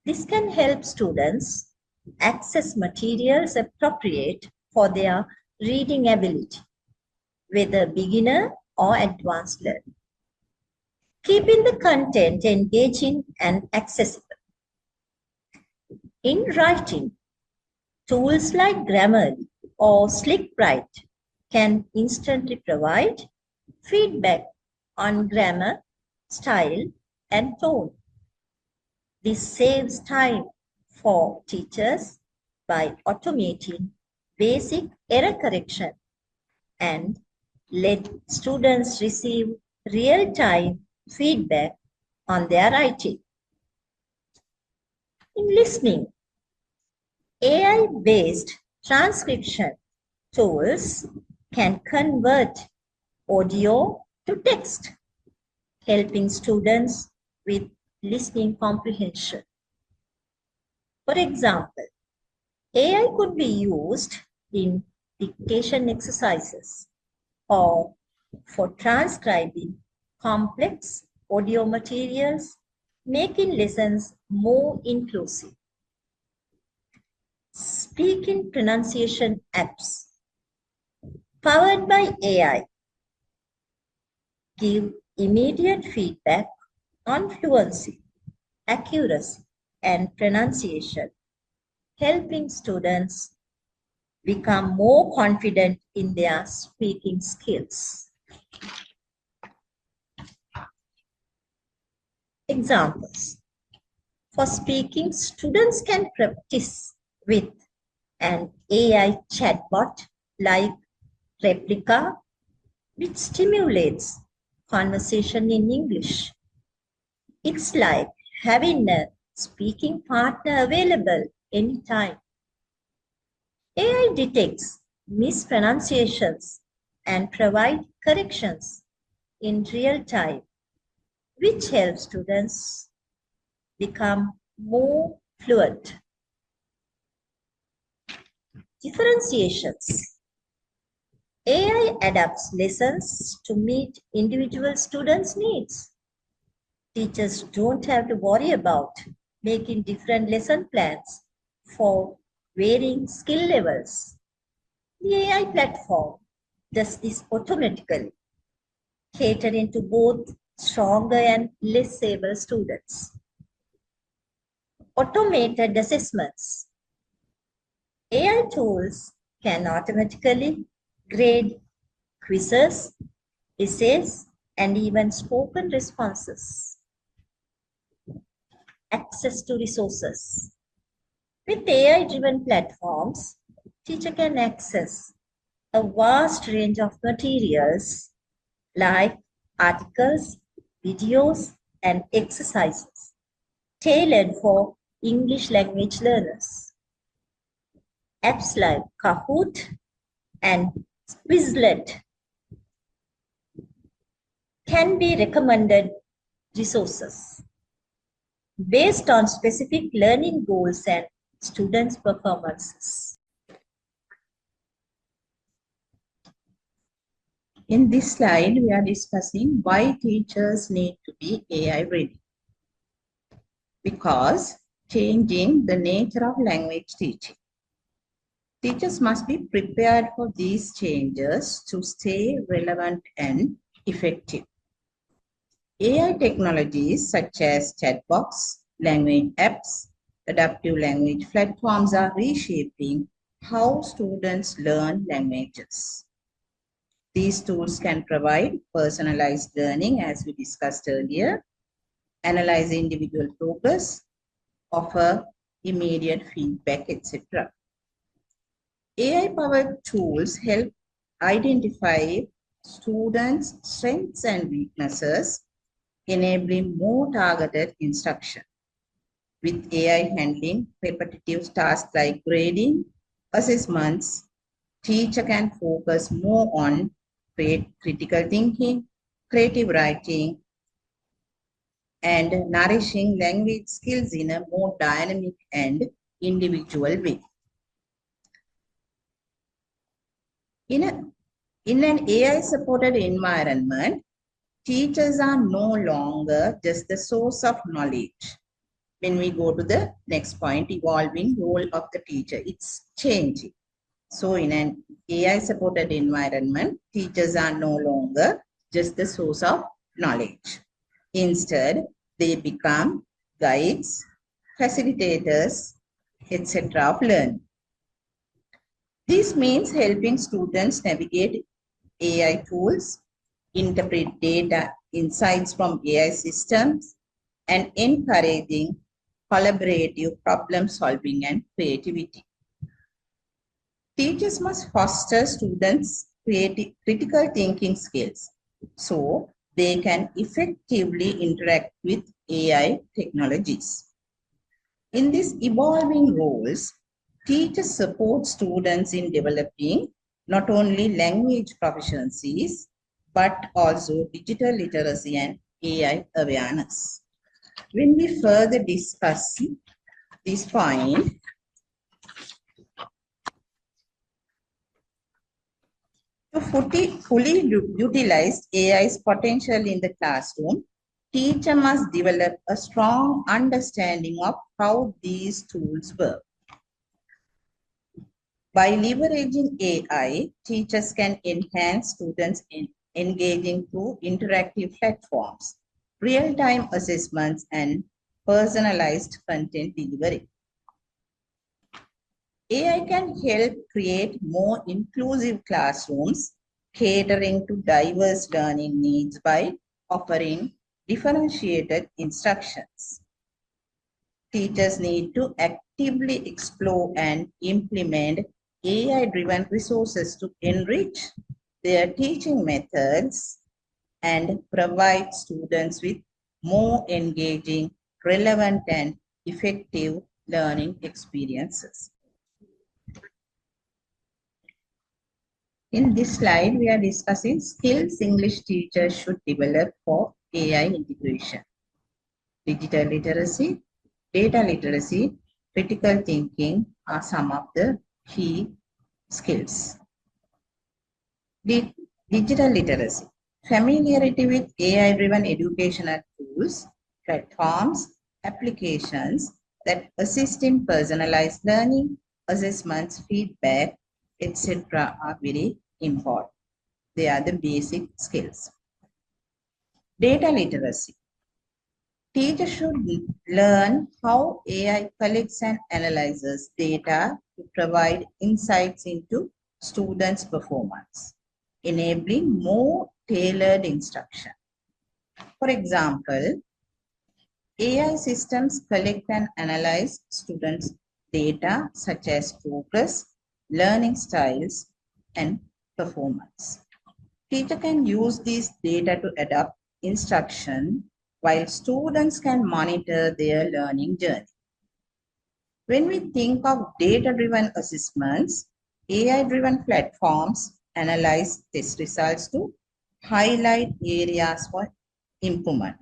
Speaker 9: This can help students access materials appropriate for their reading ability, whether beginner or advanced learner, keeping the content engaging and accessible. In writing, tools like Grammarly or SlickWrite can instantly provide feedback on grammar, style, and tone. This saves time for teachers by automating basic error correction and let students receive real-time feedback on their writing. In listening, AI-based transcription tools can convert audio to text, helping students with listening comprehension. For example, AI could be used in dictation exercises or for transcribing complex audio materials, making lessons more inclusive. Speaking pronunciation apps powered by AI give immediate feedback on fluency, accuracy, and pronunciation, helping students become more confident in their speaking skills. Examples. For speaking, students can practice with an AI chatbot like Replica, which stimulates conversation in English. It's like having a speaking partner available anytime. AI detects mispronunciations and provides corrections in real time, which helps students become more fluent. Differentiations. AI adapts lessons to meet individual students' needs. Teachers don't have to worry about making different lesson plans for varying skill levels. The AI platform does this automatically, catering to both stronger and less able students. Automated assessments. AI tools can automatically grade quizzes, essays, and even spoken responses. Access to resources. With AI-driven platforms, teacher can access a vast range of materials like articles, videos, and exercises tailored for English language learners. Apps like Kahoot and Quizlet can be recommended resources based on specific learning goals and students' performances.
Speaker 4: In this slide, we are discussing why teachers need to be AI ready. Because changing the nature of language teaching. Teachers must be prepared for these changes to stay relevant and effective. AI technologies such as chatbots, language apps, adaptive language platforms are reshaping how students learn languages. These tools can provide personalized learning, as we discussed earlier, analyze individual progress, offer immediate feedback, etc. AI-powered tools help identify students' strengths and weaknesses, enabling more targeted instruction. With AI handling repetitive tasks like grading, assessments, teacher can focus more on critical thinking, creative writing, and nourishing language skills in a more dynamic and individual way. In an AI-supported environment, teachers are no longer just the source of knowledge. When we go to the next point, evolving role of the teacher, it's changing. So in an AI-supported environment, teachers are no longer just the source of knowledge. Instead, they become guides, facilitators, etc. of learning. This means helping students navigate AI tools, interpret data insights from AI systems, and encouraging collaborative problem solving and creativity. Teachers must foster students' critical thinking skills so they can effectively interact with AI technologies. In these evolving roles, teachers support students in developing not only language proficiencies, but also digital literacy and AI awareness. When we further discuss this point, to fully utilize AI's potential in the classroom, teacher must develop a strong understanding of how these tools work. By leveraging AI, teachers can enhance students in engaging through interactive platforms, real-time assessments, and personalized content delivery. AI can help create more inclusive classrooms, catering to diverse learning needs by offering differentiated instructions. Teachers need to actively explore and implement AI-driven resources to enrich their teaching methods and provide students with more engaging, relevant, and effective learning experiences. In this slide, we are discussing skills English teachers should develop for AI integration. Digital literacy, data literacy, critical thinking are some of the key skills. Digital literacy. Familiarity with AI-driven educational tools, platforms, applications that assist in personalized learning, assessments, feedback, etc. are very important. They are the basic skills. Data literacy. Teachers should learn how AI collects and analyzes data to provide insights into students' performance, enabling more tailored instruction. For example, AI systems collect and analyze students' data such as progress, learning styles, and performance. Teacher can use these data to adapt instruction while students can monitor their learning journey. When we think of data-driven assessments, AI-driven platforms analyze test results to highlight areas for improvement.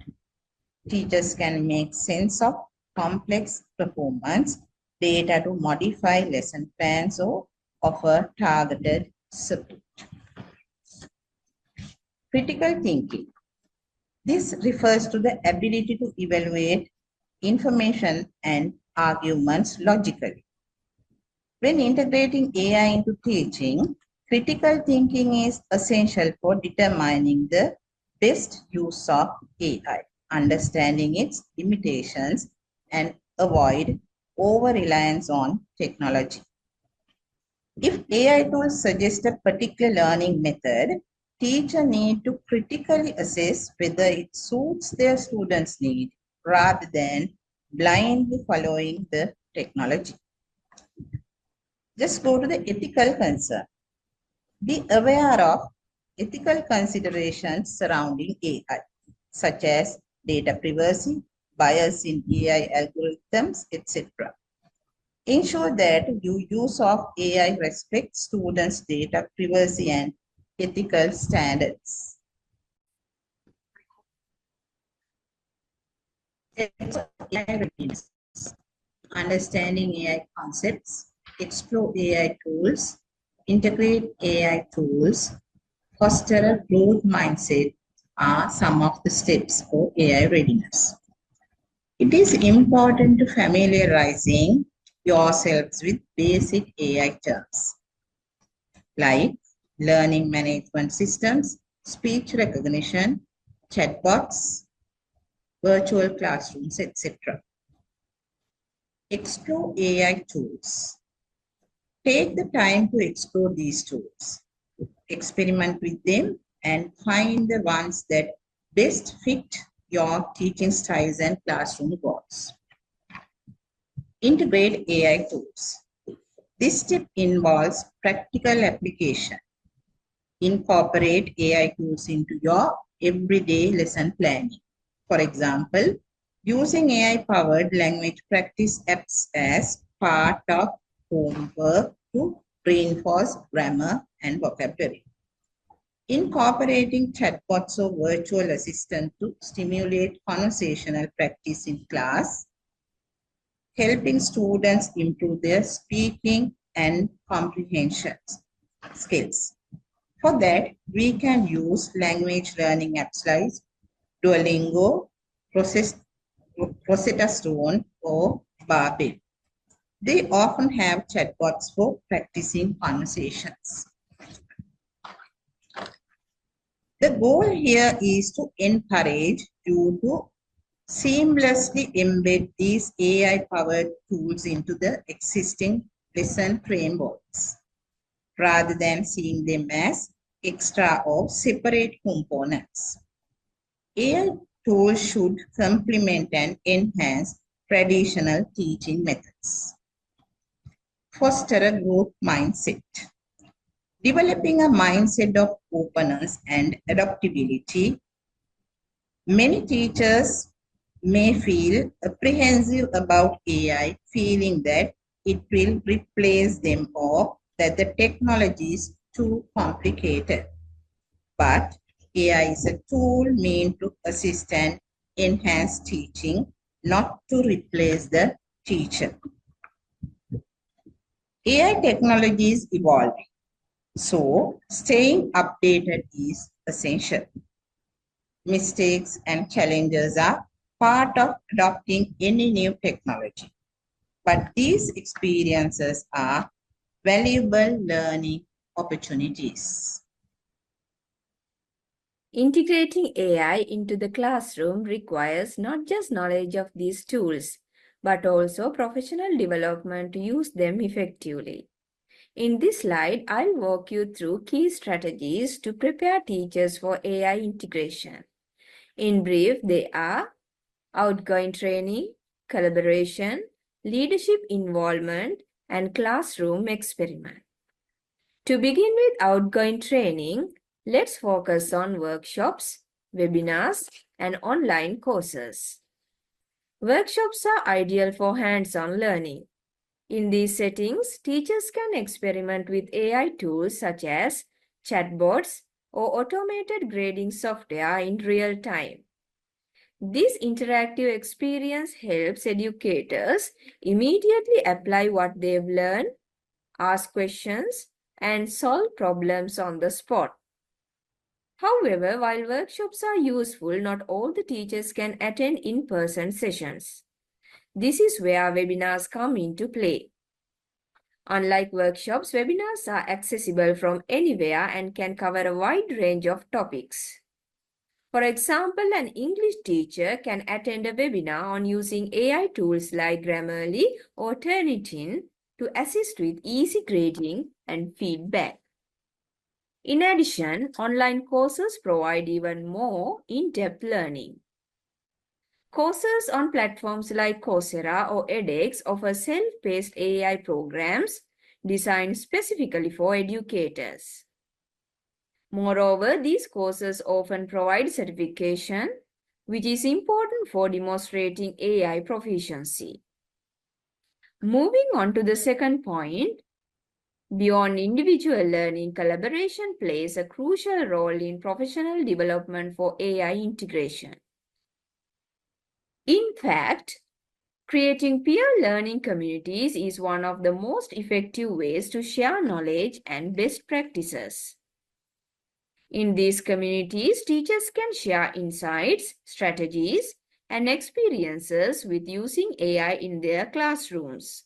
Speaker 4: Teachers can make sense of complex performance data to modify lesson plans or offer targeted support. Critical thinking. This refers to the ability to evaluate information and arguments logically. When integrating AI into teaching, critical thinking is essential for determining the best use of AI, understanding its limitations, and avoid over-reliance on technology. If AI tools suggest a particular learning method, teachers need to critically assess whether it suits their students' needs rather than blindly following the technology. Just go to the ethical concern. Be aware of ethical considerations surrounding AI, such as data privacy, bias in AI algorithms, etc. Ensure that your use of AI respects students' data privacy and ethical standards. Understanding AI concepts, explore AI tools, integrate AI tools, foster a growth mindset are some of the steps for AI readiness. It is important to familiarizing yourselves with basic AI terms like learning management systems, speech recognition, chatbots, virtual classrooms, etc. Explore AI tools. Take the time to explore these tools. Experiment with them and find the ones that best fit your teaching styles and classroom goals. Integrate AI tools. This step involves practical application. Incorporate AI tools into your everyday lesson planning. For example, using AI-powered language practice apps as part of homework to reinforce grammar and vocabulary. Incorporating chatbots or virtual assistant to stimulate conversational practice in class, helping students improve their speaking and comprehension skills. For that, we can use language learning apps like Duolingo, Rosetta Stone, or Barbell. They often have chatbots for practicing conversations. The goal here is to encourage you to seamlessly embed these AI-powered tools into the existing lesson frameworks, rather than seeing them as extra or separate components. AI tools should complement and enhance traditional teaching methods. Foster a growth mindset. Developing a mindset of openness and adaptability. Many teachers may feel apprehensive about AI, feeling that it will replace them or that the technology is too complicated. But AI is a tool meant to assist and enhance teaching, not to replace the teacher. AI technology is evolving, so staying updated is essential. Mistakes and challenges are part of adopting any new technology, but these experiences are valuable learning opportunities.
Speaker 11: Integrating AI into the classroom requires not just knowledge of these tools, but also professional development to use them effectively. In this slide, I'll walk you through key strategies to prepare teachers for AI integration. In brief, they are outgoing training, collaboration, leadership involvement, and classroom experiment. To begin with outgoing training, let's focus on workshops, webinars, and online courses. Workshops are ideal for hands-on learning. In these settings, teachers can experiment with AI tools such as chatbots or automated grading software in real time. This interactive experience helps educators immediately apply what they've learned, ask questions, and solve problems on the spot. However, while workshops are useful, not all the teachers can attend in-person sessions. This is where webinars come into play. Unlike workshops, webinars are accessible from anywhere and can cover a wide range of topics. For example, an English teacher can attend a webinar on using AI tools like Grammarly or Turnitin to assist with easy grading and feedback. In addition, online courses provide even more in-depth learning. Courses on platforms like Coursera or edX offer self-paced AI programs designed specifically for educators. Moreover, these courses often provide certification, which is important for demonstrating AI proficiency. Moving on to the second point, beyond individual learning, collaboration plays a crucial role in professional development for AI integration. In fact, creating peer learning communities is one of the most effective ways to share knowledge and best practices. In these communities, teachers can share insights, strategies, and experiences with using AI in their classrooms.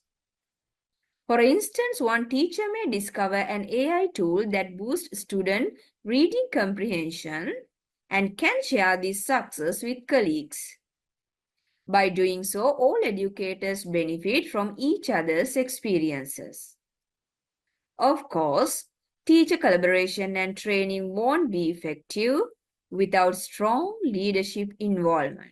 Speaker 11: For instance, one teacher may discover an AI tool that boosts student reading comprehension and can share this success with colleagues. By doing so, all educators benefit from each other's experiences. Of course, teacher collaboration and training won't be effective without strong leadership involvement.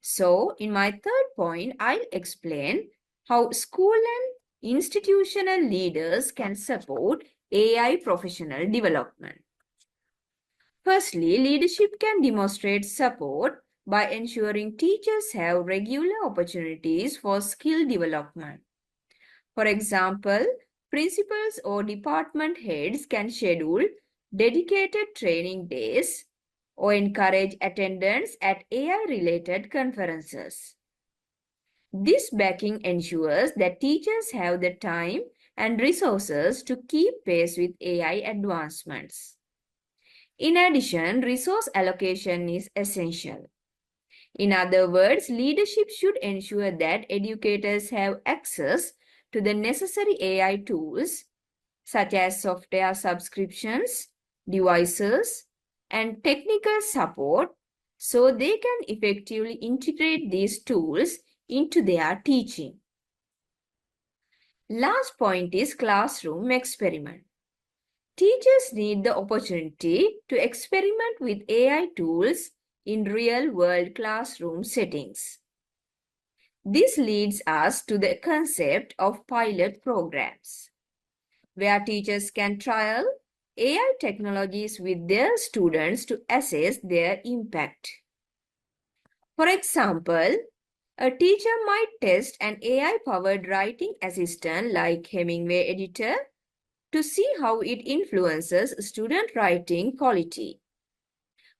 Speaker 11: So, in my third point, I'll explain how school and institutional leaders can support AI professional development. Firstly, leadership can demonstrate support by ensuring teachers have regular opportunities for skill development. For example, principals or department heads can schedule dedicated training days or encourage attendance at AI-related conferences. This backing ensures that teachers have the time and resources to keep pace with AI advancements. In addition, resource allocation is essential. In other words, leadership should ensure that educators have access to the necessary AI tools, such as software subscriptions, devices, and technical support, so they can effectively integrate these tools into their teaching. Last point is classroom experiment. Teachers need the opportunity to experiment with AI tools in real-world classroom settings. This leads us to the concept of pilot programs, where teachers can trial AI technologies with their students to assess their impact. For example, a teacher might test an AI-powered writing assistant like Hemingway Editor to see how it influences student writing quality.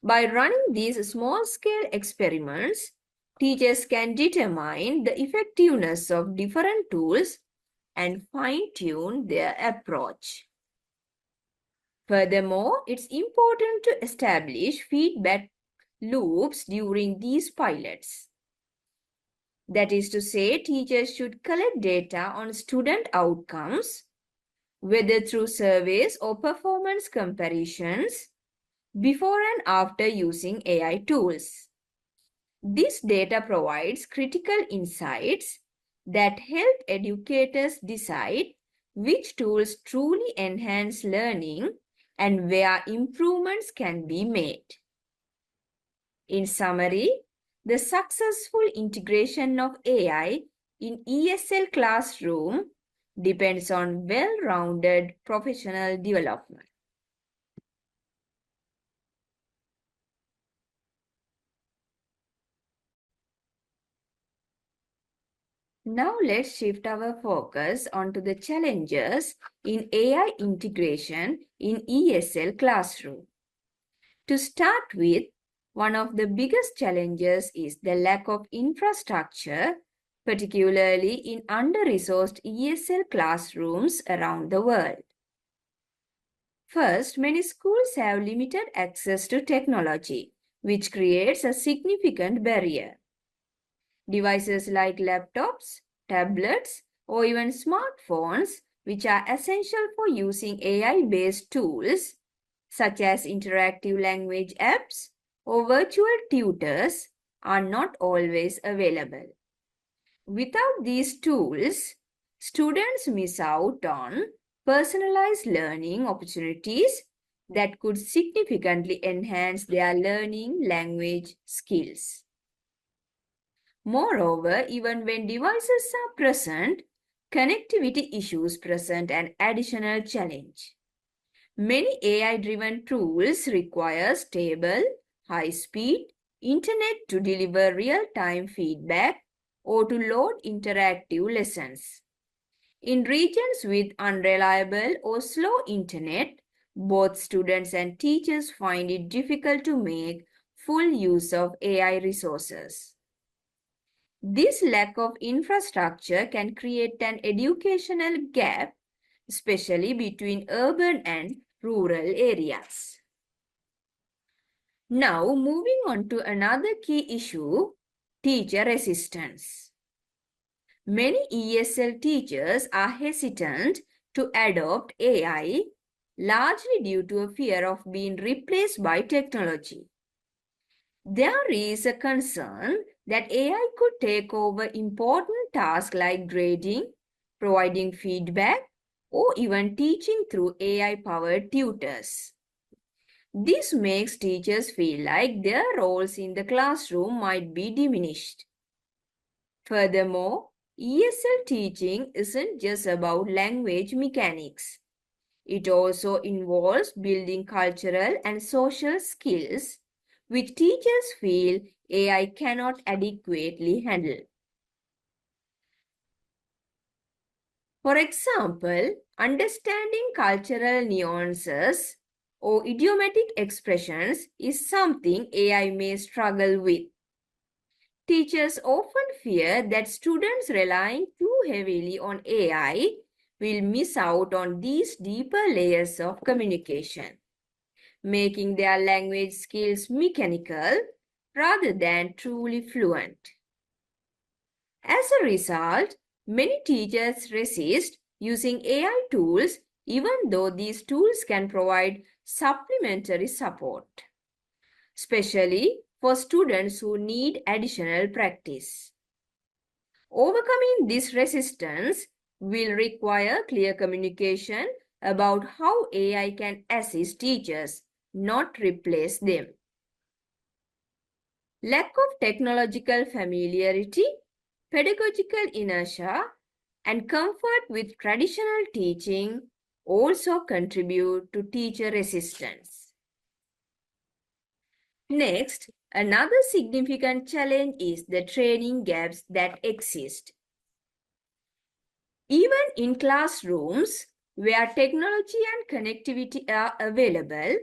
Speaker 11: By running these small-scale experiments, teachers can determine the effectiveness of different tools and fine-tune their approach. Furthermore, it's important to establish feedback loops during these pilots. That is to say, teachers should collect data on student outcomes, whether through surveys or performance comparisons, before and after using AI tools. This data provides critical insights that help educators decide which tools truly enhance learning and where improvements can be made. In summary, the successful integration of AI in ESL classroom depends on well-rounded professional development. Now let's shift our focus onto the challenges in AI integration in ESL classroom. To start with, one of the biggest challenges is the lack of infrastructure, particularly in under-resourced ESL classrooms around the world. First, many schools have limited access to technology, which creates a significant barrier. Devices like laptops, tablets, or even smartphones, which are essential for using AI-based tools, such as interactive language apps or virtual tutors, are not always available. Without these tools, students miss out on personalized learning opportunities that could significantly enhance their learning language skills. Moreover, even when devices are present, connectivity issues present an additional challenge. Many AI-driven tools require stable, high-speed internet to deliver real-time feedback or to load interactive lessons. In regions with unreliable or slow internet, both students and teachers find it difficult to make full use of AI resources. This lack of infrastructure can create an educational gap, especially between urban and rural areas. Now, moving on to another key issue, teacher resistance. Many ESL teachers are hesitant to adopt AI, largely due to a fear of being replaced by technology. There is a concern that AI could take over important tasks like grading, providing feedback, or even teaching through AI-powered tutors. This makes teachers feel like their roles in the classroom might be diminished. Furthermore, ESL teaching isn't just about language mechanics. It also involves building cultural and social skills, which teachers feel AI cannot adequately handle. For example, understanding cultural nuances or idiomatic expressions is something AI may struggle with. Teachers often fear that students relying too heavily on AI will miss out on these deeper layers of communication, making their language skills mechanical rather than truly fluent. As a result, many teachers resist using AI tools even though these tools can provide supplementary support, especially for students who need additional practice. Overcoming this resistance will require clear communication about how AI can assist teachers, not replace them. Lack of technological familiarity, pedagogical inertia, and comfort with traditional teaching also contribute to teacher resistance. Next, another significant challenge is the training gaps that exist. Even in classrooms where technology and connectivity are available,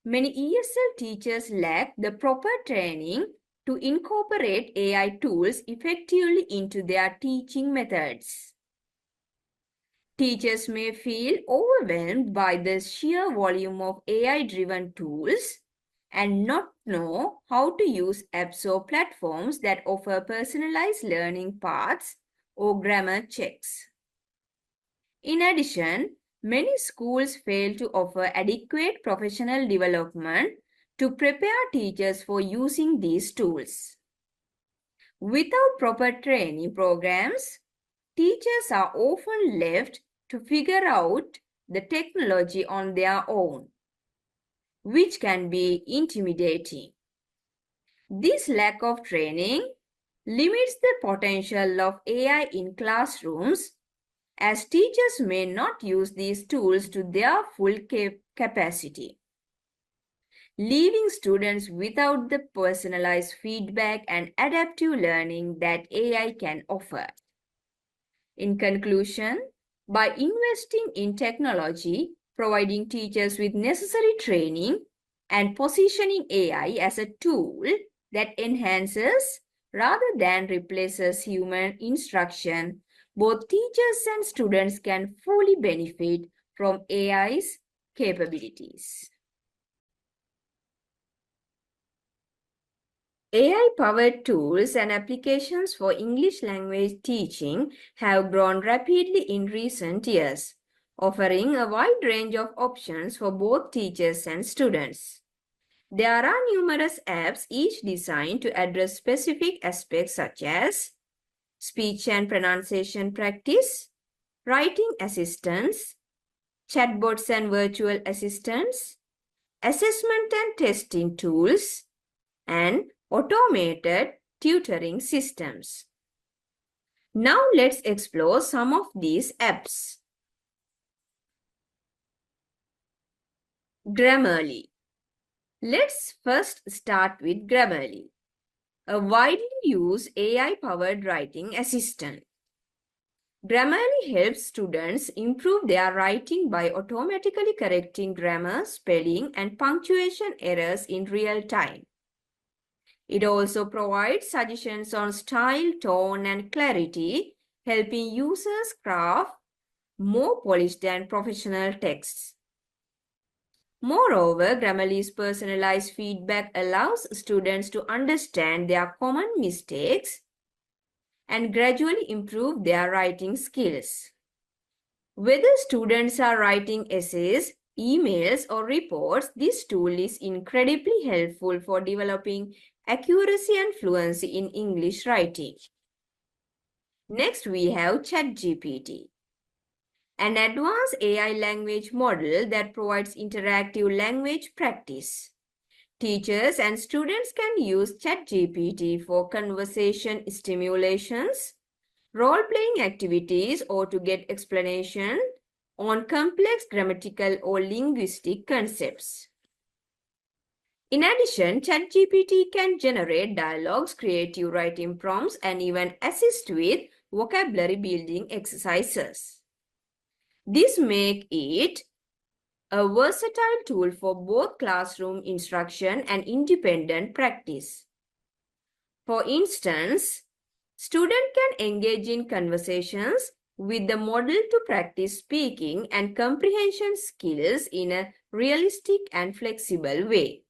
Speaker 11: many ESL teachers lack the proper training to incorporate AI tools effectively into their teaching methods. Teachers may feel overwhelmed by the sheer volume of AI-driven tools and not know how to use apps or platforms that offer personalized learning paths or grammar checks. In addition, many schools fail to offer adequate professional development to prepare teachers for using these tools. Without proper training programs, teachers are often left to figure out the technology on their own, which can be intimidating. This lack of training limits the potential of AI in classrooms, as teachers may not use these tools to their full capacity, leaving students without the personalized feedback and adaptive learning that AI can offer. In conclusion, by investing in technology, providing teachers with necessary training, and positioning AI as a tool that enhances rather than replaces human instruction, both teachers and students can fully benefit from AI's capabilities. AI-powered tools and applications for English language teaching have grown rapidly in recent years, offering a wide range of options for both teachers and students. There are numerous apps, each designed to address specific aspects such as speech and pronunciation practice, writing assistance, chatbots and virtual assistants, assessment and testing tools, and automated tutoring systems. Now let's explore some of these apps. Grammarly. Let's first start with Grammarly, a widely used AI-powered writing assistant. Grammarly helps students improve their writing by automatically correcting grammar, spelling, and punctuation errors in real time. It also provides suggestions on style, tone, and clarity, helping users craft more polished and professional texts. Moreover, Grammarly's personalized feedback allows students to understand their common mistakes and gradually improve their writing skills. Whether students are writing essays, emails, or reports, this tool is incredibly helpful for developing accuracy and fluency in English writing. Next, we have ChatGPT, an advanced AI language model that provides interactive language practice. Teachers and students can use ChatGPT for conversation stimulations, role-playing activities, or to get explanation on complex grammatical or linguistic concepts. In addition, ChatGPT can generate dialogues, creative writing prompts, and even assist with vocabulary building exercises. This makes it a versatile tool for both classroom instruction and independent practice. For instance, students can engage in conversations with the model to practice speaking and comprehension skills in a realistic and flexible way.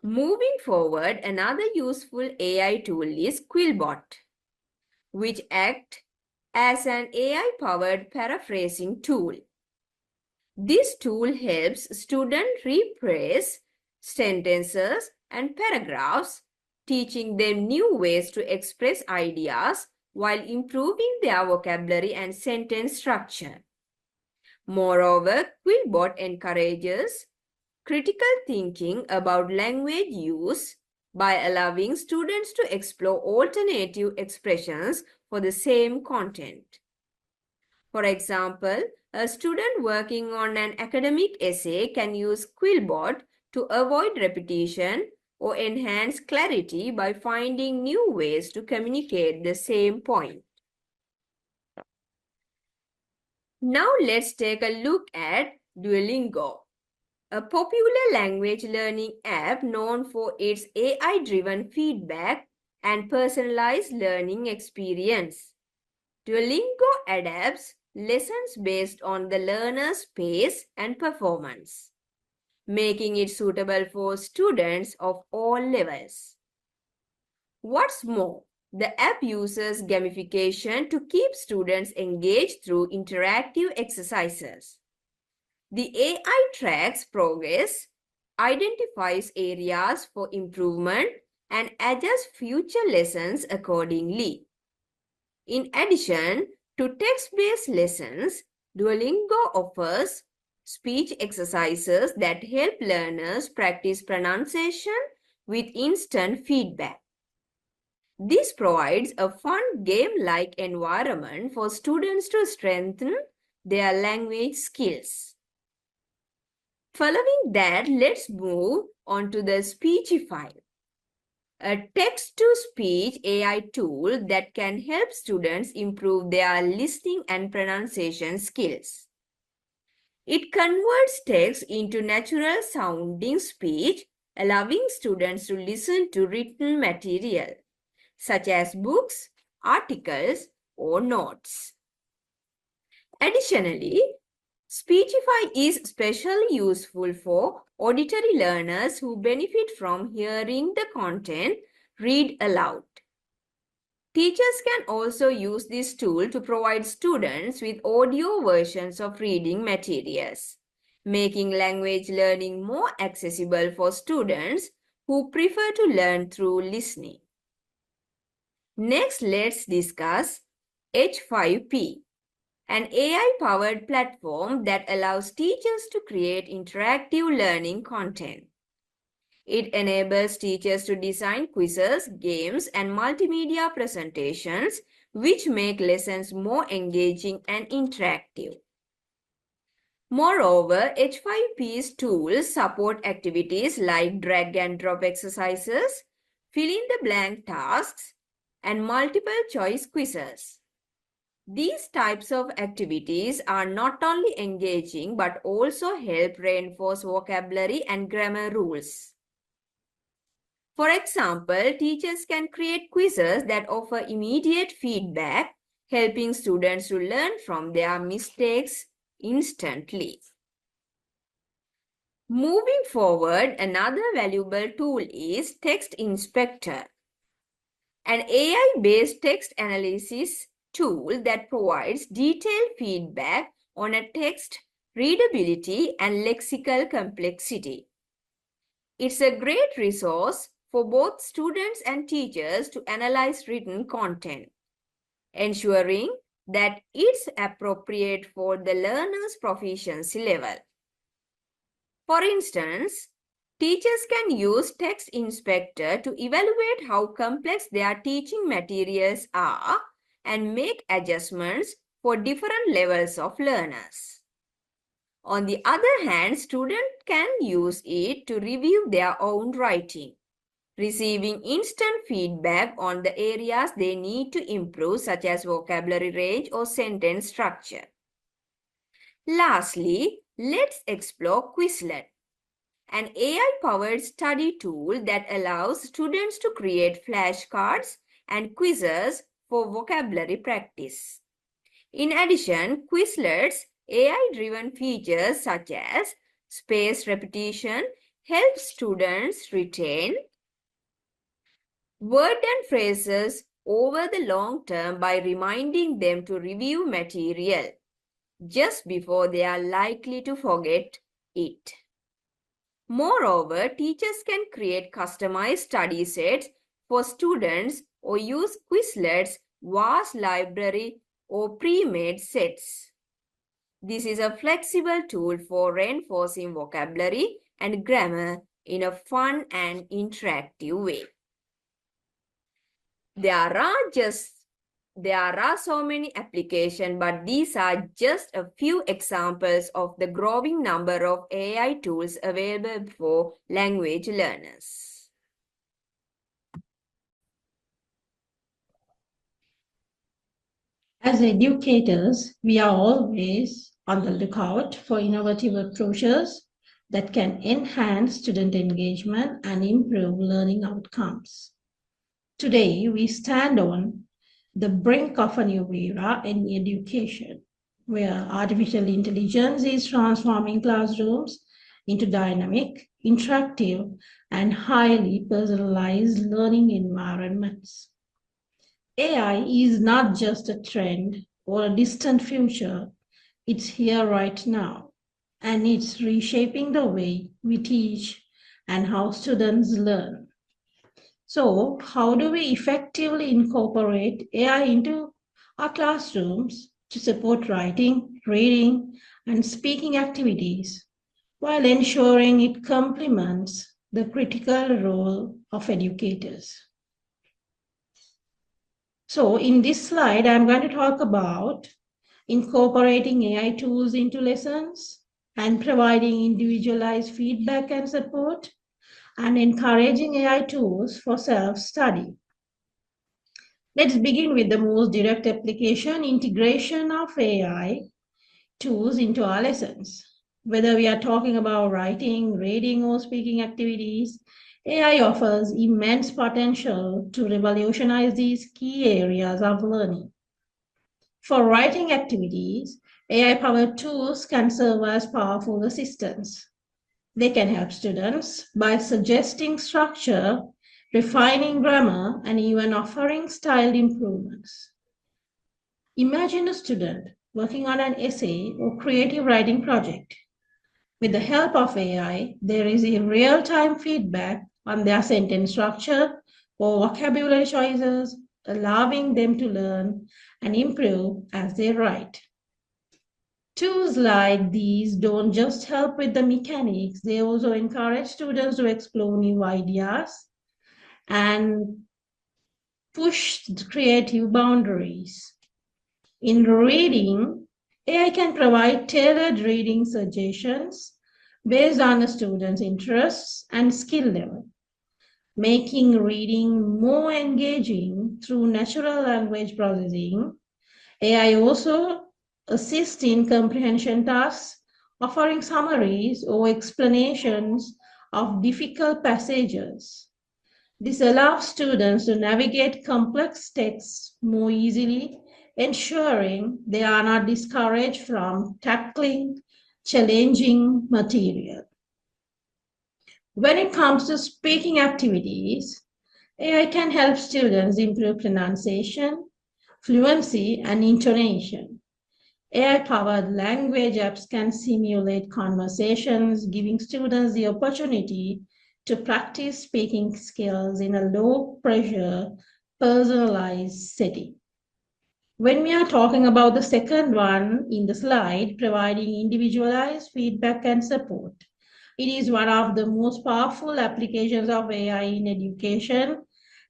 Speaker 11: Moving forward, another useful AI tool is Quillbot, which acts as an AI-powered paraphrasing tool. This tool helps students rephrase sentences and paragraphs, teaching them new ways to express ideas while improving their vocabulary and sentence structure. Moreover, Quillbot encourages critical thinking about language use by allowing students to explore alternative expressions for the same content. For example, a student working on an academic essay can use Quillbot to avoid repetition or enhance clarity by finding new ways to communicate the same point. Now let's take a look at Duolingo, a popular language learning app known for its AI-driven feedback and personalized learning experience. Duolingo adapts lessons based on the learner's pace and performance, making it suitable for students of all levels. What's more, the app uses gamification to keep students engaged through interactive exercises. The AI tracks progress, identifies areas for improvement, and adjusts future lessons accordingly. In addition to text-based lessons, Duolingo offers speech exercises that help learners practice pronunciation with instant feedback. This provides a fun game-like environment for students to strengthen their language skills. Following that, let's move on to the Speechify, a text-to-speech AI tool that can help students improve their listening and pronunciation skills. It converts text into natural-sounding speech, allowing students to listen to written material, such as books, articles, or notes. Additionally, Speechify is especially useful for auditory learners who benefit from hearing the content read aloud. Teachers can also use this tool to provide students with audio versions of reading materials, making language learning more accessible for students who prefer to learn through listening. Next, let's discuss H5P, an AI-powered platform that allows teachers to create interactive learning content. It enables teachers to design quizzes, games, and multimedia presentations, which make lessons more engaging and interactive. Moreover, H5P's tools support activities like drag and drop exercises, fill-in-the-blank tasks, and multiple choice quizzes. These types of activities are not only engaging but also help reinforce vocabulary and grammar rules. For example, teachers can create quizzes that offer immediate feedback, helping students to learn from their mistakes instantly. Moving forward, another valuable tool is Text Inspector, an AI-based text analysis tool that provides detailed feedback on a text readability and lexical complexity. It's a great resource for both students and teachers to analyze written content, ensuring that it's appropriate for the learner's proficiency level. For instance, teachers can use Text Inspector to evaluate how complex their teaching materials are and make adjustments for different levels of learners. On the other hand, students can use it to review their own writing, receiving instant feedback on the areas they need to improve, such as vocabulary range or sentence structure. Lastly, let's explore Quizlet, an AI-powered study tool that allows students to create flashcards and quizzes for vocabulary practice. In addition, Quizlet's AI-driven features such as spaced repetition help students retain words and phrases over the long term by reminding them to review material just before they are likely to forget it. Moreover, teachers can create customized study sets for students or use Quizlet's vast library or pre-made sets. This is a flexible tool for reinforcing vocabulary and grammar in a fun and interactive way. There are so many applications, but these are just a few examples of the growing number of AI tools available for language learners.
Speaker 12: As educators, we are always on the lookout for innovative approaches that can enhance student engagement and improve learning outcomes. Today, we stand on the brink of a new era in education, where artificial intelligence is transforming classrooms into dynamic, interactive, and highly personalized learning environments. AI is not just a trend or a distant future, it's here right now, and it's reshaping the way we teach and how students learn. So, how do we effectively incorporate AI into our classrooms to support writing, reading, and speaking activities while ensuring it complements the critical role of educators? So, in this slide, I'm going to talk about incorporating AI tools into lessons and providing individualized feedback and support, and encouraging AI tools for self-study. Let's begin with the most direct application, integration of AI tools into our lessons. Whether we are talking about writing, reading, or speaking activities, AI offers immense potential to revolutionize these key areas of learning. For writing activities, AI-powered tools can serve as powerful assistants. They can help students by suggesting structure, refining grammar, and even offering style improvements. Imagine a student working on an essay or creative writing project. With the help of AI, there is a real-time feedback on their sentence structure or vocabulary choices, allowing them to learn and improve as they write. Tools like these don't just help with the mechanics, they also encourage students to explore new ideas and push creative boundaries. In reading, AI can provide tailored reading suggestions based on a student's interests and skill level, making reading more engaging through natural language processing. AI also assists in comprehension tasks, offering summaries or explanations of difficult passages. This allows students to navigate complex texts more easily, ensuring they are not discouraged from tackling challenging material. When it comes to speaking activities, AI can help students improve pronunciation, fluency, and intonation. AI-powered language apps can simulate conversations, giving students the opportunity to practice speaking skills in a low-pressure, personalized setting. When we are talking about the second one in the slide, providing individualized feedback and support, it is one of the most powerful applications of AI in education,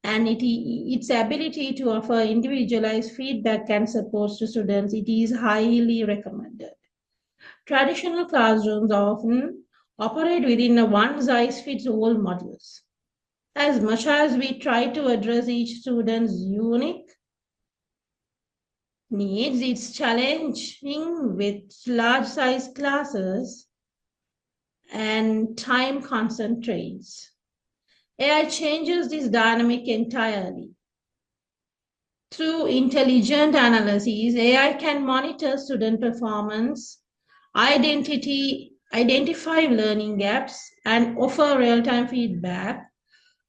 Speaker 12: and its ability to offer individualized feedback and support to students, it is highly recommended. Traditional classrooms often operate within a one-size-fits-all models. As much as we try to address each student's unique needs, it's challenging with large-size classes and time constraints. AI changes this dynamic entirely. Through intelligent analyses, AI can monitor student performance, identify learning gaps, and offer real-time feedback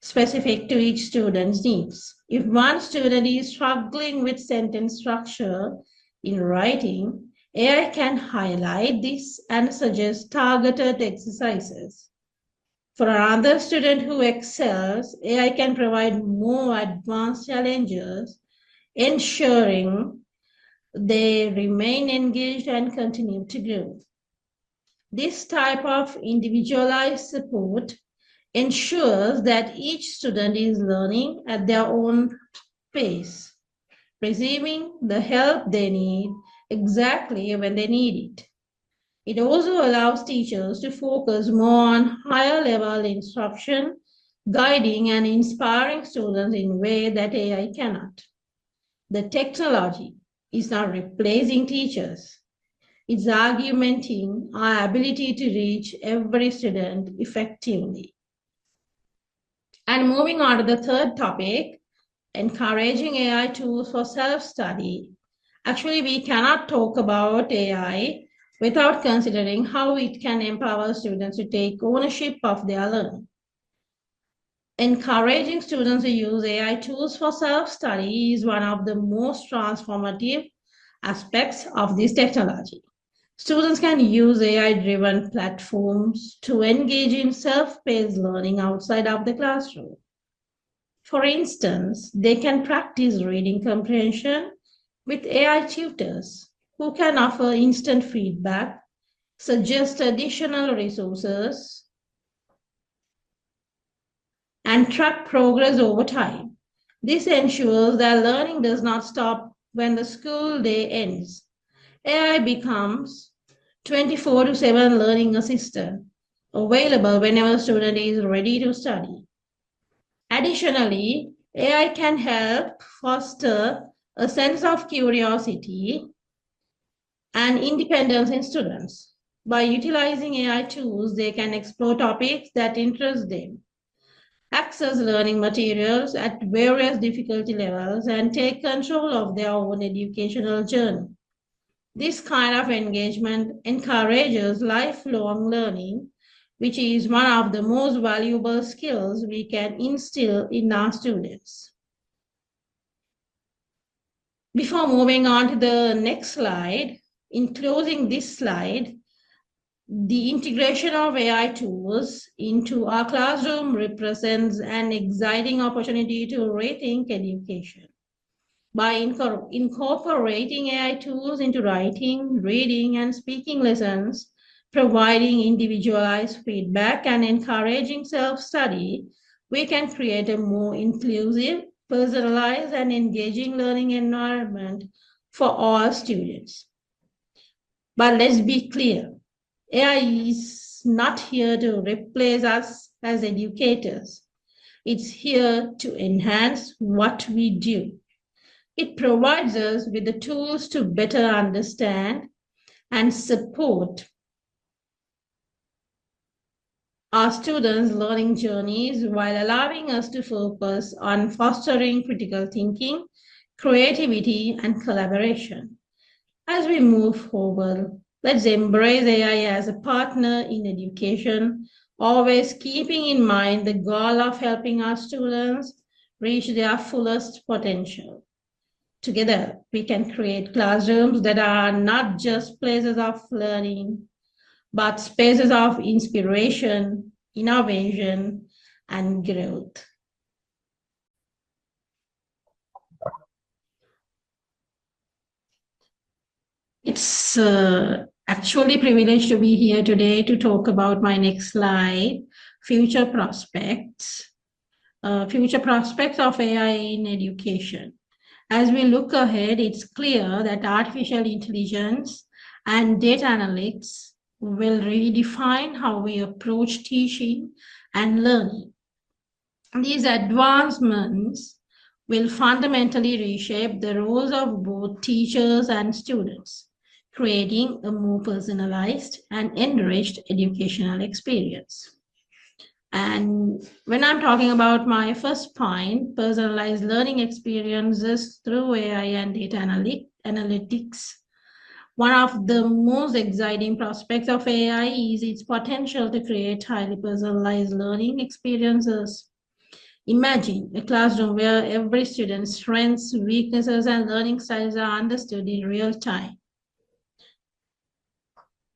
Speaker 12: specific to each student's needs. If one student is struggling with sentence structure in writing, AI can highlight this and suggest targeted exercises. For another student who excels, AI can provide more advanced challenges, ensuring they remain engaged and continue to grow. This type of individualized support ensures that each student is learning at their own pace, receiving the help they need exactly when they need it. It also allows teachers to focus more on higher level instruction, guiding and inspiring students in a way that AI cannot. The technology is not replacing teachers. It's augmenting our ability to reach every student effectively. And moving on to the third topic, encouraging AI tools for self-study. Actually, we cannot talk about AI without considering how it can empower students to take ownership of their learning. Encouraging students to use AI tools for self-study is one of the most transformative aspects of this technology. Students can use AI-driven platforms to engage in self-paced learning outside of the classroom. For instance, they can practice reading comprehension with AI tutors who can offer instant feedback, suggest additional resources, and track progress over time. This ensures that learning does not stop when the school day ends. AI becomes 24/7 learning assistant, available whenever a student is ready to study. Additionally, AI can help foster a sense of curiosity and independence in students. By utilizing AI tools, they can explore topics that interest them, access learning materials at various difficulty levels, and take control of their own educational journey. This kind of engagement encourages lifelong learning, which is one of the most valuable skills we can instill in our students. Before moving on to the next slide, in closing this slide, the integration of AI tools into our classroom represents an exciting opportunity to rethink education. By incorporating AI tools into writing, reading, and speaking lessons, providing individualized feedback, and encouraging self-study, we can create a more inclusive, personalized, and engaging learning environment for all students. But let's be clear, AI is not here to replace us as educators. It's here to enhance what we do. It provides us with the tools to better understand and support our students' learning journeys while allowing us to focus on fostering critical thinking, creativity, and collaboration. As we move forward, let's embrace AI as a partner in education, always keeping in mind the goal of helping our students reach their fullest potential. Together, we can create classrooms that are not just places of learning, but spaces of inspiration, innovation, and growth. It's actually a privilege to be here today to talk about my next slide, future prospects. Future prospects of AI in education. As we look ahead, it's clear that artificial intelligence and data analytics will redefine how we approach teaching and learning. These advancements will fundamentally reshape the roles of both teachers and students, creating a more personalized and enriched educational experience. And when I'm talking about my first point, personalized learning experiences through AI and data analytics, one of the most exciting prospects of AI is its potential to create highly personalized learning experiences. Imagine a classroom where every student's strengths, weaknesses, and learning styles are understood in real time.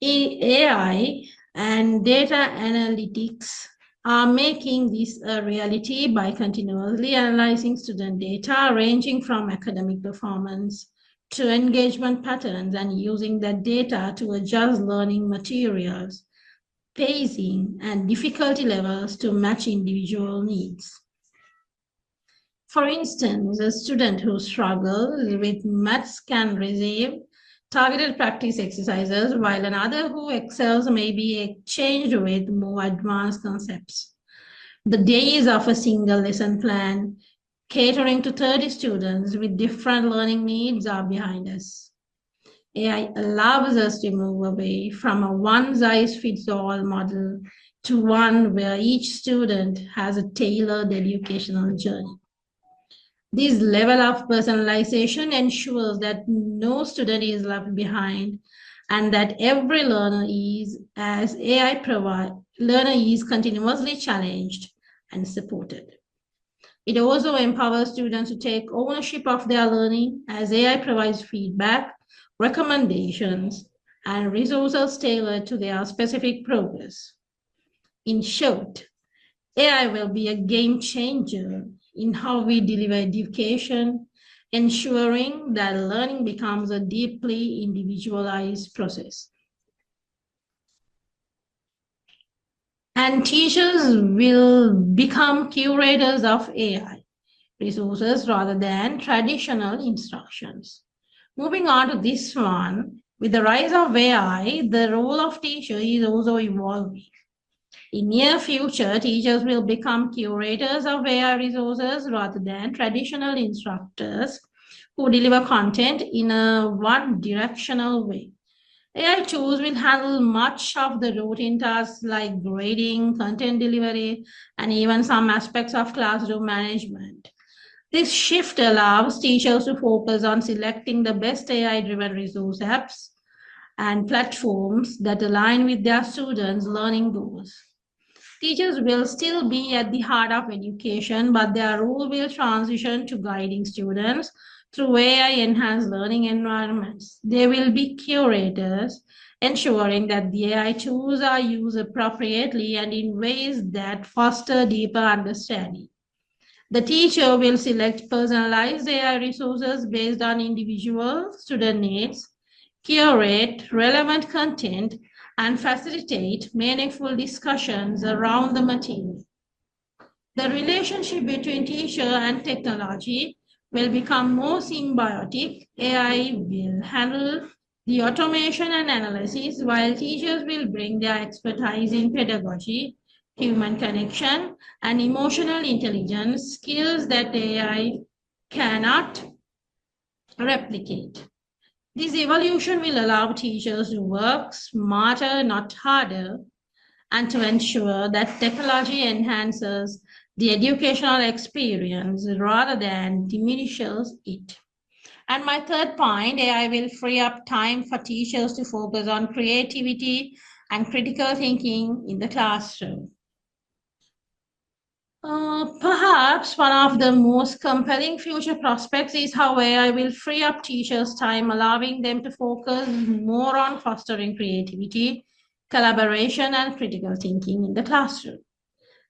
Speaker 12: AI and data analytics are making this a reality by continuously analyzing student data ranging from academic performance to engagement patterns and using that data to adjust learning materials pacing, and difficulty levels to match individual needs. For instance, a student who struggles with maths can receive targeted practice exercises, while another who excels may be exchanged with more advanced concepts. The days of a single lesson plan catering to 30 students with different learning needs are behind us. AI allows us to move away from a one-size-fits-all model to one where each student has a tailored educational journey. This level of personalization ensures that no student is left behind and that every learner is, as AI provides, learner is continuously challenged and supported. It also empowers students to take ownership of their learning as AI provides feedback, recommendations, and resources tailored to their specific progress. In short, AI will be a game changer in how we deliver education, ensuring that learning becomes a deeply individualized process. And teachers will become curators of AI resources rather than traditional instructions. Moving on to this one, with the rise of AI, the role of teacher is also evolving. In near future, teachers will become curators of AI resources rather than traditional instructors who deliver content in a one-directional way. AI tools will handle much of the routine tasks like grading, content delivery, and even some aspects of classroom management. This shift allows teachers to focus on selecting the best AI-driven resource apps and platforms that align with their students' learning goals. Teachers will still be at the heart of education, but their role will transition to guiding students through AI-enhanced learning environments. They will be curators, ensuring that the AI tools are used appropriately and in ways that foster deeper understanding. The teacher will select personalized AI resources based on individual student needs, curate relevant content, and facilitate meaningful discussions around the material. The relationship between teacher and technology will become more symbiotic. AI will handle the automation and analysis, while teachers will bring their expertise in pedagogy, human connection, and emotional intelligence, skills that AI cannot replicate. This evolution will allow teachers to work smarter, not harder, and to ensure that technology enhances the educational experience rather than diminishes it. And my third point, AI will free up time for teachers to focus on creativity and critical thinking in the classroom. Perhaps one of the most compelling future prospects is how AI will free up teachers' time, allowing them to focus more on fostering creativity, collaboration, and critical thinking in the classroom.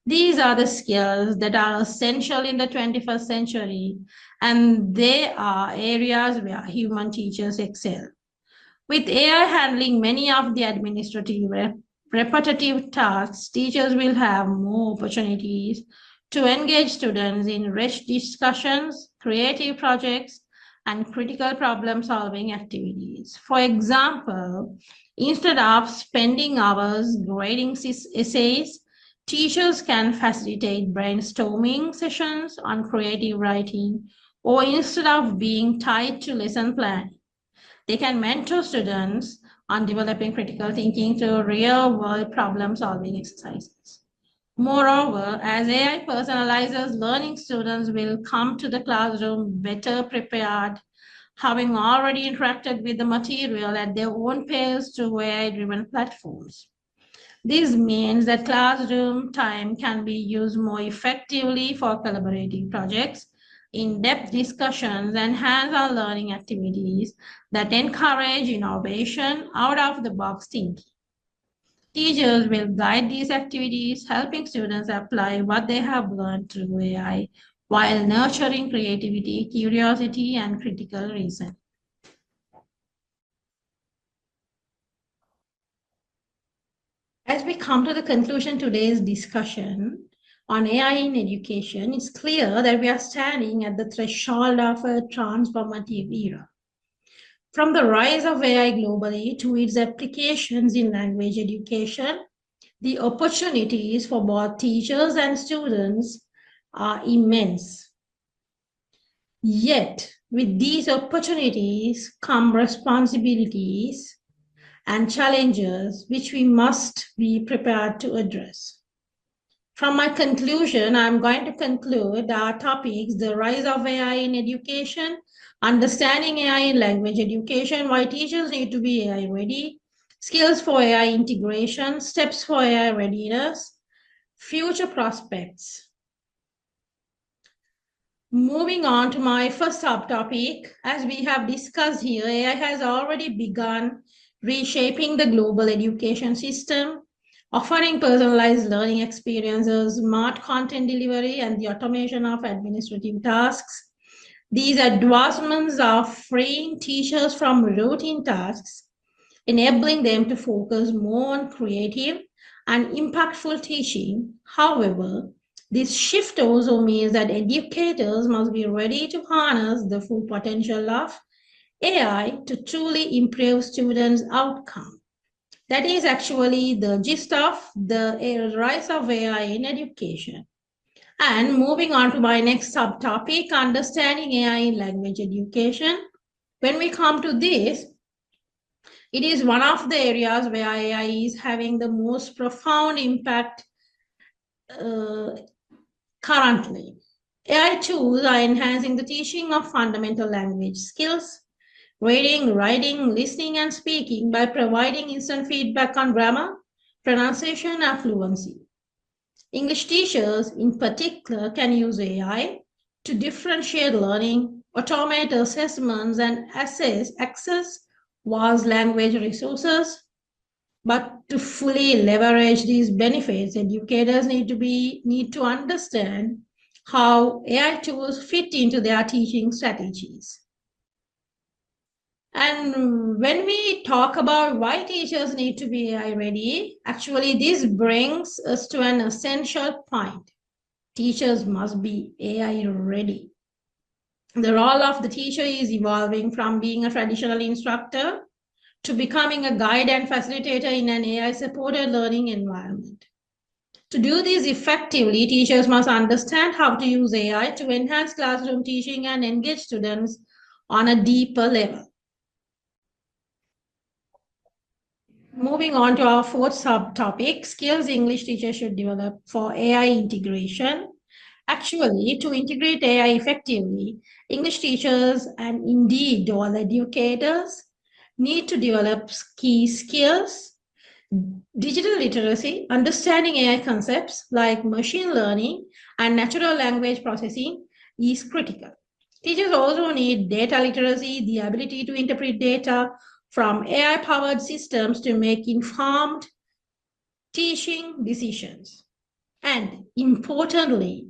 Speaker 12: These are the skills that are essential in the 21st century, and they are areas where human teachers excel. With AI handling many of the administrative repetitive tasks, teachers will have more opportunities to engage students in rich discussions, creative projects, and critical problem-solving activities. For example, instead of spending hours grading essays, teachers can facilitate brainstorming sessions on creative writing, or instead of being tied to lesson planning, they can mentor students on developing critical thinking through real-world problem-solving exercises. Moreover, as AI personalizes learning, students will come to the classroom better prepared, having already interacted with the material at their own pace through AI-driven platforms. This means that classroom time can be used more effectively for collaborative projects, in-depth discussions, and hands-on learning activities that encourage innovation, out-of-the-box thinking. Teachers will guide these activities, helping students apply what they have learned through AI while nurturing creativity, curiosity, and critical reasoning. As we come to the conclusion of today's discussion on AI in education, it's clear that we are standing at the threshold of a transformative era. From the rise of AI globally to its applications in language education, the opportunities for both teachers and students are immense. Yet, with these opportunities come responsibilities and challenges which we must be prepared to address. From my conclusion, I'm going to conclude our topics: the rise of AI in education, understanding AI in language education, why teachers need to be AI ready, skills for AI integration, steps for AI readiness, future prospects. Moving on to my first subtopic, as we have discussed here, AI has already begun reshaping the global education system, offering personalized learning experiences, smart content delivery, and the automation of administrative tasks. These advancements are freeing teachers from routine tasks, enabling them to focus more on creative and impactful teaching. However, this shift also means that educators must be ready to harness the full potential of AI to truly improve students' outcome. That is actually the gist of the rise of AI in education. And moving on to my next subtopic, understanding AI in language education. When we come to this, it is one of the areas where AI is having the most profound impact currently. AI tools are enhancing the teaching of fundamental language skills, reading, writing, listening, and speaking by providing instant feedback on grammar, pronunciation, and fluency. English teachers, in particular, can use AI to differentiate learning, automate assessments, and access vast language resources. But to fully leverage these benefits, educators need to understand how AI tools fit into their teaching strategies. And when we talk about why teachers need to be AI ready, actually this brings us to an essential point. Teachers must be AI ready. The role of the teacher is evolving from being a traditional instructor to becoming a guide and facilitator in an AI-supported learning environment. To do this effectively, teachers must understand how to use AI to enhance classroom teaching and engage students on a deeper level. Moving on to our fourth subtopic, skills English teachers should develop for AI integration. Actually, to integrate AI effectively, English teachers and indeed all educators need to develop key skills. Digital literacy, understanding AI concepts like machine learning and natural language processing is critical. Teachers also need data literacy, the ability to interpret data from AI-powered systems to make informed teaching decisions. And importantly,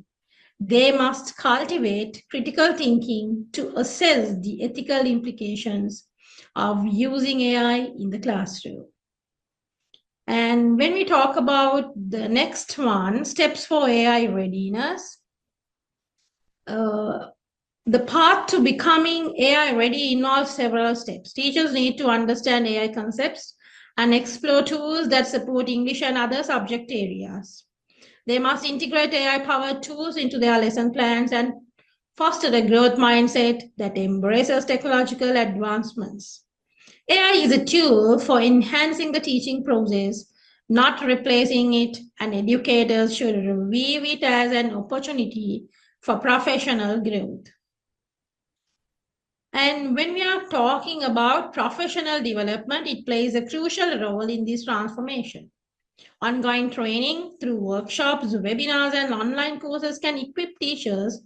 Speaker 12: they must cultivate critical thinking to assess the ethical implications of using AI in the classroom. And when we talk about the next one, steps for AI readiness, the path to becoming AI ready involves several steps. Teachers need to understand AI concepts and explore tools that support English and other subject areas. They must integrate AI-powered tools into their lesson plans and foster a growth mindset that embraces technological advancements. AI is a tool for enhancing the teaching process, not replacing it, and educators should view it as an opportunity for professional growth. And when we are talking about professional development, it plays a crucial role in this transformation. Ongoing training through workshops, webinars, and online courses can equip teachers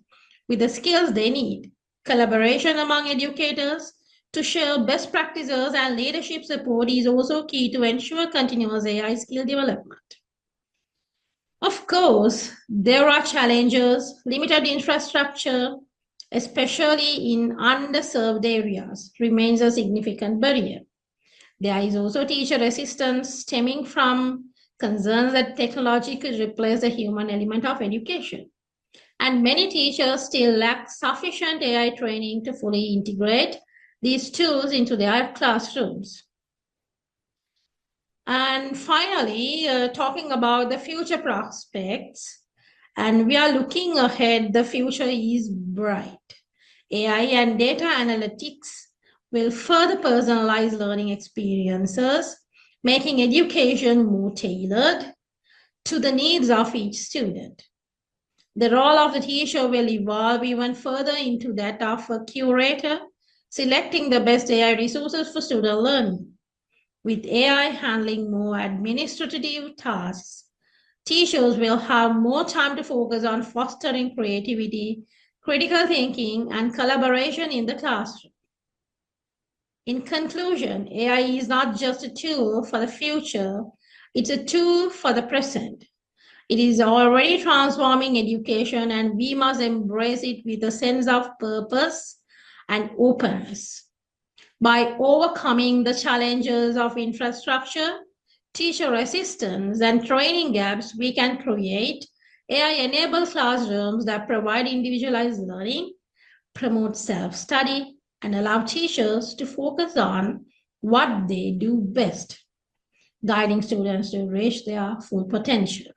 Speaker 12: with the skills they need. Collaboration among educators to share best practices and leadership support is also key to ensure continuous AI skill development. Of course, there are challenges. Limited infrastructure, especially in underserved areas, remains a significant barrier. There is also teacher resistance stemming from concerns that technology could replace the human element of education. And many teachers still lack sufficient AI training to fully integrate these tools into their classrooms. And finally, talking about the future prospects, and we are looking ahead, the future is bright. AI and data analytics will further personalize learning experiences, making education more tailored to the needs of each student. The role of the teacher will evolve even further into that of a curator, selecting the best AI resources for student learning. With AI handling more administrative tasks, teachers will have more time to focus on fostering creativity, critical thinking, and collaboration in the classroom. In conclusion, AI is not just a tool for the future, it's a tool for the present. It is already transforming education, and we must embrace it with a sense of purpose and openness. By overcoming the challenges of infrastructure, teacher assistance, and training gaps, we can create AI-enabled classrooms that provide individualized learning, promote self-study, and allow teachers to focus on what they do best, guiding students to reach their full potential.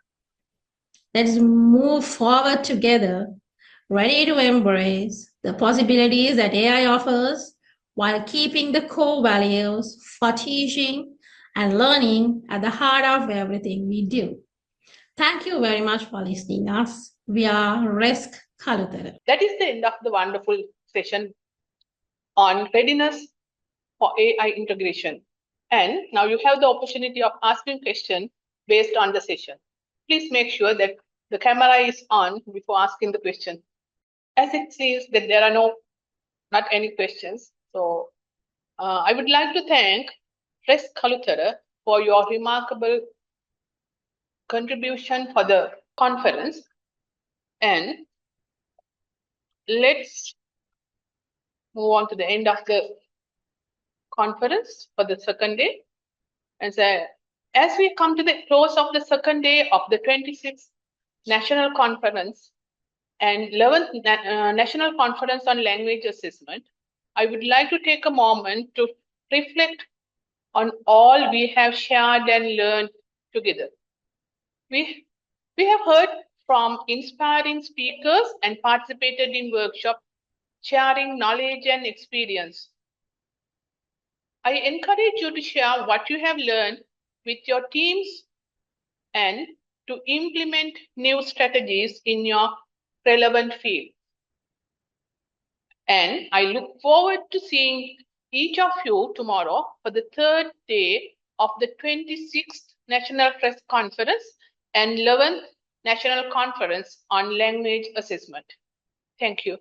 Speaker 12: Let's move forward together, ready to embrace the possibilities that AI offers while keeping the core values for teaching and learning at the heart of everything we do. Thank you very much for listening us. We are RESC Kalutara.
Speaker 20: That is the end of the wonderful session on readiness for AI integration. And now you have the opportunity of asking questions based on the session. Please make sure that the camera is on before asking the question. As it seems that there are not any questions, so I would like to thank RESC Kalutara for your remarkable contribution for the conference. And let's move on to the end of the conference for the second day. And so, as we come to the close of the second day of the 26th National Conference and 11th National Conference on Language Assessment, I would like to take a moment to reflect on all we have shared and learned together. We have heard from inspiring speakers and participated in workshops sharing knowledge and experience. I encourage you to share what you have learned with your teams and to implement new strategies in your relevant field. And I look forward to seeing each of you tomorrow for the third day of the 26th National RESC Conference and 11th National Conference on Language Assessment. Thank you.